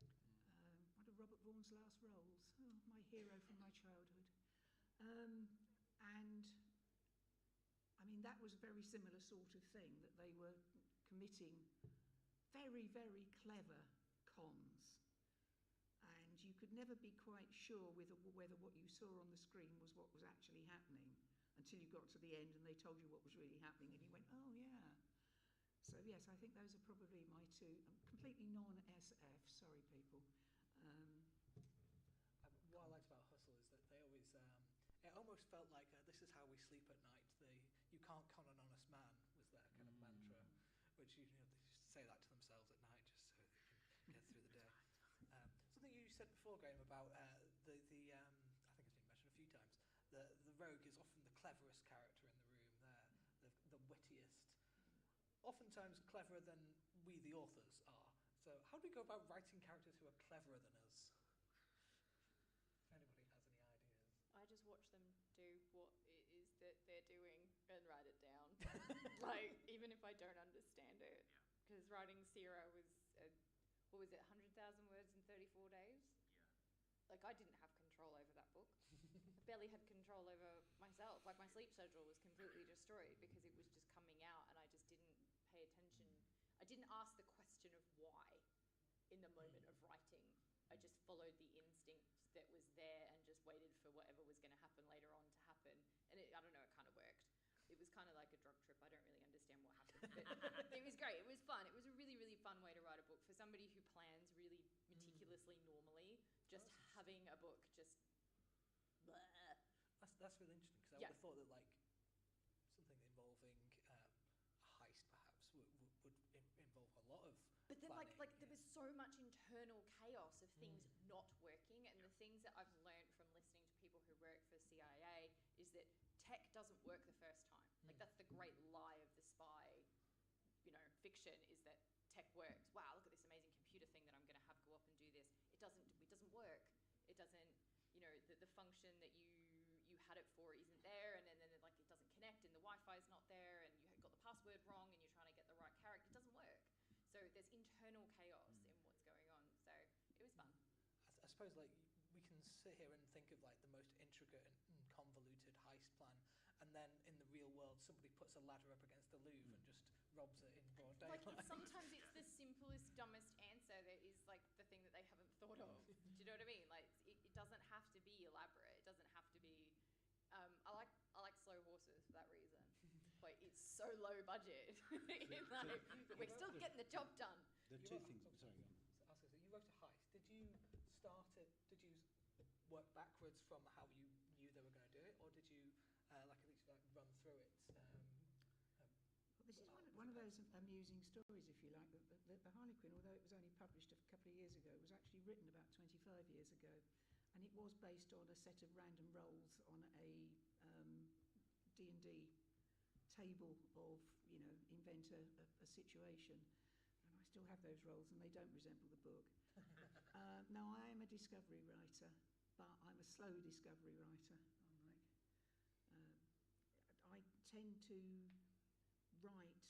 Hustle was brilliant. One of Robert Vaughan's last roles. Oh, my hero from my childhood. And I mean, that was a very similar sort of thing, that they were committing very, very clever cons. And you could never be quite sure whether what you saw on the screen was what was actually happening, until you got to the end and they told you what was really happening and you went, oh yeah. So yes, I think those are probably my two, completely non-SF, sorry people. What I liked about Hustle is that they always, it almost felt like this is how we sleep at night. You can't con an honest man was their kind of mantra, which they say that to themselves at night just so they can get through the day. Something you said before, Graham, about I think it's been mentioned a few times, the rogue is often the cleverest character in the room, the wittiest, oftentimes cleverer than we, the authors, are. So how do we go about writing characters who are cleverer than us? If anybody has any ideas. I just watch them do what it is that they're doing and write it down. Like, even if I don't understand it. Because writing Sierra was, 100,000 words in 34 days? Like, I didn't have control over that book. I barely had control over myself. Like, my sleep schedule was completely destroyed because it was just coming out and I just didn't pay attention. I didn't ask the question of why in the moment of writing. I just followed the instinct that was there and just waited for whatever was going to happen later on to happen. And I don't know, it kind of worked. It was kind of like a drug trip. I don't really understand what happened, but it was great. It was fun. It was a really, really fun way to write a book. For somebody who plans really meticulously normally, just having a book just... Blah. That's really interesting, because I would have thought that like something involving a heist perhaps would involve a lot of But then planning, like there was so much internal chaos of things not working, and the things that I've learned from listening to people who work for CIA is that tech doesn't work the first time. Like, that's the great lie of the spy, fiction, is that tech works. Wow, look at this amazing computer thing that I'm going to have go up and do this. It doesn't work. It doesn't, the function that you had it for isn't there, and then it doesn't connect, and the Wi-Fi is not there, and you got the password wrong, and you're trying to get the right character. It doesn't work. So there's internal chaos in what's going on. So it was fun. I suppose we can sit here and think of the most intricate and convoluted heist plan, and then in the real world somebody puts a ladder up against the Louvre and just robs it in broad daylight. Sometimes it's the simplest, dumbest answer that is the thing that they haven't thought of. Do you know what I mean? It doesn't have to be elaborate. It doesn't have to be. I like slow horses for that reason. It's so low budget. But we're still getting the job done. The two things. Sorry, go on. You wrote a heist. Did you start it? Did you work backwards from how you knew they were going to do it, or did you like at least like run through it? This is one of those amusing stories, if you like. The Harlequin, although it was only published a couple of years ago, was actually written about 25 years ago, and it was based on a set of random rolls on a D&D table of, invent a situation. And I still have those rolls, and they don't resemble the book. Now, I am a discovery writer, but I'm a slow discovery writer. I tend to write,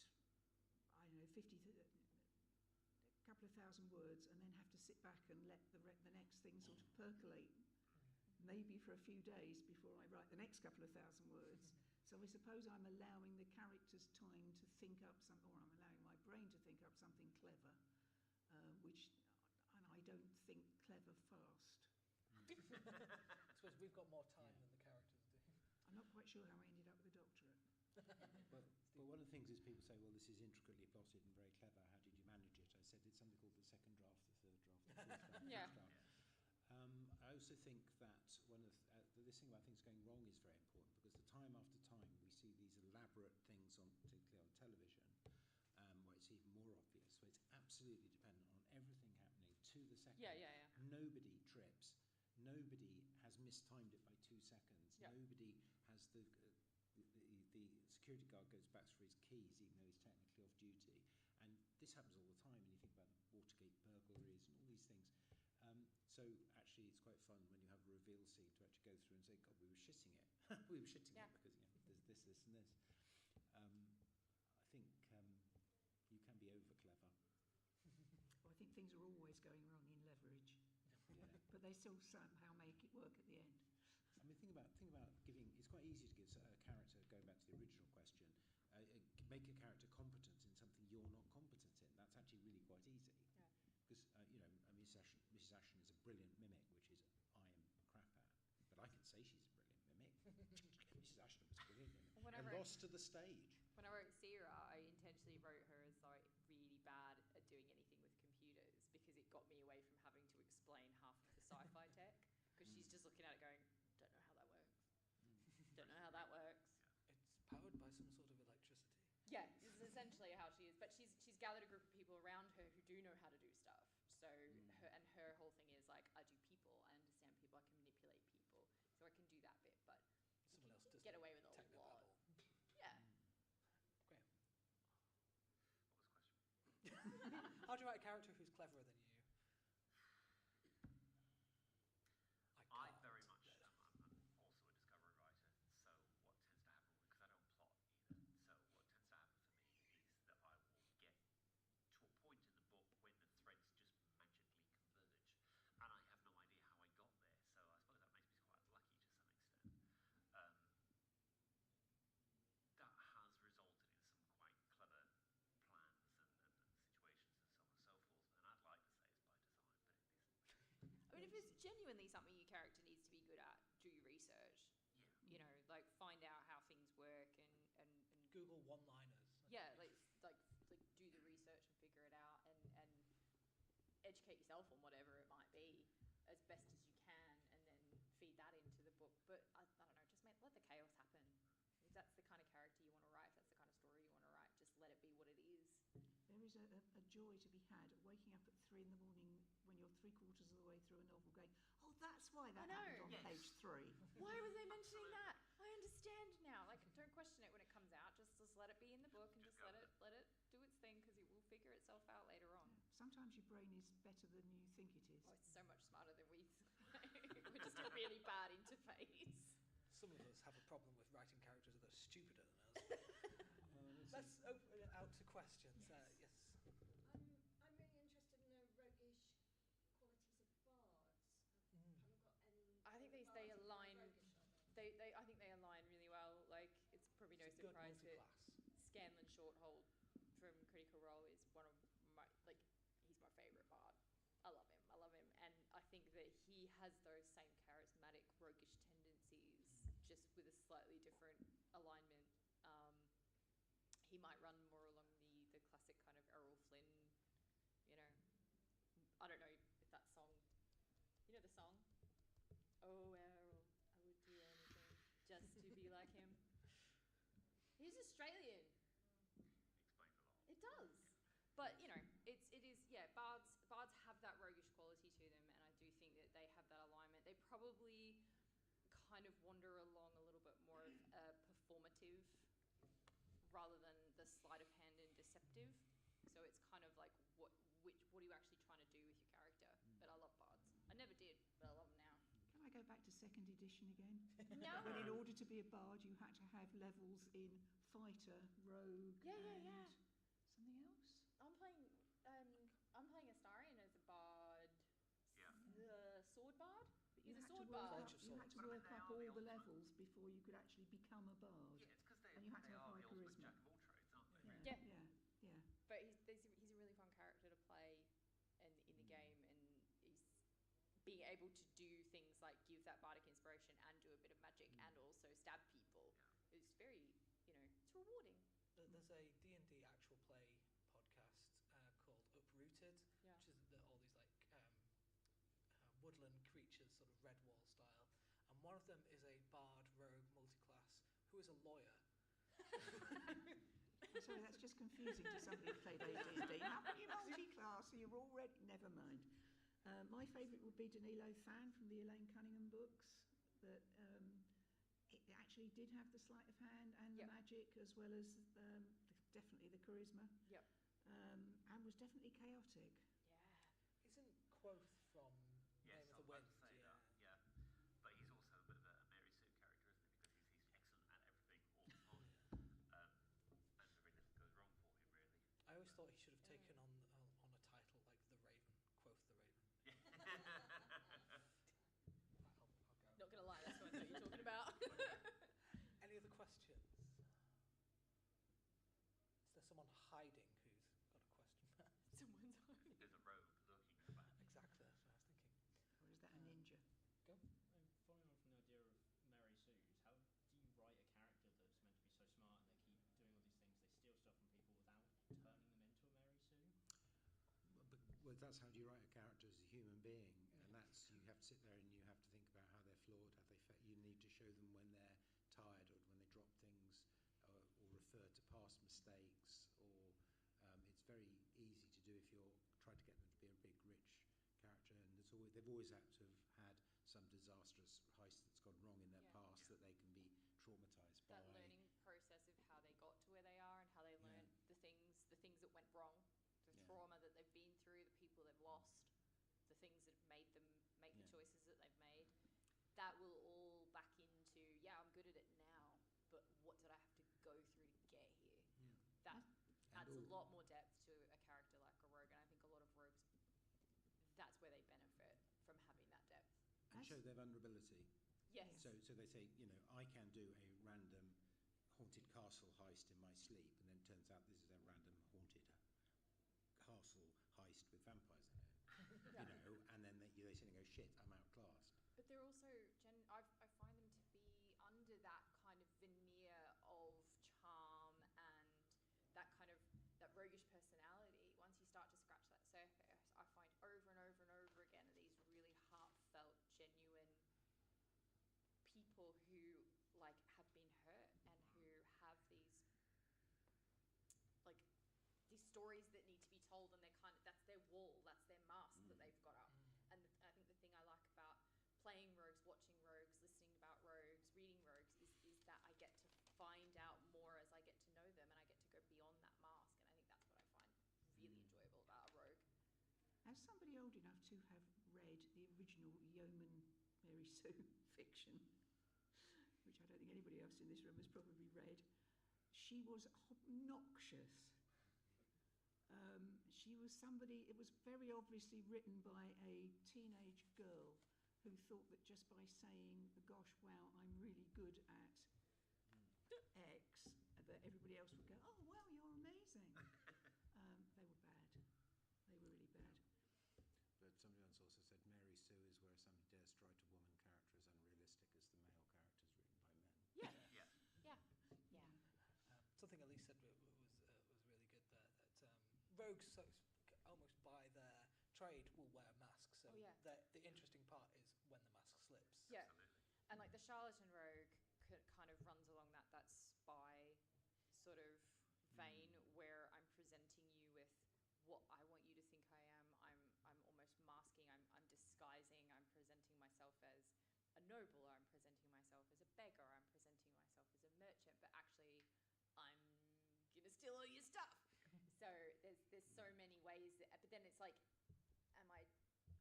50, a couple of thousand words, and then have to sit back and let the next thing sort of percolate, maybe for a few days before I write the next couple of thousand words. So I suppose I'm allowing the characters time to think up something, or I'm allowing my brain to think up something clever, and I don't think clever fast. I suppose we've got more time than the characters do. I'm not quite sure how I ended up with a doctorate. But one of the things is people say, well, this is intricately plotted and very clever. How did you manage it? I said it's something called the second draft, the third draft, the fourth draft, the fifth draft. I also think that one of this thing about things going wrong is very important, because time after time we see these elaborate things particularly on television, where it's even more obvious. So it's absolutely dependent on everything happening to the second. Nobody trips. Nobody has mistimed it by 2 seconds. Nobody has the security guard goes back for his keys even though he's technically off duty. And this happens all the time when you think about the Watergate burglaries and all these things. So actually it's quite fun when you have a reveal scene to actually go through and say, God, we were shitting it. We were shitting it because there's this, and this. I think you can be over clever. Well, I think things are always going wrong in Leverage, but they still somehow make it work at the end. I mean, think about giving. It's quite easy to give a character, going back to the original question, make a character competent in something you're not competent in. That's actually really quite easy. Because Mrs. Ashton is a brilliant mimic, which is I am crap at. But I can say she's a brilliant mimic. Mrs. Ashton was a brilliant mimic. And lost to the stage. When I wrote Sarah, I intentionally wrote her as like really bad at doing anything with computers, because it got me away from having to explain half of the sci-fi tech. Because she's just looking at it going, don't know how that works. Don't know how that works. It's powered by some sort of electricity. Yeah, this is essentially how she is. But she's gathered a group of people around her who do know how to do stuff. So her whole thing is like, I do people, I understand people, I can manipulate people, so I can do that bit. But someone else does get away with a lot. Yeah. Great. What was the question? How do you write a character who's cleverer than you? I very much I'm also a discovery writer, so what tends to happen, because I don't plot either, so what tends to happen for me is that I will get to a point in the book when the threads just magically converge, and I have no idea how I got there, so I suppose that makes me quite lucky to some extent. That has resulted in some quite clever plans and situations and so on and so forth, and I'd like to say it's by design, but it isn't. I mean, if it's genuinely something your character needs to be good at, do your research. Yeah. You know, like find out how things work and Google one-liners. Yeah, like do the research and figure it out and educate yourself on whatever it might be as best as you can, and then feed that into the book. But I don't know, just let the chaos happen. If that's the kind of character you want to write, if that's the kind of story you want to write, just let it be what it is. There is a joy to be had of waking up at 3 in the morning when you're 3/4 of the way through a novel going, oh, that's why that happened on page 3. Why was they mentioning that? I understand now. Like, don't question it when it comes out. Just let it be in the book and just let it do its thing, because it will figure itself out later on. Sometimes your brain is better than you think it is. Oh, it's so much smarter than we we're just a really bad interface. Some of us have a problem with writing characters that are stupider than us. Let's open it out to questions. Yes. I'm really interested in the roguish qualities of bards. Haven't got any. I think they align. I think they align really well. Like, it's probably no surprise that Scanlan Shorthold from Critical Role is one of my he's my favourite bard. I love him, and I think that he has those same charismatic roguish tendencies, just with a slightly different alignment. He might run more along the classic kind of Errol Flynn, I don't know if that song, the song, oh Errol, I would do anything He's Australian. Explains a lot. It does. But, you know, it is, yeah, bards have that roguish quality to them, and I do think that they have that alignment. They probably kind of wander along a little bit more of a performative rather than the sleight of hand and deceptive. So it's kind of like, what are you actually trying to do with your character? But I love bards. I never did, but I love them now. Can I go back to second edition again? No. When in order to be a bard, you had to have levels in fighter, rogue, and something else. I'm playing Astarion as a bard. Yeah. The sword bard. You He's a had sword to work bard. up, you had to work up all the levels before you could actually become a bard. Yeah, it's because they and you had to have are high the ultimate charisma. jack of all trades, aren't they? Yeah. Yeah. But he's a really fun character to play in the game, and he's being able to do things like give that bardic inspiration and do a bit of magic and also stab people. It's very, you know, it's rewarding. There's a D&D actual play podcast called Uprooted, which is all these like woodland creatures, sort of Redwall style, and one of them is a bard rogue multiclass who is a lawyer. Sorry, that's just confusing to somebody who played AD&D. How can you multi-class? You're already... Never mind. My favourite would be Danilo Fan from the Elaine Cunningham books. That it actually did have the sleight of hand and the magic, as well as definitely the charisma. Yep. And was definitely chaotic. Yeah. Isn't Quoth from Yes, Name I of was the about Wind? to say that. Yeah, but he's also a bit of a Mary Sue character, isn't he? Because he's excellent at everything all the time, and very little goes wrong for him, really. I always thought he should have taken on a title like The Raven, Quoth the Raven. Not gonna lie, that's what I thought you were talking about. Any other questions? Is there someone hiding who's got a question? Someone's hiding. There's a rogue lurking in the back. Exactly, that's what I was thinking. Or is that a ninja? Go. Following on from the idea of Mary Sue's, how do you write a character that's meant to be so smart and they keep doing all these things, they steal stuff from people without turning them into a Mary Sue? Well, that's how you write a character as a human being, and that's you have to sit there and you have to think about how they're flawed, how they you need to show them when they're tired or when they drop things, or refer to past mistakes, or it's very easy to do if you're trying to get them to be a big rich character, and they've always had to have had some disastrous heist that's gone wrong in their past that they can be traumatized by. That learning process of how they got to where they are and how they learned the things that went wrong, the trauma that they've been through, the people they've lost, the things that have made them make the choices that they've made. That will all back into, I'm good at it now, but what did I have to go through to get here? That adds a lot more depth to a character like a rogue, and I think a lot of rogues, that's where they benefit from having that depth. And show their vulnerability. Yes. So they say, I can do a random haunted castle heist in my sleep, and then it turns out this is a random haunted castle heist with vampires in it. And then they sit and go, shit, I'm outclassed. But they're also, I find them to be under that kind of veneer of charm and that kind of, that roguish personality. Once you start to scratch that surface, I find over and over and over again these really heartfelt, genuine people who like have been hurt and who have these stories that need to be told, and that's their wall, that's their mask that they've got up. And I think the thing I like about playing rogues, watching rogues, listening about rogues, reading rogues is that I get to find out more as I get to know them, and I get to go beyond that mask, and I think that's what I find really enjoyable about a rogue. As somebody old enough to have read the original Yeoman Mary Sue fiction, which I don't think anybody else in this room has probably read, she was obnoxious. She was somebody, it was very obviously written by a teenage girl who thought that just by saying, gosh, wow, I'm really good at X, that everybody else would go, oh, wow, you're amazing. They were bad. They were really bad. But somebody once also said Mary Sue is where somebody dares to write a woman character as unrealistic as the male characters written by men. Something Elise said was really good there, that rogues almost by their trade will wear masks, so the interesting part is when the mask slips. Yeah. Absolutely. And like the charlatan rogue kind of runs along that spy. sort of vein where I'm presenting you with what I want you to think I am. I'm almost masking, I'm disguising, I'm presenting myself as a noble, or I'm presenting myself as a beggar, I'm presenting myself as a merchant, but actually I'm gonna steal all your stuff. So there's so many ways that, but then it's like, am I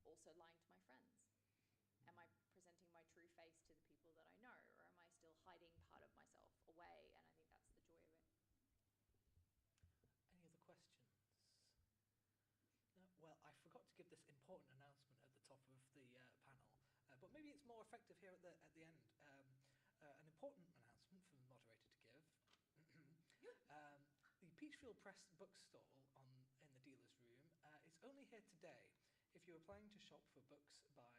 also lying to my friends? Am I presenting my true face to the people that I know, or am I still hiding part of myself away? And I think that's the joy of it. Any other questions? No? Well, I forgot to give this important announcement at the top of the panel, but maybe it's more effective here at the end. An important announcement for the moderator to give. The Peachfield Press bookstall in the dealer's room is only here today. If you're planning to shop for books by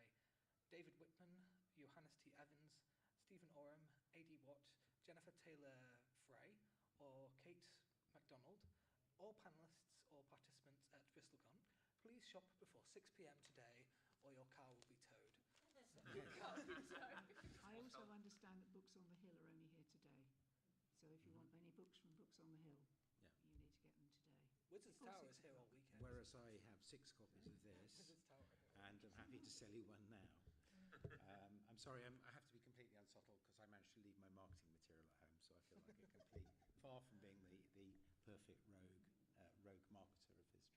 David Whitman, Johannes T. Evans, Stephen Oram, A.D. Watt, Jennifer Taylor Frey, or Kate MacDonald, all panellists or participants at BristolCon, please shop before 6 p.m. today, or your car will be towed. I also understand that Books on the Hill are only here today. So if you want any books from Books on the Hill, you need to get them today. Wizard's Tower is here all weekend. Whereas I have 6 copies of this, and I'm happy to sell you one now. I'm sorry, I have to be completely unsubtle because I managed to leave my marketing material at home, so I feel like far from being the perfect rogue marketer of history.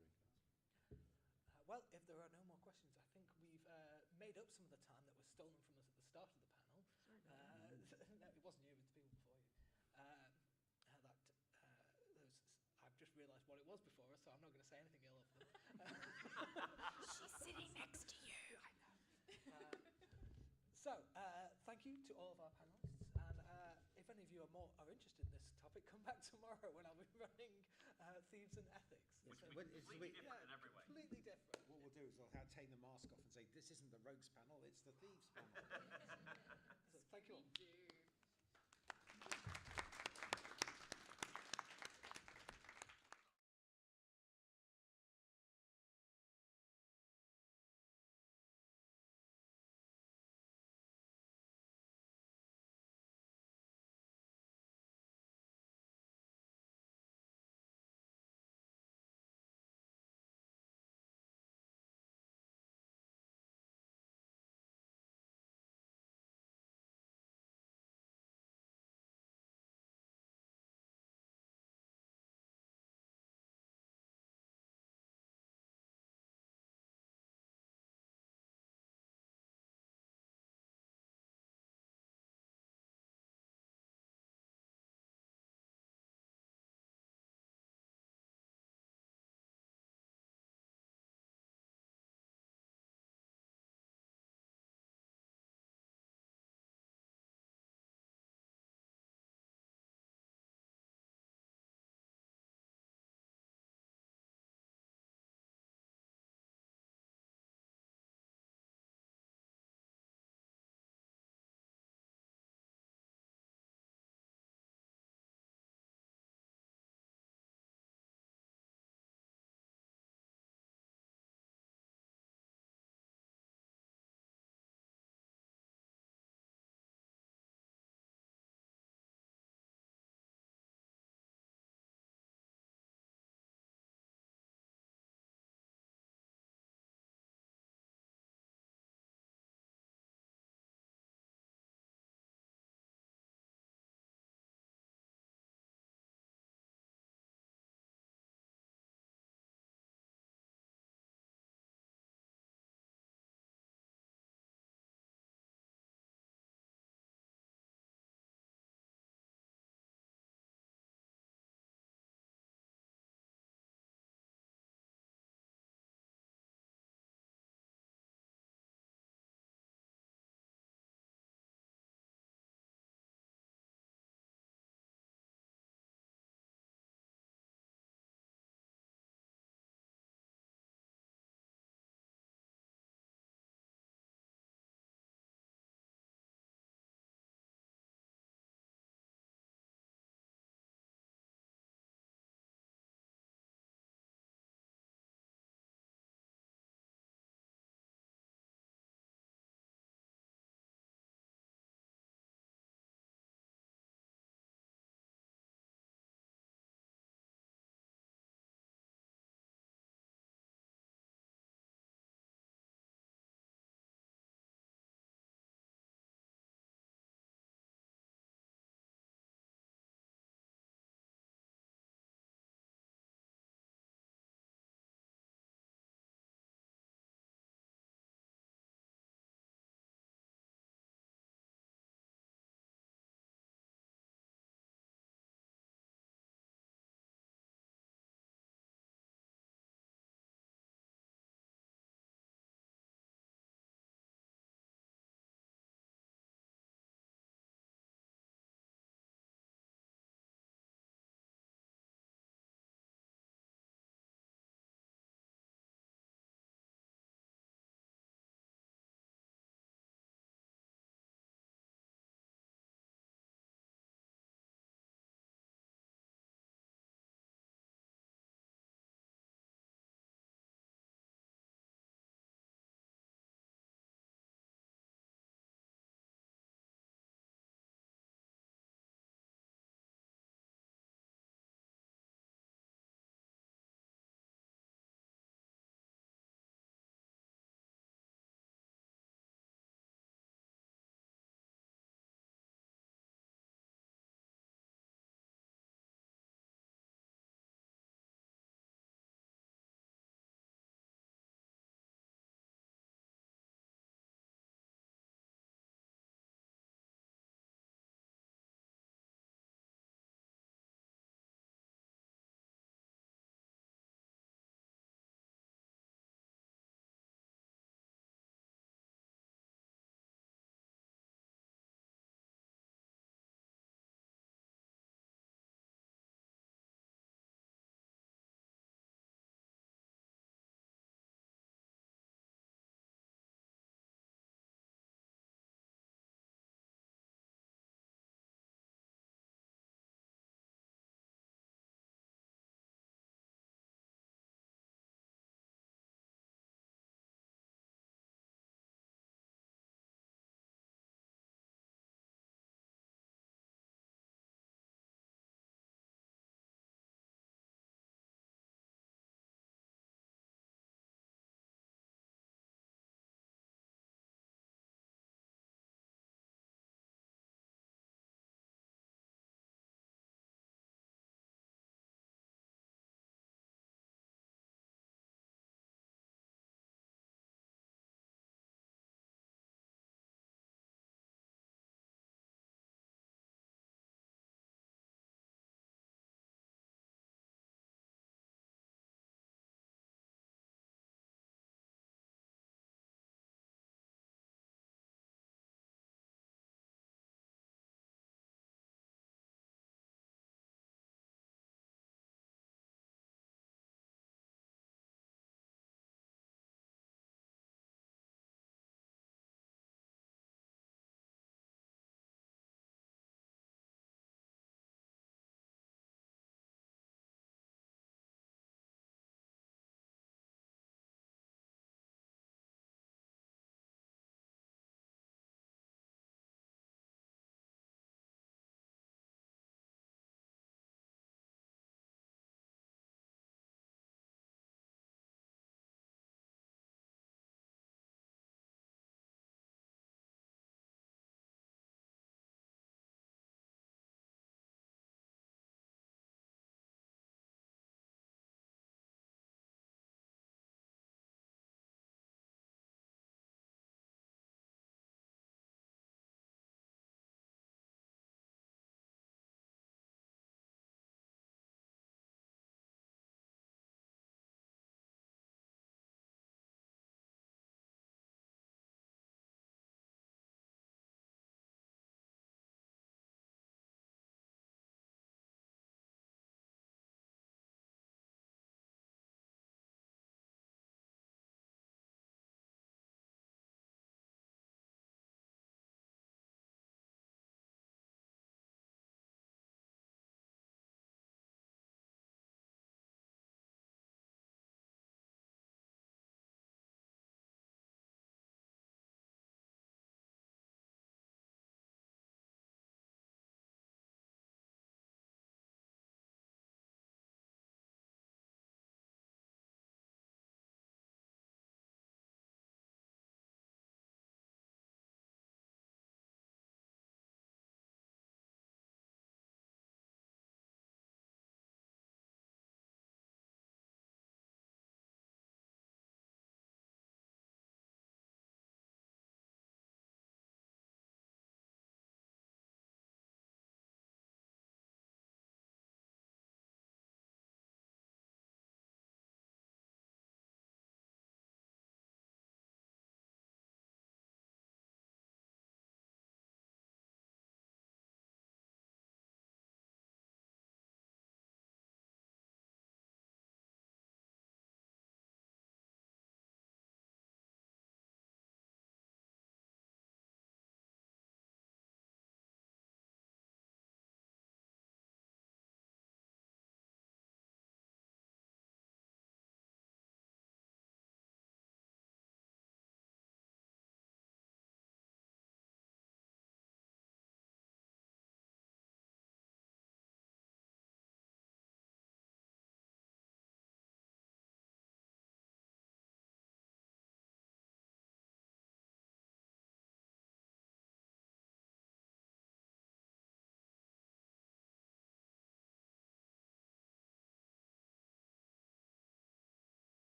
Well, if there are no more questions, I think we've made up some of the time that was stolen from us at the start of the panel. No, it wasn't you, it was the people before you. I've just realised what it was before us, so I'm not going to say anything ill of them. She's sitting next to you. I know. So, thank you to all of our panellists, and if any of you are interested in this topic, come back tomorrow when I'll be running Thieves and Ethics. Which will be completely different in every way. Completely different. What we'll do is we'll take the mask off and say, this isn't the rogues panel, it's the thieves panel. So, thank you all.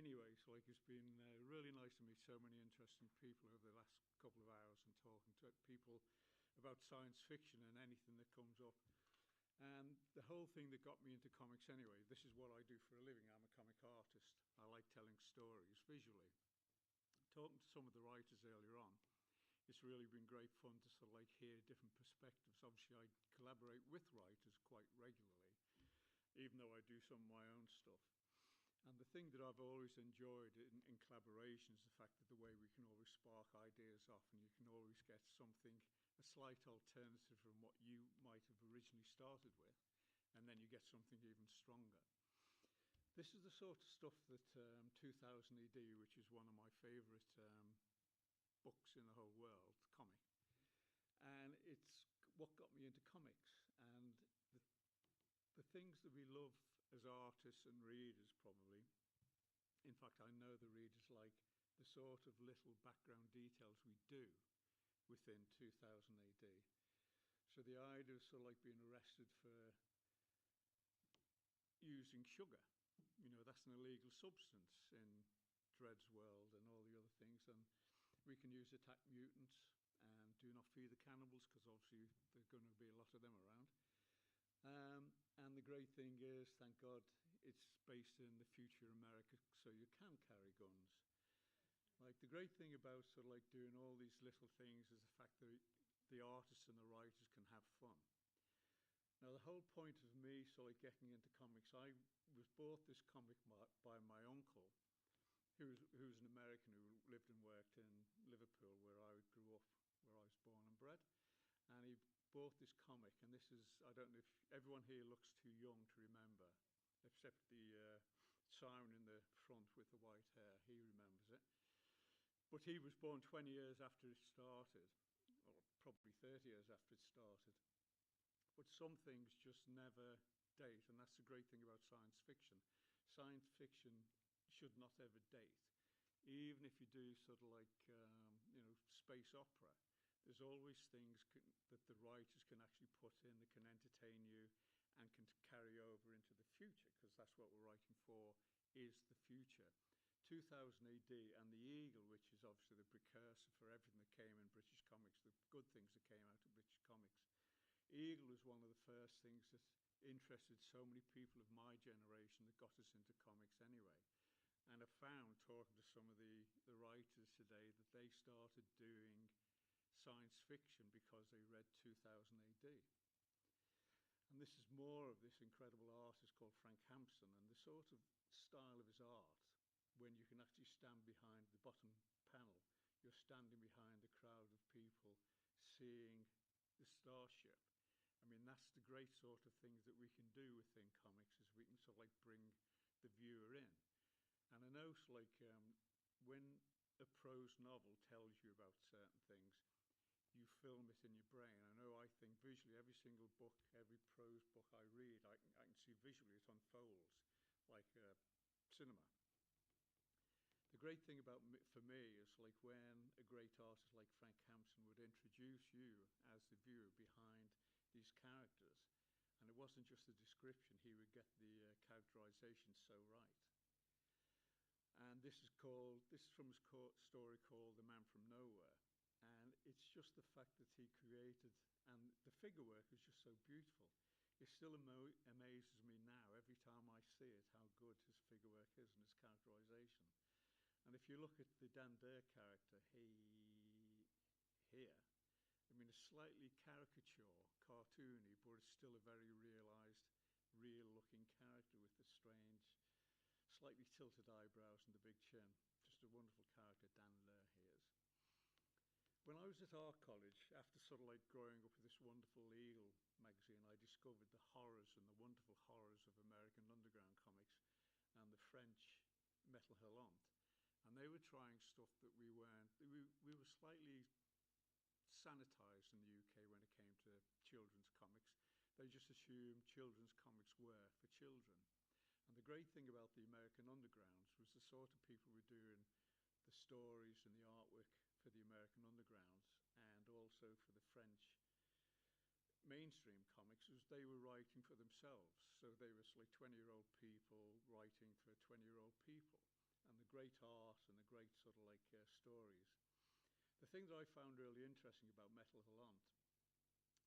anyway, so like it's been really nice to meet so many interesting people over the last couple of hours and talking to people about science fiction and anything that comes up. And the whole thing that got me into comics anyway, this is what I do for a living. I'm a comic artist. I like telling stories visually. Talking to some of the writers earlier on, it's really been great fun to sort of like hear different perspectives. Obviously, I collaborate with writers quite regularly, even though I do some of my own stuff. And the thing that I've always enjoyed in collaboration is the fact that the way we can always spark ideas off, and you can always get something, a slight alternative from what you might have originally started with, and then you get something even stronger. This is the sort of stuff that 2000 AD, which is one of my favourite books in the whole world, comic, and it's what got me into comics. And the things that we love as artists and readers, probably, in fact I know the readers like the sort of little background details we do within 2000 AD. So the idea of sort of like being arrested for using sugar, you know, that's an illegal substance in Dred's world and all the other things, and we can use attack mutants and do not feed the cannibals, because obviously there's going to be a lot of them around. And the great thing is, thank God, it's based in the future America, so you can carry guns. Like, the great thing about sort of like doing all these little things is the fact that the artists and the writers can have fun. Now, the whole point of me sort of getting into comics, I was bought this comic by my uncle, who was an American who lived and worked in Liverpool, where I grew up, where I was born and bred. And he bought this comic, and this is, I don't know if everyone here looks too young to remember, except the siren in the front with the white hair. He remembers it. But he was born 20 years after it started, or probably 30 years after it started. But some things just never date, and that's the great thing about science fiction. Science fiction should not ever date. Even if you do sort of like, you know, space opera, there's always things that the writers can actually put in that can entertain you and can carry over into the future, because that's what we're writing for, is the future. 2000 AD and the Eagle, which is obviously the precursor for everything that came in British comics, the good things that came out of British comics. Eagle was one of the first things that interested so many people of my generation that got us into comics anyway. And I found, talking to some of the writers today, that they started doing science fiction because they read 2000 AD. And this is more of this incredible artist called Frank Hampson, and the sort of style of his art, when you can actually stand behind the bottom panel, you're standing behind the crowd of people seeing the starship. I mean, that's the great sort of things that we can do within comics, is we can sort of like bring the viewer in. And I know it's like when a prose novel tells you about certain things, you film it in your brain. I know I think visually every single book, every prose book I read, I can see visually it unfolds like cinema. The great thing about for me is like when a great artist like Frank Hampson would introduce you as the viewer behind these characters, and it wasn't just the description, he would get the characterization so right. And this is from his story called The Man from Nowhere. And it's just the fact that he created, and the figure work is just so beautiful. It still amazes me now every time I see it, how good his figure work is and his characterization. And if you look at the Dan Dare character here, I mean, a slightly caricature, cartoony, but it's still a very realised, real-looking character with the strange, slightly tilted eyebrows and the big chin. Just a wonderful character Dan Dare he is. When I was at art college, after sort of like growing up with this wonderful Eagle magazine, I discovered the horrors and the wonderful horrors of American underground comics and the French Metal Hurlant. And they were trying stuff that we weren't, we were slightly sanitized in the UK when it came to children's comics. They just assumed children's comics were for children. And the great thing about the American Undergrounds was the sort of people who were doing the stories and the artwork for the American Undergrounds and also for the French mainstream comics, was they were writing for themselves. So they were like 20-year-old people writing for 20-year-old people. And great art and the great sort of like stories. The thing that I found really interesting about Metal Hallante,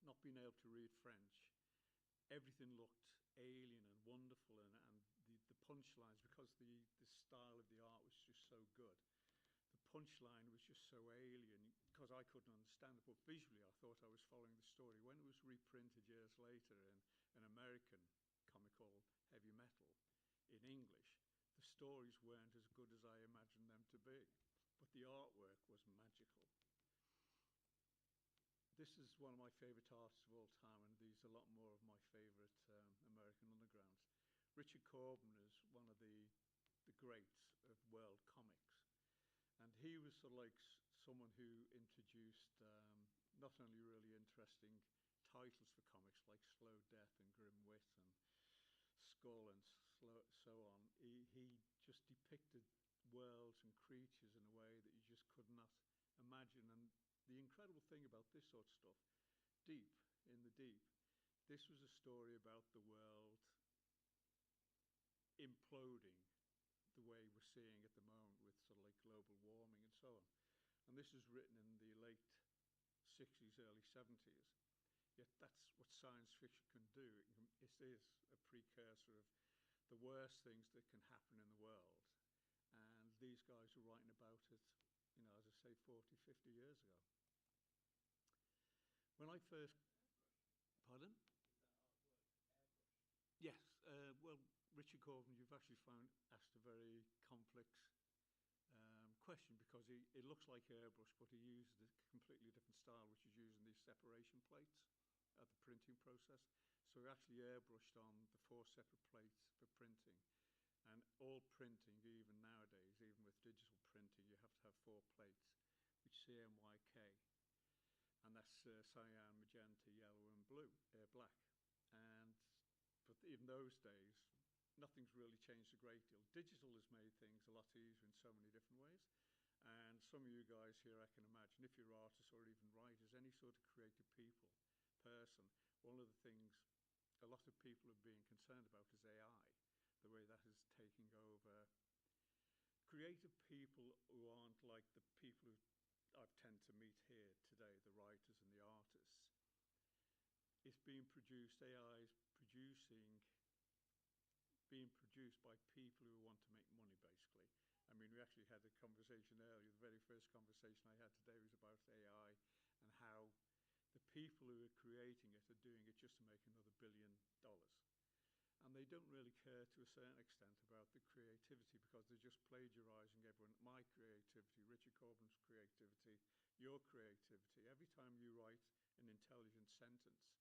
not being able to read French, everything looked alien and wonderful, and the punchlines, because the style of the art was just so good, the punchline was just so alien because I couldn't understand it, but visually I thought I was following the story. When it was reprinted years later in an American comic called Heavy Metal in English, the stories weren't as good as I imagined them to be, but the artwork was magical. This is one of my favourite artists of all time, and these are a lot more of my favourite American undergrounds. Richard Corbin is one of the greats of world comics, and he was sort of like someone who introduced not only really interesting titles for comics like Slow Death and Grim Wit and Skull and so on. He just depicted worlds and creatures in a way that you just could not imagine. And the incredible thing about this sort of stuff, deep in the deep, this was a story about the world imploding the way we're seeing at the moment with sort of like global warming and so on. And this was written in the late 60s, early 70s. Yet that's what science fiction can do. It is a precursor of the worst things that can happen in the world. And these guys were writing about it, you know, as I say, 40, 50 years ago. When I first... Pardon? Yes. Well, Richard Corbin, you've actually asked a very complex question, because it looks like airbrush, but he used a completely different style, which is using these separation plates at the printing process. So he actually airbrushed on the 4 separate plates for printing. And all printing, even nowadays, even with digital printing, you have to have 4 plates, which CMYK. And that's cyan, magenta, yellow, and black. But in those days, nothing's really changed a great deal. Digital has made things a lot easier in so many different ways. And some of you guys here, I can imagine, if you're artists or even writers, any sort of creative person, one of the things a lot of people are being concerned about is AI, the way that is taking over creative people who aren't like the people who I tend to meet here today, the writers and the artists. It's being produced, AI is being produced by people who want to make money, basically. I mean, we actually had a conversation earlier. The very first conversation I had today was about AI and how the people who are creating it are doing it just to make another $1 billion. And they don't really care to a certain extent about the creativity, because they're just plagiarizing everyone. My creativity, Richard Corbin's creativity, your creativity. Every time you write an intelligent sentence,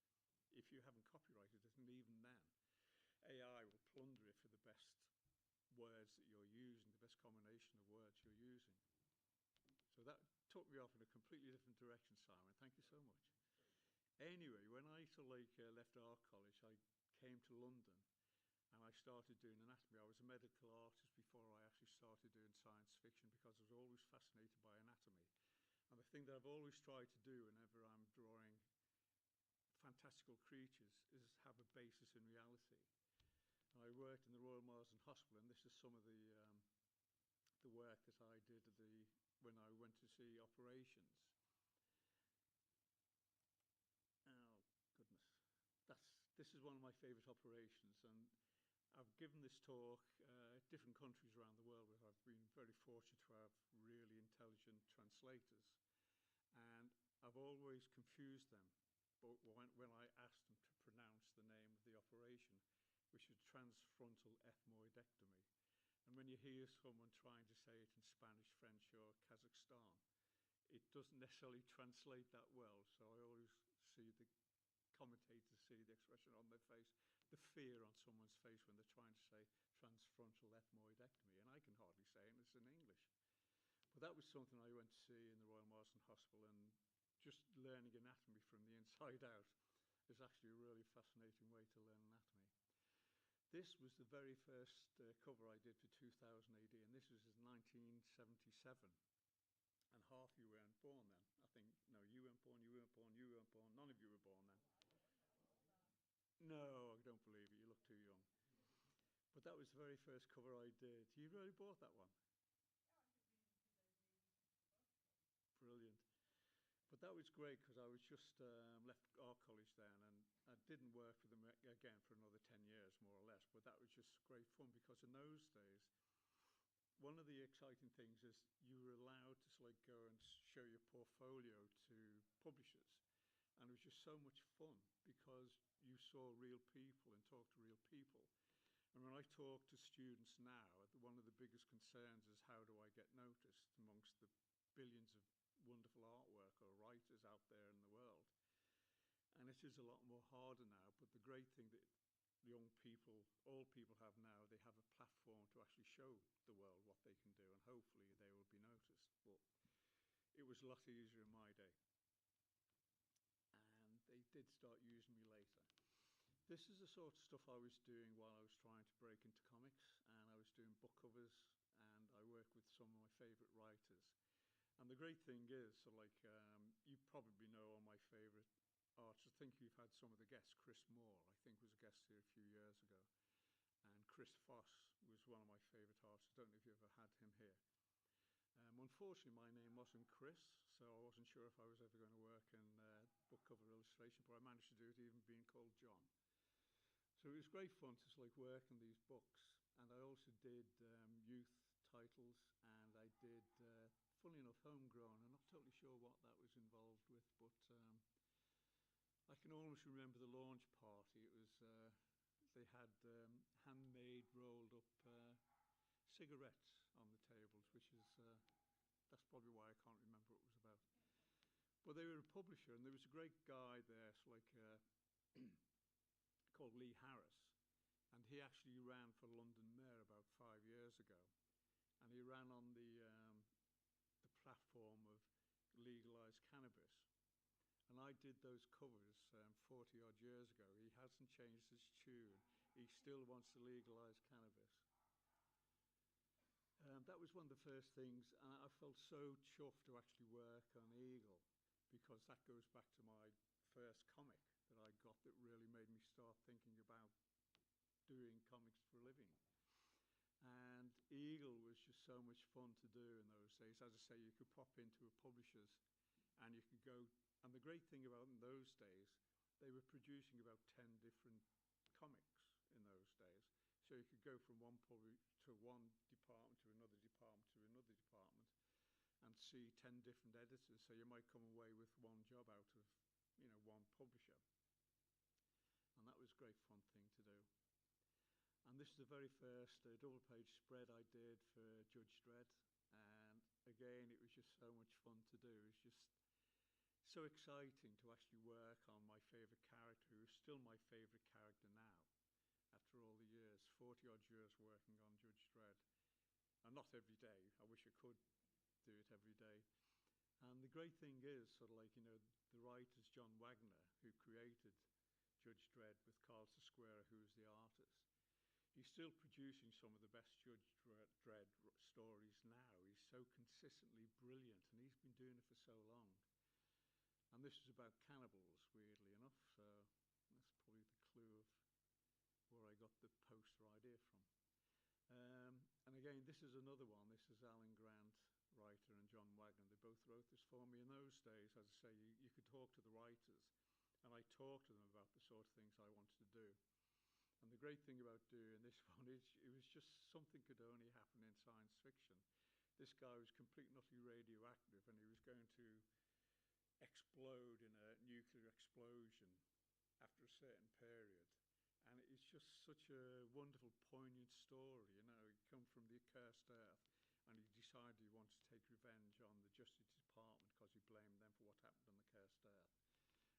if you haven't copyrighted it, and even then, AI will plunder it for the best words that you're using, the best combination of words you're using. So that took me off in a completely different direction, Simon. Thank you so much. Anyway, when I left art college, I came to London and I started doing anatomy. I was a medical artist before I actually started doing science fiction, because I was always fascinated by anatomy. And the thing that I've always tried to do whenever I'm drawing fantastical creatures is have a basis in reality. I worked in the Royal Marsden Hospital, and this is some of the work that I did when I went to see operations. Oh, goodness. This is one of my favourite operations, and I've given this talk at different countries around the world where I've been very fortunate to have really intelligent translators. And I've always confused them but when I asked them to pronounce the name of the operation, which is transfrontal ethmoidectomy. And when you hear someone trying to say it in Spanish, French, or Kazakhstan, it doesn't necessarily translate that well. So I always see the commentators see the expression on their face, the fear on someone's face when they're trying to say transfrontal ethmoidectomy. And I can hardly say it, and it's in English. But that was something I went to see in the Royal Marsden Hospital, and just learning anatomy from the inside out is actually a really fascinating way to learn anatomy. This was the very first cover I did for 2000 AD, and this was in 1977. And half you weren't born then. I think, no, you weren't born, you weren't born, you weren't born, none of you were born then. No, I don't believe it, you look too young. But that was the very first cover I did. You really bought that one? that was great because I was just left our college then, and I didn't work for them again for another 10 years, more or less. But that was just great fun because in those days, one of the exciting things is you were allowed to like go and show your portfolio to publishers, and it was just so much fun because you saw real people and talked to real people. And when I talk to students now, one of the biggest concerns is how do I get noticed amongst the billions of wonderful artwork or writers out there in the world. And it is a lot more harder now, but the great thing that young people, all people have now, they have a platform to actually show the world what they can do, and hopefully they will be noticed. But it was a lot easier in my day. And they did start using me later. This is the sort of stuff I was doing while I was trying to break into comics, and I was doing book covers, and I work with some of my favourite writers. And the great thing is, so like, you probably know all my favourite artists. I think you've had some of the guests. Chris Moore, I think, was a guest here a few years ago. And Chris Foss was one of my favourite artists. I don't know if you ever had him here. Unfortunately, my name wasn't Chris, so I wasn't sure if I was ever going to work in book cover illustration, but I managed to do it even being called John. So it was great fun to like work on these books. And I also did youth titles, and I did funny enough, homegrown. I'm not totally sure what that was involved with, but I can almost remember the launch party. It was they had handmade, rolled up cigarettes on the tables, which is that's probably why I can't remember what it was about. But they were a publisher, and there was a great guy there, so like called Lee Harris, and he actually ran for London Mayor about 5 years ago, and he ran on the platform of legalised cannabis. And I did those covers 40 odd years ago. He hasn't changed his tune. He still wants to legalise cannabis. That was one of the first things, and I felt so chuffed to actually work on Eagle, because that goes back to my first comic that I got that really made me start thinking about doing comics for a living. And Eagle was just so much fun to do in those days. As I say, you could pop into a publisher's and you could go, and the great thing about in those days, they were producing about 10 different comics in those days. So you could go from one to one department to another department to another department and see 10 different editors. So you might come away with one job out of, one publisher. And that was a great fun thing to do. And this is the very first double-page spread I did for Judge Dredd. And again, it was just so much fun to do. It was just so exciting to actually work on my favourite character, who is still my favourite character now, after all the years, 40-odd years working on Judge Dredd. And not every day. I wish I could do it every day. And the great thing is, sort of like, the writer's John Wagner, who created Judge Dredd with Carl Sesquera, who's the artist. He's still producing some of the best Judge Dredd stories now. He's so consistently brilliant, and he's been doing it for so long. And this is about cannibals, weirdly enough, so that's probably the clue of where I got the poster idea from. And again, this is another one. This is Alan Grant, writer, and John Wagner. They both wrote this for me. In those days, as I say, you could talk to the writers, and I talked to them about the sort of things I wanted to do. And the great thing about doing this one is it was just something could only happen in science fiction. This guy was completely and utterly radioactive, and he was going to explode in a nuclear explosion after a certain period. And it's just such a wonderful, poignant story. He come from the accursed earth, and he decided he wanted to take revenge on the Justice Department because he blamed them for what happened on the cursed earth.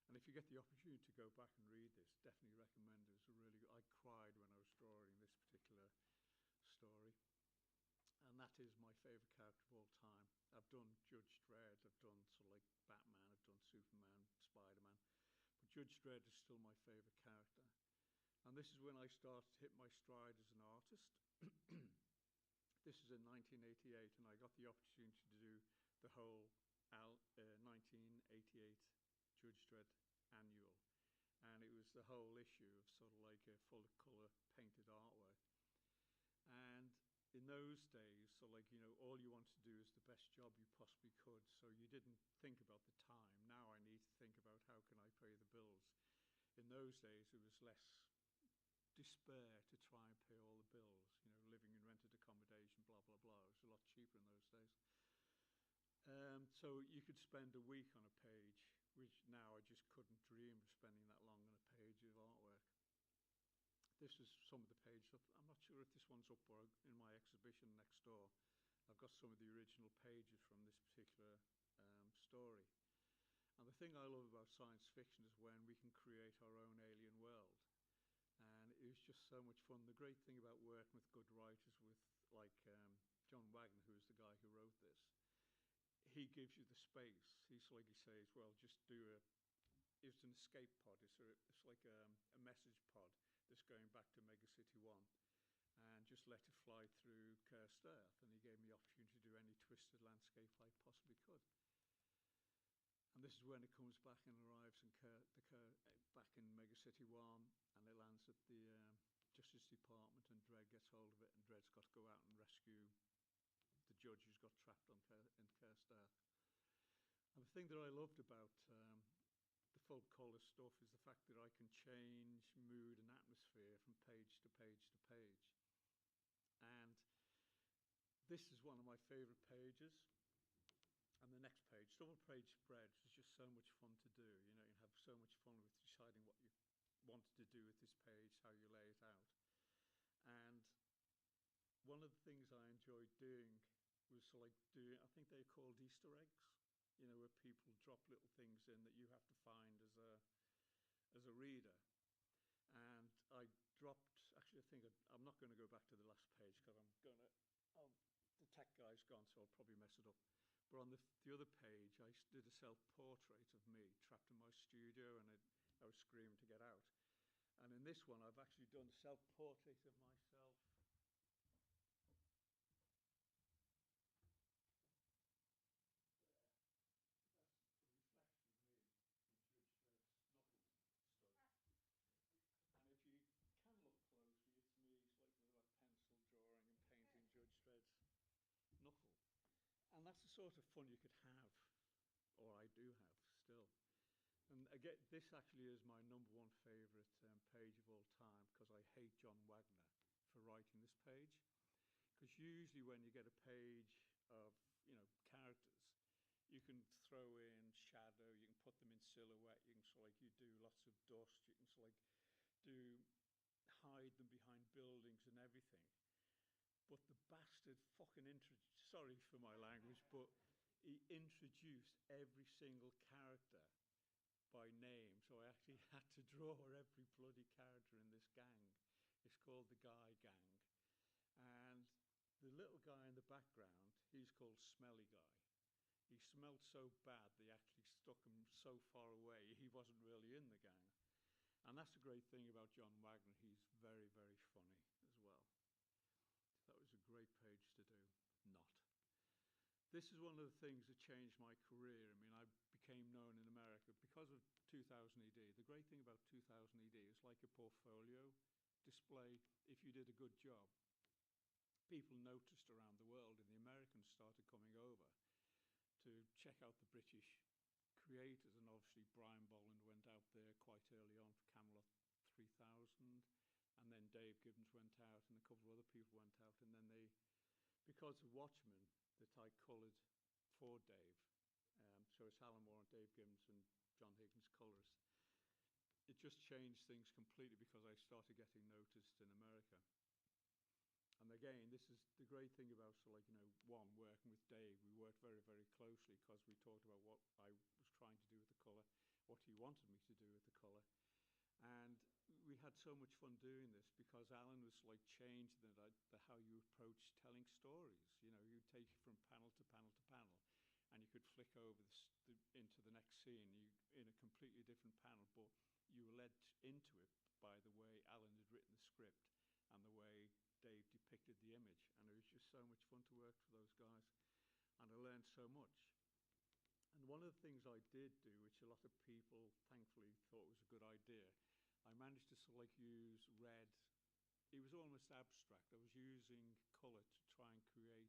And if you get the opportunity to go back and read this, definitely recommend it. It's a really good, I cried when I was drawing this particular story. And that is my favourite character of all time. I've done Judge Dredd, I've done sort of like Batman, I've done Superman, Spider-Man. But Judge Dredd is still my favourite character. And this is when I started to hit my stride as an artist. This is in 1988, and I got the opportunity to do the whole 1988 Judge Dredd annual. And it was the whole issue of sort of like a full colour painted artwork. And in those days, so like, all you want to do is the best job you possibly could. So you didn't think about the time. Now those days there was less despair to try and pay all the bills, you know, living in rented accommodation, blah, blah, blah. It was a lot cheaper in those days. So you could spend a week on a page, which now I just couldn't dream of spending that long on a page of artwork. This is some of the pages. I'm not sure if this one's up or in my exhibition next door. I've got some of the original pages from this particular story. And the thing I love about science fiction is when we can create our own alien world. And it was just so much fun. The great thing about working with good writers, with like John Wagner, who's the guy who wrote this, he gives you the space. He's like, he says, well, just do it's an escape pod. It's like a message pod that's going back to Mega City 1. And just let it fly through cursed earth. And he gave me the opportunity to do any twisted landscape I possibly could. And this is when it comes back and arrives back in Mega City 1, and it lands at the Justice Department, and Dredd gets hold of it, and Dredd's got to go out and rescue the judge who's got trapped in cursed earth. And the thing that I loved about the full colour stuff is the fact that I can change mood and atmosphere from page to page to page. And this is one of my favourite pages. And the next page, double page spreads, is just so much fun to do. You know, you have so much fun with deciding what you wanted to do with this page, how you lay it out. And one of the things I enjoyed doing was I think they're called Easter eggs, you know, where people drop little things in that you have to find as a reader. And I dropped, actually I think I'm not going to go back to the last page because the tech guy's gone, so I'll probably mess it up. But on the other page, I did a self-portrait of me trapped in my studio, and I was screaming to get out. And in this one, I've actually done a self-portrait of myself. There. That's a reflection of me in Judge Dredd's knuckle stud. And if you can look closely, it's me. It's like with a pencil drawing and painting Judge Dredd's knuckle. And that's the sort of fun you could have, or I do have still. And again, this actually is my #1 favourite page of all time, because I hate John Wagner for writing this page. Because usually when you get a page of, you know, characters, you can throw in shadow, you can put them in silhouette, you can you do lots of dust, you can hide them behind buildings and everything. But the bastard fucking sorry for my language, but he introduced every single character by name. So I actually had to draw every bloody character in this gang. It's called the Guy Gang. And the little guy in the background, he's called Smelly Guy. He smelled so bad they actually stuck him so far away he wasn't really in the gang. And that's the great thing about John Wagner. He's very, very funny as well. That was a great page to do. Not. This is one of the things that changed my career. I mean, I became known in America because of 2000 AD. The great thing about 2000 AD is like a portfolio display. If you did a good job, people noticed around the world, and the Americans started coming over to check out the British creators. And obviously Brian Bolland went out there quite early on for Camelot 3000. And then Dave Gibbons went out, and a couple of other people went out. And then because of Watchmen, that I coloured for Dave, so it's Alan Moore and Dave Gibbons and John Higgins colours. It just changed things completely because I started getting noticed in America. And again, this is the great thing about, working with Dave. We worked very, very closely because we talked about what I was trying to do with the colour, what he wanted me to do with the colour. And we had so much fun doing this because Alan was changing how you approach telling stories. You know, you'd take it from panel to panel to panel, and you could flick over into the next scene in a completely different panel, but you were led into it by the way Alan had written the script and the way Dave depicted the image. And it was just so much fun to work for those guys, and I learned so much. And one of the things I did do, which a lot of people thankfully thought was a good idea, I managed to use red. It was almost abstract. I was using colour to try and create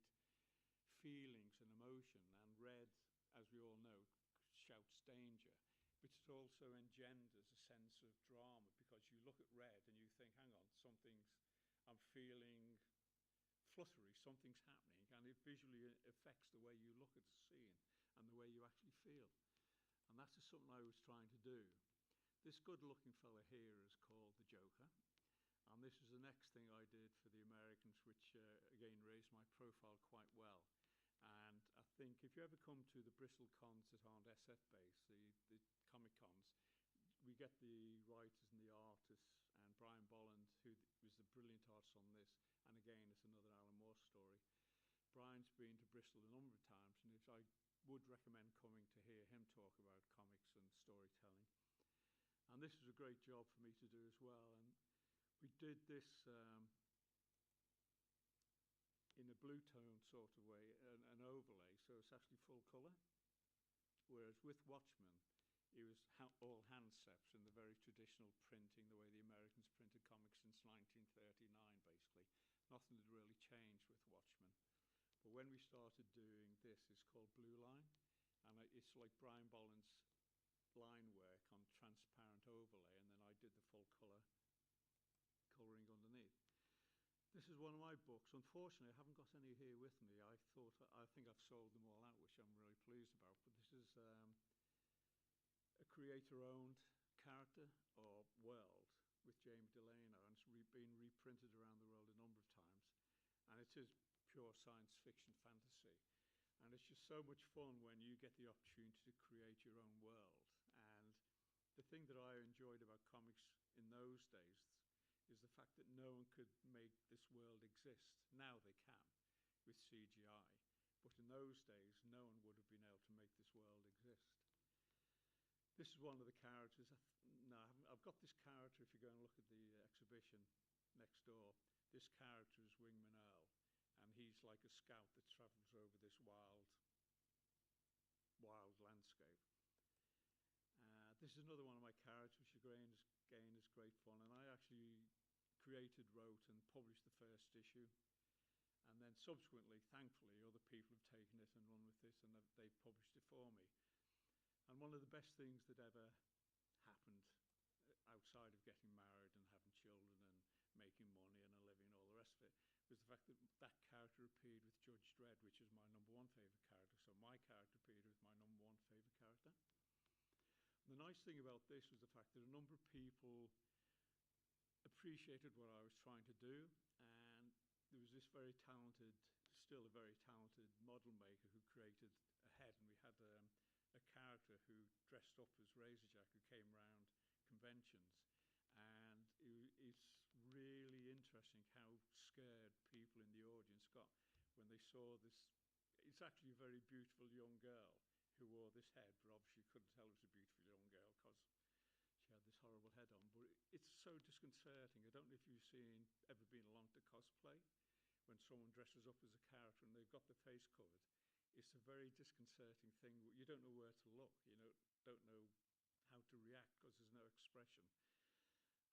feelings and emotion. And red, as we all know, shouts danger. which also engenders a sense of drama, because you look at red and you think, hang on, I'm feeling fluttery, something's happening, and it visually affects the way you look at the scene and the way you actually feel. And that's just something I was trying to do. This good-looking fella here is called the Joker, and this is the next thing I did for the Americans, which again raised my profile quite well. And I think if you ever come to the BristolCons that aren't SF-based, the Comic Cons, we get the writers and the artists, and Brian Bolland, who was the brilliant artist on this, and again, it's another Alan Moore story. Brian's been to Bristol a number of times, and I would recommend coming to hear him talk about comics and storytelling. And this was a great job for me to do as well. And we did this in a blue tone sort of way, an overlay, so it's actually full colour. Whereas with Watchmen, it was all handseps in the very traditional printing, the way the Americans printed comics since 1939, basically. Nothing had really changed with Watchmen. But when we started doing this, it's called Blue Line, and it's like Brian Bolland's line work on transparent overlay, and then I did the full colouring underneath. This is one of my books. Unfortunately, I haven't got any here with me. I think I've sold them all out, which I'm really pleased about. But this is a creator-owned character or world with James Delano, and it's been reprinted around the world a number of times. And it is pure science fiction fantasy. And it's just so much fun when you get the opportunity to create your own world. And the thing that I enjoyed about comics in those days is the fact that no one could make this world exist. Now they can with CGI. But in those days, no one would have been able to make this world exist. This is one of the characters. I've got this character, if you go and look at the exhibition next door. This character is Wingman Earl, and he's like a scout that travels over this wild landscape. This is another one of my characters, which again is great fun, and I actually created, wrote, and published the first issue. And then subsequently, thankfully, other people have taken it and run with this, and they've published it for me. And one of the best things that ever happened outside of getting married and having children and making money and a living and all the rest of it was the fact that that character appeared with Judge Dredd, which is my #1 favourite character. So my character appeared with my #1 favourite character. And the nice thing about this was the fact that a number of people appreciated what I was trying to do, and there was this still a very talented model maker who created a head, and we had a character who dressed up as Razorjack who came around conventions. And it's really interesting how scared people in the audience got when they saw this. It's actually a very beautiful young girl who wore this head, but obviously you couldn't tell it was a beautiful young girl because she had this horrible head on. But it's so disconcerting. I don't know if you've ever been along to cosplay, when someone dresses up as a character and they've got their face covered. It's a very disconcerting thing. You don't know where to look. You don't know how to react because there's no expression.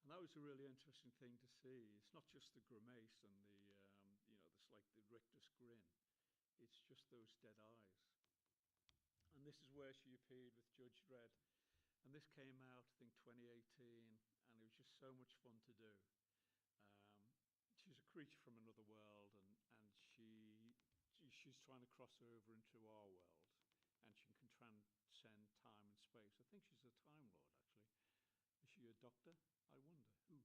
And that was a really interesting thing to see. It's not just the grimace and this like the rictus grin. It's just those dead eyes. And this is where she appeared with Judge Dredd. And this came out, I think, 2018, and it was just so much fun to do. She's a creature from another world, and she's trying to cross over into our world, and she can transcend time and space. I think she's a Time Lord, actually. Is she a doctor? I wonder. Who?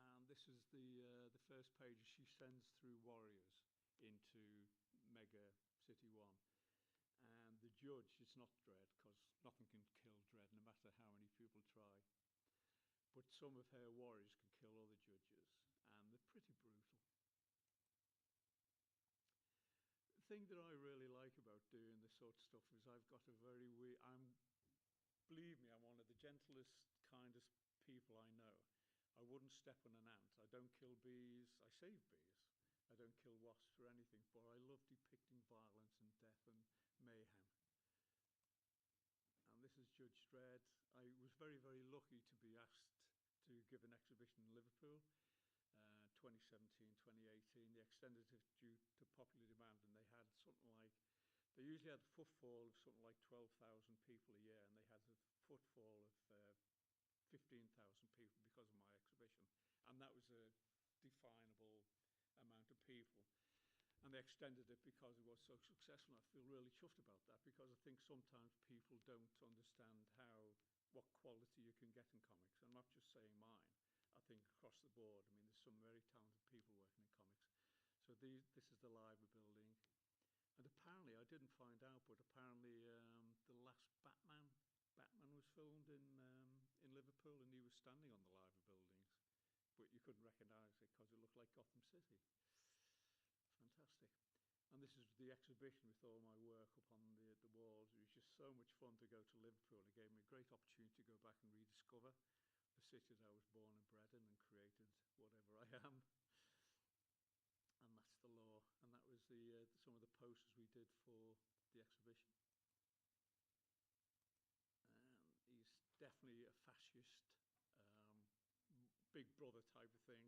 And this is the first page. She sends through warriors into Mega City 1. And the judge is not Dredd, because nothing can kill Dredd, no matter how many people try. But some of her warriors can kill other judges, and they're pretty brutal. The thing that I really like about doing this sort of stuff is I've got a very weird... Believe me, I'm one of the gentlest, kindest people I know. I wouldn't step on an ant. I don't kill bees. I save bees. I don't kill wasps or anything, but I love depicting violence and death and mayhem. And this is Judge Dredd. I was very, very lucky to be asked to give an exhibition in Liverpool, 2017, 2018. They extended it due to popular demand, and they had something like, they usually had a footfall of something like 12,000 people a year, and they had a footfall of 15,000 people because of my exhibition. And that was a definable amount of people. And they extended it because it was so successful. I feel really chuffed about that, because I think sometimes people don't understand what quality you can get in comics. I'm not just saying mine. I think across the board. I mean, there's some very talented people working in comics. So this is the library building. And apparently, I didn't find out, but apparently the last Batman was filmed in Liverpool, and he was standing on the library buildings. But you couldn't recognise it because it looked like Gotham City. Fantastic. And this is the exhibition with all my work up on the walls. It was just so much fun to go to Liverpool. It gave me a great opportunity to go back and rediscover the city that I was born and bred in and created whatever I am. And that's the law. And that was some of the posters we did for the exhibition. He's definitely a fascist, big brother type of thing.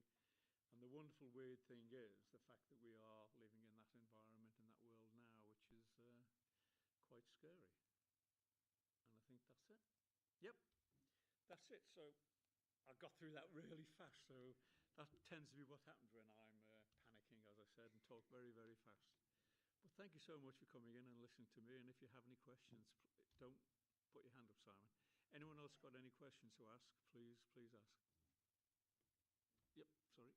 And the wonderful weird thing is the fact that we are living in that environment, in that world now, which is quite scary. And I think that's it. Yep, that's it. So I got through that really fast. So that tends to be what happens when I'm panicking, as I said, and talk very, very fast. But thank you so much for coming in and listening to me. And if you have any questions, don't put your hand up, Simon. Anyone else got any questions to ask? Please ask. Yep, sorry.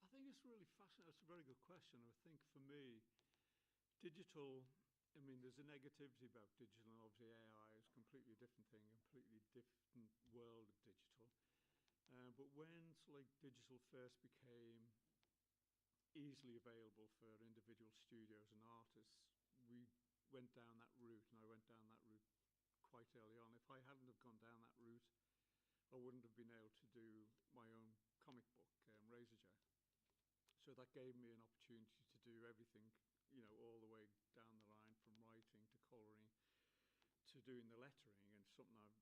I think it's really fascinating. It's a very good question. I think for me, digital, I mean, there's a negativity about digital, and obviously AI is a completely different thing, a completely different world of digital. But when digital first became easily available for individual studios and artists, we went down that route, and I went down that route quite early on. If I hadn't have gone down that route, I wouldn't have been able to do my own comic book, Razorjack. So that gave me an opportunity to do everything, all the way down the line, from writing to colouring to doing the lettering, and something I've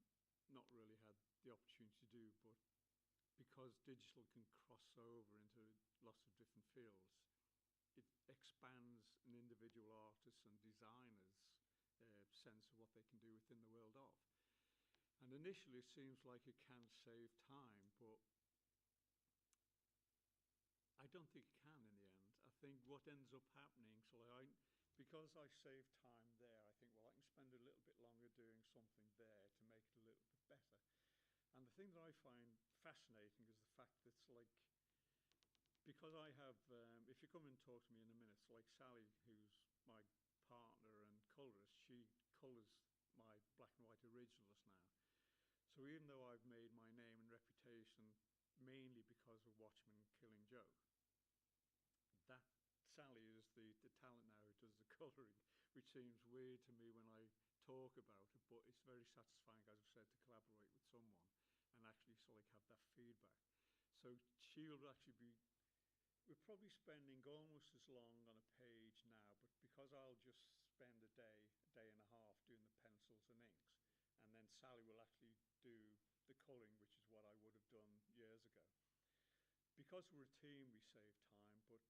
not really had the opportunity to do. But because digital can cross over into lots of different fields, it expands an individual artist and designer's sense of what they can do within the world of. And initially it seems like it can save time, but I don't think it can in the end. I think what ends up happening, because I save time there, I think, well, I can spend a little bit longer doing something there to make it a little bit better. And the thing that I find fascinating is the fact that because I have, if you come and talk to me in a minute, so like Sally, who's my partner and colourist, she colours my black and white originals now. So even though I've made my name and reputation mainly because of Watchmen Killing Joke, that Sally is the talent now who does the colouring, which seems weird to me when I talk about it, but it's very satisfying, as I've said, to collaborate with someone and actually have that feedback. So she'll actually be, we're probably spending almost as long on a page now, but because I'll just spend a day and a half doing the pencils and inks, and then Sally will actually do the colouring, which is what I would have done years ago. Because we're a team, we save time, but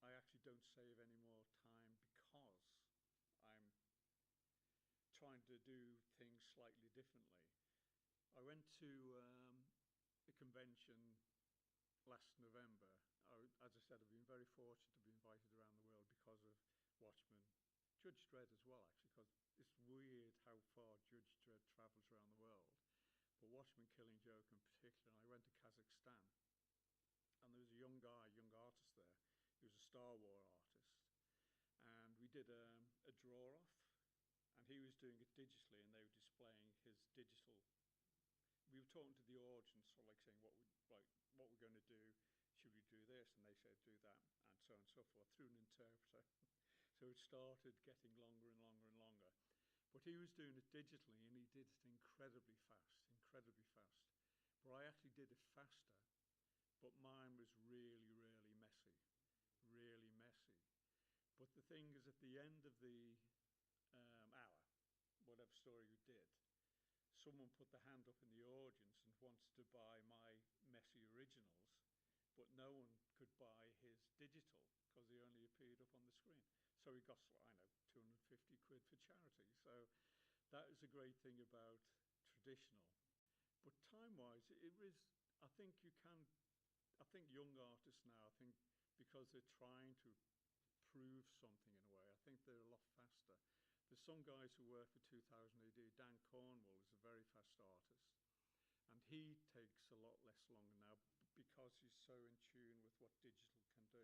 I actually don't save any more time because I'm trying to do things slightly differently. I went to a convention last November. As I said, I've been very fortunate to be invited around the world because of Watchmen. Judge Dredd as well, actually, because it's weird how far Judge Dredd travels around the world. But Watchmen Killing Joke in particular, and I went to Kazakhstan, and there was a young artist there. He was a Star Wars artist, and we did a draw-off, and he was doing it digitally, and they were displaying his digital. We were talking to the audience, saying what we're going to do. Should we do this? And they said do that, and so forth, through an interpreter. So it started getting longer and longer and longer. But he was doing it digitally, and he did it incredibly fast, incredibly fast. But I actually did it faster, but mine was really, really messy, really messy. But the thing is, at the end of the hour, whatever story you did, someone put the hand up in the audience and wanted to buy my messy originals, but no one could buy his digital because he only appeared up on the screen. So he got, I know, 250 quid for charity. So that is a great thing about traditional. But time-wise, it is, I think you can, I think young artists now, I think because they're trying to prove something in a way, I think they're a lot faster. There's some guys who work for 2000 AD. Dan Cornwall is a very fast artist, and he takes a lot less longer now because he's so in tune with what digital can do.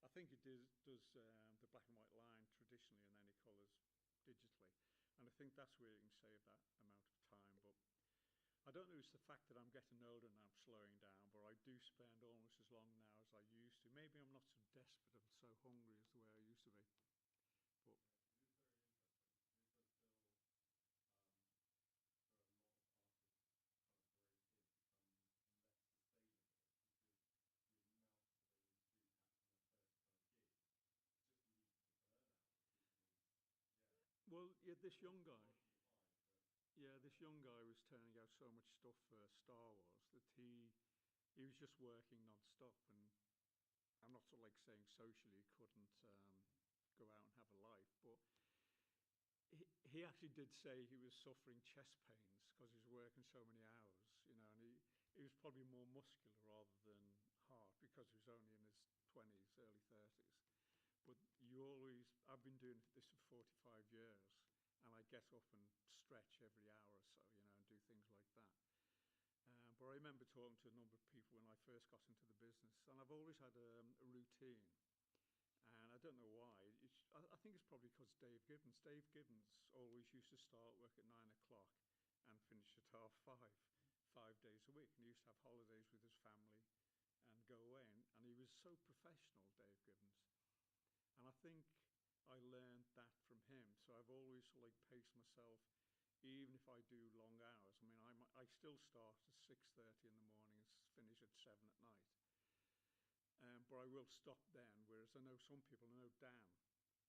I think he does the black and white line traditionally, and then he colours digitally, and I think that's where you can save that amount of time. But I don't know, it's the fact that I'm getting older and I'm slowing down, but I do spend almost as long now as I used to. Maybe I'm not so desperate and so hungry as the way I used to be. But it is very interesting. It does feel, for a lot of artists kind of break in, become less sustainable because the amount that they need to do perhaps in their first kind of gig just leads to burnout because, well, yeah, this young guy. High, but Yeah, this young guy was turning out so much stuff for Star Wars that he was just working non-stop, and I'm not sort of like saying socially he couldn't go out and have a life, but he actually did say he was suffering chest pains because he was working so many hours, you know, and he was probably more muscular rather than heart because he was only in his 20s, early 30s. But I've been doing this for 45 years, and I get up and stretch every hour or so, you know, and do things like that. But I remember talking to a number of people when I first got into the business, and I've always had a routine. And I don't know why. I think it's probably because Dave Gibbons always used to start work at 9 o'clock and finish at 5:30, 5 days a week. And he used to have holidays with his family and go away. And he was so professional, Dave Gibbons. And I think I learned that from him. So I've always like paced myself, even if I do long hours. I mean, I still start at 6:30 in the morning and finish at 7 at night. But I will stop then, whereas I know some people, I know Dan,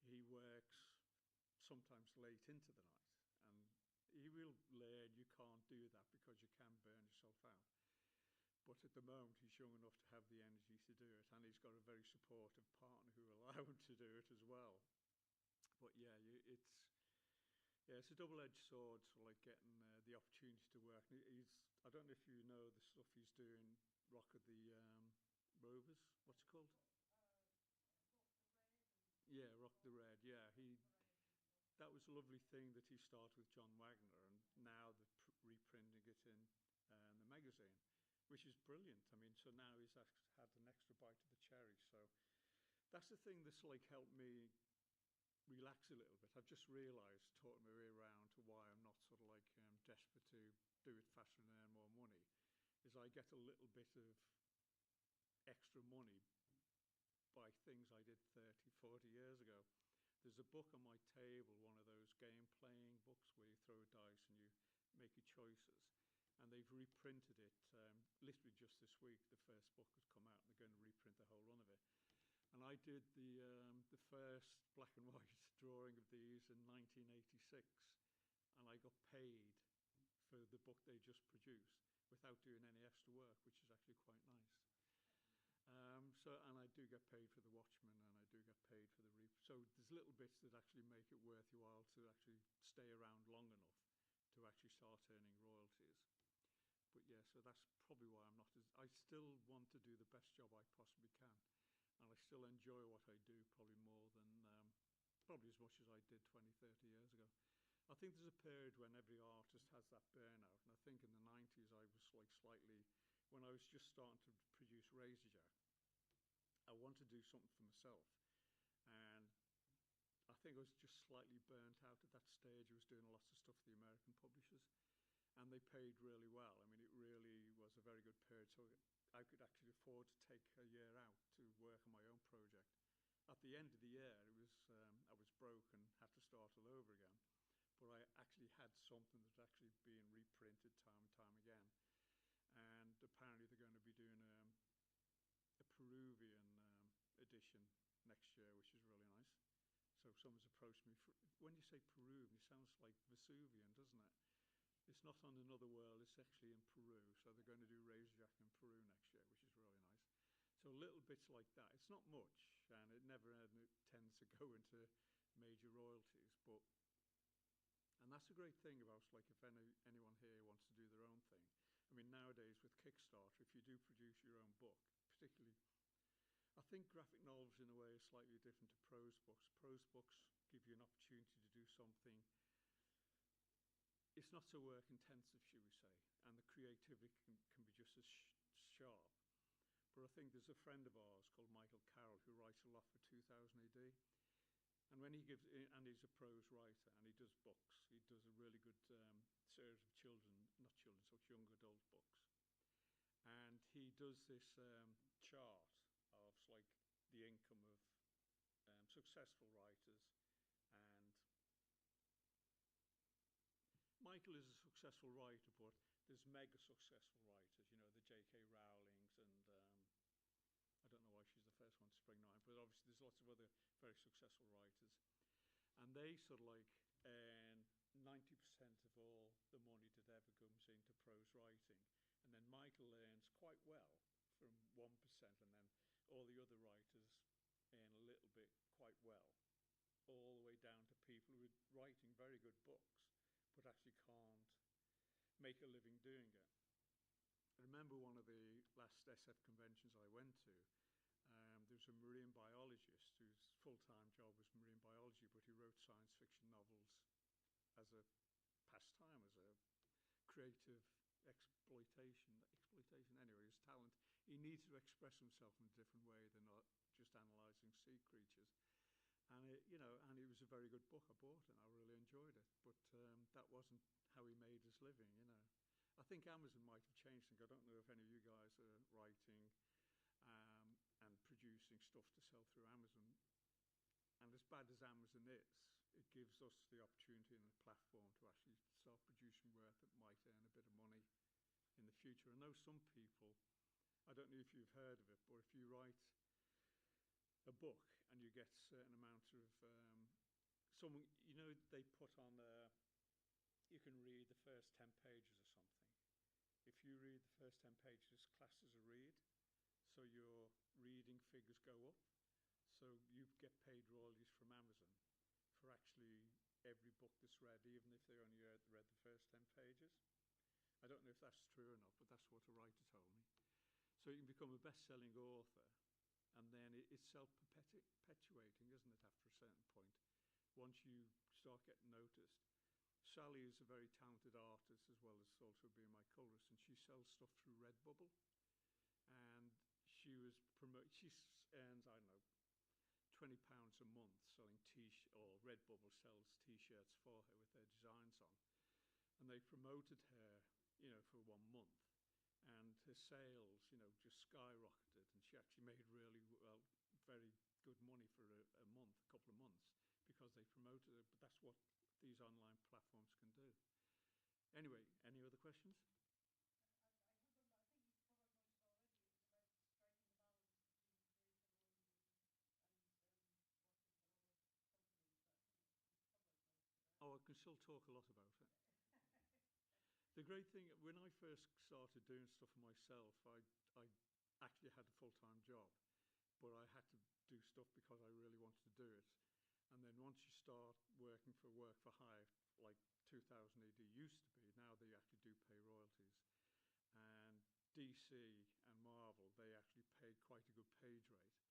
he works sometimes late into the night, and he will learn you can't do that because you can burn yourself out. But at the moment, he's young enough to have the energy to do it, and he's got a very supportive partner who will allow him to do it as well. But yeah, it's a double-edged sword, sort of like getting the opportunity to work. I don't know if you know the stuff he's doing, Rock of the Rovers, what's it called? Yeah, Rock the Red. Yeah, that was a lovely thing that he started with John Wagner, and now they're reprinting it in the magazine, which is brilliant. I mean, so now he's had an extra bite of the cherry. So that's the thing that's like helped me relax a little bit. I've just realised, talking my way around to why I'm not sort of like desperate to do it faster and earn more money, is I get a little bit of extra money by things I did 30, 40 years ago. There's a book on my table, one of those game playing books where you throw a dice and you make your choices. And they've reprinted it literally just this week. The first book has come out and they're going to reprint the whole run of it. And I did the first black and white drawing of these in 1986, and I got paid for the book they just produced without doing any extra work, which is actually quite nice. And I do get paid for the Watchmen, and I do get paid for the so there's little bits that actually make it worth your while to actually stay around long enough to actually start earning royalties. But yeah, so that's probably why I'm not I still want to do the best job I possibly can, and I still enjoy what I do probably more than probably as much as I did 20, 30 years ago. I think there's a period when every artist has that burnout, and I think in the 90s I was like slightly, when I was just starting to produce Razorjack, I wanted to do something for myself, and I think I was just slightly burnt out at that stage. I was doing lots of stuff for the American publishers, and they paid really well. I mean, it really was a very good period, so I could actually afford to take a year out to work on my own project. At the end of the year, I was but I actually had something that's actually being reprinted time and time again. And apparently they're going to be doing a Peruvian edition next year, which is really nice. So someone's approached me. When you say Peruvian, it sounds like Vesuvian, doesn't it? It's not on another world, it's actually in Peru. So they're going to do Razorjack in Peru next year, which is really nice. So little bits like that. It's not much, and it never tends to go into major royalties. And that's a great thing about, like, if anyone here wants to do their own thing. I mean, nowadays with Kickstarter, if you do produce your own book, particularly, I think graphic novels in a way are slightly different to prose books. Prose books give you an opportunity to do something. It's not so work intensive, shall we say, and the creativity can be just as sharp. But I think there's a friend of ours called Michael Carroll who writes a lot for 2000 AD. And when he gives, and he's a prose writer, and he does books. He does a really good series of young adult books. And he does this chart of like the income of successful writers. And Michael is a successful writer, but there's mega successful writers, you know, the J.K. Rowlings, and I don't know why she's the first one to spring to mind, but obviously there's lots of other very successful writers. And they sort of like earn 90% of all the money that ever comes into prose writing. And then Michael earns quite well from 1%, and then all the other writers earn a little bit quite well, all the way down to people who are writing very good books, but actually can't make a living doing it. I remember one of the last SF conventions I went to, there was a marine biologist whose full-time job was marine biology, but he wrote science fiction novels as a pastime, as a creative exploitation anyway, his talent. He needs to express himself in a different way than not just analysing sea creatures. And it was a very good book. I bought it and I really enjoyed it, but that wasn't how he made his living, you know. I think Amazon might have changed things. I don't know if any of you guys are writing and producing stuff to sell through Amazon. And as bad as Amazon is, it gives us the opportunity and the platform to actually start producing work that might earn a bit of money in the future. I know some people, I don't know if you've heard of it, but if you write a book and you get a certain amount of, someone, you know, they put on you can read the first 10 pages or something. If you read the first 10 pages, classed as a read, so your reading figures go up. So you get paid royalties from Amazon for actually every book that's read, even if they only read the first 10 pages. I don't know if that's true or not, but that's what a writer told me. So you can become a best-selling author, and then it's self-perpetuating, isn't it, after a certain point, once you start getting noticed. Sally is a very talented artist, as well as also being my colorist, and she sells stuff through Redbubble. And she earns, I don't know, £20 a month selling or Redbubble sells T-shirts for her with their designs on. And they promoted her, you know, for 1 month. And her sales, you know, just skyrocketed. And she actually made really well, very good money for a month, a couple of months, because they promoted it. But that's what these online platforms can do. Anyway, any other questions? I wouldn't, I think you've covered most of it already. It was about striking the balance between creator royalties and working for other companies. But I think you've covered most of it. Oh, I can still talk a lot about it. The great thing, when I first started doing stuff for myself, I actually had a full-time job, but I had to do stuff because I really wanted to do it. And then once you start working for work for hire, like 2000 AD used to be, now they actually do pay royalties. And DC and Marvel, they actually paid quite a good page rate.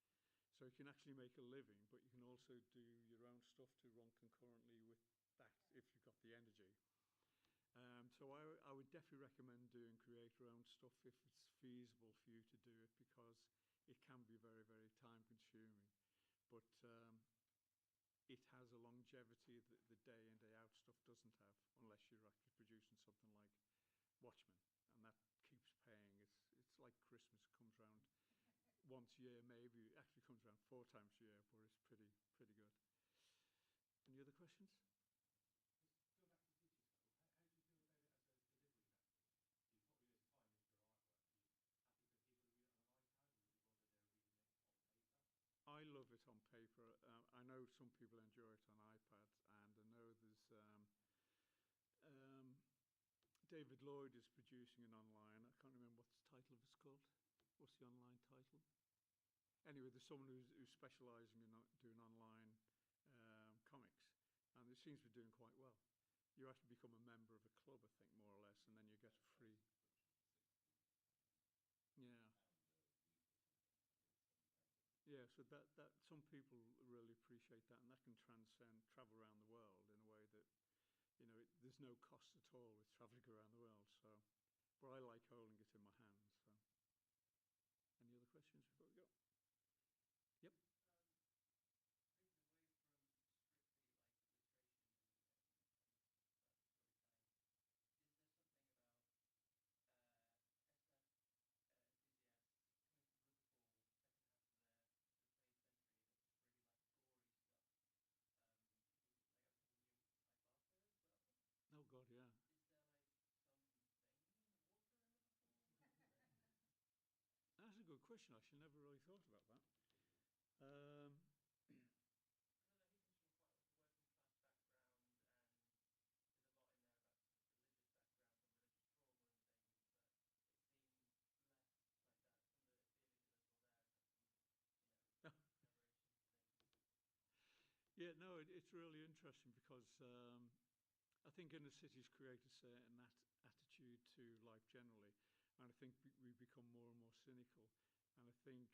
So you can actually make a living, but you can also do your own stuff to run concurrently with that if you've got the energy. So I would definitely recommend doing creator-owned stuff if it's feasible for you to do it, because it can be very, very time-consuming. But it has a longevity that the day in, day out stuff doesn't have, unless you're actually producing something like Watchmen, and that keeps paying. It's like Christmas, comes around once a year, maybe. It actually comes around 4 times a year, but it's pretty good. Any other questions? Just know some people enjoy it on iPad, and I know there's David Lloyd is producing an online. I can't remember what the title of it's called. What's the online title? Anyway, there's someone who's specialising in doing online comics, and it seems to be doing quite well. You have to become a member of a club, I think, more or less, and then you get free. Yeah. Yeah, so that some people really appreciate that, and that can transcend travel around the world in a way that, there's no cost at all with travelling around the world. So, but I like holding it in my hands. So, any other questions before we go? Yep. Moving away from strictly like illustration and that storytelling, is there something about SF enthusiasts coming to Liverpool second half of the 20th century that really like gory stuff? Because like I was thinking like Barker as well. Oh God, yeah. Is there like something in the water in Liverpool? That's a good question. I actually never really thought about that. Because I know he comes from quite like a working class background, and there's a lot in there about his religious background and religious trauma and things, but it seems less like that. Some of the feelings I saw there have some, collaboration things. Yeah, no, it's really interesting because I think inner cities create a certain attitude to life generally, and I think we become more and more cynical. And I think,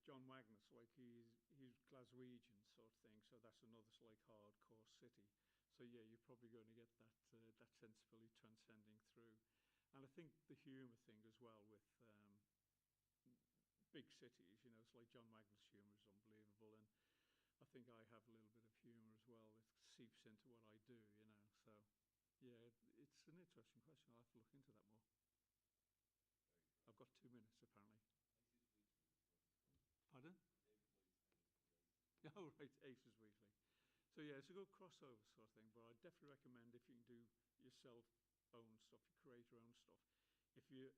John Magnus, like he's Glaswegian sort of thing, so that's another like hardcore city. So yeah, you're probably going to get that sensibility transcending through. And I think the humour thing as well with big cities, it's like John Magnus' humour is unbelievable, and I think I have a little bit of humour as well that seeps into what I do, So yeah, it's an interesting question. I'll have to look into that more. I've got 2 minutes apparently. Pardon? Oh, right, Aces Weekly. So yeah, it's a good crossover sort of thing, but I definitely recommend if you can do yourself own stuff, you create your own stuff. If you're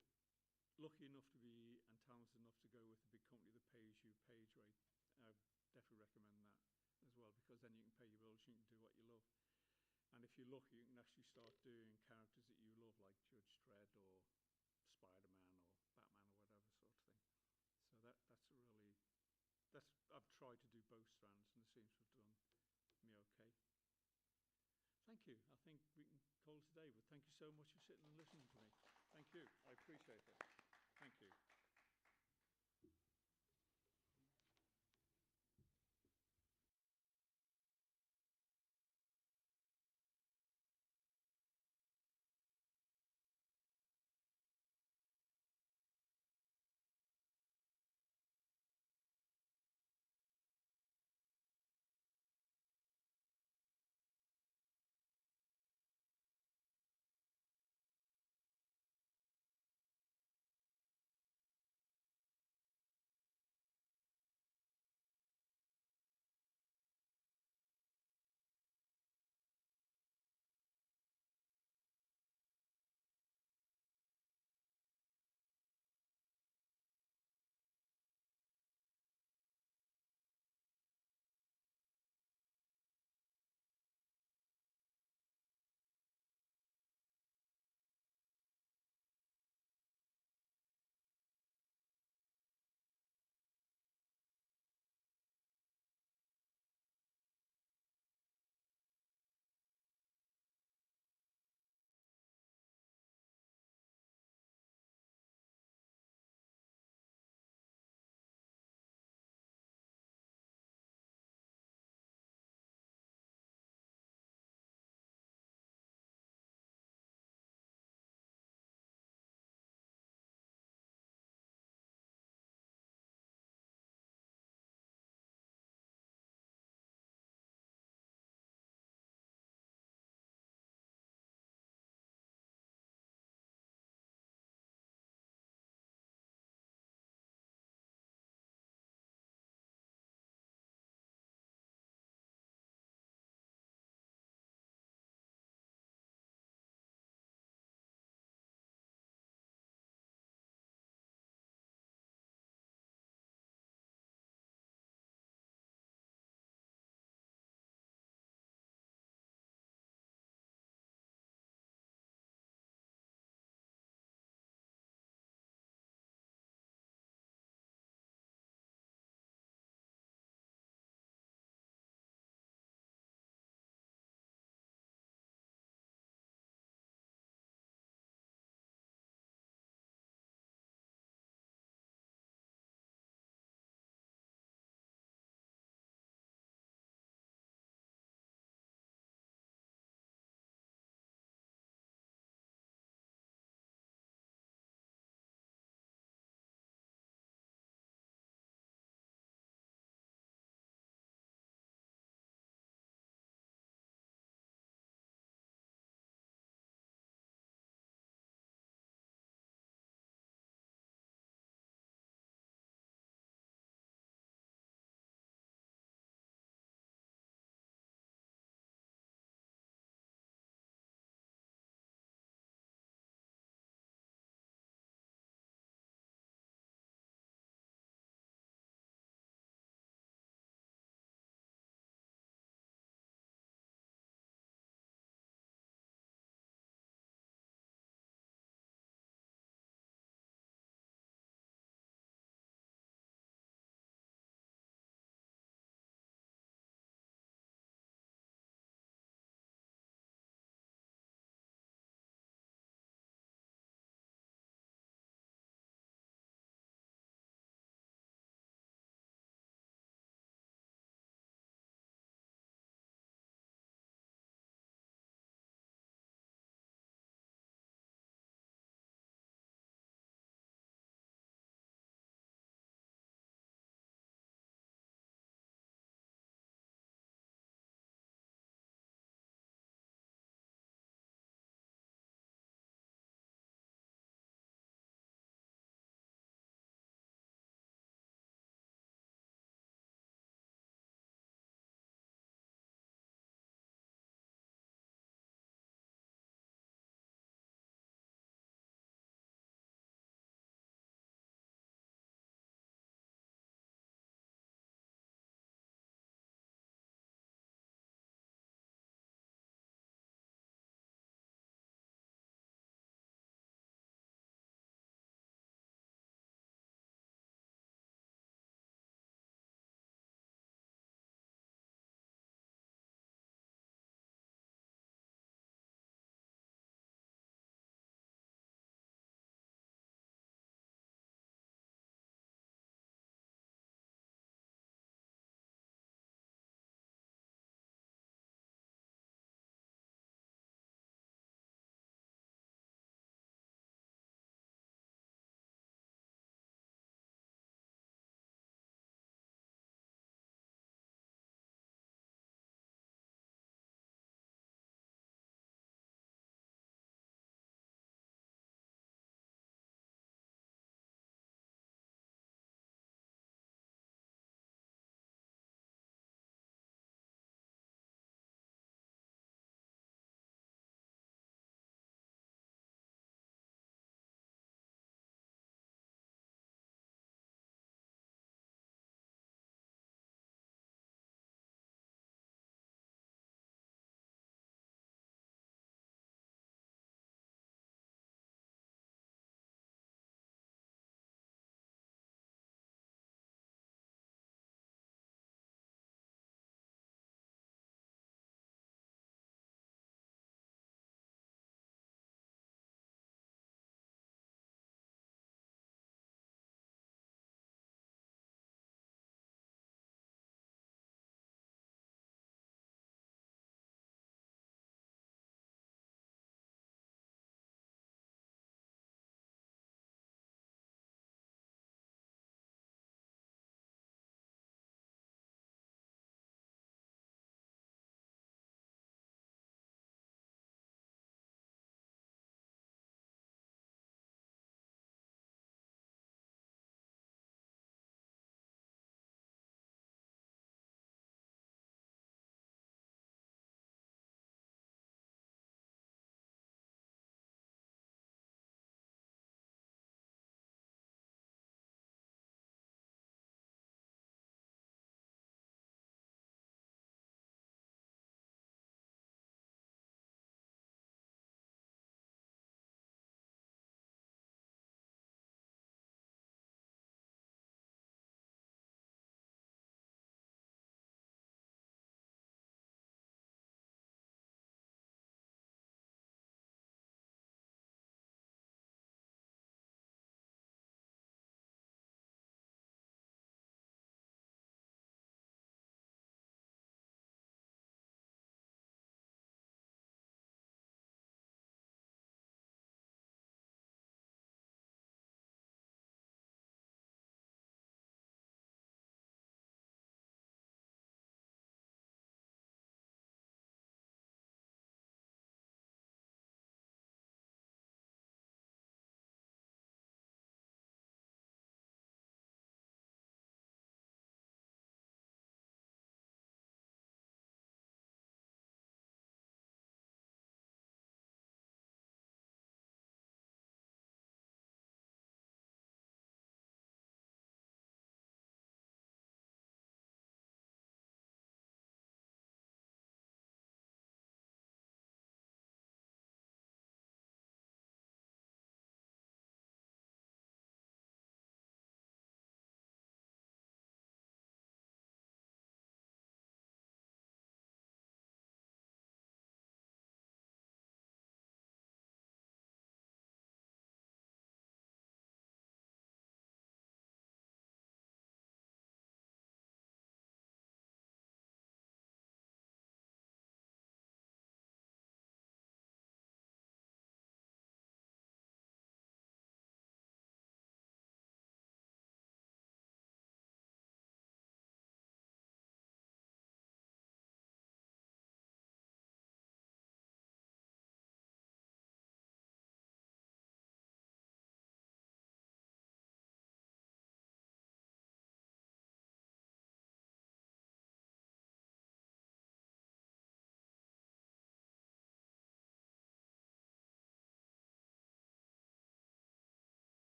lucky enough to be and talented enough to go with a big company that pays you page rate, I definitely recommend that as well, because then you can pay your bills, you can do what you love. And if you're lucky, you can actually start doing characters that you love, like Judge Dredd or Spider-Man or Batman or whatever sort of thing. So I've tried to do both strands, and it seems to have done me okay. Thank you. I think we can call it a day, but thank you so much for sitting and listening to me. Thank you. I appreciate it. Thank you.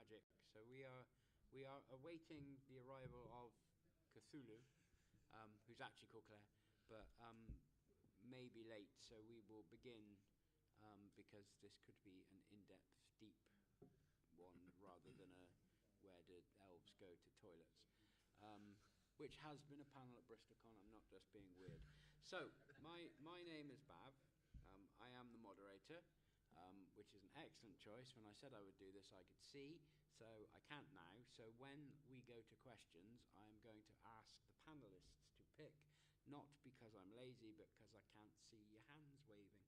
magic. So we are awaiting the arrival of Cthulhu, who's actually called Claire, but maybe late. So we will begin because this could be an in-depth, deep one rather than a where did elves go to toilets, which has been a panel at BristolCon. I'm not just being weird. So my name is Bav. I am the moderator, which is an excellent choice. When I said I would do this, I could see, so I can't now. So when we go to questions, I'm going to ask the panelists to pick, not because I'm lazy, but because I can't see your hands waving.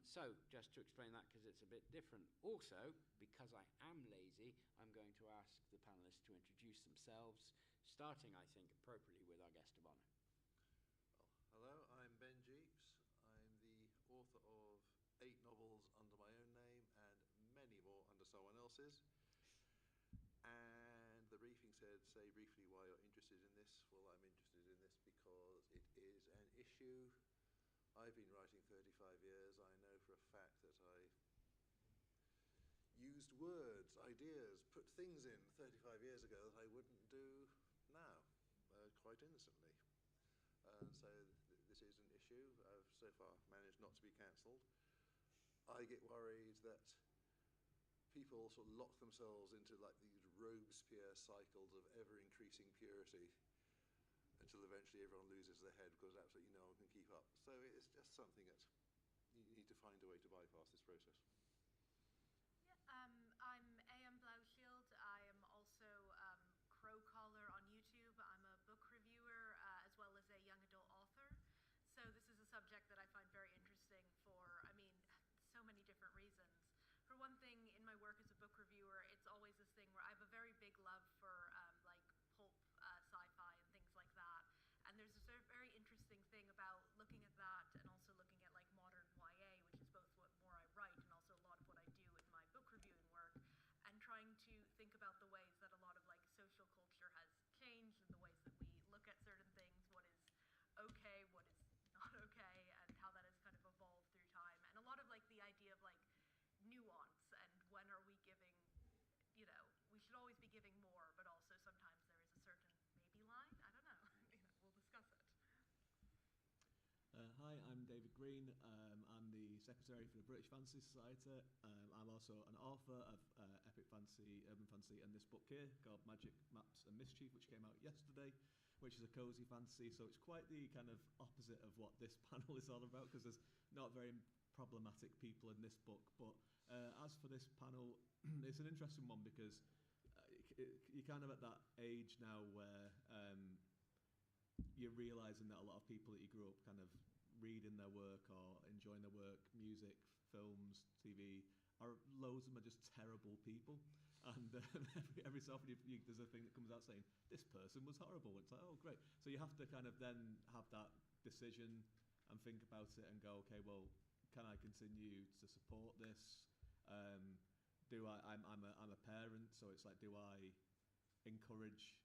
So just to explain that, because it's a bit different. Also, because I am lazy, I'm going to ask the panelists to introduce themselves, starting, I think, appropriately with our guest of honour. Hello, I'm Ben Jeapes. I'm the author of 8 novels under my own name and many more under someone else's. And the briefing said, say briefly why you're interested in this. Well, I'm interested in this because it is an issue. I've been writing 35 years. I know for a fact that I used words, ideas, put things in 35 years ago that I wouldn't do now, quite innocently. So this is an issue. I've so far managed not to be cancelled. I get worried that people sort of lock themselves into like these Robespierre cycles of ever-increasing purity until eventually everyone loses their head because absolutely no one can keep up. So it's just something that you need to find a way to bypass this process. I'm A.M. Blauschild. I am also Crow Caller on YouTube. I'm a book reviewer as well as a young adult author. So this is a subject that I find very interesting for, so many different reasons. For one thing, in my work as a book reviewer, it's always this thing where I have a very big love for like pulp sci-fi and things like that. And there's a sort of very interesting thing about looking at that and also looking at like modern YA, which is both what more I write and also a lot of what I do in my book reviewing work, and trying to think about the ways that a lot of like social culture has changed and the ways that we look at certain things, what is okay, what is not okay, and how that has kind of evolved through time. And a lot of like the idea of like nuance and when are we giving, we should always be giving more, but also sometimes there is a certain maybe line. I don't know. We'll discuss it. Hi, I'm David Green. I'm the Secretary for the British Fantasy Society. I'm also an author of epic fantasy, urban fantasy, and this book here called Magic, Maps and Mischief, which came out yesterday, which is a cosy fantasy. So it's quite the kind of opposite of what this panel is all about, because there's not very problematic people in this book. But as for this panel, it's an interesting one because you're kind of at that age now where you're realising that a lot of people that you grew up kind of reading their work or enjoying their work, music, films, TV, loads of them are just terrible people. And every so often there's a thing that comes out saying, this person was horrible. It's like, oh, great. So you have to kind of then have that decision and think about it and go, okay, well, can I continue to support this? I'm a parent, so it's like, do I encourage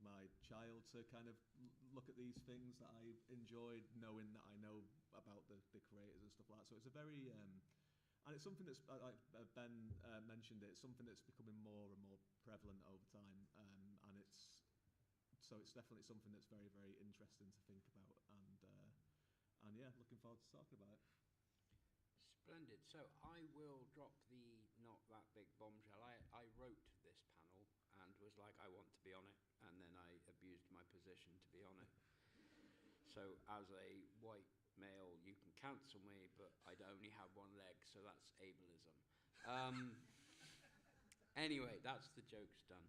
my child to kind of look at these things that I enjoyed, knowing that I know about the creators and stuff like that. So it's a very and it's something that's like Ben mentioned, it's something that's becoming more and more prevalent over time, and it's definitely something that's very, very interesting to think about, and yeah, looking forward to talking about it. Splendid. So I will drop the not that big bombshell. I wrote this panel and was like, I want to be on it, and then I abused my position to be on it. So as a white male, you can cancel me, but I'd only have one leg, so that's ableism. Anyway, that's the joke's done.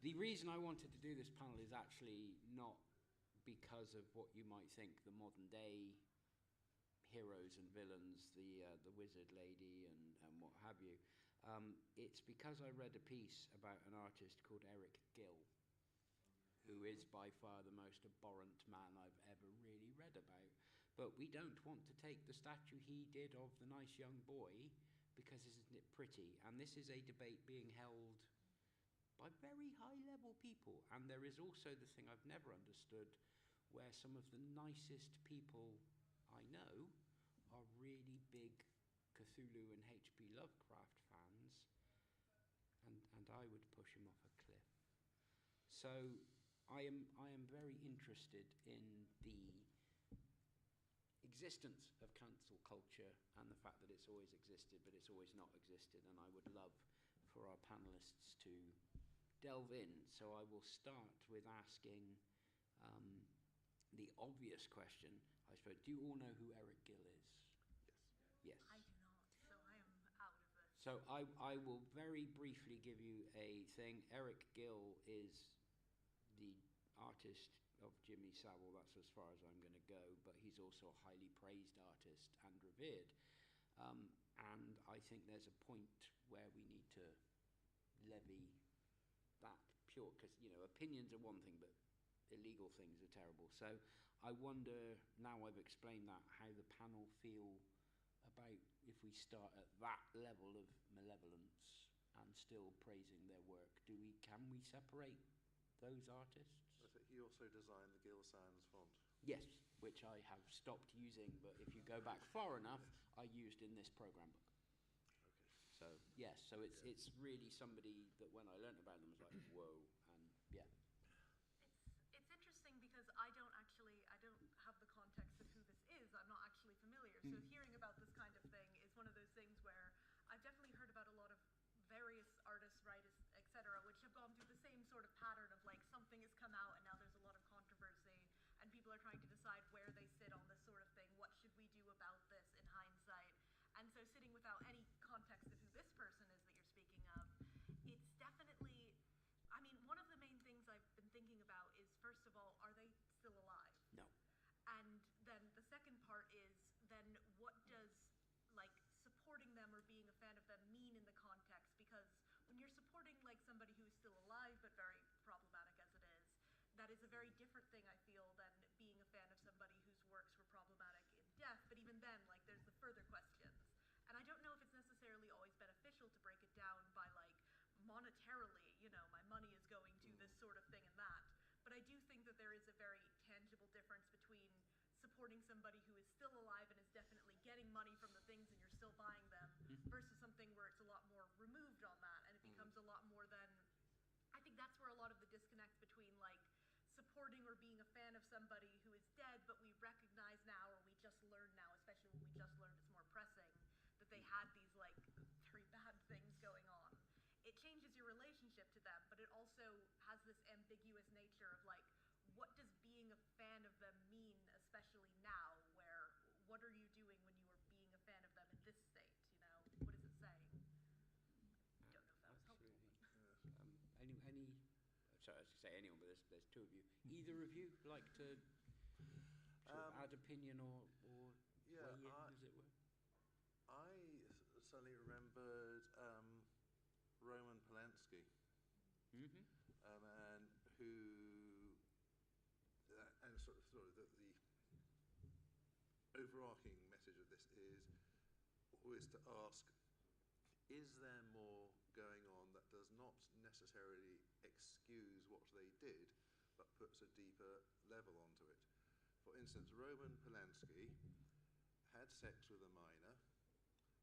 The reason I wanted to do this panel is actually not because of what you might think the modern day heroes and villains, the wizard lady and what have you. It's because I read a piece about an artist called Eric Gill, who is by far the most abhorrent man I've ever really read about. But we don't want to take the statue he did of the nice young boy because isn't it pretty? And this is a debate being held by very high-level people. And there is also the thing I've never understood, where some of the nicest people I know are really big Cthulhu and H.P. Lovecraft fans, and and I would push him off a cliff. So I am very interested in the existence of cancel culture and the fact that it's always existed, but it's always not existed, and I would love for our panelists to delve in. So I will start with asking the obvious question, I suppose. Do you all know who Eric Gill is? Yes. I do not, so I am out of this. So I will very briefly give you a thing. Eric Gill is the artist of Jimmy Savile. That's as far as I'm going to go, but he's also a highly praised artist and revered. And I think there's a point where we need to levy that pure, because, opinions are one thing, but illegal things are terrible. So I wonder, now I've explained that, how the panel feel about if we start at that level of malevolence and still praising their work. Can we separate those artists? I think he also designed the Gill Sands font. Yes, which I have stopped using, but if you go back far enough, I used in this program book. Okay. So yes, it's really somebody that when I learnt about them was like, whoa, and yeah. It's interesting because I don't have the context of who this is. I'm not actually familiar. So hearing about this kind of thing is one of those things where I've definitely heard about a lot of various artists, writers, etc., which have gone through the same sort of pattern of like something has come out and now there's a lot of controversy and people are trying to decide where they sit on this sort of thing. What should we do about this in hindsight? And so sitting without any context of who this person is that you're speaking of, it's definitely, one of the main things I've been thinking about is, first of all, are they still alive? No. And then the second part is, then what does supporting them or being a fan of them mean in the context? Because when you're supporting somebody who is still alive but very problematic as it is, that is a very different thing, I feel, than being a fan of somebody whose works were problematic in death. But even then, there's the further questions. And I don't know if it's necessarily always beneficial to break it down by monetarily, my money is going to this sort of thing and that. But I do think that there is a very tangible difference between supporting somebody who is still alive and is definitely getting money from the things and you're still buying them versus something where it's a lot more removed on that and it becomes a lot more than, I think that's where a lot of the disconnect between supporting or being a fan of somebody who is dead but we recognize now or we just learned now, especially when we just learned it's more pressing, that they had these very bad things going on. It changes your relationship to them, but it also has this ambiguous nature of what does being a fan of them mean, especially now, where what are you doing when you are being a fan of them in this state, What is it saying? I don't know if that was helpful. Sorry, I was going to say anyone, but there's two of you. Either of you like to add opinion or weigh in, as it were? I suddenly remembered Roman Polanski, and who, and sort of the overarching message of this is always to ask, is there more going on that does not necessarily excuse what they did, but puts a deeper level onto it? For instance, Roman Polanski had sex with a minor,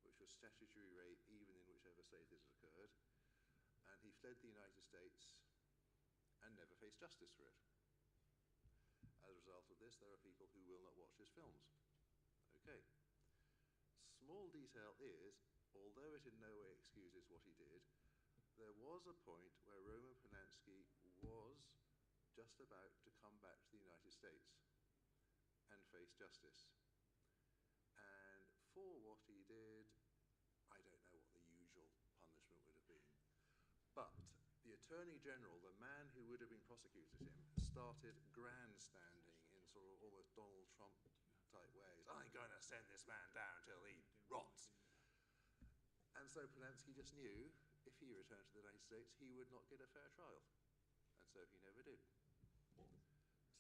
which was statutory rape even in whichever state it occurred, and he fled the United States and never faced justice for it. As a result of this, there are people who will not watch his films. Okay. Small detail is, although it in no way excuses what he did, there was a point where Roman Polanski was just about to come back to the United States and face justice. And for what he did, I don't know what the usual punishment would have been. But the Attorney General, the man who would have been prosecuted him, started grandstanding in sort of almost Donald Trump type ways. I'm going to send this man down till he rots. And so Polanski just knew if he returned to the United States, he would not get a fair trial. And so he never did.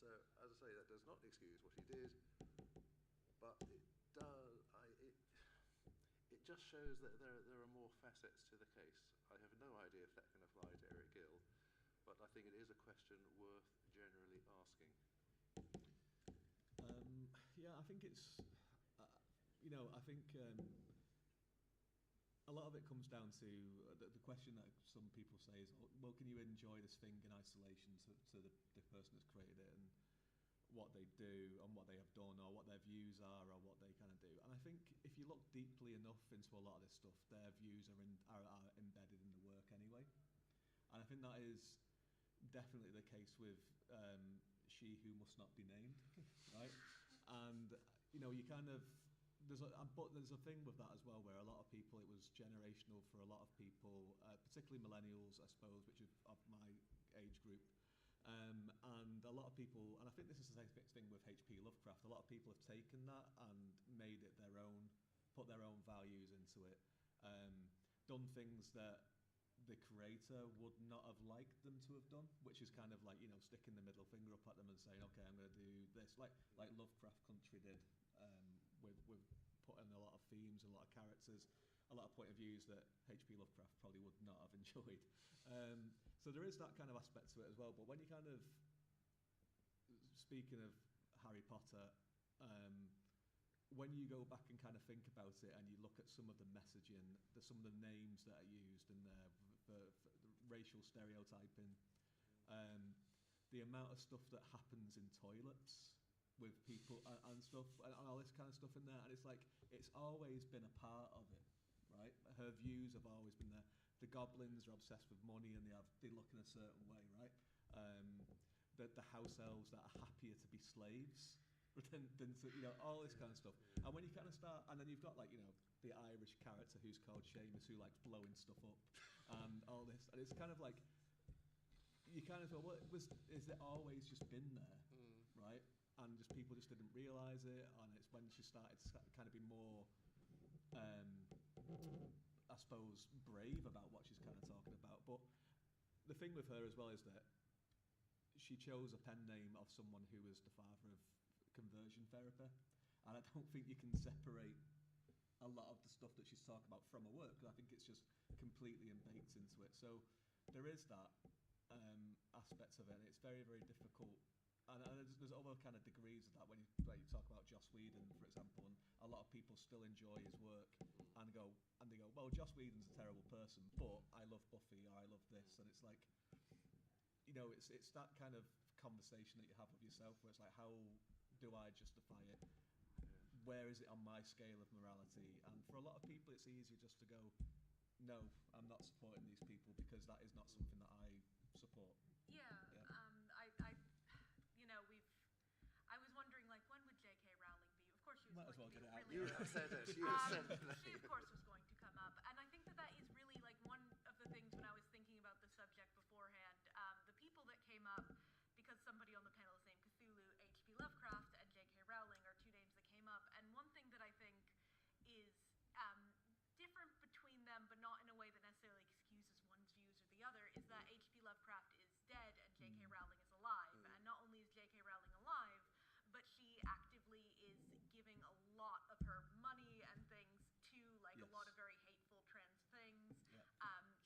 So, as I say, that does not excuse what he did, but it does. It just shows that there are more facets to the case. I have no idea if that can apply to Eric Gill, but I think it is a question worth generally asking. Yeah, I think it's, I think a lot of it comes down to the question that some people say is, well, can you enjoy this thing in isolation to the person that's created it and what they do and what they have done or what their views are or what they kind of do. And I think if you look deeply enough into a lot of this stuff, their views are embedded in the work anyway. And I think that is definitely the case with She Who Must Not Be Named, right? And, you know, you kind of... but there's a thing with that as well where a lot of people, it was generational for a lot of people, particularly millennials, I suppose, which are of my age group. And a lot of people, and I think this is the same thing with H.P. Lovecraft, a lot of people have taken that and made it their own, put their own values into it, done things that the creator would not have liked them to have done, which is kind of like, you know, sticking the middle finger up at them and saying, okay, I'm going to do this, like Lovecraft Country did, with putting a lot of themes and a lot of characters, a lot of point of views that H.P. Lovecraft probably would not have enjoyed. So there is that kind of aspect to it as well. But when you kind of, speaking of Harry Potter, when you go back and kind of think about it and you look at some of the messaging, some of the names that are used in there, for racial stereotyping, the amount of stuff that happens in toilets with people and stuff and all this kind of stuff in there, and it's like it's always been a part of it, right? Her views have always been there. The goblins are obsessed with money and they look in a certain way, right? The house elves that are happier to be slaves than to, you know, all this kind of stuff. And when you kind of start, and then you've got, like, you know, the Irish character who's called Seamus, who likes blowing stuff up and all this, and it's kind of like you kind of go, well, is it always just been there, right? And just people just didn't realise it, and it's when she started to kind of be more, I suppose, brave about what she's kind of talking about. But the thing with her as well is that she chose a pen name of someone who was the father of conversion therapy, and I don't think you can separate a lot of the stuff that she's talking about from her work. I think it's just completely baked into it. So there is that aspect of it, and it's very, very difficult. And there's other kind of degrees of that when you talk about Joss Whedon, for example, and a lot of people still enjoy his work and they go, well, Joss Whedon's a terrible person, but I love Buffy or I love this, and it's like, you know, it's that kind of conversation that you have with yourself where it's like, how do I justify it? Where is it on my scale of morality? And for a lot of people, it's easier just to go, no, I'm not supporting these people because that is not something that I support. Yeah. I was wondering, like, when would J.K. Rowling be? Of course, she was Might as well get it out. really You have said it. You have said it. She, of course, was going to come up, and I think that is really like one of the things when I was thinking about the subject beforehand. The people that came up, because somebody on the panel is named Cthulhu, H.P. Lovecraft, and J.K. Rowling are two names that came up, and one thing that I think is different between them, but not in a way that necessarily excuses one's views or the other, is that H.P. Lovecraft is dead and J.K. Rowling is alive. And not only is J.K. Rowling alive, but she actively is giving a lot of her money and things to, like, a lot of very hateful trans things. Yeah.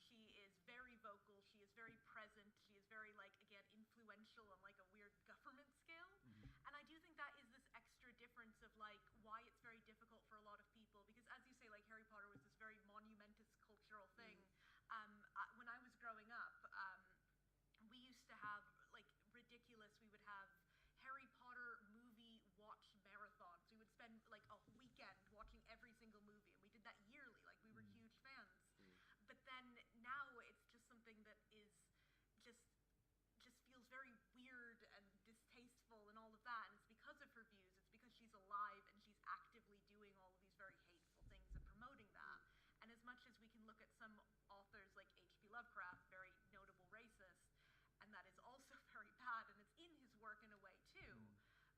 She is very vocal. She is very present. She is very, like, again, influential on, like, a weird government scale. And I do think that is this extra difference of, like, why it's very difficult for a lot of people. Because as you say, like, Harry Potter was this very monumentous cultural thing. When I was growing up, we used to have, like, ridiculous, we would have Harry Potter movie watch marathons. We would spend, like, a weekend watching every single movie, and we did that yearly. Like, we were huge fans. But then now it's just something that is just feels very weird and distasteful and all of that, and it's because of her views. It's because she's alive and she's actively doing all of these very hateful things and promoting that. And as much as we can look at some authors like H.P. Lovecraft, very notable racist, and that is also very bad, and it's in his work in a way too,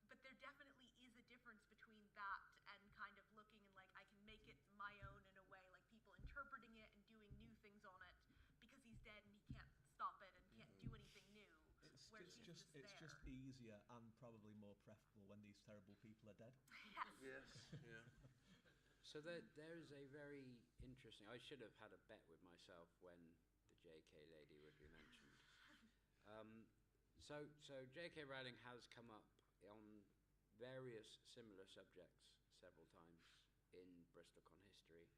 but there definitely is a difference between that and kind of looking and, like, I can make it my own in a way, like people interpreting it and doing new things on it because he's dead and he can't stop it and can't do anything new. It's just easier and probably more preferable when these terrible people are dead. Yes. Yeah. So there is a very interesting... I should have had a bet with myself when the JK lady would be mentioned. So JK Rowling has come up on various similar subjects several times in BristolCon history.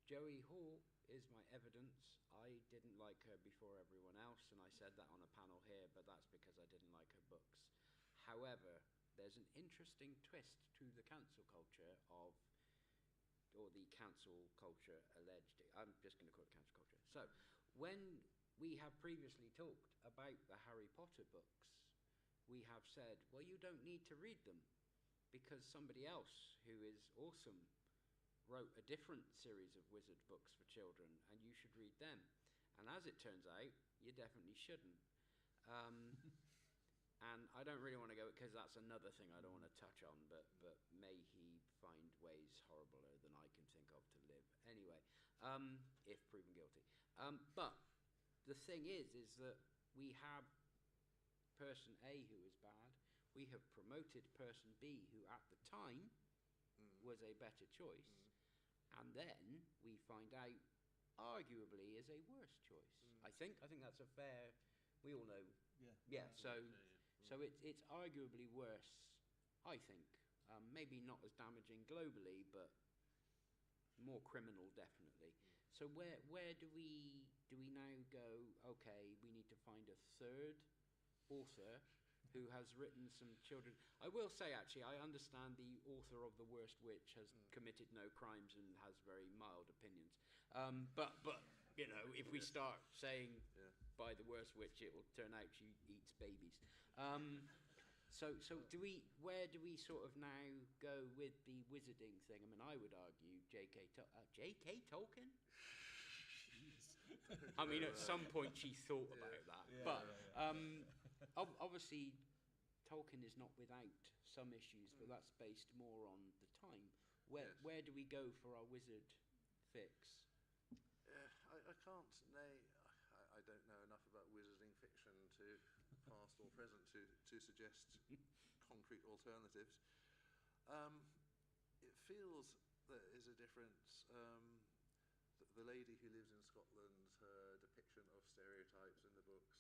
Joey Hall is my evidence. I didn't like her before everyone else, and I said that on a panel here, but that's because I didn't like her books. However, there's an interesting twist to the cancel culture or the cancel culture alleged. I'm just going to call it cancel culture. So, when we have previously talked about the Harry Potter books, we have said, well, you don't need to read them because somebody else who is awesome wrote a different series of wizard books for children, and you should read them. And as it turns out, you definitely shouldn't. And I don't really want to go, because that's another thing I don't want to touch on, but may he find ways horribler than I can think of to live. Anyway, if proven guilty. But the thing is that we have person A who is bad, we have promoted person B who at the time was a better choice, and then we find out arguably is a worse choice. I think that's a fair. We all know. So it's arguably worse. I think maybe not as damaging globally, but more criminal definitely. So where do we now go? Okay, we need to find a third author who has written some children. I will say, actually, I understand the author of The Worst Witch has committed no crimes and has very mild opinions. But you know, if we start saying by The Worst Witch, it will turn out she eats babies. So where do we sort of now go with the wizarding thing? I mean, I would argue J.K. Tolkien? I mean, at some point she thought about that. Obviously, Tolkien is not without some issues, but that's based more on the time. Where do we go for our wizard fix? I can't name. I don't know enough about wizarding fiction to past or present to suggest concrete alternatives. It feels there is a difference. The lady who lives in Scotland, her depiction of stereotypes in the books.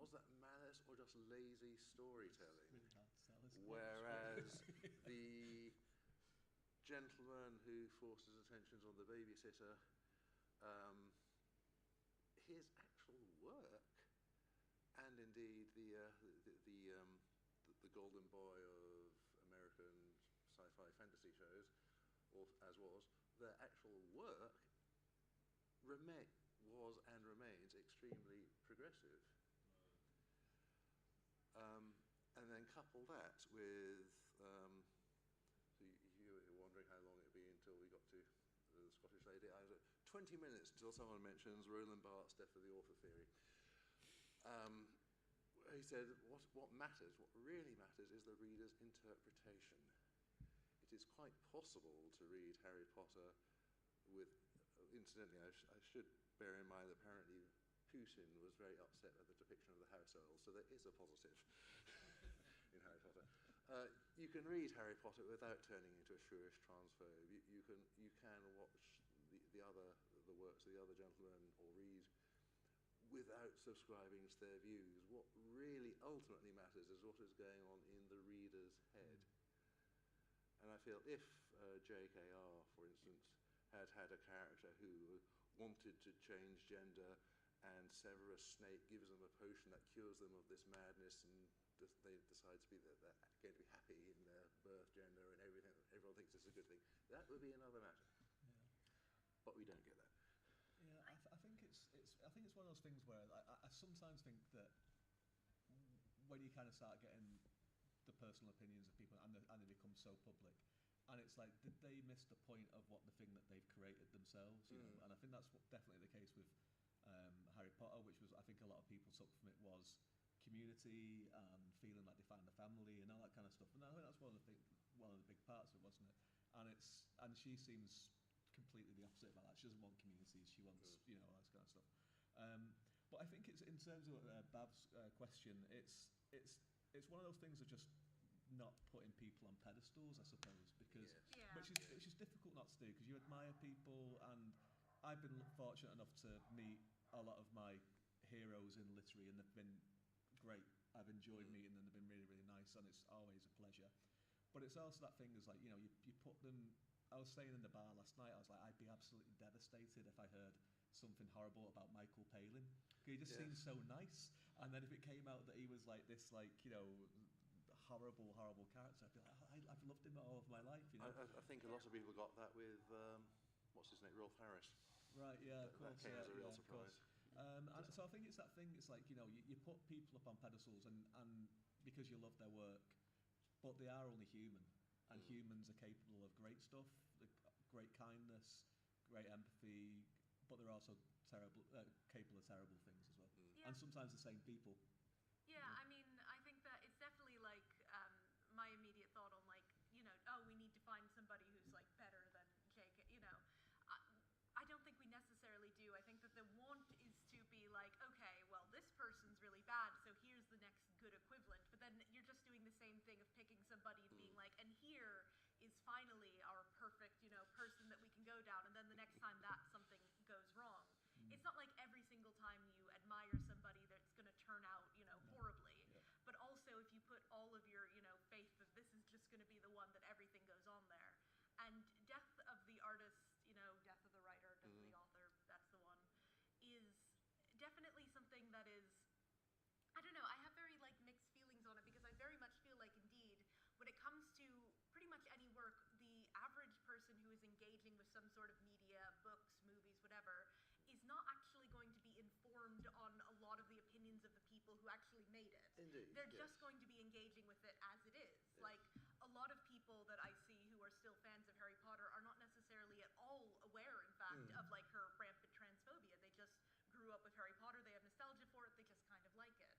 Was that malice or just lazy storytelling? Whereas the gentleman who forces attentions on the babysitter, his actual work, and indeed the golden boy of American sci-fi fantasy shows, or as was, their actual work was and remains extremely progressive. And then couple that with, so you were wondering how long it would be until we got to the Scottish lady. I was at 20 minutes until someone mentions Roland Barthes' Death of the Author theory. He said, what matters, what really matters is the reader's interpretation. It is quite possible to read Harry Potter with, incidentally, I should bear in mind that apparently Putin was very upset at the depiction of the house elves, so there is a positive in Harry Potter. You can read Harry Potter without turning into a shrewish transphobe. You can watch the works of the other gentlemen, or read without subscribing to their views. What really ultimately matters is what is going on in the reader's head. And I feel if JKR, for instance, had had a character who wanted to change gender, and Severus Snape gives them a potion that cures them of this madness, and they decide to be they're going to be happy in their birth gender and everything. Everyone thinks it's a good thing. That would be another matter. Yeah. But we don't get that. Yeah, I think it's one of those things where I sometimes think that when you kind of start getting the personal opinions of people and they become so public, and it's like, did they miss the point of what the thing that they've created themselves? You know, and I think that's definitely the case with Harry Potter, which was, I think a lot of people took from it was community and feeling like they found a family and all that kind of stuff. And I think that's one of the big parts of it, wasn't it? And she seems completely the opposite about that. She doesn't want communities. She wants all that kind of stuff. But I think it's, in terms of Bab's question, it's one of those things of just not putting people on pedestals, I suppose, because which is difficult not to do, because you admire people, and I've been fortunate enough to meet a lot of my heroes in literary, and they've been great. I've enjoyed meeting them. They've been really, really nice, and it's always a pleasure. But it's also that thing is like, you put them I was saying in the bar last night, I was like, I'd be absolutely devastated if I heard something horrible about Michael Palin. He just seems so nice. And then if it came out that he was like this, like, you know, horrible character, I'd be like, I've loved him all of my life. You know? I think a lot of people got that with, what's his name, Rolf Harris. Right, yeah, of course. That came as a real surprise. And so I think it's that thing, it's like, you know, you put people up on pedestals and because you love their work, but they are only human. And humans are capable of great stuff, great kindness, great empathy, but they're also capable of terrible things as well. And sometimes the same people. Yeah, I mean, I think that it's definitely like my immediate thought on like, you know, oh, we need to find somebody who's like better than JK, you know. I don't think we necessarily do. I think that the want is to be like, okay, well, this person's really bad, so here's the next good equivalent. But then you're just doing the same thing of picking somebody and being like, and here is finally our perfect, you know, person that we can go down. And then the next time that something goes wrong, it's not like every single time you admire somebody that's going to turn out, you know, horribly. But also if you put all of your, you know, faith that this is just going to be the one that everything goes on there. And death of the artist, you know, death of the writer, death of the author, that's the one, is definitely something that is, I don't know, I have very like mixed feelings on it because I very much feel like indeed when it comes to pretty much any work, the average person who is engaging with some sort of media, books, movies, whatever, is not actually going to be informed on a lot of the opinions of the people who actually made it. Indeed, They're just going to be engaging with it as it is. Like, a lot of people that I see who are still fans of Harry Potter are not necessarily at all aware, in fact, of like her rampant transphobia. They just grew up with Harry Potter, they have nostalgia for it, they just kind of like it.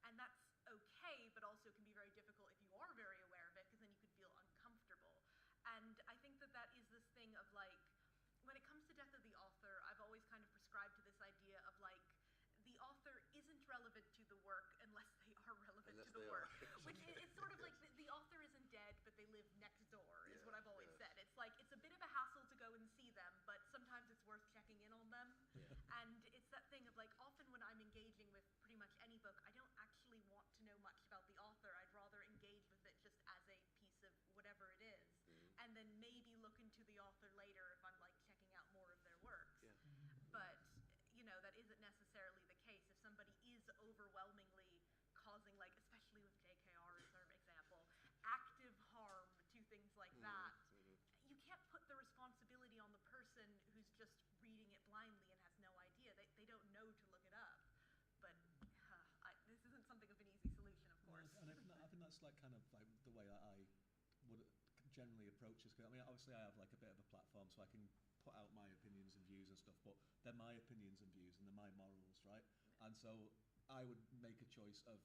And that's okay, but also can be very difficult if you are very aware of it, because then you could feel uncomfortable. And I think that that is this thing of like, when it comes to death of the author, I've always kind of prescribed to this idea of like, the author isn't relevant to the work unless they are relevant to the work. Which it's sort of like the author isn't dead, but they live next door, is what I've always said. It's like, it's a bit of a hassle to go and see them, but sometimes it's worth checking in on them. And it's that thing of like, often when I'm engaging with pretty much any book, I don't actually want to know much about the author. I'd rather engage with it just as a piece of whatever it is. And then maybe look into the author later if I'm like checking out more of their works. But you know, that isn't necessarily the case. If somebody is overwhelmingly causing, like, especially with JKR as our example, active harm to things like that, you can't put the responsibility on the person who's just reading it blindly and has no idea. They don't know to look it up. But this isn't something of an easy solution, of course. And I think that's like kind of like the way that I would generally approach this. I mean, obviously I have like a bit of a platform, so I can put out my opinions and views and stuff, but they're my opinions and views and they're my morals, right? And so I would make a choice of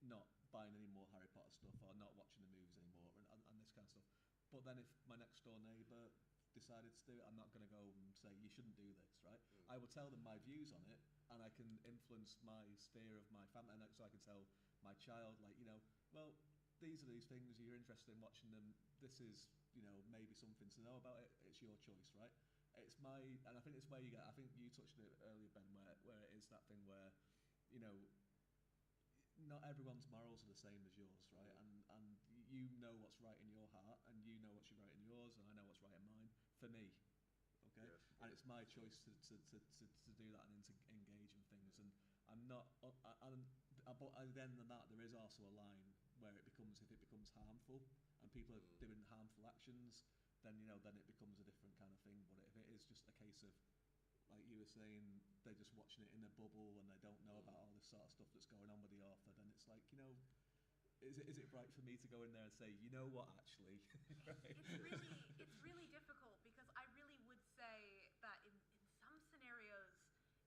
not buying any more Harry Potter stuff or not watching the movies anymore and this kind of stuff. But then if my next door neighbour decided to do it, I'm not going to go and say, you shouldn't do this, right? I will tell them my views on it and I can influence my sphere of my family, and so I can tell my child, like, you know, well, these are these things, you're interested in watching them, this is, you know, maybe something to know about it, it's your choice, right? It's and I think it's where you get, I think you touched on it earlier, Ben, where it is that thing where, you know, not everyone's morals are the same as yours, right? And you know what's right in your heart, and you know what's right in yours, and I know what's right in mine, for me, okay? And it's my choice to do that and to engage in things, and I'm not, but at the end of that, there is also a line where if it becomes harmful, and people are doing harmful actions, then, you know, then it becomes a different kind of thing. But if it is just a case of, like you were saying, they're just watching it in a bubble and they don't know about all this sort of stuff that's going on with the author, then it's like, you know, is it right for me to go in there and say, you know what, actually? Right? It's really difficult, because I really would say that in some scenarios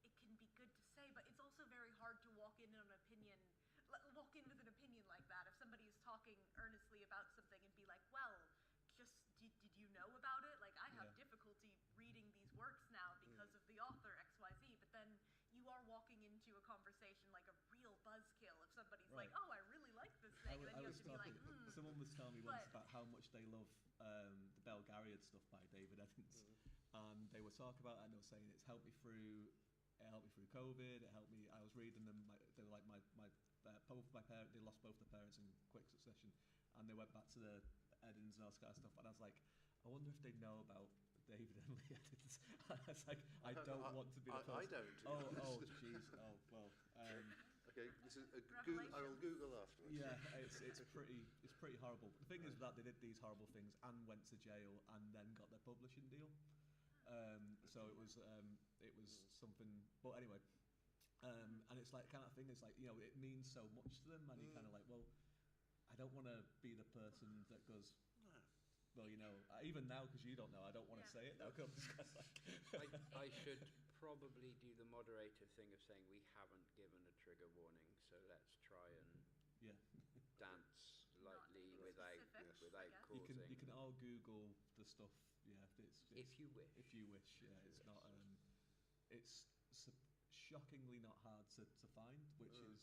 it can be good to say, but it's also very hard to walk in with an opinion like that. If somebody is talking earnestly about something and be like, well, just did you know about it? Like, I have difficulty reading these works now because of the author XYZ, but then you are walking into a conversation like a real buzzkill if somebody's like, oh, I really like this thing, and then you have to be like, someone was telling me once about how much they love the Belgariad stuff by David Eddings, and they were talking about it and they were saying it helped me through COVID, it helped me, I was reading them, they were like both my parents, they lost both their parents in quick succession, and they went back to the Eddings and all this kind of stuff, and I was like, I wonder if they know about David and Lee edits. It's like, I don't want to be the person. I don't. Oh, jeez. Oh, well. Okay, this is I will Google afterwards. Yeah, it's pretty horrible. The thing is that they did these horrible things and went to jail and then got their publishing deal. So it was something. But anyway, and it's like kind of thing. It's like, you know, it means so much to them, and you kind of like, well, I don't want to be the person that goes. Well, you know, even now, because you don't know, I don't want to say it now. I should probably do the moderator thing of saying we haven't given a trigger warning, so let's try and dance lightly without causing. You can all Google the stuff. Yeah, if you wish. If you wish, yeah, it's not. It's shockingly not hard to find, which is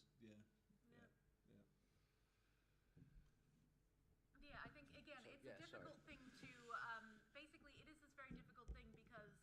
Yeah, I think again, it's a difficult thing to. Basically, it is this very difficult thing because,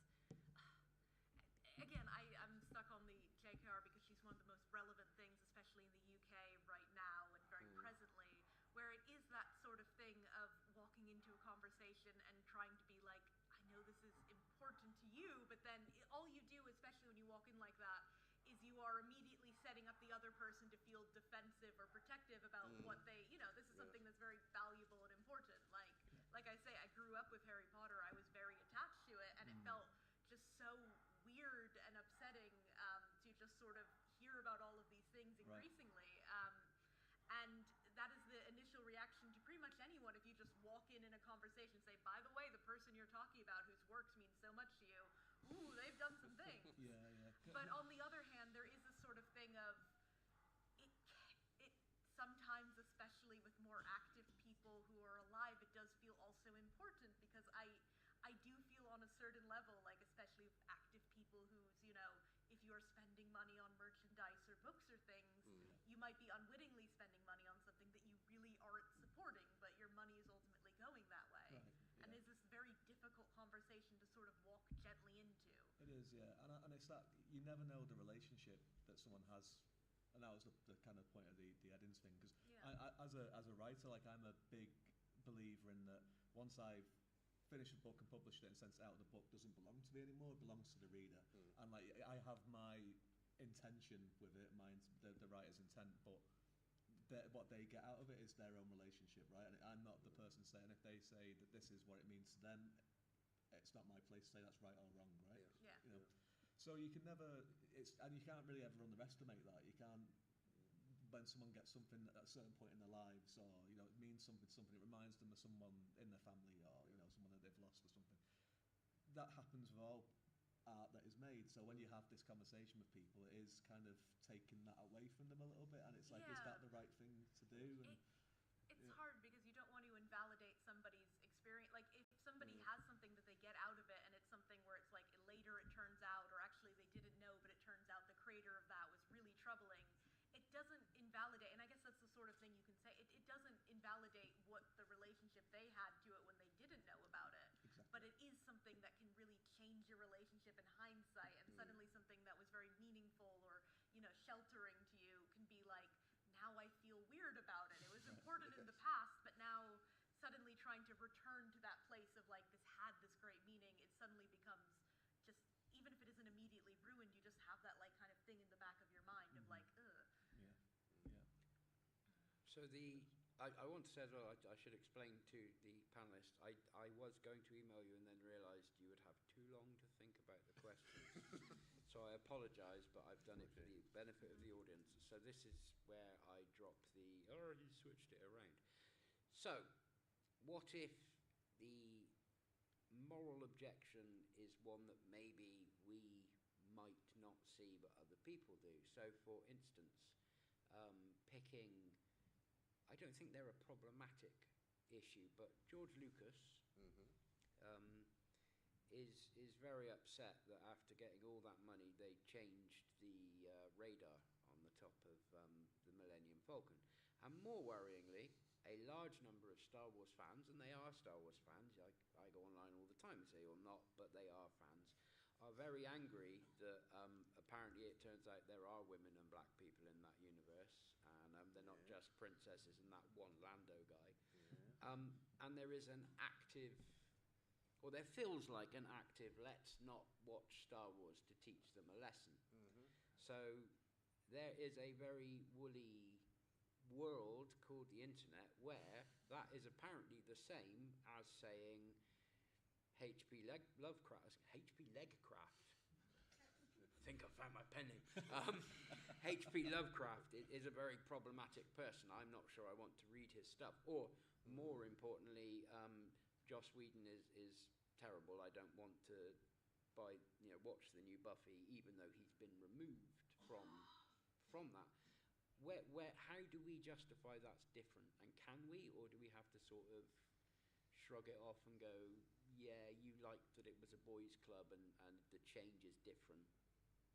again, I'm stuck on the JKR because she's one of the most relevant things, especially in the UK right now and very presently, where it is that sort of thing of walking into a conversation and trying to be like, I know this is important to you, but then all you do, especially when you walk in like that, is you are immediately setting up the other person to feel defensive or protective about what they, you know, this is something that's very valuable and important. Like I say, I grew up with Harry Potter. I was very attached to it, and it felt just so weird and upsetting to just sort of hear about all of these things increasingly. And that is the initial reaction to pretty much anyone. If you just walk in a conversation and say, by the way, the person you're talking about whose works mean so much to you, ooh, they've done some things. But on the other hand, there is this sort of thing of it sometimes, especially with more active people who are alive, it does feel also important because I do feel on a certain level, like especially with active people who's, you know, if you're spending money on merchandise or books or things, you might be unwittingly spending money on something that you really aren't supporting, but your money is ultimately going that way. And it's this very difficult conversation to sort of walk gently into. It is, yeah, and it's that you never know the relationship that someone has, and that was the kind of point of the Eddings thing. Because as a writer, like I'm a big believer in that once I've finished a book and published it and sent it out, the book doesn't belong to me anymore; it belongs to the reader. And like I have my intention with it, the writer's intent, but what they get out of it is their own relationship, right? And I'm not the person saying, if they say that this is what it means to them, it's not my place to say that's right or wrong, right? You know? So you can never, and you can't really ever underestimate that. You can't, when someone gets something at a certain point in their lives, or you know, it means something, it reminds them of someone in their family, or you know, someone that they've lost or something. That happens with all art that is made. So when you have this conversation with people, it is kind of taking that away from them a little bit, and it's like, is that the right thing to do? And it's hard because you don't want to invalidate somebody's experience. Like if somebody has something that they get out of it, and it's something where it's like later it turns out, or actually they didn't know, but it turns out the creator of that was really troubling. It doesn't invalidate, and I guess that's the sort of thing you can say. It doesn't invalidate what the relationship they had to it when they didn't know about it. But it is something that can really change your relationship in hindsight, and suddenly something that was very meaningful or, you know, sheltering to you can be like, now I feel weird about it. It was important in the past, but now suddenly trying to return to that place of like, this had this great meaning, it suddenly becomes just, even if it isn't immediately ruined, you just have that like kind of thing in the back of your mind of like, ugh. So I want to say as well, I should explain to the panellists, I was going to email you and then realised you would have too long to think about the questions. So I apologise, but I've done it for the benefit of the audience. So this is where I drop he switched it around. So, what if the moral objection is one that maybe we might not see but other people do? So, for instance, picking, I don't think they're a problematic issue, but George Lucas is very upset that after getting all that money, they changed the radar on the top of the Millennium Falcon. And more worryingly, a large number of Star Wars fans, and they are Star Wars fans, I go online all the time and say you're not, but they are fans, are very angry that apparently it turns out there are women and black people in that universe, and they're not just princesses and that one Lando guy. And there is an active or there feels like an active, let's not watch Star Wars to teach them a lesson. So there is a very woolly world called the internet where that is apparently the same as saying H.P. Lovecraft. H.P. Legcraft. I think I found my pen name. H.P. Lovecraft is a very problematic person. I'm not sure I want to read his stuff. Or, more importantly, Joss Whedon is terrible. I don't want to watch the new Buffy, even though he's been removed from that. How do we justify that's different? And can we, or do we have to sort of shrug it off and go, yeah, you liked that it was a boys' club and the change is different,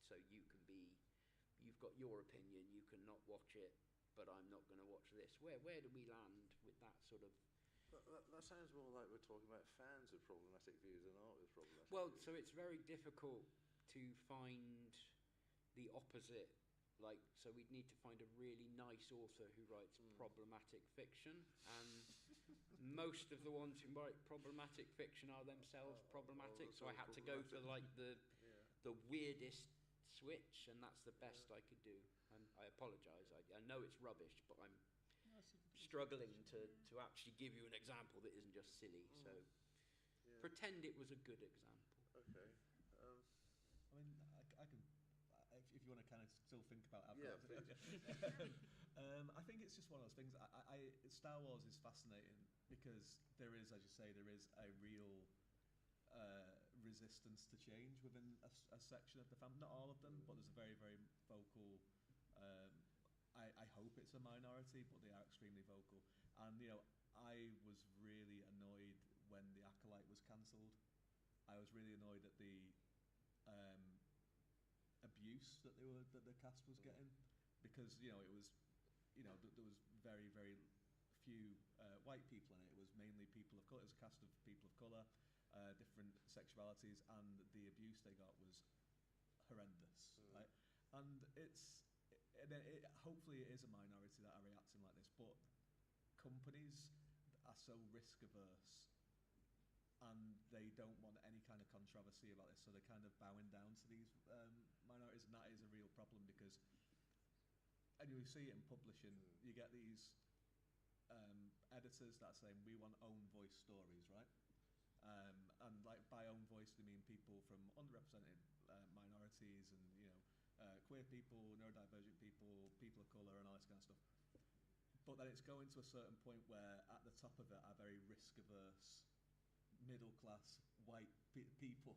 so you've got your opinion, you can not watch it, but I'm not going to watch this. Where do we land with that sort of... That sounds more like we're talking about fans with problematic views than art with problematic Well, views. so it's very difficult to find the opposite. So we'd need to find a really nice author who writes problematic fiction, and most of the ones who write problematic fiction are themselves problematic. So I had to go for the weirdest switch, and that's the best I could do. And I apologise. I know it's rubbish, but I'm struggling to actually give you an example that isn't just silly. So pretend it was a good example. Okay. I mean, I can, if you want to kind of still think about it. I think it's just one of those things. Star Wars is fascinating because there is, as you say, there is a real resistance to change within a section of the family. Not all of them, but there's a very, very vocal. I hope it's a minority, but they are extremely vocal. And I was really annoyed when The Acolyte was cancelled. I was really annoyed at the abuse that the cast was getting, because it was there was very, very few white people in it. It was mainly people of colour. It was a cast of people of colour, different sexualities, and the abuse they got was horrendous. Right, and hopefully it is a minority that are reacting like this, but companies are so risk averse and they don't want any kind of controversy about this, so they're kind of bowing down to these minorities, and that is a real problem because, and you see it in publishing, you get these editors that are saying we want own voice stories, right? And like by own voice they mean people from underrepresented minorities and queer people, neurodivergent people, people of colour, and all this kind of stuff. But then it's going to a certain point where at the top of it are very risk averse middle class white people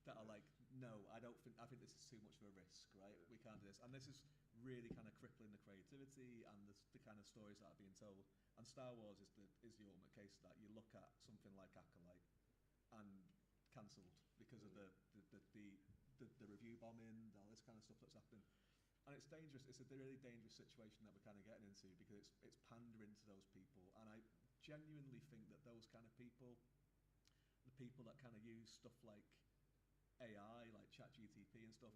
that are like, no, I think this is too much of a risk, right? We can't do this. And this is really kind of crippling the creativity and the kind of stories that are being told. And Star Wars is the ultimate case of that. You look at something like Acolyte and cancelled because of the review bombing, all this kind of stuff that's happening. And it's dangerous. It's a really dangerous situation that we're kind of getting into because it's pandering to those people. And I genuinely think that those kind of people, the people that kind of use stuff like AI, like ChatGPT and stuff,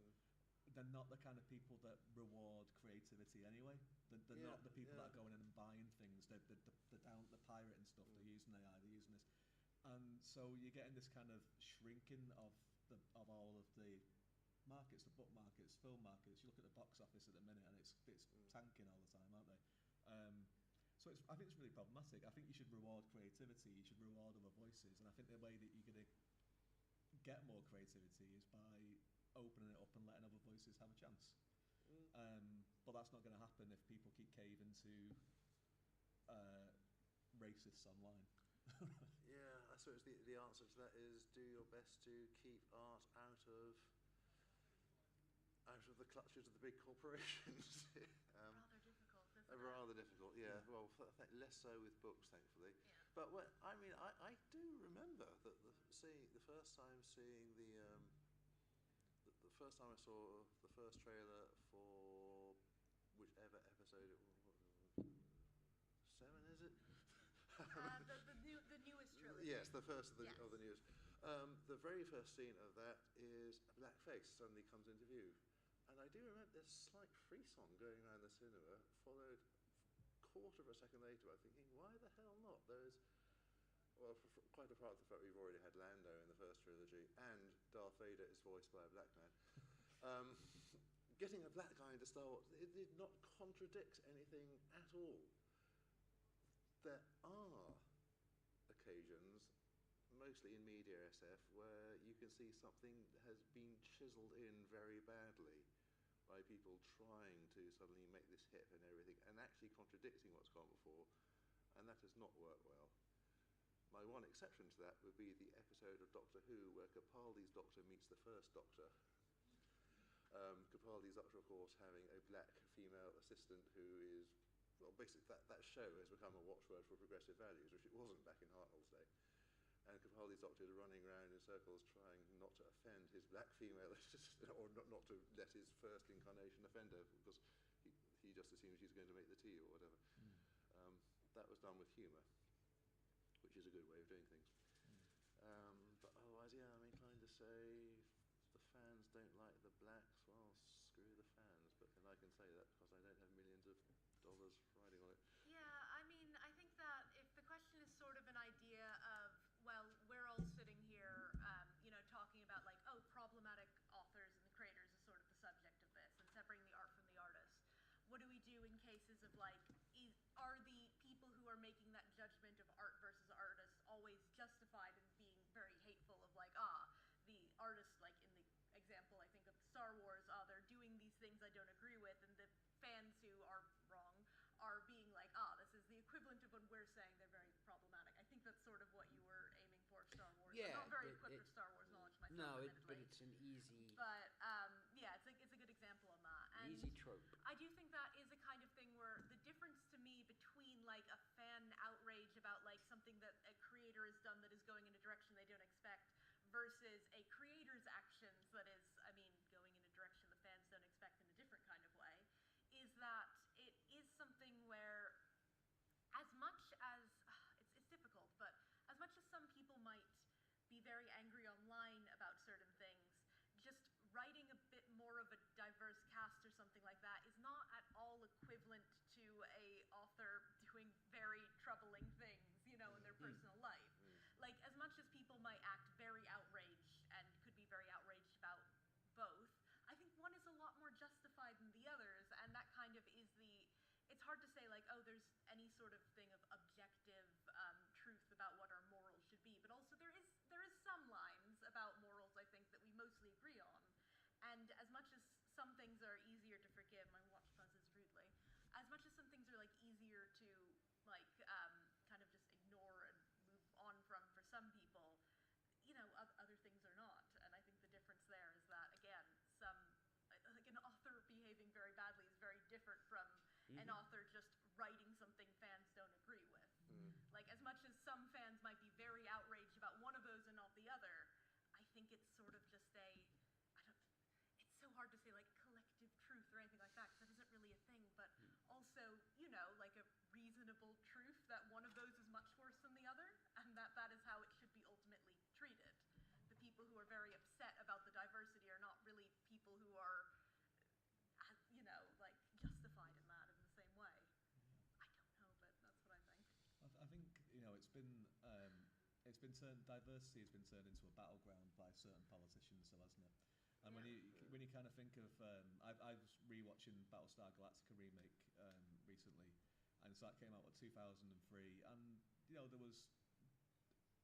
they're not the kind of people that reward creativity anyway. They're not the people that are going in and buying things. They're down, the pirate and stuff. They're using AI. They're using this, and so you're getting this kind of shrinking of all of the markets, the book markets, film markets. You look at the box office at the minute, and it's tanking all the time, aren't they? So I think it's really problematic. I think you should reward creativity. You should reward other voices, and I think the way that you're going to get more creativity is by opening it up and letting other voices have a chance. But that's not going to happen if people keep caving to racists online. Yeah, I suppose the answer to that is do your best to keep art out of the clutches of the big corporations. Rather difficult, isn't it? Rather difficult, yeah. Well, less so with books, thankfully. Yeah. But I do remember that the first time seeing the first time I saw the first trailer for whichever episode it was, 7, is it? the newest trilogy. Yes, the first of the newest. The very first scene of that is a black face suddenly comes into view. And I do remember this slight frisson going around the cinema, followed a quarter of a second later by thinking, why the hell not? well, quite apart from the fact we've already had Lando in the first trilogy, and Darth Vader is voiced by a black man, getting a black guy into Star Wars, it did not contradict anything at all. There are occasions, mostly in media SF, where you can see something has been chiseled in very badly by people trying to suddenly make this hip and everything, and actually contradicting what's gone before, and that has not worked well. My one exception to that would be the episode of Doctor Who where Capaldi's Doctor meets the first Doctor. Capaldi's Doctor, of course, having a black female assistant who is, well, basically that show has become a watchword for progressive values, which it wasn't back in Hartnell's day. And Capaldi's Doctor is running around in circles trying not to offend his black female assistant, or not to let his first incarnation offend her, because he just assumes she's going to make the tea or whatever. That was done with humour, which is a good way of doing things. But otherwise, yeah, I'm inclined to say the fans don't like the blacks, well, screw the fans. But then I can say that because I don't have millions of dollars riding on it. Yeah, I mean, I think that if the question is sort of an idea of, well, we're all sitting here, talking about like, oh, problematic authors and the creators is sort of the subject of this, and separating the art from the artist. What do we do in cases of like, are the people who are making that judgment of art versus artist always justified in being very hateful of like, the artist, like in the example I think of Star Wars, they're doing these things I don't agree with, and the fans who are wrong are being like, this is the equivalent of when we're saying they're very problematic. I think that's sort of what you were aiming for Star Wars. Yeah, I'm not very equipped with Star Wars knowledge myself, no, admittedly. but it's an easy... But, yeah, it's a good example on that. And easy trope. I do think that is a kind of thing where the difference to me between, like, a fan outrage about, like, something that a creator has done that is going in a direction they don't expect versus a creator's actions that is, I mean, going in a direction the fans don't expect in a different kind of way, is that it is something where as much as, it's difficult, but as much as some people might be very angry online about certain things, just writing a bit more of a diverse cast or something like that is not at all equivalent to a author doing very troubling things, in their personal life. Like, as much as people might act very outraged and could be very outraged about both, I think one is a lot more justified than the others, and that kind of is it's hard to say like, oh, there's any sort of thing of objective truth about what our morals should be, but also there is some lines about morals, I think, that we mostly agree on. And as much as some things are easier to forgive, my watch buzzes rudely, as much as some things are like easier to like kind of just ignore and move on from for some people, other things are not. And I think the difference there is that, again, like an author behaving very badly is very different from an author just writing something fans don't agree with. Like, as much as some fans might be very outraged about one of those and not the other, I think it's sort of just it's so hard to say like collective truth or anything like that, because that isn't really a thing, but also, like a reasonable truth that one of those is much worse than the other, and that is how it should be ultimately treated. The people who are very upset about the diversity are not really people who are, like justified in that in the same way. I don't know, but that's what I think. I think it's been turned, diversity has been turned into a battleground by certain politicians, so hasn't it? And when you kind of think of, I was rewatching Battlestar Galactica remake recently, and so that came out in 2003, and there was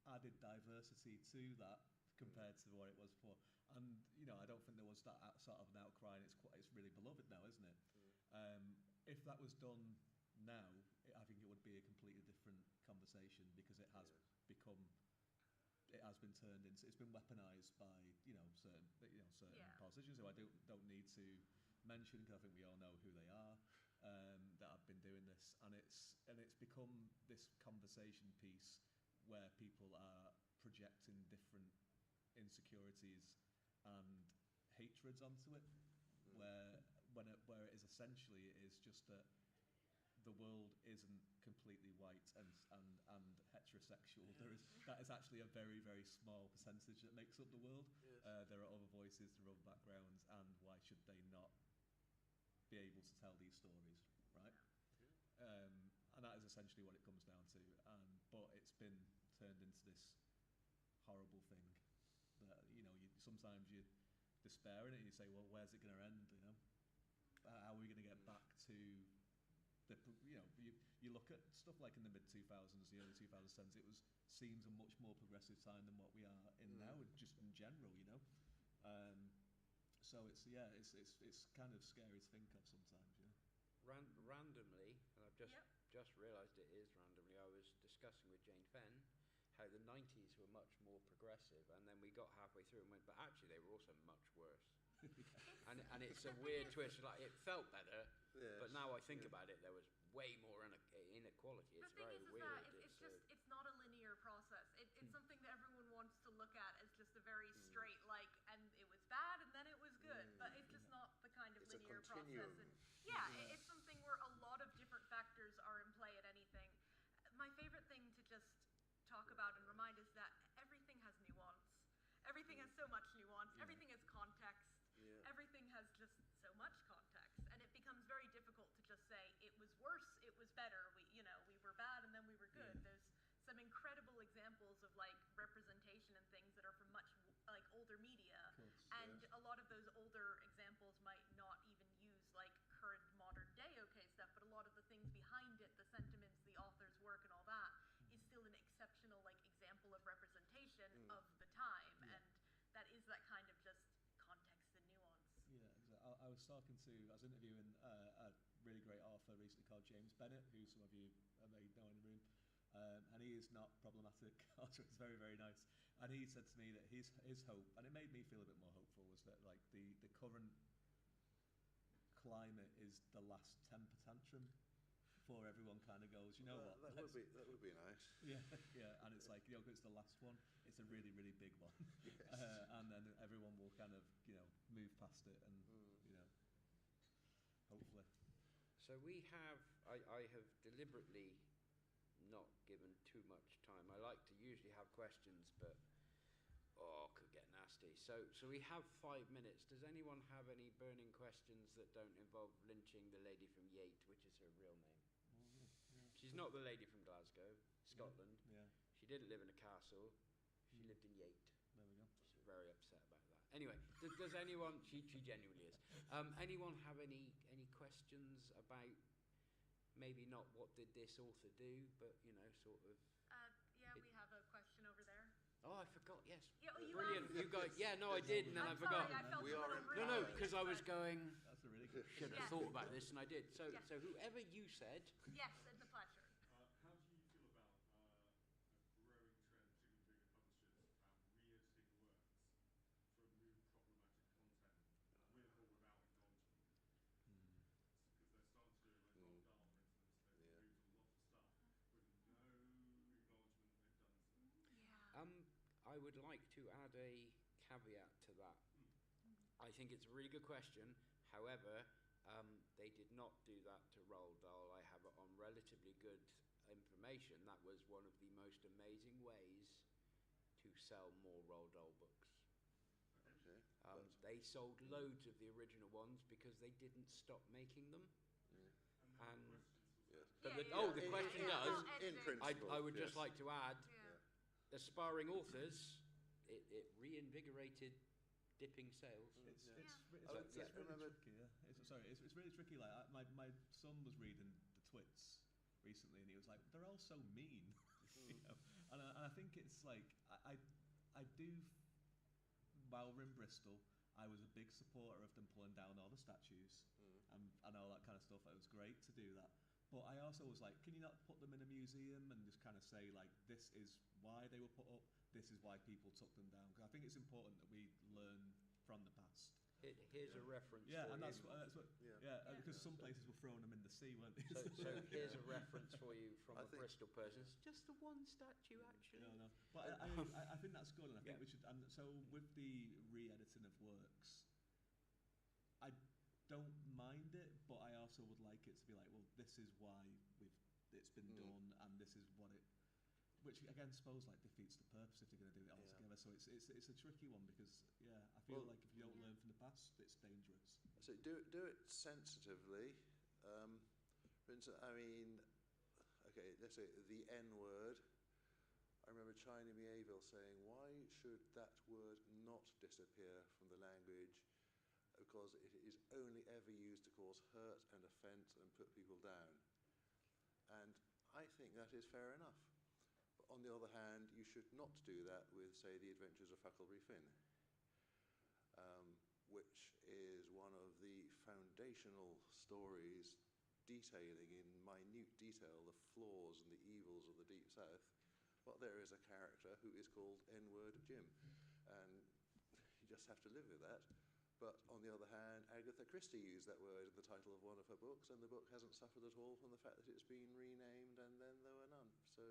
added diversity to that compared to what it was before. And I don't think there was that sort of an outcry, and it's really beloved now, isn't it? If that was done now, I think it would be a completely different conversation, because it has been turned into, it's been weaponized by certain politicians who I don't need to mention, because I think we all know who they are, that have been doing this, and it's become this conversation piece where people are projecting different insecurities and hatreds onto it, where it is essentially, it is just that the world isn't completely white and heterosexual. That is actually a very, very small percentage that makes up the world. Yes. There are other voices, there are other backgrounds, and why should they not be able to tell these stories, right? And that is essentially what it comes down to. But it's been turned into this horrible thing that, you know, sometimes you despair in it and you say, well, where's it going to end, you know? How are we going to get back to you look at stuff like in the mid-2000s, the early 2010s, seems a much more progressive time than what we are in now, just in general, you know? So it's kind of scary to think of sometimes, yeah. Randomly, and I've just realised it is randomly, I was discussing with Jane Fenn how the 90s were much more progressive, and then we got halfway through and went, but actually they were also much worse. and it's a weird twist, like it felt better, but now I think about it, there was way more inequality. It's very weird. It's not a linear process. It's something that everyone wants to look at as just a very straight, like, and it was bad and then it was good, but it's just not the kind of linear process. And it's something where a lot of different factors are in play at anything. My favorite thing to just talk about and remind is that everything has nuance. Everything has so much nuance. Everything has context. Everything has just so much context, and it becomes very difficult to just say it was worse, it was better. We were bad and then we were good. There's some incredible examples of like representation and things that are from much like older media, and a lot of those older examples might not even use like current modern day stuff, but a lot of the things behind it, the sentiments, the author's work, and all that is still an exceptional like example of representation of the time, and that is that kind of just context and nuance. Yeah, exactly. I was interviewing a really great author recently called James Bennett, who some of you may know in the room, and he is not problematic. Also, it's very, very nice. And he said to me that his hope, and it made me feel a bit more hopeful, was that like the current climate is the last temper tantrum before everyone kind of goes, you know what? That would be nice. Yeah, and it's like, you know, it's the last one. It's a really, really big one, and then everyone will kind of, you know, move past it, and you know, hopefully. So I have deliberately not given too much time. I like to usually have questions, but could get nasty. So we have 5 minutes. Does anyone have any burning questions that don't involve lynching the lady from Jeapes, which is her real name? She's not the lady from Glasgow, Scotland. Yeah. She didn't live in a castle. She lived in Jeapes. There we go. She's very upset about that. Anyway, does anyone? She genuinely is. Anyone have any questions about maybe not what did this author do, but you know, sort of. We have a question over there. Oh, I forgot. Yes. Yeah, brilliant. You guys. Yeah, no, I did, and then I forgot. I felt no, because I was going. That's a really good. Should have thought about this, and I did. So whoever you said. Yes, it's a pleasure. How do you feel about a growing trend, particularly bigger publishers, about re-editing works to remove problematic content with or without acknowledgement? Because they're starting to do it, like Roald Dahl, for instance. They've removed a lot of stuff with no acknowledgement they've done so. I would like to add a caveat to that. I think it's a really good question. However, they did not do that to Roald Dahl. I have it on relatively good information. That was one of the most amazing ways to sell more Roald Dahl books. Okay. They sold loads of the original ones because they didn't stop making them. The question does. In principle, I would just like to add, aspiring authors, it reinvigorated dipping sales. It's really tricky. It's really tricky. Like my son was reading the Twits recently, and he was like, "They're all so mean," you know. And I think it's like I do. While we're in Bristol, I was a big supporter of them pulling down all the statues and all that kind of stuff. It was great to do that. But I also was like, can you not put them in a museum and just kind of say, like, this is why they were put up, this is why people took them down? Because I think it's important that we learn from the past. Here's a reference. Yeah, for and you. that's what. Because some places were throwing them in the sea, weren't they? So here's a reference for you from a Bristol person. It's just the one statue, actually. No. But I think that's good, and I think we should. And so with the re-editing of works, I don't mind it, but I also would like it to be like, well, this is why it's been done, and this is what it. Which again, suppose like defeats the purpose if they're going to do it all together. So it's a tricky one because I feel like if you don't learn from the past, it's dangerous. So do it sensitively. For instance, I mean, okay, let's say the N word. I remember China Mieville saying, why should that word not disappear from the language? Because it is only ever used to cause hurt and offence and put people down. And I think that is fair enough. But on the other hand, you should not do that with, say, The Adventures of Huckleberry Finn, which is one of the foundational stories detailing in minute detail the flaws and the evils of the Deep South. Well, there is a character who is called N-Word Jim, and you just have to live with that. But on the other hand, Agatha Christie used that word in the title of one of her books, and the book hasn't suffered at all from the fact that it's been renamed and then there were none. So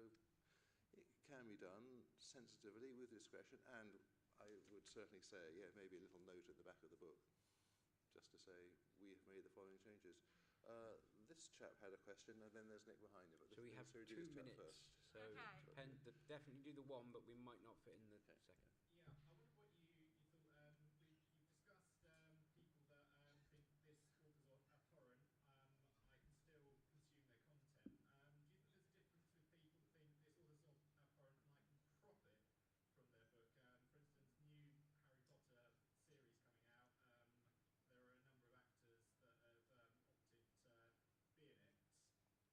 it can be done sensitively with discretion, and I would certainly say, yeah, maybe a little note at the back of the book, just to say, we have made the following changes. This chap had a question, and then there's Nick behind him. But So we have 2 minutes. So definitely do the one, but we might not fit in the second. Yeah, I wonder what you thought. You've discussed people that think this author's abhorrent. I can still consume their content. Do you think there's a difference with people that think this author's abhorrent and I can profit from their book? For instance, new Harry Potter series coming out. There are a number of actors that have opted to be in it.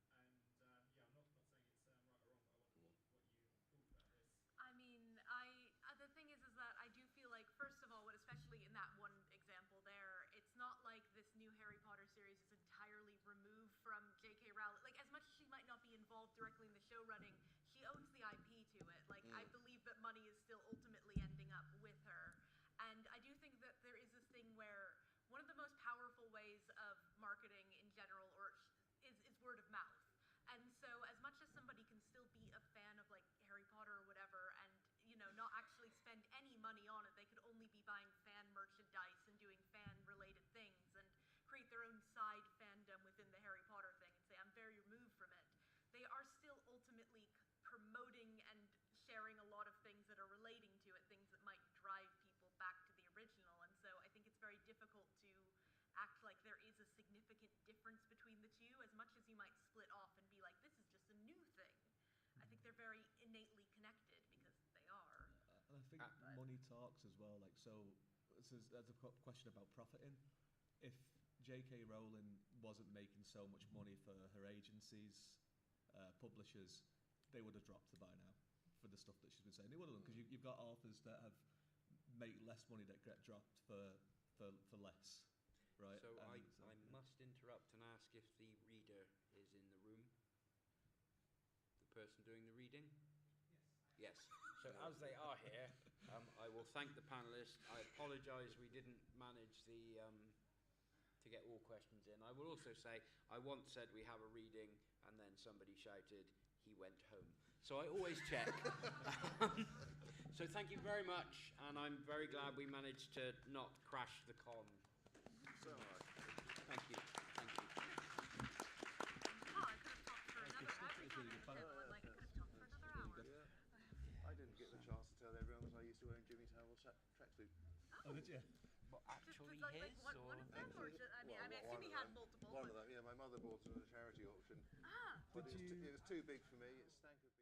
Yeah, I'm not saying it's right or wrong, but I wonder what you thought about this. I mean, the thing is that I do feel like, first of all, especially in that one example there, it's not like this new Harry Potter series is entirely removed from J.K. Rowling. Like, as much as she might not be involved directly in the show running, she owns the IP to it. Like, I believe that money is still ultimately ending up with her. And I do think that there is this thing where one of the most powerful ways of marketing in general is word of mouth. And so as much as somebody can still be a fan of like Harry Potter or whatever and, you know, not actually spend any money on it, they could only be buying fan merchandise and doing fan related things and create their own side fandom within the Harry Potter thing and say, I'm very removed from it. They are still ultimately promoting and sharing a lot of things that are relating to it, things that might drive people back to the original. And so I think it's very difficult to act like there is a significant difference between the two, as much as you might split off and be like, this is just a new thing. I think they're very innately connected because they are. And I think money talks as well. Like, so there's a question about profiting. If J.K. Rowling wasn't making so much money for her agencies, publishers, they would have dropped her by now for the stuff that she's been saying. They would have done, because you've got authors that have make less money that get dropped for less. Right. So I must interrupt and ask if the reader is in the room. The person doing the reading? Yes. So as they are here, I will thank the panellists. I apologise we didn't manage to get all questions in. I will also say I once said we have a reading and then somebody shouted he went home. So I always check. So thank you very much, and I'm very glad we managed to not crash the con. So much. Thank you. Thank you. Oh, I could have talked for another hour. Every time I could have talked for another hour. Yeah. I didn't get the chance to tell everyone that I used to wear Jimmy Savile's tracksuit. Oh, did you? Well, actually like one of them, or just, I assume he had multiple. One of them, yeah. My mother bought it at a charity auction. But it was too big for me. It stank of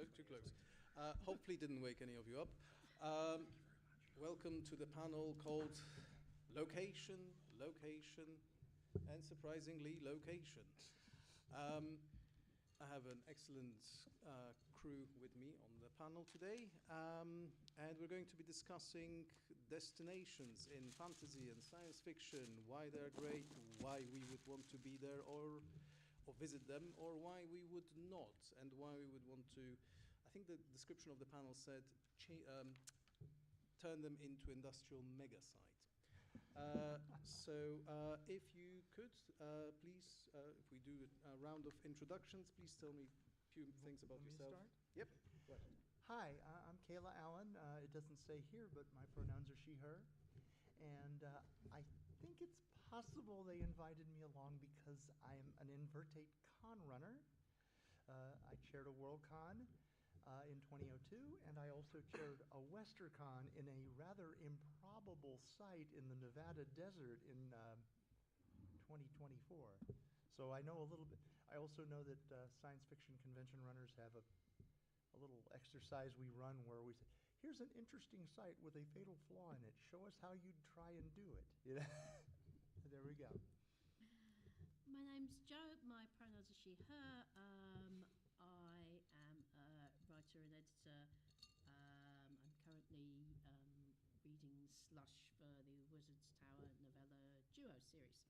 too close. Hopefully didn't wake any of you up. Welcome to the panel called Location, Location, and surprisingly, Location. I have an excellent crew with me on the panel today, and we're going to be discussing destinations in fantasy and science fiction, why they're great, why we would want to be there or visit them, or why we would not, and why we would want to. I think the description of the panel said turn them into industrial megasites. So if you could, please, if we do a round of introductions, please tell me a few things about yourself. Yep. Hi, I'm Kayla Allen. It doesn't say here, but my pronouns are she, her. And I think it's possible they invited me along because I'm an invertate con runner. I chaired a WorldCon in 2002, and I also chaired a WesterCon in a rather improbable site in the Nevada desert in 2024. So I know a little bit. I also know that science fiction convention runners have a little exercise we run where we say, here's an interesting site with a fatal flaw in it. Show us how you'd try and do it. You know? There we go. My name's Jo. My pronouns are she, her. I am a writer and editor. I'm currently reading Slush for the Wizard's Tower novella duo series.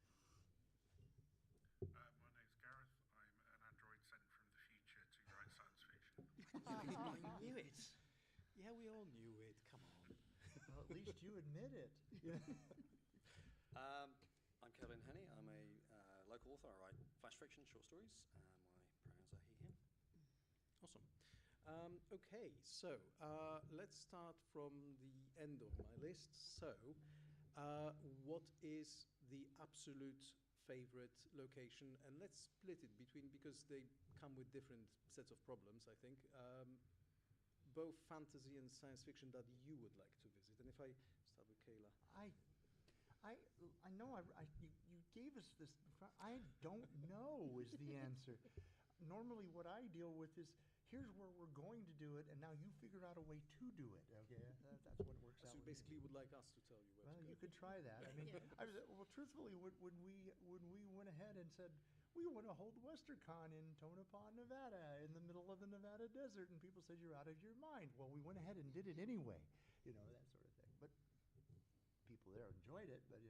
My name's Gareth. I'm an android sent from the future to write science fiction. I knew it. Yeah, we all knew it. Come on. Well, at least you admit it. I'm Kelvin Henney. I'm a local author. I write flash fiction, short stories. My pronouns are he, him. Awesome. Okay, so let's start from the end of my list. So, what is the absolute favorite location? And let's split it between, because they come with different sets of problems, I think, both fantasy and science fiction that you would like to visit. And if I start with Kayla. I know you gave us this. I don't know is the answer. Normally what I deal with is, here's where we're going to do it, and now you figure out a way to do it. Okay, that's what it works out. So basically, you would like us to tell you where to go. You could try that. I mean, well, truthfully, when we went ahead and said we want to hold WesterCon in Tonopah, Nevada, in the middle of the Nevada desert, and people said you're out of your mind. Well, we went ahead and did it anyway, that sort of thing. But people there enjoyed it. But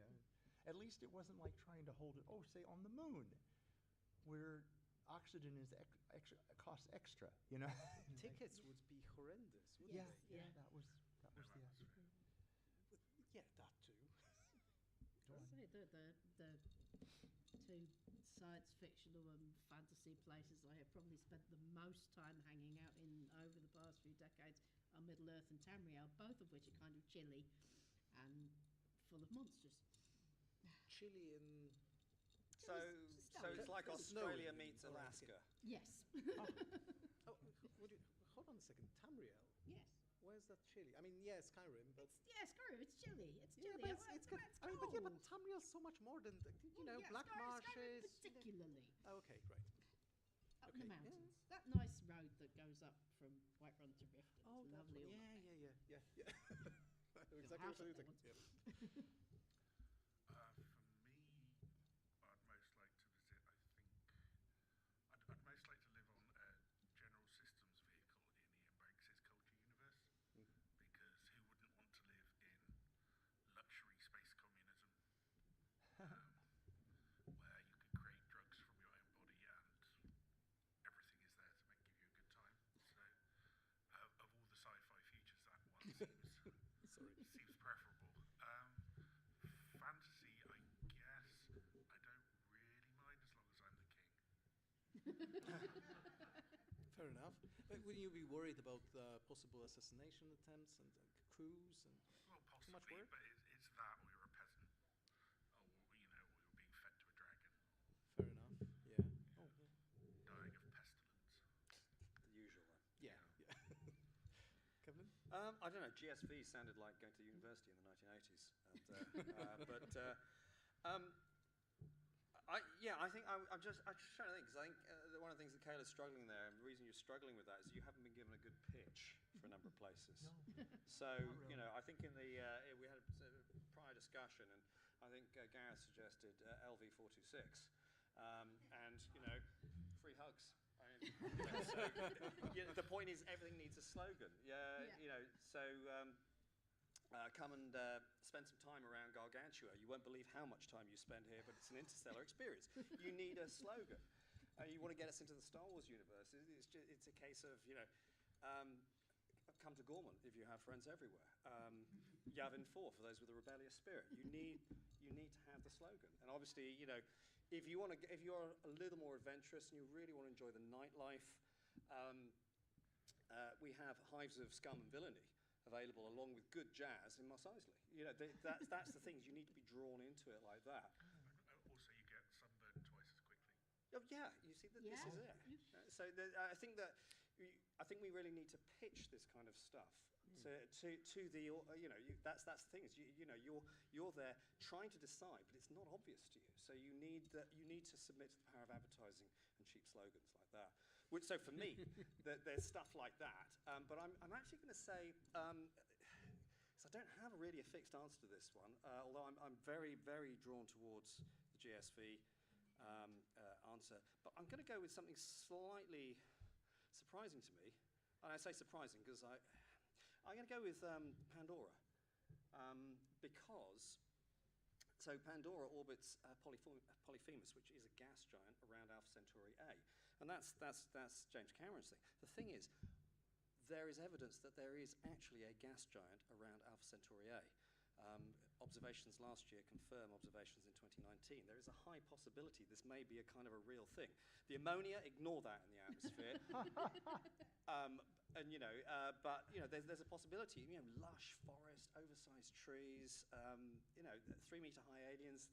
at least it wasn't like trying to hold it. Oh, say on the moon, where oxygen is costs extra, Tickets would be horrendous, wouldn't they? Yeah, that was the answer. Yeah, that too. I'd say the two science fictional and fantasy places I have probably spent the most time hanging out in over the past few decades are Middle-earth and Tamriel, both of which are kind of chilly and full of monsters. Chilly and... So it's like Australia meets Alaska. Yes. Hold on a second. Tamriel? Yes. Why is that chilly? I mean, yeah, Skyrim, but... Skyrim, it's chilly. It's chilly. Yeah, but it's good. But Tamriel's so much more than, Black Marshes. Particularly. Oh, okay, right. Up in the mountains. Yeah. That nice road that goes up from Whiterun to Riften. Oh, it's lovely. Yeah. Exactly what you're saying. Yeah. I'd most like to visit, I think, I'd most like to live on a general systems vehicle in Ian Banks' culture universe, because who wouldn't want to live in luxury space communism, where you could create drugs from your own body and everything is there to give you a good time. So, of all the sci-fi futures, that one seems preferable. Fantasy, I guess, I don't really mind as long as I'm the king. Fair enough. But wouldn't you be worried about possible assassination attempts and coups and possibly, too much work? But it's that, or you're a peasant, or or you're being fed to a dragon. Fair enough. Yeah. Dying of pestilence. The usual one. Yeah. Kevin? I don't know. GSV sounded like going to university in the 1980s, I think I'm just trying to think, because I think one of the things that Kayla's struggling there, and the reason you're struggling with that is you haven't been given a good pitch for a number of places. No. So, Really. I think in the we had a prior discussion, and I think Gareth suggested LV426, and free hugs. I mean, so, the point is everything needs a slogan. Come and spend some time around Gargantua. You won't believe how much time you spend here, but it's an interstellar experience. You need a slogan. You want to get us into the Star Wars universe. It's a case of, come to Gorman if you have friends everywhere. Yavin 4 for those with a rebellious spirit. You need to have the slogan. And obviously, if you're a little more adventurous and you really want to enjoy the nightlife, we have Hives of Scum and Villainy available along with good jazz in Mos Eisley. That's the things. You need to be drawn into it like that. Also, you get sunburned twice as quickly. Oh, yeah, you see, this is it. So I think we really need to pitch this kind of stuff to the that's the thing is you're there trying to decide, but it's not obvious to you. So you need to submit to the power of advertising and cheap slogans like that. So for me, there's stuff like that. But I'm actually going to say. So I don't have really a fixed answer to this one, although I'm very, very drawn towards the GSV answer. But I'm going to go with something slightly surprising to me. And I say surprising because I'm going to go with Pandora. Because Pandora orbits Polyphemus, which is a gas giant around Alpha Centauri A. And that's James Cameron's thing. The thing is, there is evidence that there is actually a gas giant around Alpha Centauri A. Observations last year confirm observations in 2019. There is a high possibility this may be a kind of a real thing. The ammonia, ignore that in the atmosphere. But there's a possibility. Lush forest, oversized trees, 3-meter high aliens.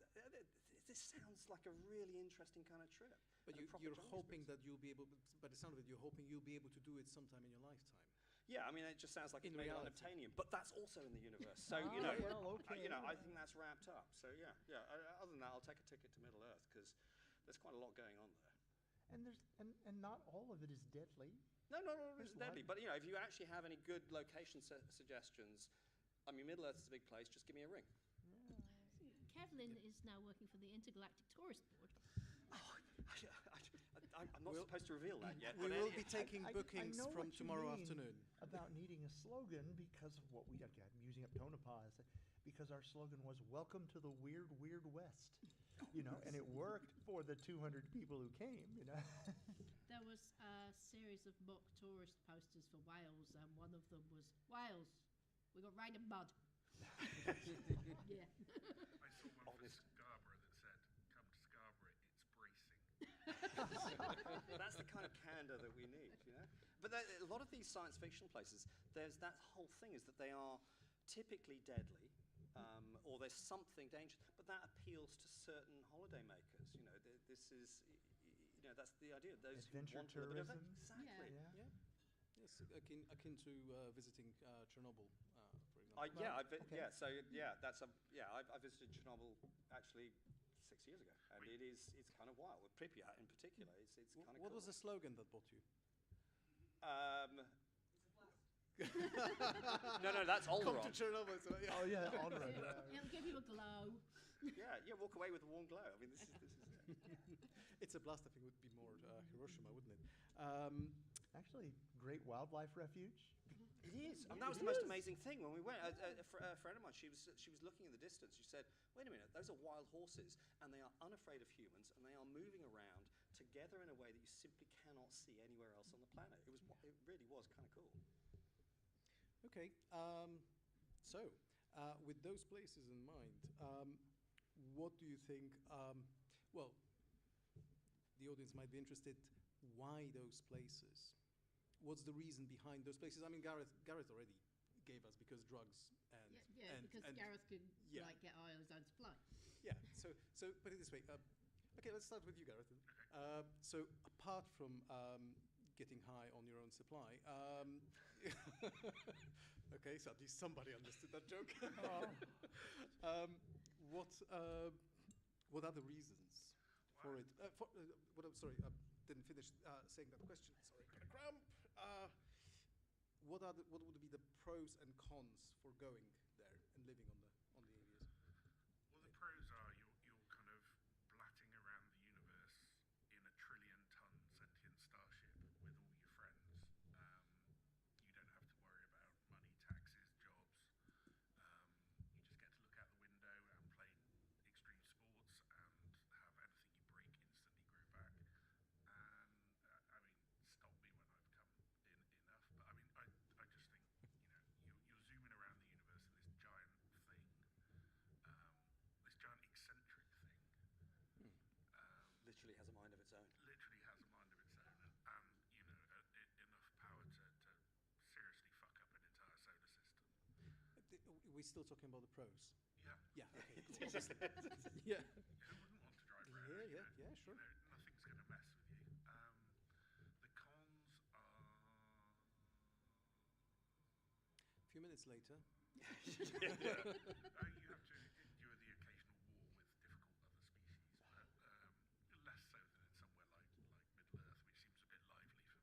This sounds like a really interesting kind of trip. But you're hoping that you'll be able, by the sound of it, you're hoping you'll be able to do it sometime in your lifetime. Yeah, I mean, it just sounds like it's made on unobtainium, but that's also in the universe. So, I think that's wrapped up. So, yeah. Other than that, I'll take a ticket to Middle Earth because there's quite a lot going on there. And not all of it is deadly. No, it's deadly. But, if you actually have any good location suggestions, I mean, Middle Earth is a big place. Just give me a ring. Yeah. Kevlin is now working for the Intergalactic Tourist Board. Oh, I'm not supposed to reveal that yet. We will be taking bookings from tomorrow afternoon. About needing a slogan because of what I'm using up Tonopah, because our slogan was "Welcome to the Weird, Weird West," and it worked for the 200 people who came. There was a series of mock tourist posters for Wales, and one of them was Wales. We got rain and mud. Yeah. I saw one for Scarborough that said, "Come to Scarborough, it's bracing." That's the kind of candor that we need, But a lot of these science fiction places, there's that whole thing is that they are typically deadly, or there's something dangerous, but that appeals to certain holiday makers. This is, that's the idea. Those adventure tourism. Exactly. Yeah. Yes, akin to visiting Chernobyl, for example. I visited Chernobyl actually 6 years ago, and it's kind of wild. With Pripyat in particular, it's kind of cool. What was the slogan that brought you? No, that's Olron. Come to Chernobyl. So, yeah. Oh yeah, Olron. It'll give you a glow. Yeah, walk away with a warm glow. I mean, this is It's a blast. I think it would be more Hiroshima, wouldn't it? Actually, great wildlife refuge. It is. And that was the most amazing thing when we went. A friend of mine, she was looking in the distance. She said, "Wait a minute, those are wild horses, and they are unafraid of humans, and they are moving around together in a way that you simply cannot see anywhere else on the planet." It really was kind of cool. Okay. So, with those places in mind, what do you think? Well, the audience might be interested. Why those places? What's the reason behind those places? I mean, Gareth already gave us because drugs and because Gareth could get high on his own supply. Yeah. So put it this way. Okay, let's start with you, Gareth. So apart from getting high on your own supply, okay, so at least somebody understood that joke. What are the reasons? for it. Sorry, I didn't finish saying that question. Sorry, got a cramp. What would be the pros and cons for going there and living on the areas? Well, the pros are you're kind of blatting around the universe in a trillion-ton sentient starship with all your friends. You don't have to worry about money, taxes, jobs. You just get to look out the window and play extreme sports and have anything you break instantly grow back. And I mean, stop me when I've come in enough. But I mean, I just think, you're zooming around the universe in this giant thing, this giant eccentric thing. Literally has a mind of its own. Literally has a mind of its own, and enough power to seriously fuck up an entire solar system. We're still talking about the pros. Yeah. Yeah. Okay. Cool. Yeah. Who wouldn't want to drive around? Yeah. Sure. Nothing's going to mess with you. The cons are. A few minutes later. You have to endure the occasional war with difficult other species, but less so than in somewhere like Middle Earth, which seems a bit lively for me.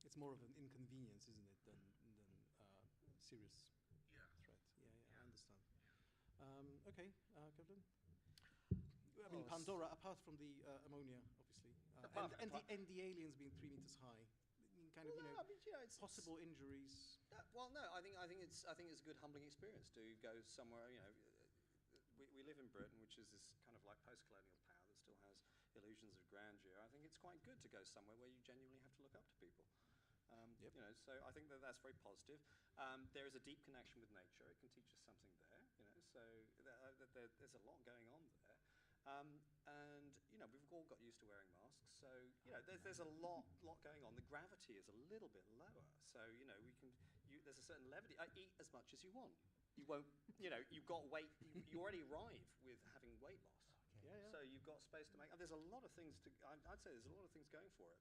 It's more of an inconvenience, isn't it, than serious threat. Yeah, I understand. Okay, Kevin. I mean, Pandora, apart from the ammonia, obviously, and the aliens being 3 meters high, it's possible injuries. I think it's a good humbling experience to go somewhere. We live in Britain, which is this kind of like post-colonial power that still has illusions of grandeur. I think it's quite good to go somewhere where you genuinely have to look up to people. So I think that's very positive. There is a deep connection with nature. It can teach us something there. So there's a lot going on there. And we've all got used to wearing masks, so there's a lot going on. The gravity is a little bit lower, so there's a certain levity. Eat as much as you want. You won't, you've got weight. You already arrive with having weight loss. Okay. Yeah. So you've got space to make. There's a lot of things I'd say there's a lot of things going for it.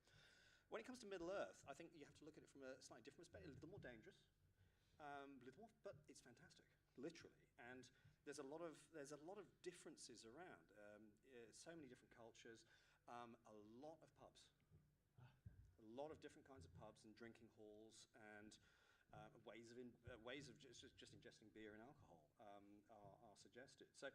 When it comes to Middle Earth, I think you have to look at it from a slightly different perspective. A little more dangerous, but it's fantastic, literally. And there's a lot of differences around. So many different cultures, a lot of pubs, a lot of different kinds of pubs and drinking halls, and ways of just ingesting beer and alcohol are suggested. So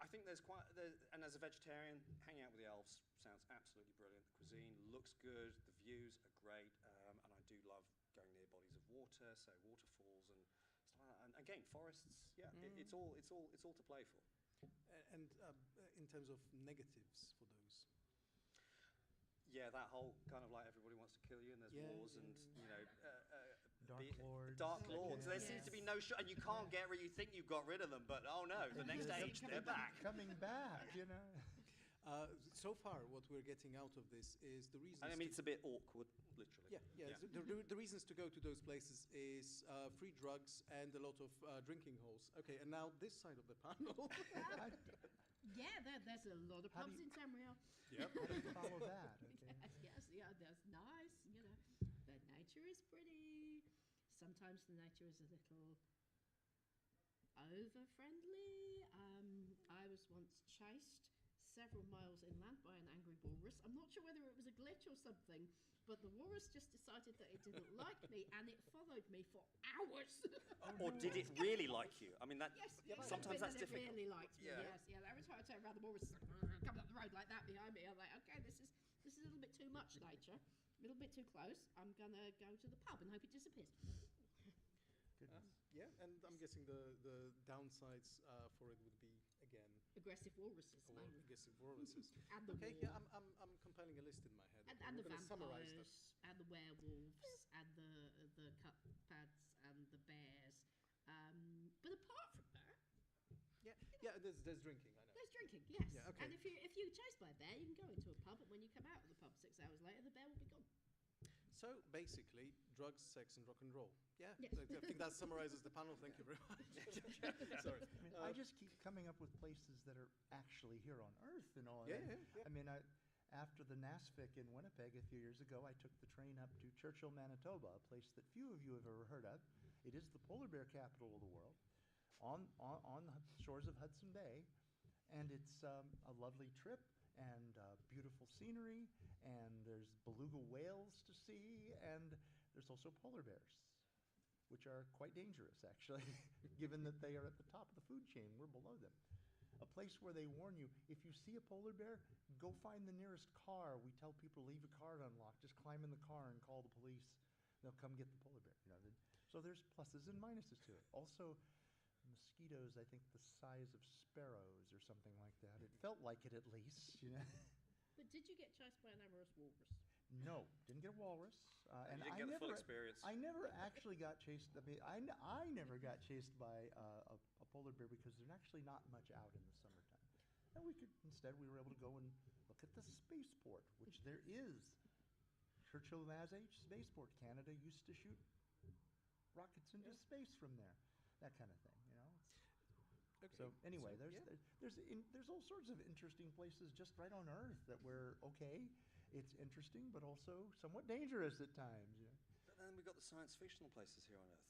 I think and as a vegetarian, hanging out with the elves sounds absolutely brilliant. The cuisine looks good, the views are great, and I do love going near bodies of water, so waterfalls and stuff like that. And again, forests, it's all to play for. And in terms of negatives for those? Yeah, that whole kind of like everybody wants to kill you, and there's wars and Dark Lords. There seems to be no shot, and you can't get rid. You think you've got rid of them, but oh no, the next age they're back. Coming back, So far, what we're getting out of this is the reason. I mean, it's a bit awkward, literally. Yeah. The reasons to go to those places is free drugs and a lot of drinking halls. Okay, and now this side of the panel. There's a lot of pubs in Tamriel. Yep. How do you follow that? Okay. Yes, that's nice. The nature is pretty. Sometimes the nature is a little over-friendly. I was once chased several miles inland by an angry walrus. I'm not sure whether it was a glitch or something, but the walrus just decided that it didn't like me, and it followed me for hours. Or did it really like you? I mean, yes, sometimes that's difficult. It really liked me. Yes. Every time I turn around, the walrus coming up the road like that behind me. I'm like, okay, this is a little bit too much nature, a little bit too close. I'm gonna go to the pub and hope it disappears. And I'm guessing the downsides for it would be again aggressive walruses. Aggressive walruses. And the I'm compiling a list in my head. And the vampires, and the werewolves, and the cutpads, and the bears. But apart from that, there's drinking. I know. There's drinking, yes. Yeah, okay. And if you're chased by a bear, you can go into a pub, and when you come out of the pub 6 hours later, the bear will be gone. So basically, drugs, sex, and rock and roll. Yeah, yes. I think that summarizes the panel. Thank you very much. Sorry. I just keep coming up with places that are actually here on Earth and all that. Yeah. I mean, after the NASFIC in Winnipeg a few years ago, I took the train up to Churchill, Manitoba, a place that few of you have ever heard of. It is the polar bear capital of the world, on the shores of Hudson Bay. and it's a lovely trip and beautiful scenery, and there's beluga whales to see, and there's also polar bears, which are quite dangerous, actually, given that they are at the top of the food chain. We're below them. A place where they warn you, if you see a polar bear, go find the nearest car. We tell people, leave your car unlocked. Just climb in the car and call the police. They'll come get the polar bear. So there's pluses and minuses to it. Also, mosquitoes, I think the size of sparrows or something like that. It felt like it, at least. But did you get chased by an amorous walrus? No, didn't get a walrus. And you didn't get the full experience. I never actually got chased. I never got chased by a polar bear because there's actually not much out in the summertime. And we were able to go and look at the spaceport, which there is. Churchill Massey Spaceport. Canada used to shoot rockets into space from there. That kind of thing, Okay. So anyway, there's all sorts of interesting places just right on Earth that we're okay. It's interesting, but also somewhat dangerous at times. But then we've got the science fictional places here on Earth.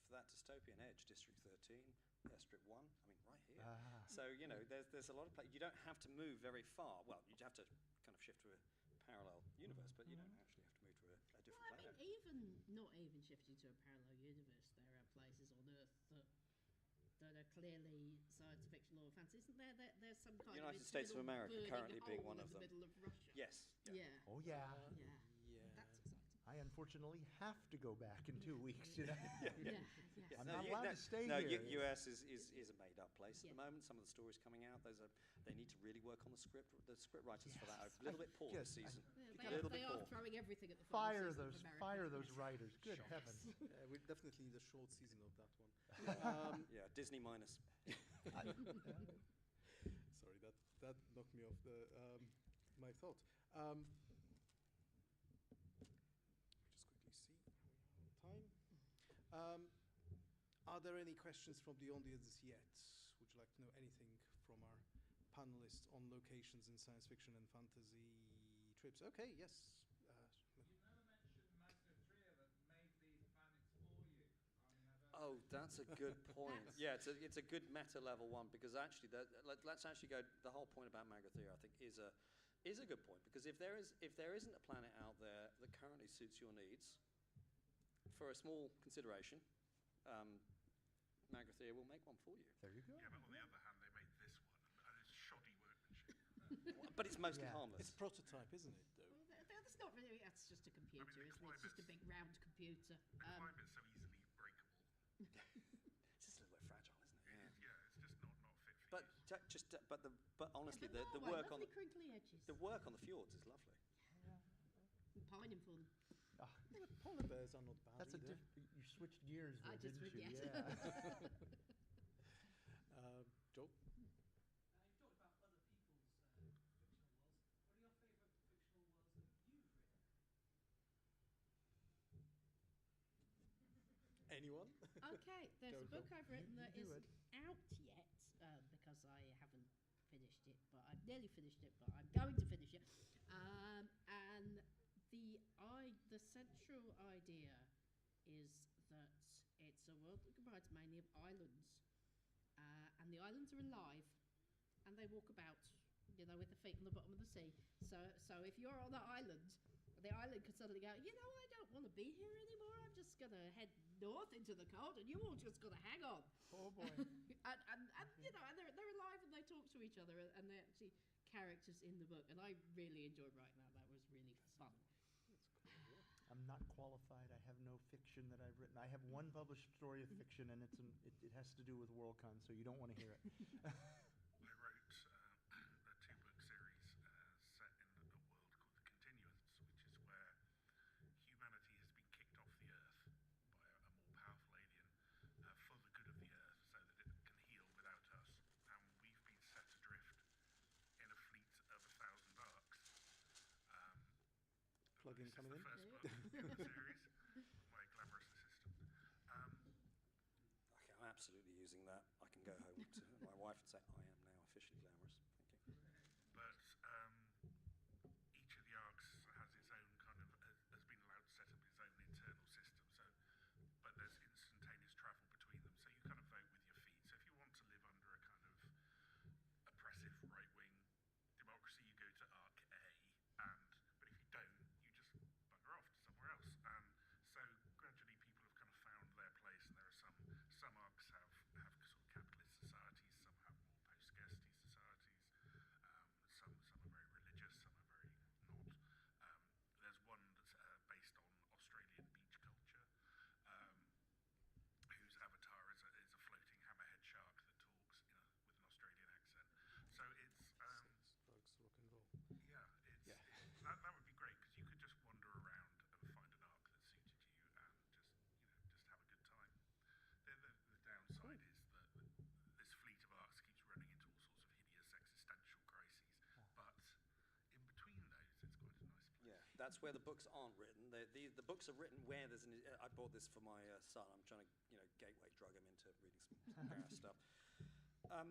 For that dystopian edge, District 13, Airstrip 1. I mean, right here. So there's a lot of places. You don't have to move very far. Well, you have to kind of shift to a parallel universe, but you don't actually have to move to a different planet. Not even shifting to a parallel universe, there are places on Earth that are clearly science fiction or fantasy. Isn't there? There's some kind of United States of America currently being one of them. In the middle of Russia. Yes. Yeah. Oh yeah. That's exciting. I unfortunately have to go back in 2 weeks. I'm No, not allowed to stay no, here. US is a made-up place at the moment. Some of the stories coming out, they need to really work on the script. The script writers for that are a little bit poor this season. They are throwing everything at the fire those writers. Good heavens. We definitely need a short season of that one. Yeah, Disney minus. Sorry, that knocked me off my thought. Just quickly see how we are on time. Are there any questions from the audience yet? Would you like to know anything from our panelists on locations in science fiction and fantasy trips? Okay, yes. You never mentioned Magna 3 that made these planets for you. Oh, that's a good point. Yeah, it's a good meta level one, because actually, let's actually go. The whole point about Magathea, I think, is a good point, because if there isn't a planet out there that currently suits your needs, for a small consideration, Magathea will make one for you. There you go. Yeah, but on the other hand, they made this one, and it's shoddy workmanship. But it's mostly harmless. It's prototype, isn't it, though? Well, that's not really. That's just a computer, isn't it? It's just a big round computer. The climate's so easily breakable. It's just a little bit fragile, isn't it? Yeah, it's just not fit for But use. but honestly, Yeah, the work on crinkly edges. the work on the fjords is lovely. I'm pining for them. Yeah, but polar bears are not bad That's either. you switched gears there, I just didn't you? yes. Yeah. Joe? You talked about other people's fictional worlds. What are your favourite fictional worlds that you've written? Anyone? Okay, there's a book I've written that do isn't it. out yet because I haven't finished it, but I've nearly finished it, but I'm going to finish it. And the central idea is that it's a world that combines mainly of islands, and the islands are alive, and they walk about, with their feet on the bottom of the sea. So if you're on the island could suddenly go, I don't want to be here anymore. I'm just going to head north into the cold, and you all just got to hang on. Oh boy. and they're alive, and they talk to each other, and they're actually characters in the book. And I really enjoyed writing that. That was really fun. I'm not qualified. I have no fiction that I've written. I have one published story of fiction, and it has to do with WorldCon, so you don't want to hear it. I wrote a two-book series set in a world called the Continuance, which is where humanity has been kicked off the Earth by a more powerful alien for the good of the Earth, so that it can heal without us. And we've been set adrift in a fleet of 1,000 arcs. Plug-in coming in. This is the first book in the series. My glamorous assistant. Okay, I'm absolutely using that. I can go home to my wife and say, I am now officially glamorous. Thank you. But each of the arcs has its own has been allowed to set up its own internal system. But there's instantaneous travel between them. So you kind of vote with your feet. So if you want to live under a kind of that's where the books aren't written. The books are written where there's an. I bought this for my son. I'm trying to gateway drug him into reading some Gareth stuff. I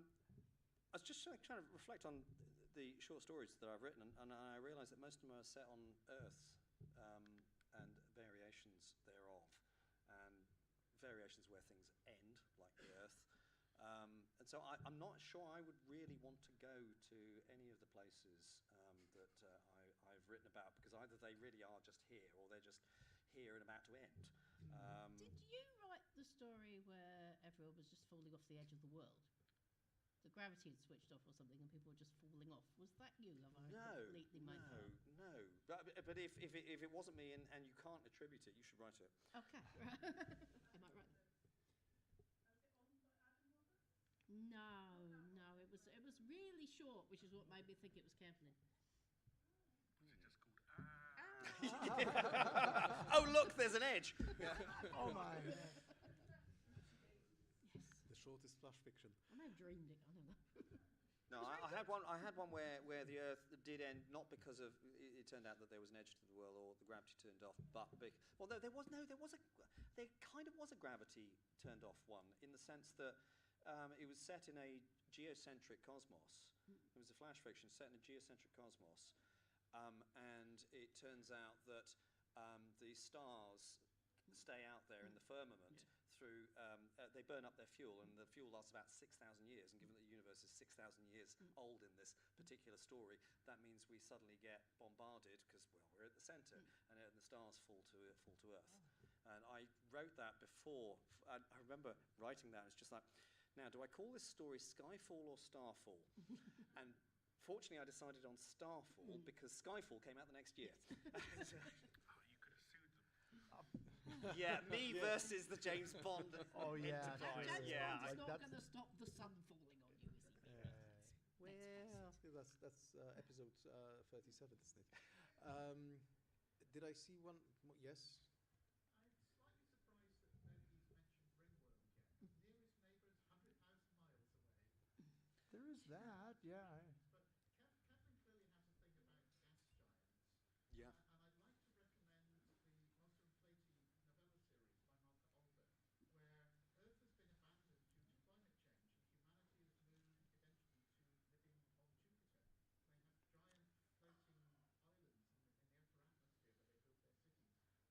was just trying to reflect on the short stories that I've written, and I realised that most of them are set on Earths and variations thereof, and variations where things end, like the Earth. And so I'm not sure I would really want to go to any of the places that I've written about, because either they really are just here, or they're just here and about to end. Did you write the story where everyone was just falling off the edge of the world? The gravity had switched off or something, and people were just falling off. Was that you? Have I completely made that up? No. But if it wasn't me, and you can't attribute it, you should write it. Okay. I might write it. No. It was really short, which is what made me think it was Kevlin. Was it just called Oh, look, there's an edge. Oh my. The shortest flash fiction. I may have dreamed it. I don't know. No, I had one where the Earth did end, not because of it turned out that there was an edge to the world or the gravity turned off, but there kind of was a gravity turned off one, in the sense that it was set in a geocentric cosmos. It was a flash fiction set in a geocentric cosmos, and it turns out that the stars stay out there in the firmament through, they burn up their fuel, and the fuel lasts about 6,000 years, and given that the universe is 6,000 years old in this particular story, that means we suddenly get bombarded, because, well, we're at the centre, and the stars fall to Earth. And I wrote that before, I remember writing that, it's just like, now, do I call this story Skyfall or Starfall? And fortunately, I decided on Starfall, because Skyfall came out the next year. Yeah, me versus the James Bond enterprise. James Yeah, Bond's not going to stop the sun falling on you, is he? Well, that's episode 37, isn't it? Did I see one? Yes? I'm slightly surprised that nobody's mentioned Ringworld yet. Nearest neighbour's 100,000 miles away. There is that, yeah. But Catherine clearly has a thing about gas giants. Yeah. And I'd like to recommend the Moser and Flaty novella series by Martha Alder, where Earth has been abandoned due to climate change, and humanity has moved eventually to living on Jupiter. They have giant floating islands in the upper atmosphere where they built their cities, connected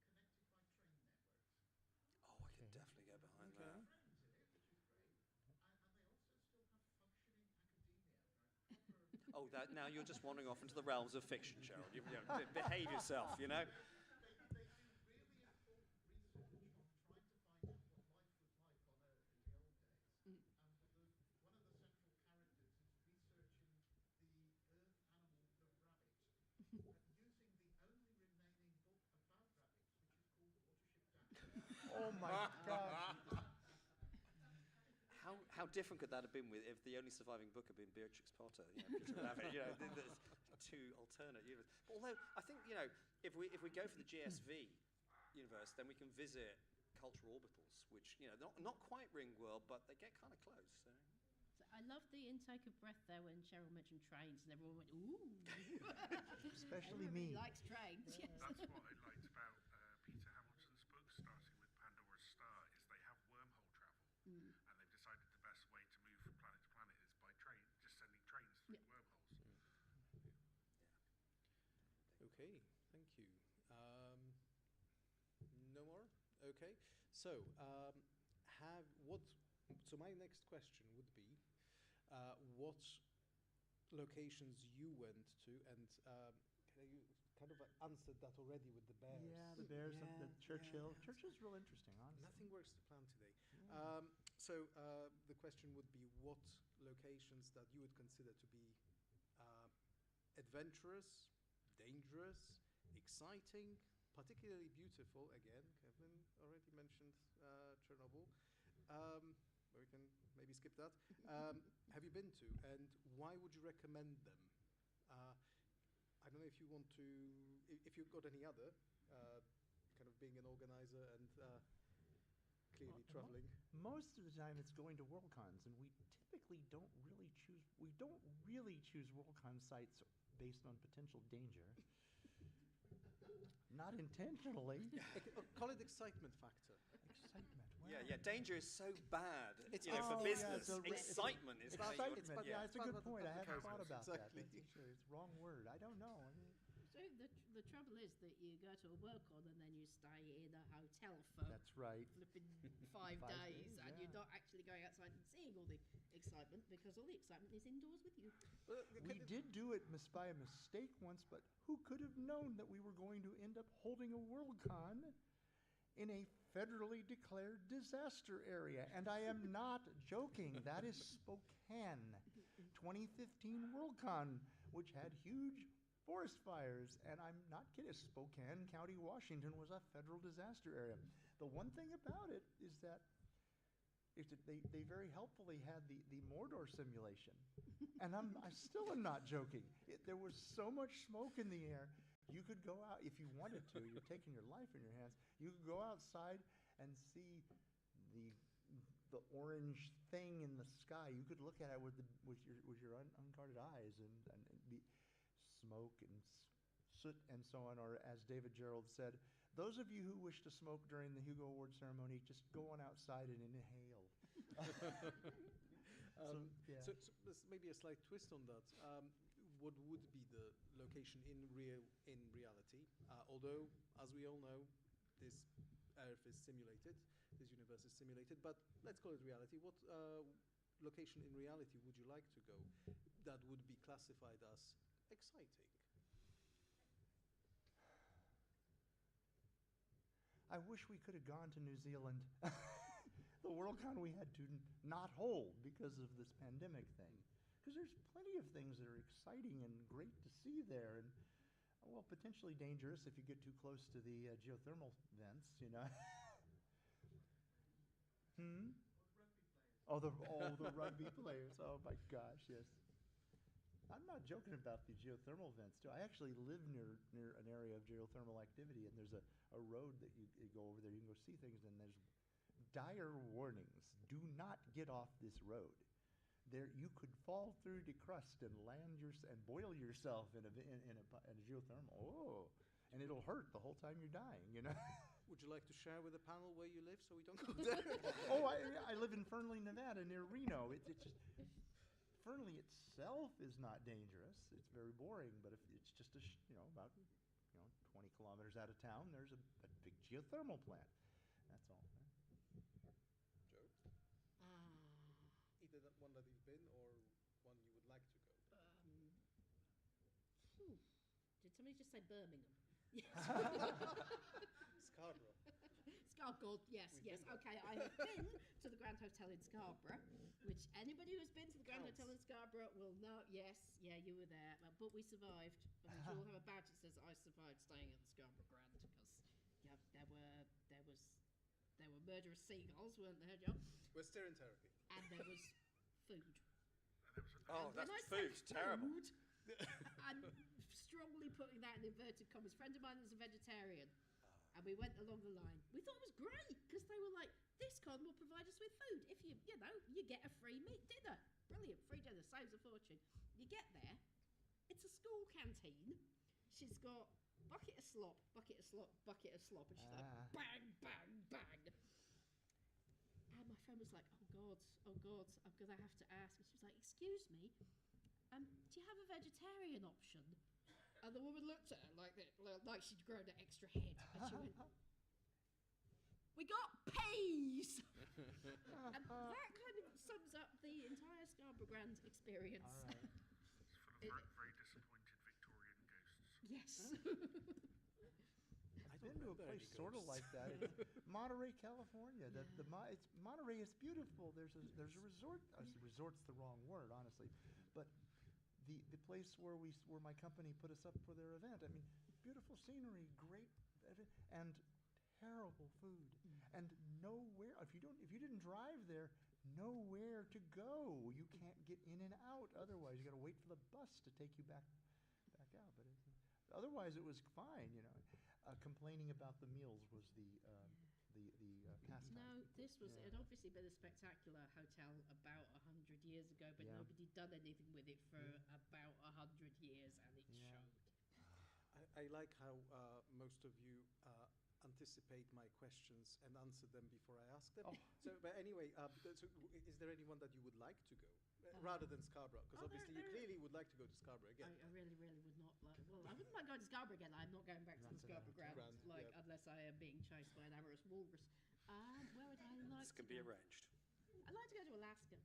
by train networks. Oh, I can definitely get behind that. Trains in it, which is great. And they also still have functioning academia, right? Proper. Oh, now you're just wandering off into the realms of fiction, Cheryl. Behave yourself, you know? They do really important research on trying to find out what life was like on Earth in the old days. One of the central characters is researching the Earth animal, the rabbit, using the only remaining book about rabbits, which is called Watership Down. Oh my God. How different could that have been if the only surviving book had been Beatrix Potter? Peter Rabbit, there's two alternate universes. But although I think if we go for the GSV universe, then we can visit cultural orbitals, which not quite Ringworld, but they get kind of close. So I love the intake of breath there when Cheryl mentioned trains, and everyone went, ooh. Especially Everybody me. likes trains. Yes. That's what I liked about Peter Hamilton's book, starting with Pandora's Star, is they have wormhole travel, and they've decided the best way to move from planet to planet is by train, just sending trains through wormholes. Okay, thank you. No more? Okay. So, so my next question would be, what locations you went to, and you kind of answered that already with the bears. Yeah, the bears, the Churchill. Churchill's real interesting, honestly. Nothing works to plan today. Yeah. So the question would be, what locations that you would consider to be adventurous, dangerous, exciting, particularly beautiful? Again, Kevin already mentioned Chernobyl. We can maybe skip that. Have you been to, and why would you recommend them? I don't know if you want to, if you've got any other, kind of being an organizer and clearly traveling. Most of the time it's going to WorldCons, and we typically don't really choose WorldCon sites based on potential danger. Not intentionally. Call it excitement factor. Excitement. Wow. Yeah, danger is so bad, It's for business. Yeah, excitement is how you... Excitement, yeah, it's a good point. I hadn't thought about exactly. that. It's the wrong word. I don't know. So the trouble is that you go to a work-on and then you stay in a hotel for That's right. flipping 5 days, and you're not actually going outside and seeing all the excitement because all the excitement is indoors with you. We did do it by a mistake once, but who could have known that we were going to end up holding a WorldCon in a federally declared disaster area? And I am not joking. That is Spokane, 2015 WorldCon, which had huge forest fires, and I'm not kidding. Spokane County, Washington was a federal disaster area. The one thing about it is that they very helpfully had the Mordor simulation, and I still am not joking. There was so much smoke in the air. You could go out if you wanted to. You're taking your life in your hands. You could go outside and see the orange thing in the sky. You could look at it with your unguarded eyes, and the smoke and soot and so on, or as David Gerald said, those of you who wish to smoke during the Hugo Award ceremony, just go on outside and inhale. So there's maybe a slight twist on that. What would be the location in reality? Although, as we all know, this Earth is simulated, this universe is simulated, but let's call it reality. What location in reality would you like to go that would be classified as exciting? I wish we could have gone to New Zealand. The WorldCon we had to not hold because of this pandemic thing. Because there's plenty of things that are exciting and great to see there, and well, potentially dangerous if you get too close to the geothermal vents, you know. Oh, the rugby players. Oh my gosh, yes. I'm not joking about the geothermal vents too. I actually live near an area of geothermal activity, and there's a road that you go over there. You can go see things, and there's dire warnings. Do not get off this road. There, you could fall through the crust and and boil yourself in a geothermal. Oh, and it'll hurt the whole time you're dying. You know. Would you like to share with the panel where you live so we don't go there? Oh, I live in Fernley, Nevada, near Reno. It's just. Fernley itself is not dangerous. It's very boring, but if it's just about 20 kilometers out of town, there's a big geothermal plant. That's all. Joe? Either that one that you've been or one you would like to go. Did somebody just say Birmingham? Scarborough. Scarborough, yes. Okay, I have been to the Grand Hotel in Scarborough, which anybody who's been to the Grand Hotel in Scarborough will know. Yes, you were there, but we survived. And you'll have a badge that says I survived staying at the Scarborough Grand, because there were murderous seagulls, weren't there, John? We're stereotyping. And there was food. Oh, that's food. Terrible. I'm strongly putting that in inverted commas. A friend of mine was a vegetarian, and we went along the line. We thought it was great because they were like, "This con will provide us with food. If you get a free meat dinner. Brilliant, free dinner saves a fortune." You get there, it's a school canteen. She's got bucket of slop, bucket of slop, bucket of slop, and she's like, bang, bang, bang. And my friend was like, "Oh God, I'm gonna have to ask." And she was like, "Excuse me. Do you have a vegetarian option?" And the woman looked at her like she'd grown an extra head, and she went, "We got peas!" And that kind of sums up the entire Scarborough Grand experience. All right. It's full of very disappointed Victorian ghosts. Yes. I've been to a place sort of like that. It's Monterey, California. Monterey is beautiful. There's a resort. Resort's the wrong word, honestly, but the place where my company put us up for their event. I mean, beautiful scenery, great, and terrible food, and nowhere. If you didn't drive there, nowhere to go. You can't get in and out. Otherwise, you got to wait for the bus to take you back out. But otherwise, it was fine. Complaining about the meals was the pastime. No, this was, it obviously been a spectacular hotel about 100 years ago, but nobody done anything with it for about 100 years, and it showed. I like how most of you anticipate my questions and answer them before I ask them. So, but anyway, so is there anyone that you would like to go? Rather than Scarborough, because obviously you clearly would like to go to Scarborough again. I really, really would not like. Well, I wouldn't mind going to Scarborough again. I'm not going back to the Scarborough ground, unless I am being chased by an amorous walrus. Where would I like this can be arranged. I'd like to go to Alaska.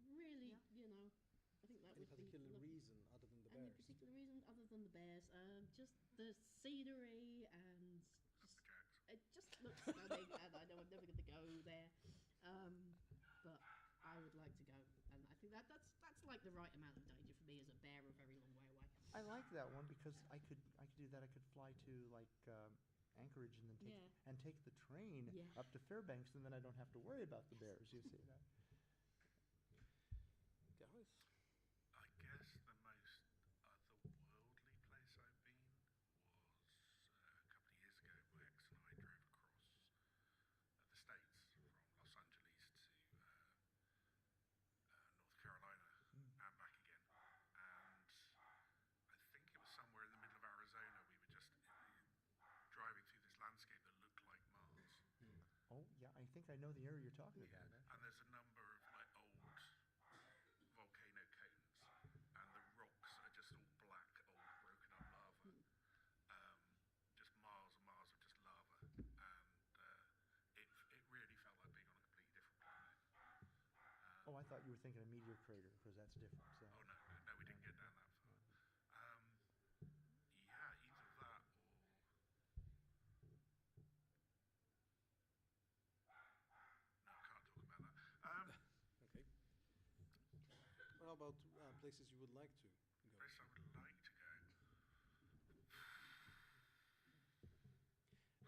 Really, you know, I think that would be. Any particular reason other than the bears? Any particular reason other than the bears? Just the scenery and it just looks stunning, and I know I'm never going to go there, but I would like to go, and I think that's like the right amount of danger for me as a bear a very long way away. I like that one because I could do that. I could fly to like Anchorage and then take the train up to Fairbanks, and then I don't have to worry about the bears. You see that? Gareth? I guess the most otherworldly place I've been was a couple of years ago. My ex and I drove across the States from Los Angeles to North Carolina and back again. And I think it was somewhere in the middle of Arizona. We were just driving through this landscape that looked like Mars. Oh yeah, I think I know the area you're talking about. And there's a number of like old volcano cones, and the rocks are just all black, old broken up lava. Just miles and miles of just lava, and it really felt like being on a completely different planet. I thought you were thinking a meteor crater because that's different. So. Oh no, we didn't get down that far. Yeah, either that or. No, I can't talk about that. Okay. What about places you would like to go? Place I would like to go.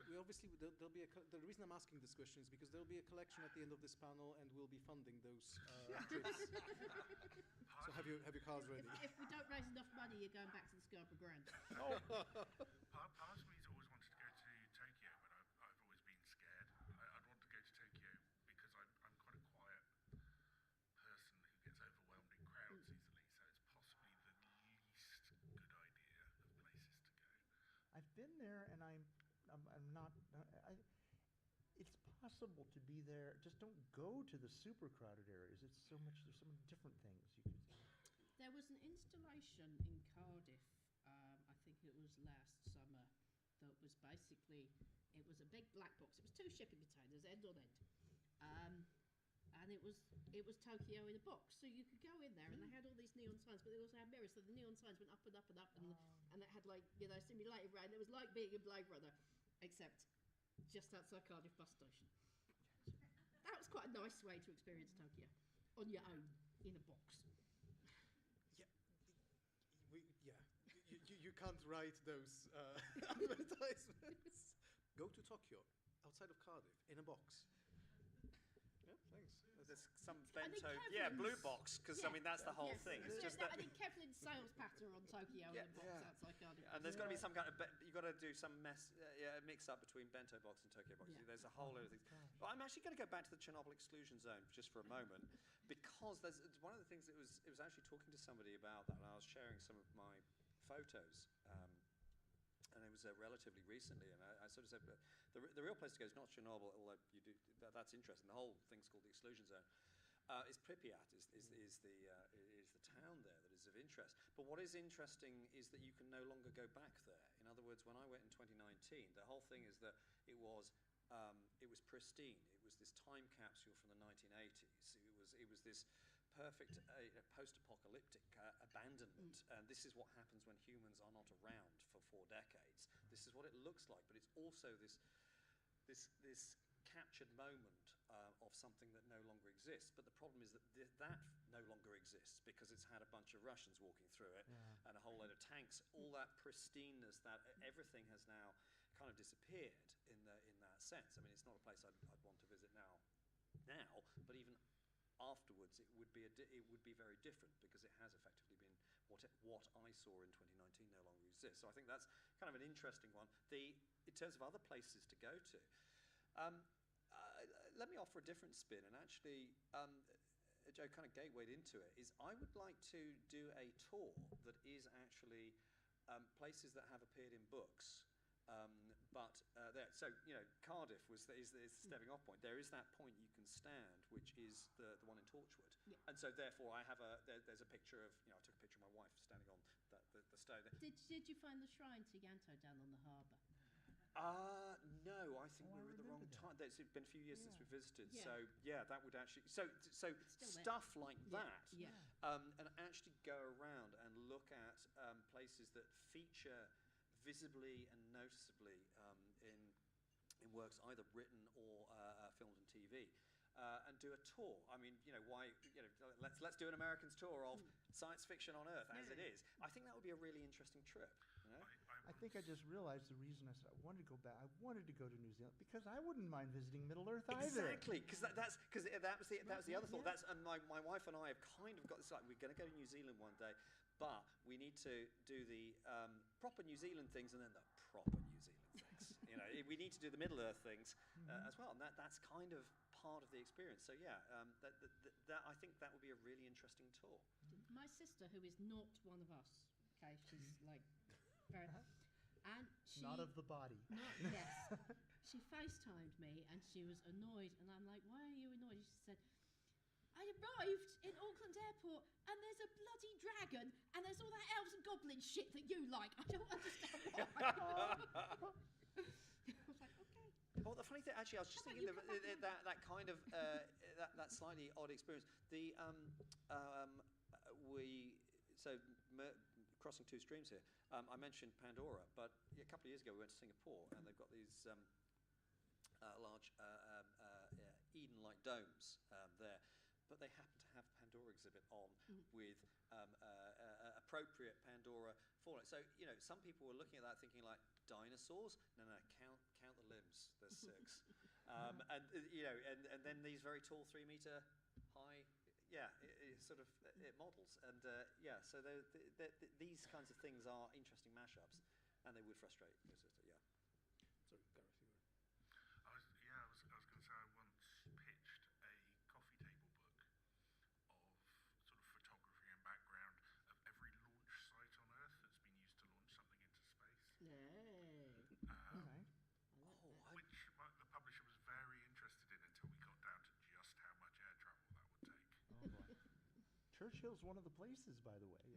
We obviously there'll be the reason I'm asking this question is because there'll be a collection at the end of this panel, and we'll be funding those trips. So have your cards ready. If we don't raise enough money, you're going back to the Scarborough Grand. Part of me's always wanted to go to Tokyo, but I've always been scared. I'd want to go to Tokyo because I'm quite a quiet person who gets overwhelmed in crowds easily, so it's possibly the least good idea of places to go. I've been there, and I'm not. It's possible to be there. Just don't go to the super crowded areas. It's so much. There's so many different things you could see. There was an installation in Cardiff. I think it was last summer. That was basically it was a big black box. It was 2 shipping containers, end on end. And it was Tokyo in a box. So you could go in there, and they had all these neon signs, but they also had mirrors. So the neon signs went up and up and up, and it had like simulated rain. It was like being in Blade Runner, except just outside Cardiff bus station. That was quite a nice way to experience Tokyo on your own in a box. You can't write those advertisements. Go to Tokyo, outside of Cardiff, in a box. Yeah, thanks. There's some bento, blue box, because I mean that's the whole thing. It's just that I think Kevlin's sales patter on Tokyo in a box outside Cardiff. And there's got to be some kind of you've got to do some mix up between bento box and Tokyo box. There's a whole lot of things. But I'm actually going to go back to the Chernobyl exclusion zone just for a moment, because there's one of the things that it was actually talking to somebody about that, and I was sharing some of my photos. And it was relatively recently, and I sort of said, the real place to go is not Chernobyl, although you do that's interesting. The whole thing's called the exclusion zone. Is Pripyat is the town there that is of interest. But what is interesting is that you can no longer go back there. In other words, when I went in 2019, the whole thing is that it was pristine. It was this time capsule from the 1980s. It was this perfect post-apocalyptic abandonment, and this is what happens when humans are not around for 4 decades. This is what it looks like, but it's also this captured moment of something that no longer exists. But the problem is that that no longer exists because it's had a bunch of Russians walking through it and a whole load of tanks. All that pristineness, that everything has now kind of disappeared in that sense. I mean, it's not a place I'd want to visit now, but even afterwards, it would be very different because it has effectively been what I saw in 2019 no longer exists. So I think that's kind of an interesting one. In terms of other places to go to, let me offer a different spin. And actually, Joe kind of gatewayed into it. Is I would like to do a tour that is actually places that have appeared in books. But there, so Cardiff is the stepping off point. There is that point you can stand, which is the one in Torchwood, and so therefore I have there's a picture of I took a picture of my wife standing on the stone. Did you find the shrine to Yanto down on the harbour? No, I think we were at the wrong time. It's been a few years since we visited, so that would actually so stuff like that, and actually go around and look at places that feature visibly and noticeably in works either written or filmed and TV, and do a tour. I mean, why? Let's do an American's tour of science fiction on Earth as it is. I think that would be a really interesting trip. I think I just realized the reason I said I wanted to go back. I wanted to go to New Zealand because I wouldn't mind visiting Middle Earth either. Exactly, because that was the other thought. And my wife and I have kind of got this like we're going to go to New Zealand one day, but we need to do the proper New Zealand things and then the proper New Zealand things. We need to do the Middle Earth things as well, and that's kind of part of the experience. So that I think that would be a really interesting tour. My sister, who is not one of us, okay, she's like very, and she not of the body. Yes, she FaceTimed me and she was annoyed, and I'm like, "Why are you annoyed?" She said, "I arrived in Auckland Airport and there's a bloody dragon and there's all that elves and goblin shit that you like. I don't understand why." I was like, okay. Well, the funny thing, actually, I was just thinking that kind of that slightly odd experience. Crossing two streams here. I mentioned Pandora, but a couple of years ago we went to Singapore, and they've got these large Eden-like domes there. But they happen to have a Pandora exhibit on with appropriate Pandora for it. So some people were looking at that thinking like dinosaurs. No, count the limbs. There's 6, and then these very tall 3-meter high. It models, and so these kinds of things are interesting mashups, and they would frustrate your sister. Yeah. Sorry, Gareth, you were. I was going to say I once pitched a coffee table book of sort of photography and background of every launch site on Earth that's been used to launch something into space. Yay. Which the publisher was very interested in until we got down to just how much air travel that would take. Oh boy. Churchill's one of the places, by the way.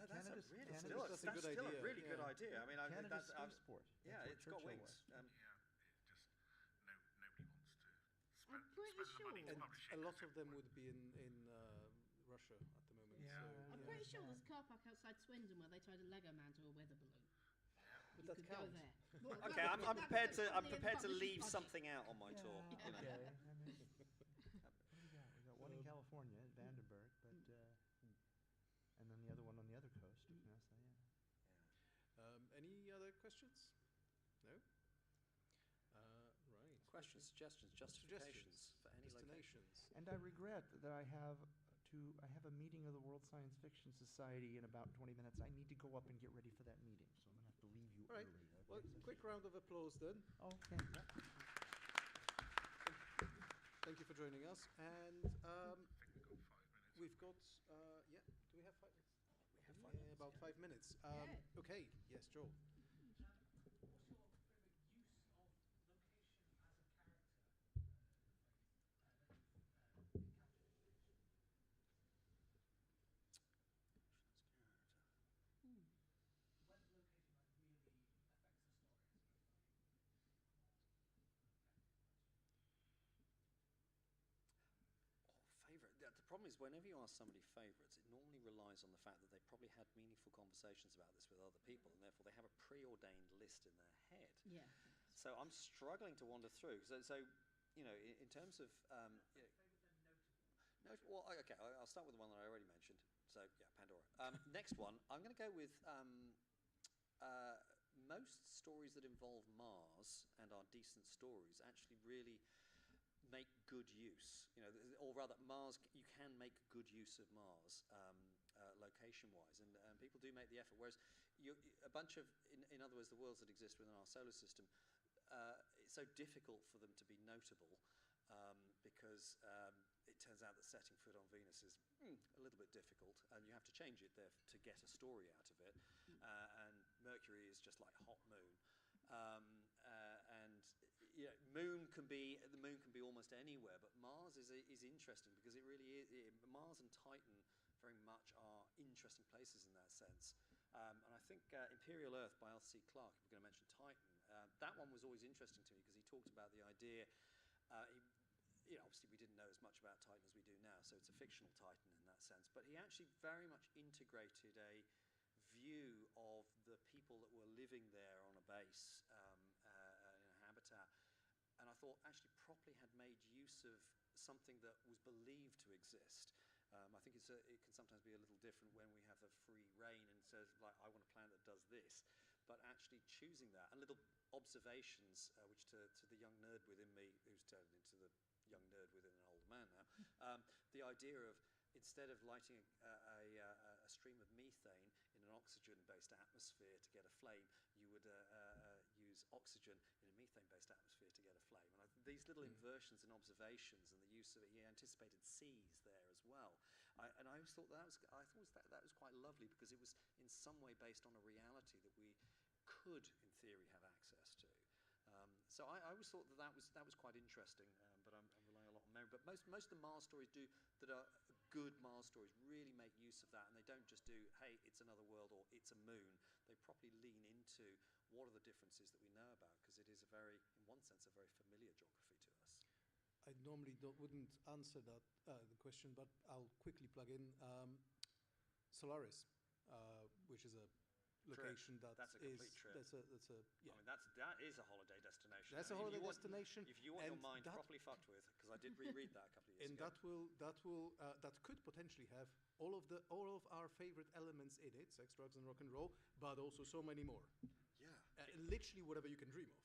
That's still a really good idea. I mean, Canada's spaceport. It's got wings. Nobody wants to I'm pretty sure. A lot of them would be in Russia at the moment. Yeah. So, I'm pretty sure there's a car park outside Swindon where they tied a Lego man to a weather balloon. But that counts. Go there. Okay, I'm prepared to leave something out on my tour. Okay. What do we got? We got one in California at Vandenberg, but and then the other one on the other coast. Any other questions? No. Right. Questions, suggestions, justifications for any destinations. And I regret that I have a meeting of the World Science Fiction Society in about 20 minutes. I need to go up and get ready for that meeting, so I'm going to have to leave you early. Okay, well, quick round of applause then. Okay. Thank you for joining us. And we've got 5 minutes. Do we have 5 minutes? We have 5 minutes. About 5 minutes. Okay. Yes, Joel. The problem is whenever you ask somebody favourites, it normally relies on the fact that they probably had meaningful conversations about this with other people, and therefore they have a preordained list in their head. Yeah. So I'm struggling to wander through. So in terms of I'll start with the one that I already mentioned. So Pandora. Next one, I'm going to go with most stories that involve Mars and are decent stories actually really make good use, or rather Mars, you can make good use of Mars location-wise, and people do make the effort, whereas a bunch of, in other words, the worlds that exist within our solar system, it's so difficult for them to be notable because it turns out that setting foot on Venus is a little bit difficult, and you have to change it there to get a story out of it. And Mercury is just like hot moon. And the moon can be almost anywhere, but Mars is interesting because it really is. Mars and Titan very much are interesting places in that sense. And I think Imperial Earth by Arthur C. Clarke, if we're going to mention Titan, that one was always interesting to me because he talked about the idea. Obviously we didn't know as much about Titan as we do now, so it's a fictional Titan in that sense. But he actually very much integrated a view of the people that were living there on a base in a habitat, and I thought actually properly had made use of something that was believed to exist. I think it can sometimes be a little different when we have a free reign and says, like, I want a planet that does this, but actually choosing that, and little observations, which to the young nerd within me, who's turned into the young nerd within an old man now, the idea of instead of lighting a stream of methane in an oxygen-based atmosphere to get a flame, you would use oxygen in a methane-based atmosphere to get a flame. And these little inversions and observations and the use of it, he anticipated seas there as well. And I always thought that was quite lovely because it was in some way based on a reality that we could, in theory, have access to. So I always thought that was quite interesting, but I'm relying a lot on memory. But most of the Mars stories that are good Mars stories really make use of that, and they don't just do, hey, it's another world or it's a moon. They properly lean into what are the differences that we know about, because it is in one sense, a very familiar geography to us. I normally wouldn't answer that the question, but I'll quickly plug in Solaris, which is a location that's a complete trip. That's a yeah. I mean, that is a holiday destination. That's a holiday destination. If you want your mind properly fucked with, because I did reread that a couple of years ago. And that could potentially have all of our favorite elements in it, sex, drugs, and rock and roll, but also so many more. Yeah. Literally whatever you can dream of.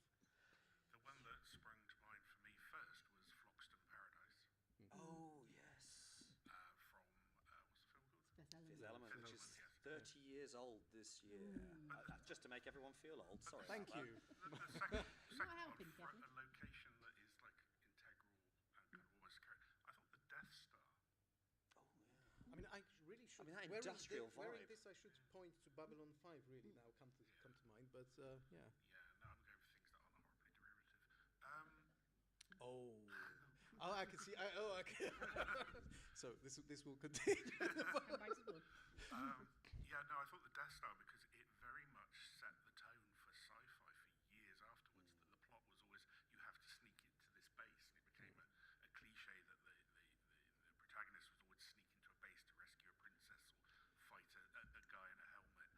The one that sprung to mind for me first was Floxton Paradise. Oh yes. From what's the film called? Fifth Element, which is 30 years old this year. Just to make everyone feel old. Sorry. Thank you. The second helping, one, for a location that is like integral and kind of almost. I thought the Death Star. Oh yeah. I mean, I really should. that industrial vibe. Wearing this, I should point to Babylon 5. Really, now come to mind. But yeah. Yeah. No, I'm going for things that aren't horribly derivative. Oh, I can see. Okay. So this will continue. Yeah, no, I thought the Death Star, because it very much set the tone for sci-fi for years afterwards. That the plot was always you have to sneak into this base, and it became a cliche that the protagonist was always sneak into a base to rescue a princess or fight a guy in a helmet,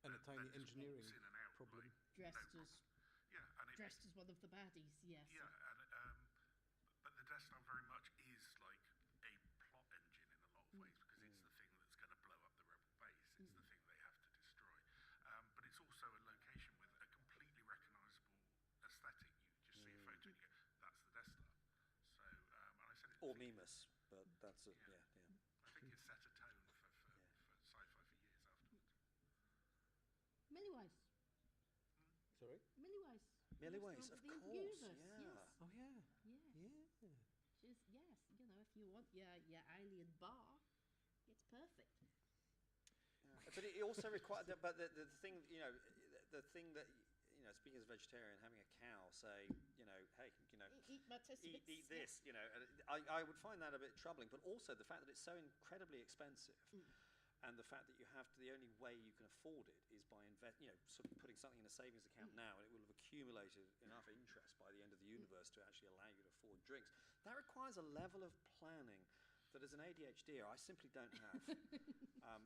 and a tiny engineering in and out, problem. Like, Dressed as one of the baddies, yes. Yeah, but the Death Star very much is like a plot engine in a lot of ways, because it's the thing that's going to blow up the rebel base. It's the thing they have to destroy. But it's also a location with a completely recognisable aesthetic. You just see a photo and you go, that's the Death Star. So, and I said it. Or Mimas, but that's it. Yeah. I think it set a tone for sci-fi for years afterwards. Milliways. Sorry? Milliways. Milliways, of course. Universe. Yeah. Yes. Oh yeah. Yeah. Yes, if you want your alien bar, it's perfect. Yeah. But it also requires. But the thing, the thing that. Speaking as a vegetarian, having a cow say, hey, eat my testicles. Eat this, and I would find that a bit troubling. But also the fact that it's so incredibly expensive, and the fact that the only way you can afford it is by sort of putting something in a savings account now, and it will have accumulated enough interest by the end of the universe to actually allow you to afford drinks. That requires a level of planning that as an ADHDer I simply don't have. I'm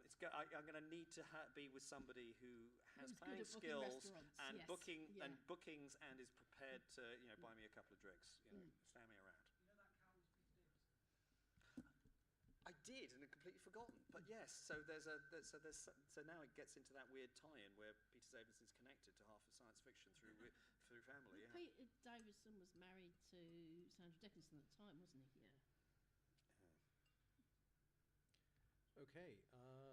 going to need to be with somebody who has planning skills and bookings and is prepared to buy me a couple of drinks, stand me around. You know that cow was Peter Davis? I did, and I'd completely forgotten. But yes, so now it gets into that weird tie-in where Peter Davidson's connected to half of science fiction through family. Yeah. Peter Davison was married to Sandra Dickinson at the time, wasn't he? Yeah. Okay,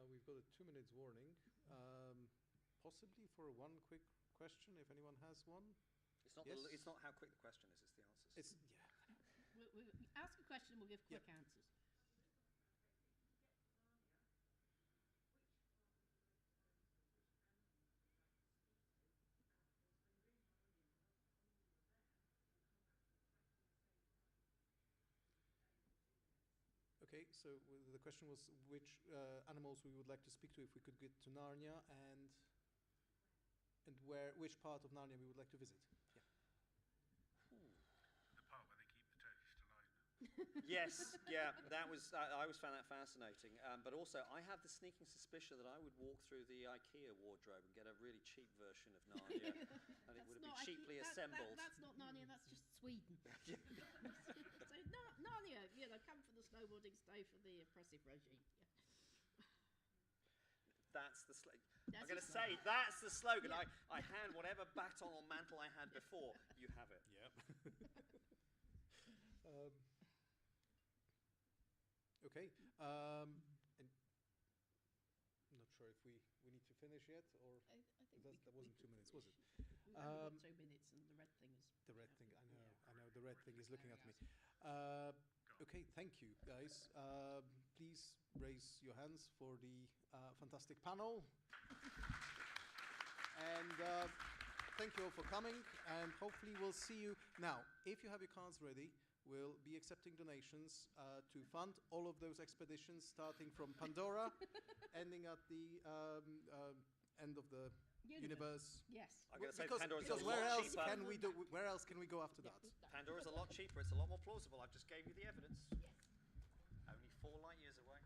we've got a 2 minutes warning. Possibly for one quick question, if anyone has one. It's not how quick the question is; it's the answers. Yeah. We're Ask a question and we'll give quick answers. Okay, so the question was which animals we would like to speak to if we could get to Narnia, and which part of Narnia we would like to visit. Yeah. The part where they keep the Turkish delight. Yes, yeah, that was. I always found that fascinating. But also, I have the sneaking suspicion that I would walk through the IKEA wardrobe and get a really cheap version of Narnia, and it would have been cheaply assembled. That's not Narnia. That's just Sweden. So Narnia, come for the snowboarding, stay for the oppressive regime. Yeah. That's the slogan. I'm going to say, that's the slogan. Yeah. I hand whatever baton or mantle I had before. You have it. Yep. Okay. And I'm not sure if we need to finish yet, or I think that wasn't 2 minutes, was it? We've only got 2 minutes, and the red thing is. The red thing. I know. The red thing is looking at me. Okay. Thank you, guys. Please raise your hands for the fantastic panel. And thank you all for coming. And hopefully we'll see you now. If you have your cards ready, we'll be accepting donations to fund all of those expeditions, starting from Pandora, ending at the end of the universe. Yes. I'm going to say Pandora's because where else can we go after that? Pandora's a lot cheaper. It's a lot more plausible. I've just gave you the evidence. Yes. Only 4 light years away.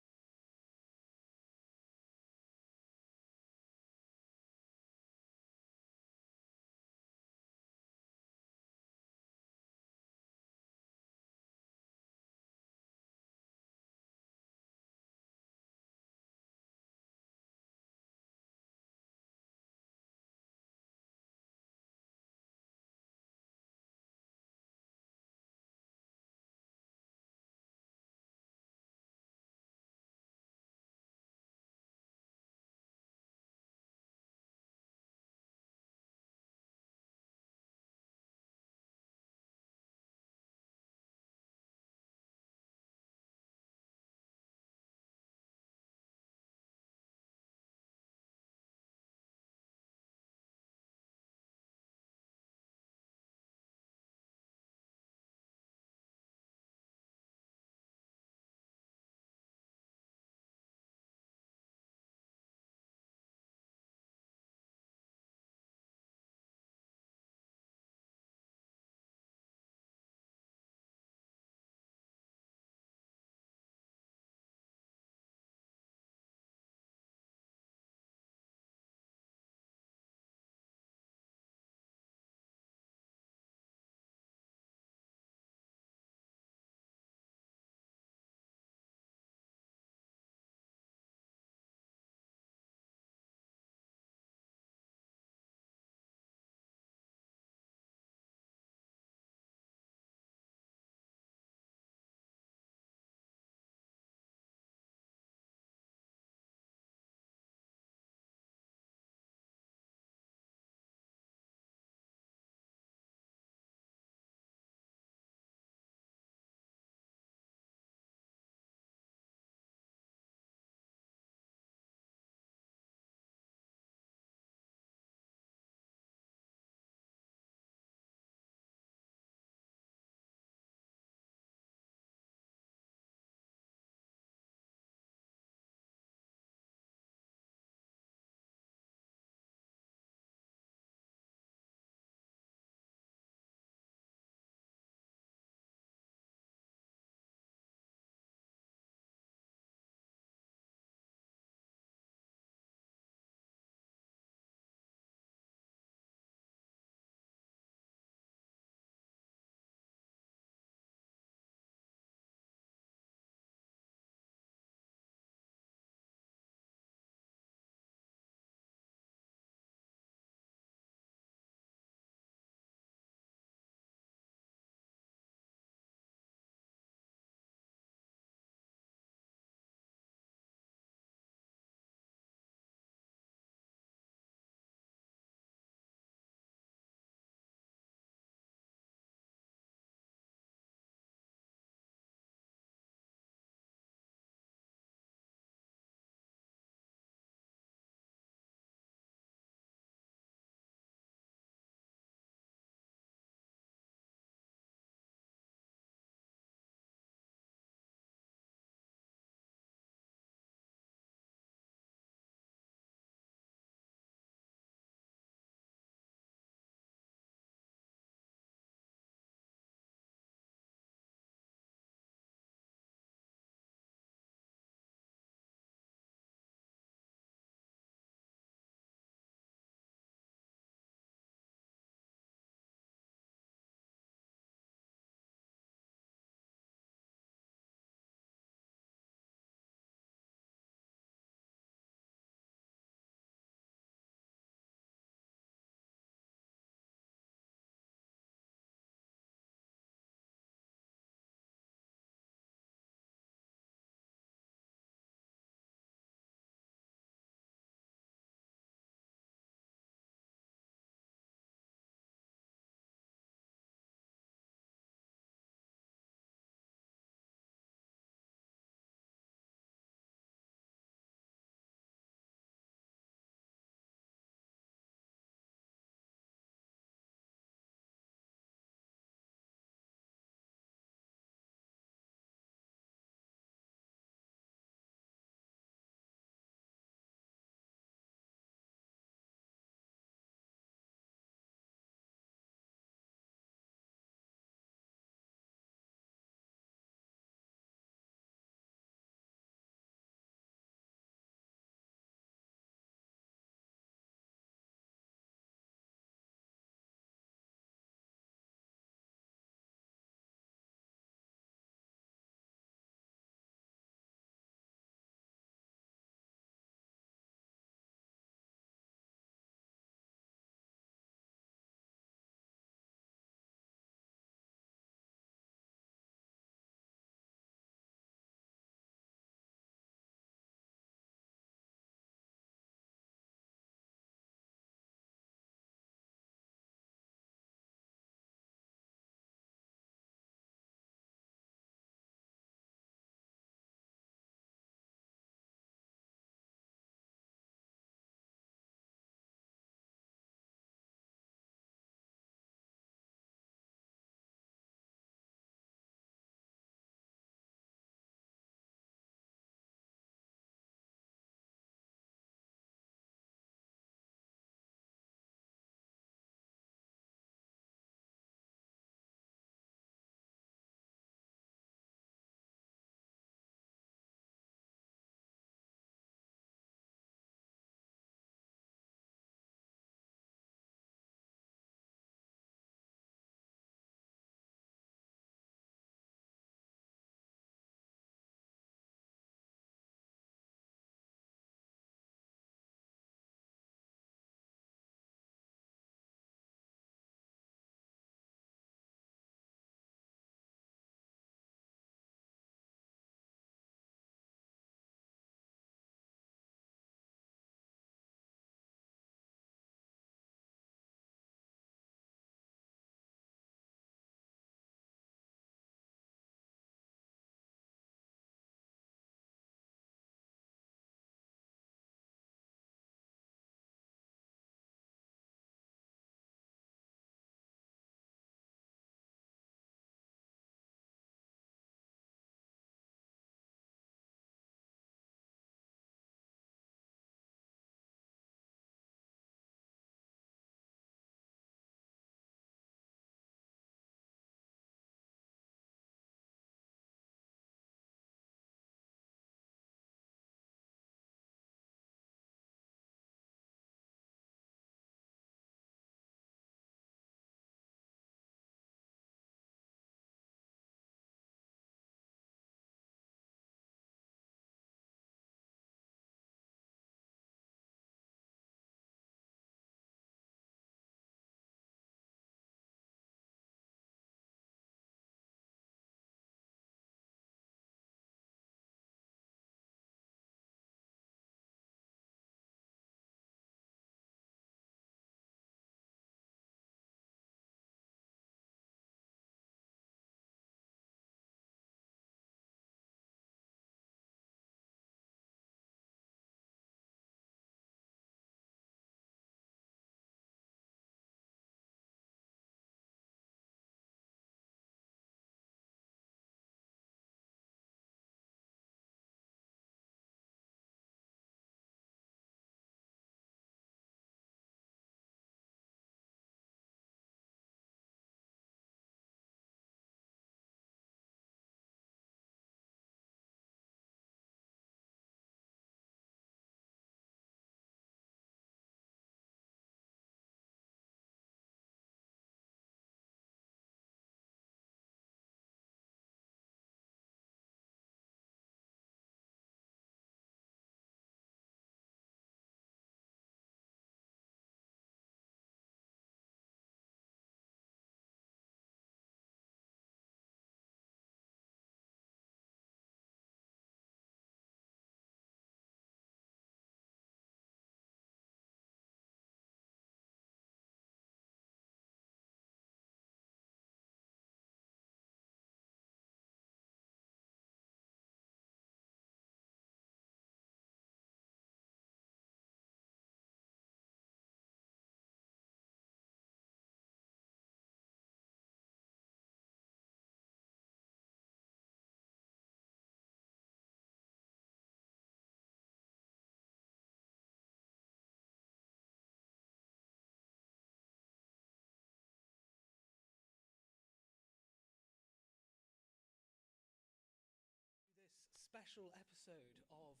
special episode of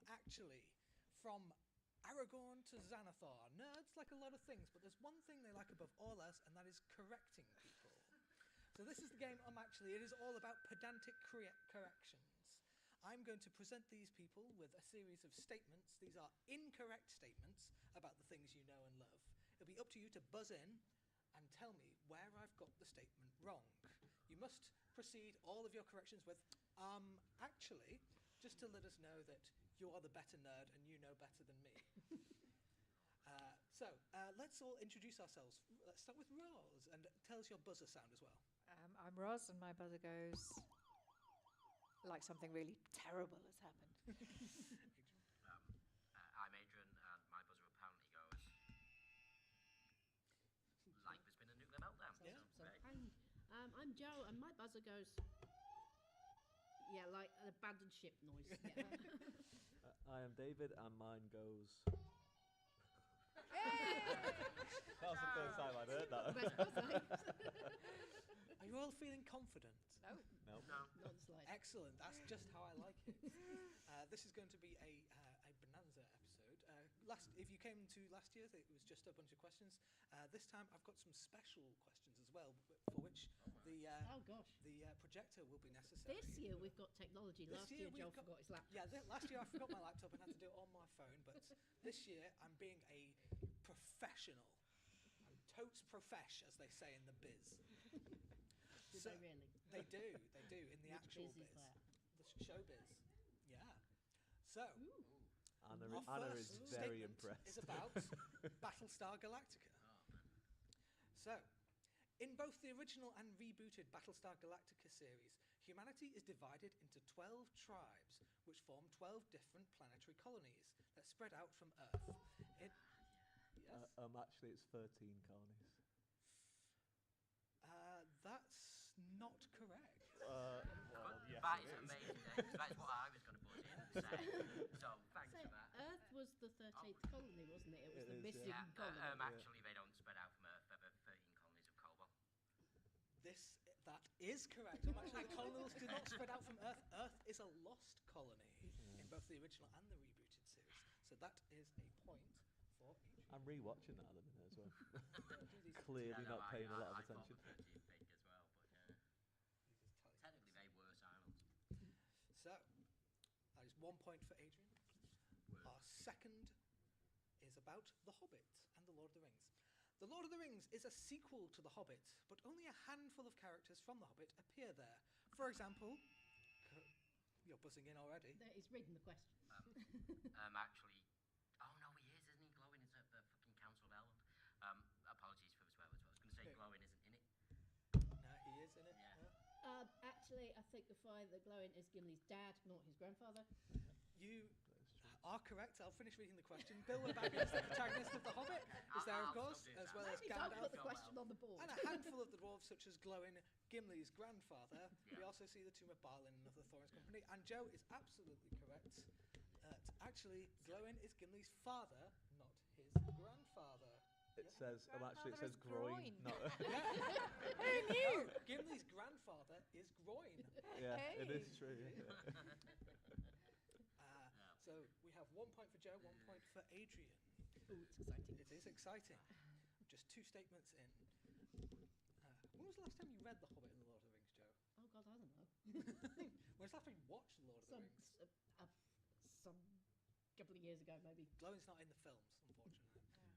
Actually, from Aragorn to Xanathar. Nerds like a lot of things, but there's one thing they like above all else, and that is correcting people. So this is the game Actually. It is all about pedantic corrections. I'm going to present these people with a series of statements. These are incorrect statements about the things you know and love. It'll be up to you to buzz in and tell me where I've got the statement wrong. You must proceed all of your corrections with actually, just to let us know that you are the better nerd and you know better than me. So let's all introduce ourselves. Let's start with Roz, and tell us your buzzer sound as well. I'm Roz, and my buzzer goes like something really terrible has happened. I'm Adrian, and my buzzer apparently goes like there's been a nuclear meltdown. Yeah. So, So I'm Joe, and my buzzer goes, yeah, like an abandoned ship noise. Yeah. I am David, and mine goes. That was the first time I'd heard that. Are you all feeling confident? No. No. Not the slightest. Excellent. That's just how I like it. This is going to be a bonanza episode. If you came to last year, it was just a bunch of questions. This time, I've got some special questions as well, for which the projector will be necessary. This year we've got technology. Last year Joe forgot his laptop. Yeah, last year I forgot my laptop and had to do it on my phone. But this year I'm being a professional. I'm totes profesh, as they say in the biz. Do they really? They do. In the Which actual biz is biz. that? The showbiz. Yeah. So, Anna our is first very statement impressed. is about Battlestar Galactica. So, in both the original and rebooted Battlestar Galactica series, humanity is divided into 12 tribes, which form 12 different planetary colonies that spread out from Earth. Yes? Actually, it's 13 colonies. That's not correct. That is amazing, because that's what I was going to buzz in and say. So thanks for that. Earth was the 13th colony, wasn't it? It was the missing Yeah, colony. actually, they don't spread out from Earth. There are 13 colonies of Cobalt. That is correct. Actually, the colonies do not spread out from Earth. Earth is a lost colony in both the original and the rebooted series. So that is a point for Adrian. I'm rewatching that at the minute as well. Clearly not paying a lot of attention. I thought the 13th big as well, but technically they were silent. So, that is 1 point for Adrian. Our second is about The Hobbit and The Lord of the Rings. The Lord of the Rings is a sequel to The Hobbit, but only a handful of characters from The Hobbit appear there. For example, you're buzzing in already. He's reading the question. Actually, oh no, he is, isn't he? Glowing is at the fucking Council of Elrond. Apologies for the swear words. I was going to say Glowing isn't in it. No, he is in it. Yeah. Actually, I think the fire that glowing is Gimli's dad, not his grandfather. You are correct. I'll finish reading the question. Bilbo Baggins, the protagonist of The Hobbit, is there, of course, as well as Maybe don't put Gandalf. the question on the board. And a handful of the dwarves, such as Glowin, Gimli's grandfather. We also see the tomb of Balin of the Thorin's Company. And Joe is absolutely correct. Actually, Glowin is Gimli's father, not his grandfather. It says, actually, it says groin. Not Who knew? Gimli's grandfather is Groin. Yeah, it is true. So we have 1 point for Joe, 1 point for Adrian. Oh, it's exciting. It is exciting. Just 2 statements in. When was the last time you read The Hobbit and The Lord of the Rings, Joe? Oh, God, I don't know. When was the last time you watched The Lord of the Rings? Some couple of years ago, maybe. Glowing's not in the films, unfortunately.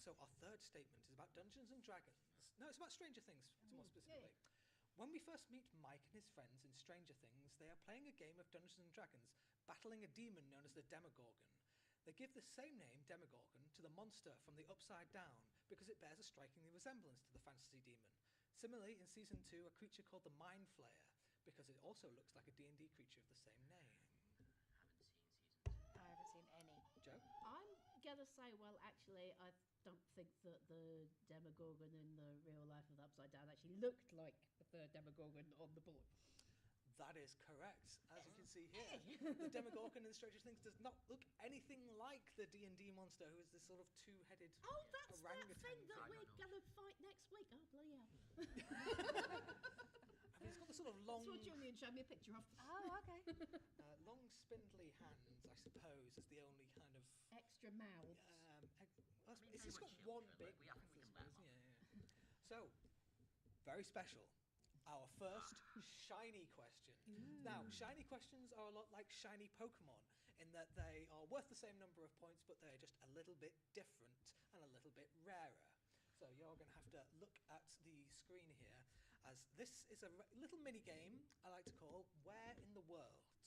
So our third statement is about Dungeons and Dragons. No, it's about Stranger Things, more specifically. When we first meet Mike and his friends in Stranger Things, they are playing a game of Dungeons and Dragons, battling a demon known as the Demogorgon. They give the same name, Demogorgon, to the monster from the Upside Down because it bears a striking resemblance to the fantasy demon. Similarly, in Season 2, a creature called the Mind Flayer because it also looks like a D&D creature of the same name. I haven't seen any. Joe? I'm going to say, well, actually, I don't think that the Demogorgon in the real life of the Upside Down actually looked like the Demogorgon on the board. That is correct. As you can see here, the Demogorgon in Stranger Things does not look anything like the D&D monster, who is this sort of two-headed That's orangutan that thing that we're going to fight next week. Oh, bloody hell. I mean, it's got the sort of long. That's what Julian showed me a picture of. Oh, okay. Long spindly hands, I suppose, is the only kind of extra mouths. It's just got one big mouth, I suppose. Yeah. So, very special. Our first shiny question. Now, shiny questions are a lot like shiny Pokemon in that they are worth the same number of points, but they're just a little bit different and a little bit rarer. So you're going to have to look at the screen here, as this is a little mini game I like to call Where in the Worlds.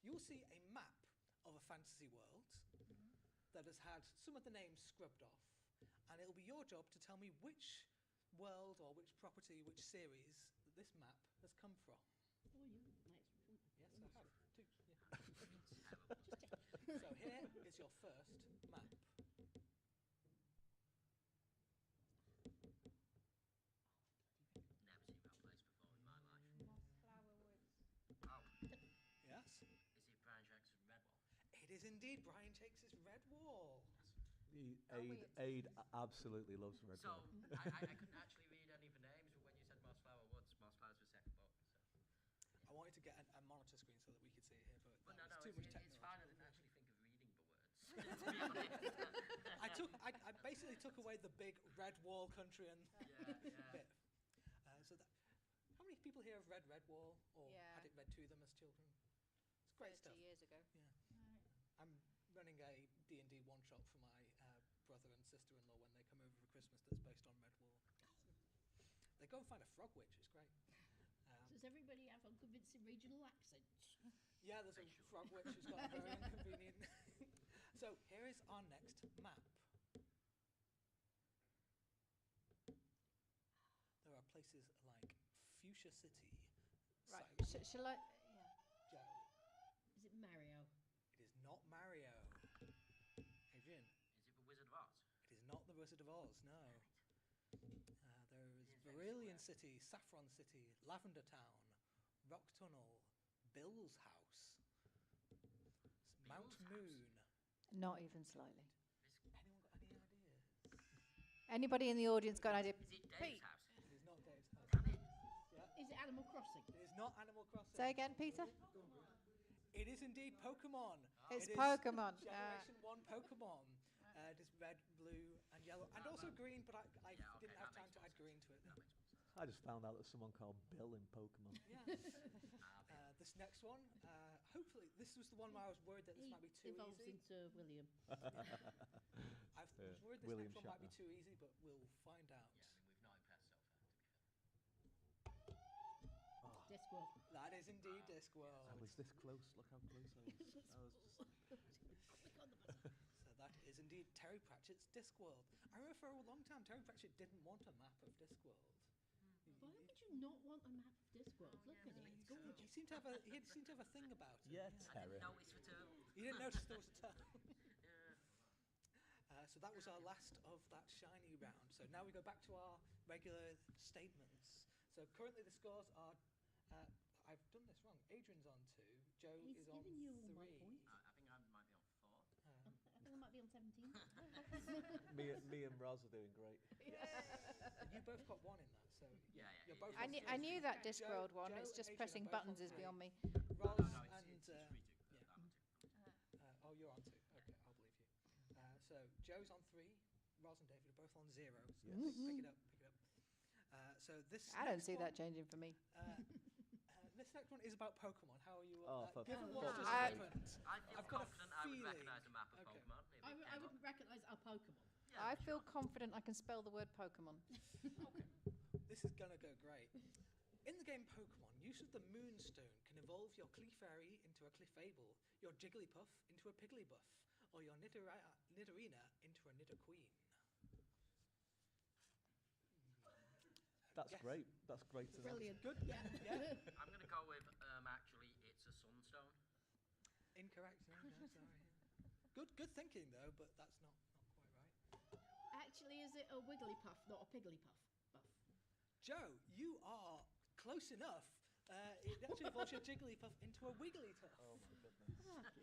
You'll see a map of a fantasy world that has had some of the names scrubbed off, and it'll be your job to tell me which world or which property, which series that this map has come from. Oh, you nice. Yes, I have. Two. Yeah. So here is your first map. Never seen that place before in my life. Mossflower Woods. Oh. Yes? Is it Brian Jackson's Red Wall? It is indeed Brian Jakes' Red Wall. Aid absolutely loves Red So, Wall. I couldn't actually read any of the names, but when you said Mossflower Woods, Mossflower's the second book. So. I wanted to get a monitor screen so that we could see it here, but Well, that no, was too much it's technology. fine. I didn't actually think of reading the words, to be honest. I basically took away the big Red Wall country and Yeah. bit. How many people here have read Red Wall or Yeah. had it read to them as children? It's great 30 stuff. years ago. Yeah. I'm running a D&D one-shot for my brother and sister-in-law when they come over for Christmas that's based on Red Wall. They go and find a frog witch. It's great. Does everybody have unconvincing regional accents? Yeah, there's a frog witch who's got a very inconvenient. So here is our next map. There are places like Fuchsia City. Right. Cyprus, Shall I? Joe. Is it Mario? It is not Mario. Adrian. Is it the Wizard of Oz? It is not the Wizard of Oz, no. There is Verilion City, Saffron City, Lavender Town, Rock Tunnel, Bill's House, Mount Moon. Not even slightly. Anyone got any ideas? Anybody in the audience got an idea? Is it Dave's Pete. house? It is not Dave's house. Yeah. Is it Animal Crossing? It is not Animal Crossing. Say again, Peter. It is indeed Pokemon. It's It is Pokemon. Generation 1 Pokemon. It is red, blue, and yellow, and also green, but I didn't have time to add green to it. I just found out that someone called Bill in Pokemon. Yeah. This next one, hopefully, this was the one where I was worried that this might be too evolves easy. into William. I was worried this William next one might be Shatner. too easy, but we'll find out. Yeah, I mean, we've not impressed so far, to be fair. Discworld. That is indeed Discworld. I was this close. Look how close I was. I was just... So that is indeed Terry Pratchett's Discworld. I remember for a long time Terry Pratchett didn't want a map of Discworld. Why would you not want a map of Discworld? Look at it, it's gorgeous. He seemed to have a thing about it. Yeah, I Terry. didn't notice the turtle. You didn't notice there was a turtle. Yeah. So that was our last of that shiny round. So now we go back to our regular statements. So currently the scores are. I've done this wrong. Adrian's on 2. Joe He's is on given you all 3. my points. I think I might be on 4. I think I might be on 17. Me and Raz are doing great. You both got 1 in that, so Yeah. you're both. I on knew 3. that Discworld one. Joe It's just and pressing Adrian are both buttons on is 3. beyond me. Roz No, it's and Rita. oh, you're on 2. Okay, I'll believe you. So Joe's on 3. Roz and David are both on 0. So Yes. pick it up. So this. I don't next see one, that changing for me. This next one is about Pokemon. How are you? For Given what's just I- happened, I feel I've got a confident I would feeling. recognise a map of Okay. Pokemon. If it I came wouldn't recognise our Pokemon. Yeah, I for feel sure. confident I can spell the word Pokemon. This is gonna go great. In the game Pokemon, use of the Moonstone can evolve your Clefairy into a Clefable, your Jigglypuff into a Pigglybuff, or your Nidorina into a Nidoqueen. That's Yes. great. That's great to know. Brilliant. Good. Yeah. I'm going to go with, actually, it's a Sunstone. Incorrect. No, sorry. Good thinking though, but that's not quite right. Actually, is it a Wigglypuff, not a Pigglypuff? Buff. Joe, you are close enough. It actually evolves your Jigglypuff into a Wigglytuff. Oh my goodness.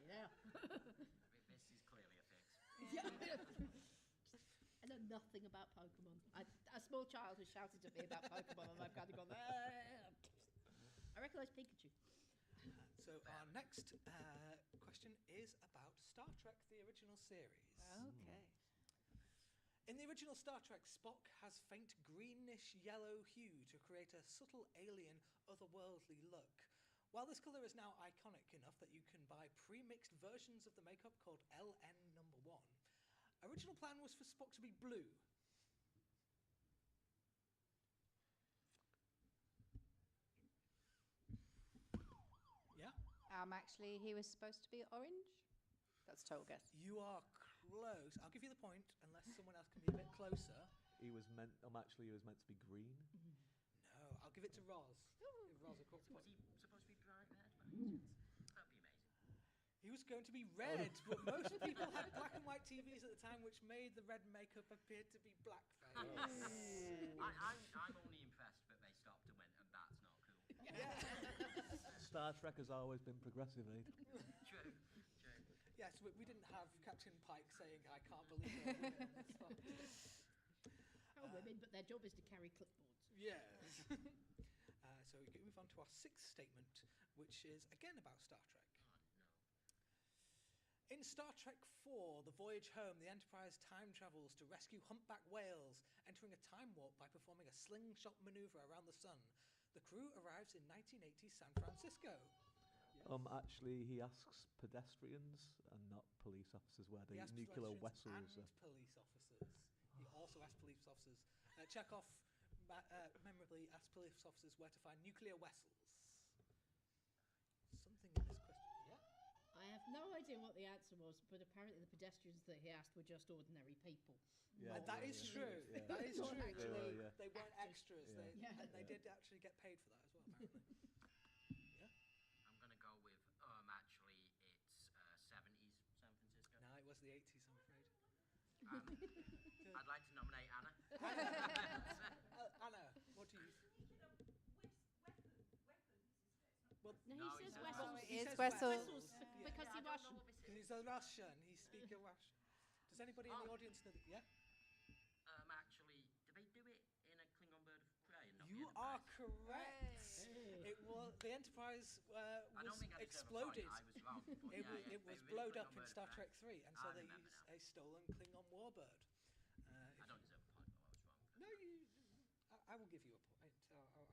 Yeah. This is clearly a fix. I know nothing about Pokemon. A small child has shouted at me about Pokemon, and I've kind of gone, I recognise Pikachu. So our next question is about Star Trek, the original series. Okay. In the original Star Trek, Spock has faint greenish yellow hue to create a subtle alien, otherworldly look. While this colour is now iconic enough that you can buy pre-mixed versions of the makeup called LN number 1, original plan was for Spock to be blue. Yeah? Actually, he was supposed to be orange. That's a total guess. You are close. I'll give you the point, unless someone else can be a bit closer. He was meant to be green. No, I'll give it to Roz. Roz, a quick point. Was he supposed to be bright red? That'd be amazing. He was going to be red, but most people had black and white TVs at the time, which made the red makeup appear to be blackface. I'm only impressed that they stopped and went, and that's not cool. Star Trek has always been progressive, eh? True. Yes, we didn't have Captain Pike saying, "I can't believe there are women in this box." Women, but their job is to carry clipboards. Yes. So we can move on to our 6th statement, which is again about Star Trek. In Star Trek 4, The Voyage Home, the Enterprise time travels to rescue humpback whales, entering a time warp by performing a slingshot maneuver around the sun. The crew arrives in 1980 San Francisco. Actually, he asks pedestrians and not police officers where the nuclear vessels and police officers. He also asks police officers. Chekhov memorably asked police officers where to find nuclear vessels. Something in this question. Yeah. I have no idea what the answer was, but apparently the pedestrians that he asked were just ordinary people. Yeah, that is true. Yeah. That is true. Actually, they weren't extras. Yeah. And they did actually get paid for that as well, apparently. I'm going to go with, actually, it's 70s San Francisco. No, it was the 80s, I'm afraid. I'd like to nominate Anna. Anna, what do you... Well, no, he says Wessels. He says Wessels. Because he's Russian. He's a Russian. He speaks Russian. Does anybody in the audience know that? Yeah? Actually, do they do it in a Klingon bird of prey and not You the are Enterprise? correct. Hey. It was the Enterprise I don't was think I deserve a exploded. point. I was wrong. But It was they blowed really up in Klingon Star bird of Trek prey. 3, and so I they remember used now. a stolen Klingon warbird. I don't deserve a point, but I was wrong. No, I will give you a point.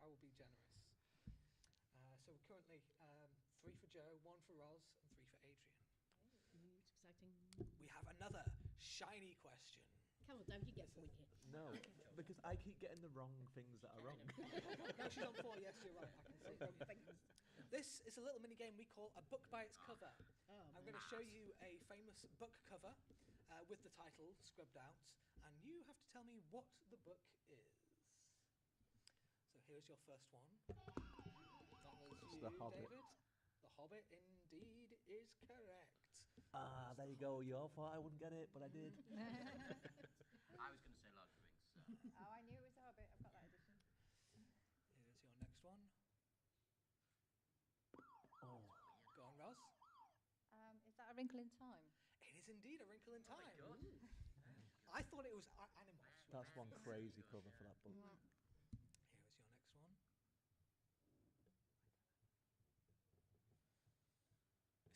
I will be generous. So we're currently 3 for Joe, 1 for Roz, and 3 for Adrian. It's exciting. We have another shiny question. Come on, Dave, you get a point here. No, because I keep getting the wrong things that are wrong. No, she's on 4. Yes, you're right. I can see. This is a little mini game we call a book by its cover. I'm going to show you a famous book cover with the title scrubbed out, and you have to tell me what the book is. So here's your first one. That was you, The Hobbit. David. The Hobbit indeed is correct. There you go. You all thought I wouldn't get it, but I did. I was going to say Lord of the Rings. So. Oh, I knew it was the Hobbit. I've got that edition. Here's your next one. Oh. Go on, Roz. Is that A Wrinkle in Time? It is indeed A Wrinkle in Time. Oh my God. I thought it was Animals. That's one crazy cover for that book. Here's your next one.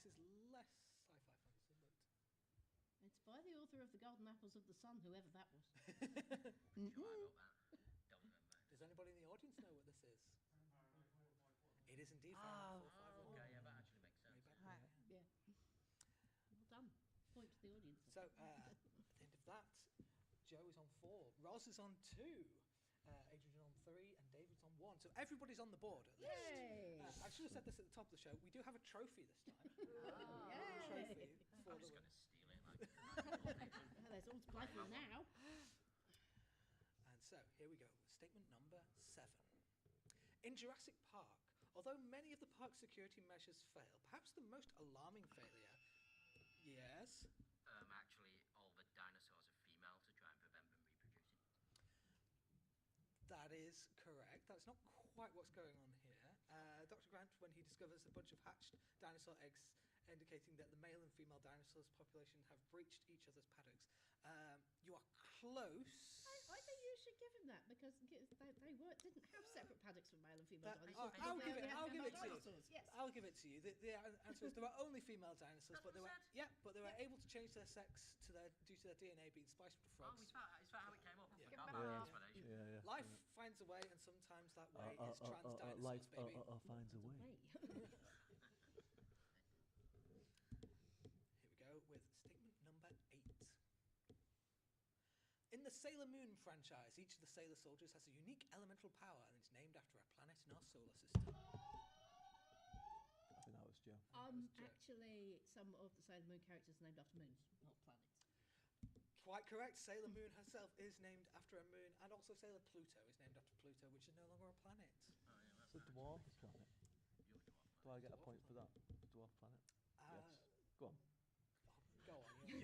This is less sci-fi fantasy, but... It's by the author of The Golden Apples of the Sun, whoever that was. Sure, I wrote that. Don't remember. Does anybody in the audience know what this is? It is indeed Oh, 451. okay, yeah, that actually makes sense. Yeah. Well done. Point to the audience. So, at the end of that, Joe is on 4, Roz is on 2, Adrian on 3, and David's on 1. So everybody's on the board at least. Yay! I should have said this at the top of the show. We do have a trophy this time. Yay! Trophy for I'm just the going to steal it. Like, There's all to play for now. And so, here we go. Statement number 7. In Jurassic Park, although many of the park's security measures fail, perhaps the most alarming failure... Yes? actually, all the dinosaurs are female to try and prevent them reproducing. That is correct. That's not quite what's going on here. Dr. Grant, when he discovers a bunch of hatched dinosaur eggs, indicating that the male and female dinosaurs' population have breached each other's paddocks. You are close. I think you should give him that because didn't have separate paddocks for male and female That- dinosaurs. I'll give it to you. Dinosaurs, yes. I'll give it to you. The answer is there were only female dinosaurs, but they were able to change their sex due to their DNA being spliced with frogs. Is that how it came up? Yeah. Not my explanation. Life finds a way, and sometimes that way is trans dinosaurs, life baby. finds a way. Here we go with statement number 8. In the Sailor Moon franchise, each of the Sailor soldiers has a unique elemental power and is named after a planet in our solar system. I think that was Joe. Actually, some of the Sailor Moon characters are named after moons, not planets. Quite correct. Sailor Moon herself is named after a moon, and also Sailor Pluto is named after Pluto, which is no longer a planet. It's a dwarf planet. Do I get a point for that? Dwarf planet? Yes. Go on. Go on. Yeah.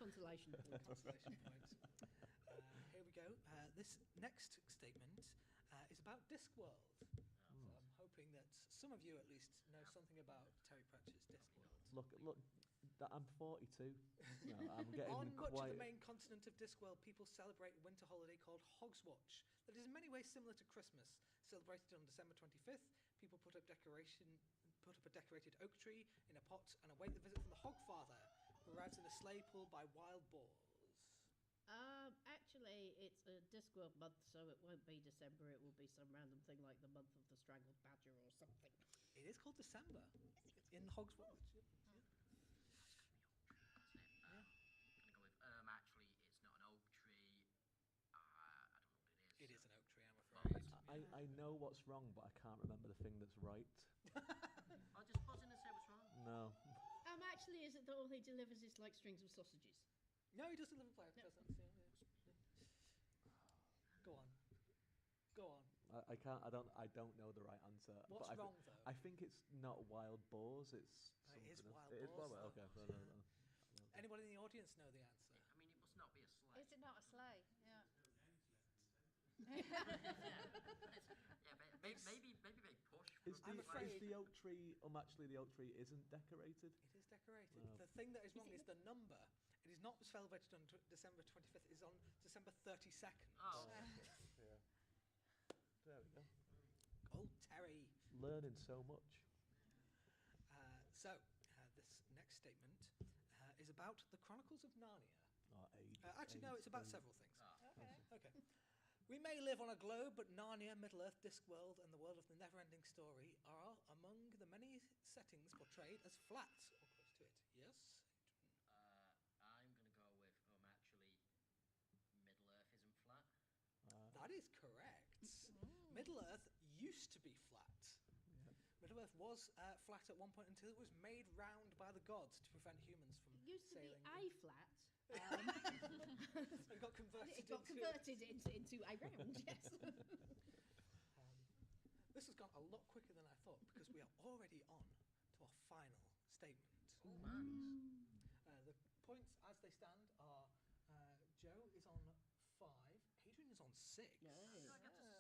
Consolation point. Consolation point. Here we go. This next statement is about Discworld. So I'm hoping that some of you at least know something about Terry Pratchett's Discworld. Look. I'm 42. No, I'm getting On much of quite. the main continent of Discworld, people celebrate a winter holiday called Hogswatch that is in many ways similar to Christmas. Celebrated on December 25th, people put up a decorated oak tree in a pot and await the visit from the Hogfather, who arrives in a sleigh pulled by wild boars. Actually, it's a Discworld month, so it won't be December. It will be some random thing like the month of the strangled badger or something. It is called December. It's in Hogswatch. Actually, it's not an oak tree. I don't know what it is. It is an oak tree, I'm afraid. I know what's wrong, but I can't remember the thing that's right. I'll just buzz in and say what's wrong. No. Actually, is it that all he delivers is like strings of sausages? No, he doesn't live in play. Go on. Go on. I can't. I don't know the right answer. What's but wrong though? I think it's not wild boars. It's It is something wild else. It is boars. wild. Okay. No. Anybody in the audience know the answer? I mean, it must not be a sleigh. Is it not a sleigh? Yeah. Maybe they push. Is the oak tree? Actually, the oak tree isn't decorated. It is decorated. No. The thing that is wrong is the number. It is not celebrated on December 25th. It is on December 32nd. Oh. Yeah. There we go. Oh, Terry. Learning so much. This next statement is about the Chronicles of Narnia. Age, no, it's about several things. Okay. We may live on a globe, but Narnia, Middle-earth, Discworld, and the world of the never-ending story are among the many settings portrayed as flat, or close to it. Yes? I'm going to go with, actually, Middle-earth isn't flat. That is correct. Middle-earth used to be flat. Middle-earth was flat at one point until it was made round by the gods to prevent humans from It used to be sailing. A flat. It got converted. It got converted into a round, yes. This has gone a lot quicker than I thought because we are already on to our final statement. The points as they stand are Joe is on 5, Adrian is on 6. I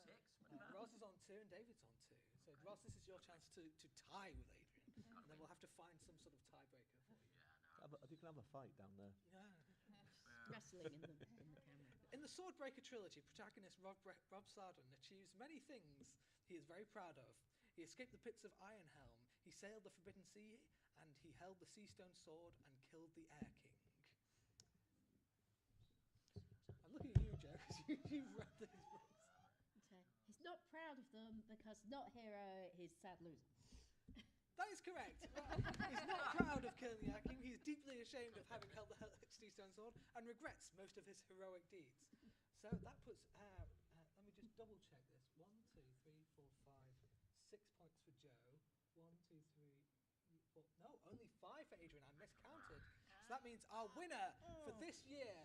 got to 6. Ross is on 2 and David's on 2. So Ross, this is your chance to tie with Adrian, and then we'll have to find some sort of tiebreaker for you. You can have a fight down there. Wrestling in the camera. In the Swordbreaker trilogy, protagonist Rob Sarden achieves many things he is very proud of. He escaped the pits of Ironhelm, he sailed the Forbidden Sea, and he held the Seastone Sword and killed the Air King. I'm looking at you, Joe, because you've read these books. Okay. He's not proud of them because not hero, he's sad loser. That is correct. He's not proud of killing the Air King. He's deeply ashamed of having held the Seastone Sword and regrets most of his heroic deeds. So that puts, let me just double check this. 1, 2, 3, 4, 5, 6 points for Joe. 1, 2, 3, 4. No, only 5 for Adrian. I miscounted. So that means our winner for this year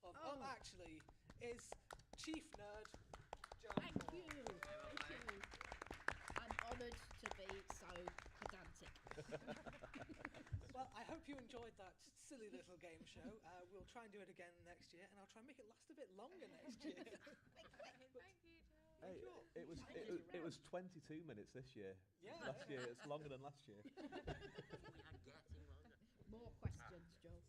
of Actually is Chief Nerd Joe. Thank you. I'm honoured to be so pedantic. Well, I hope you enjoyed that silly little game show. We'll try and do it again next year, and I'll try and make it last a bit longer next year. Thank you, Joe. Hey, it was 22 minutes this year. Yeah. Last year, it's longer than last year. More questions, Joel.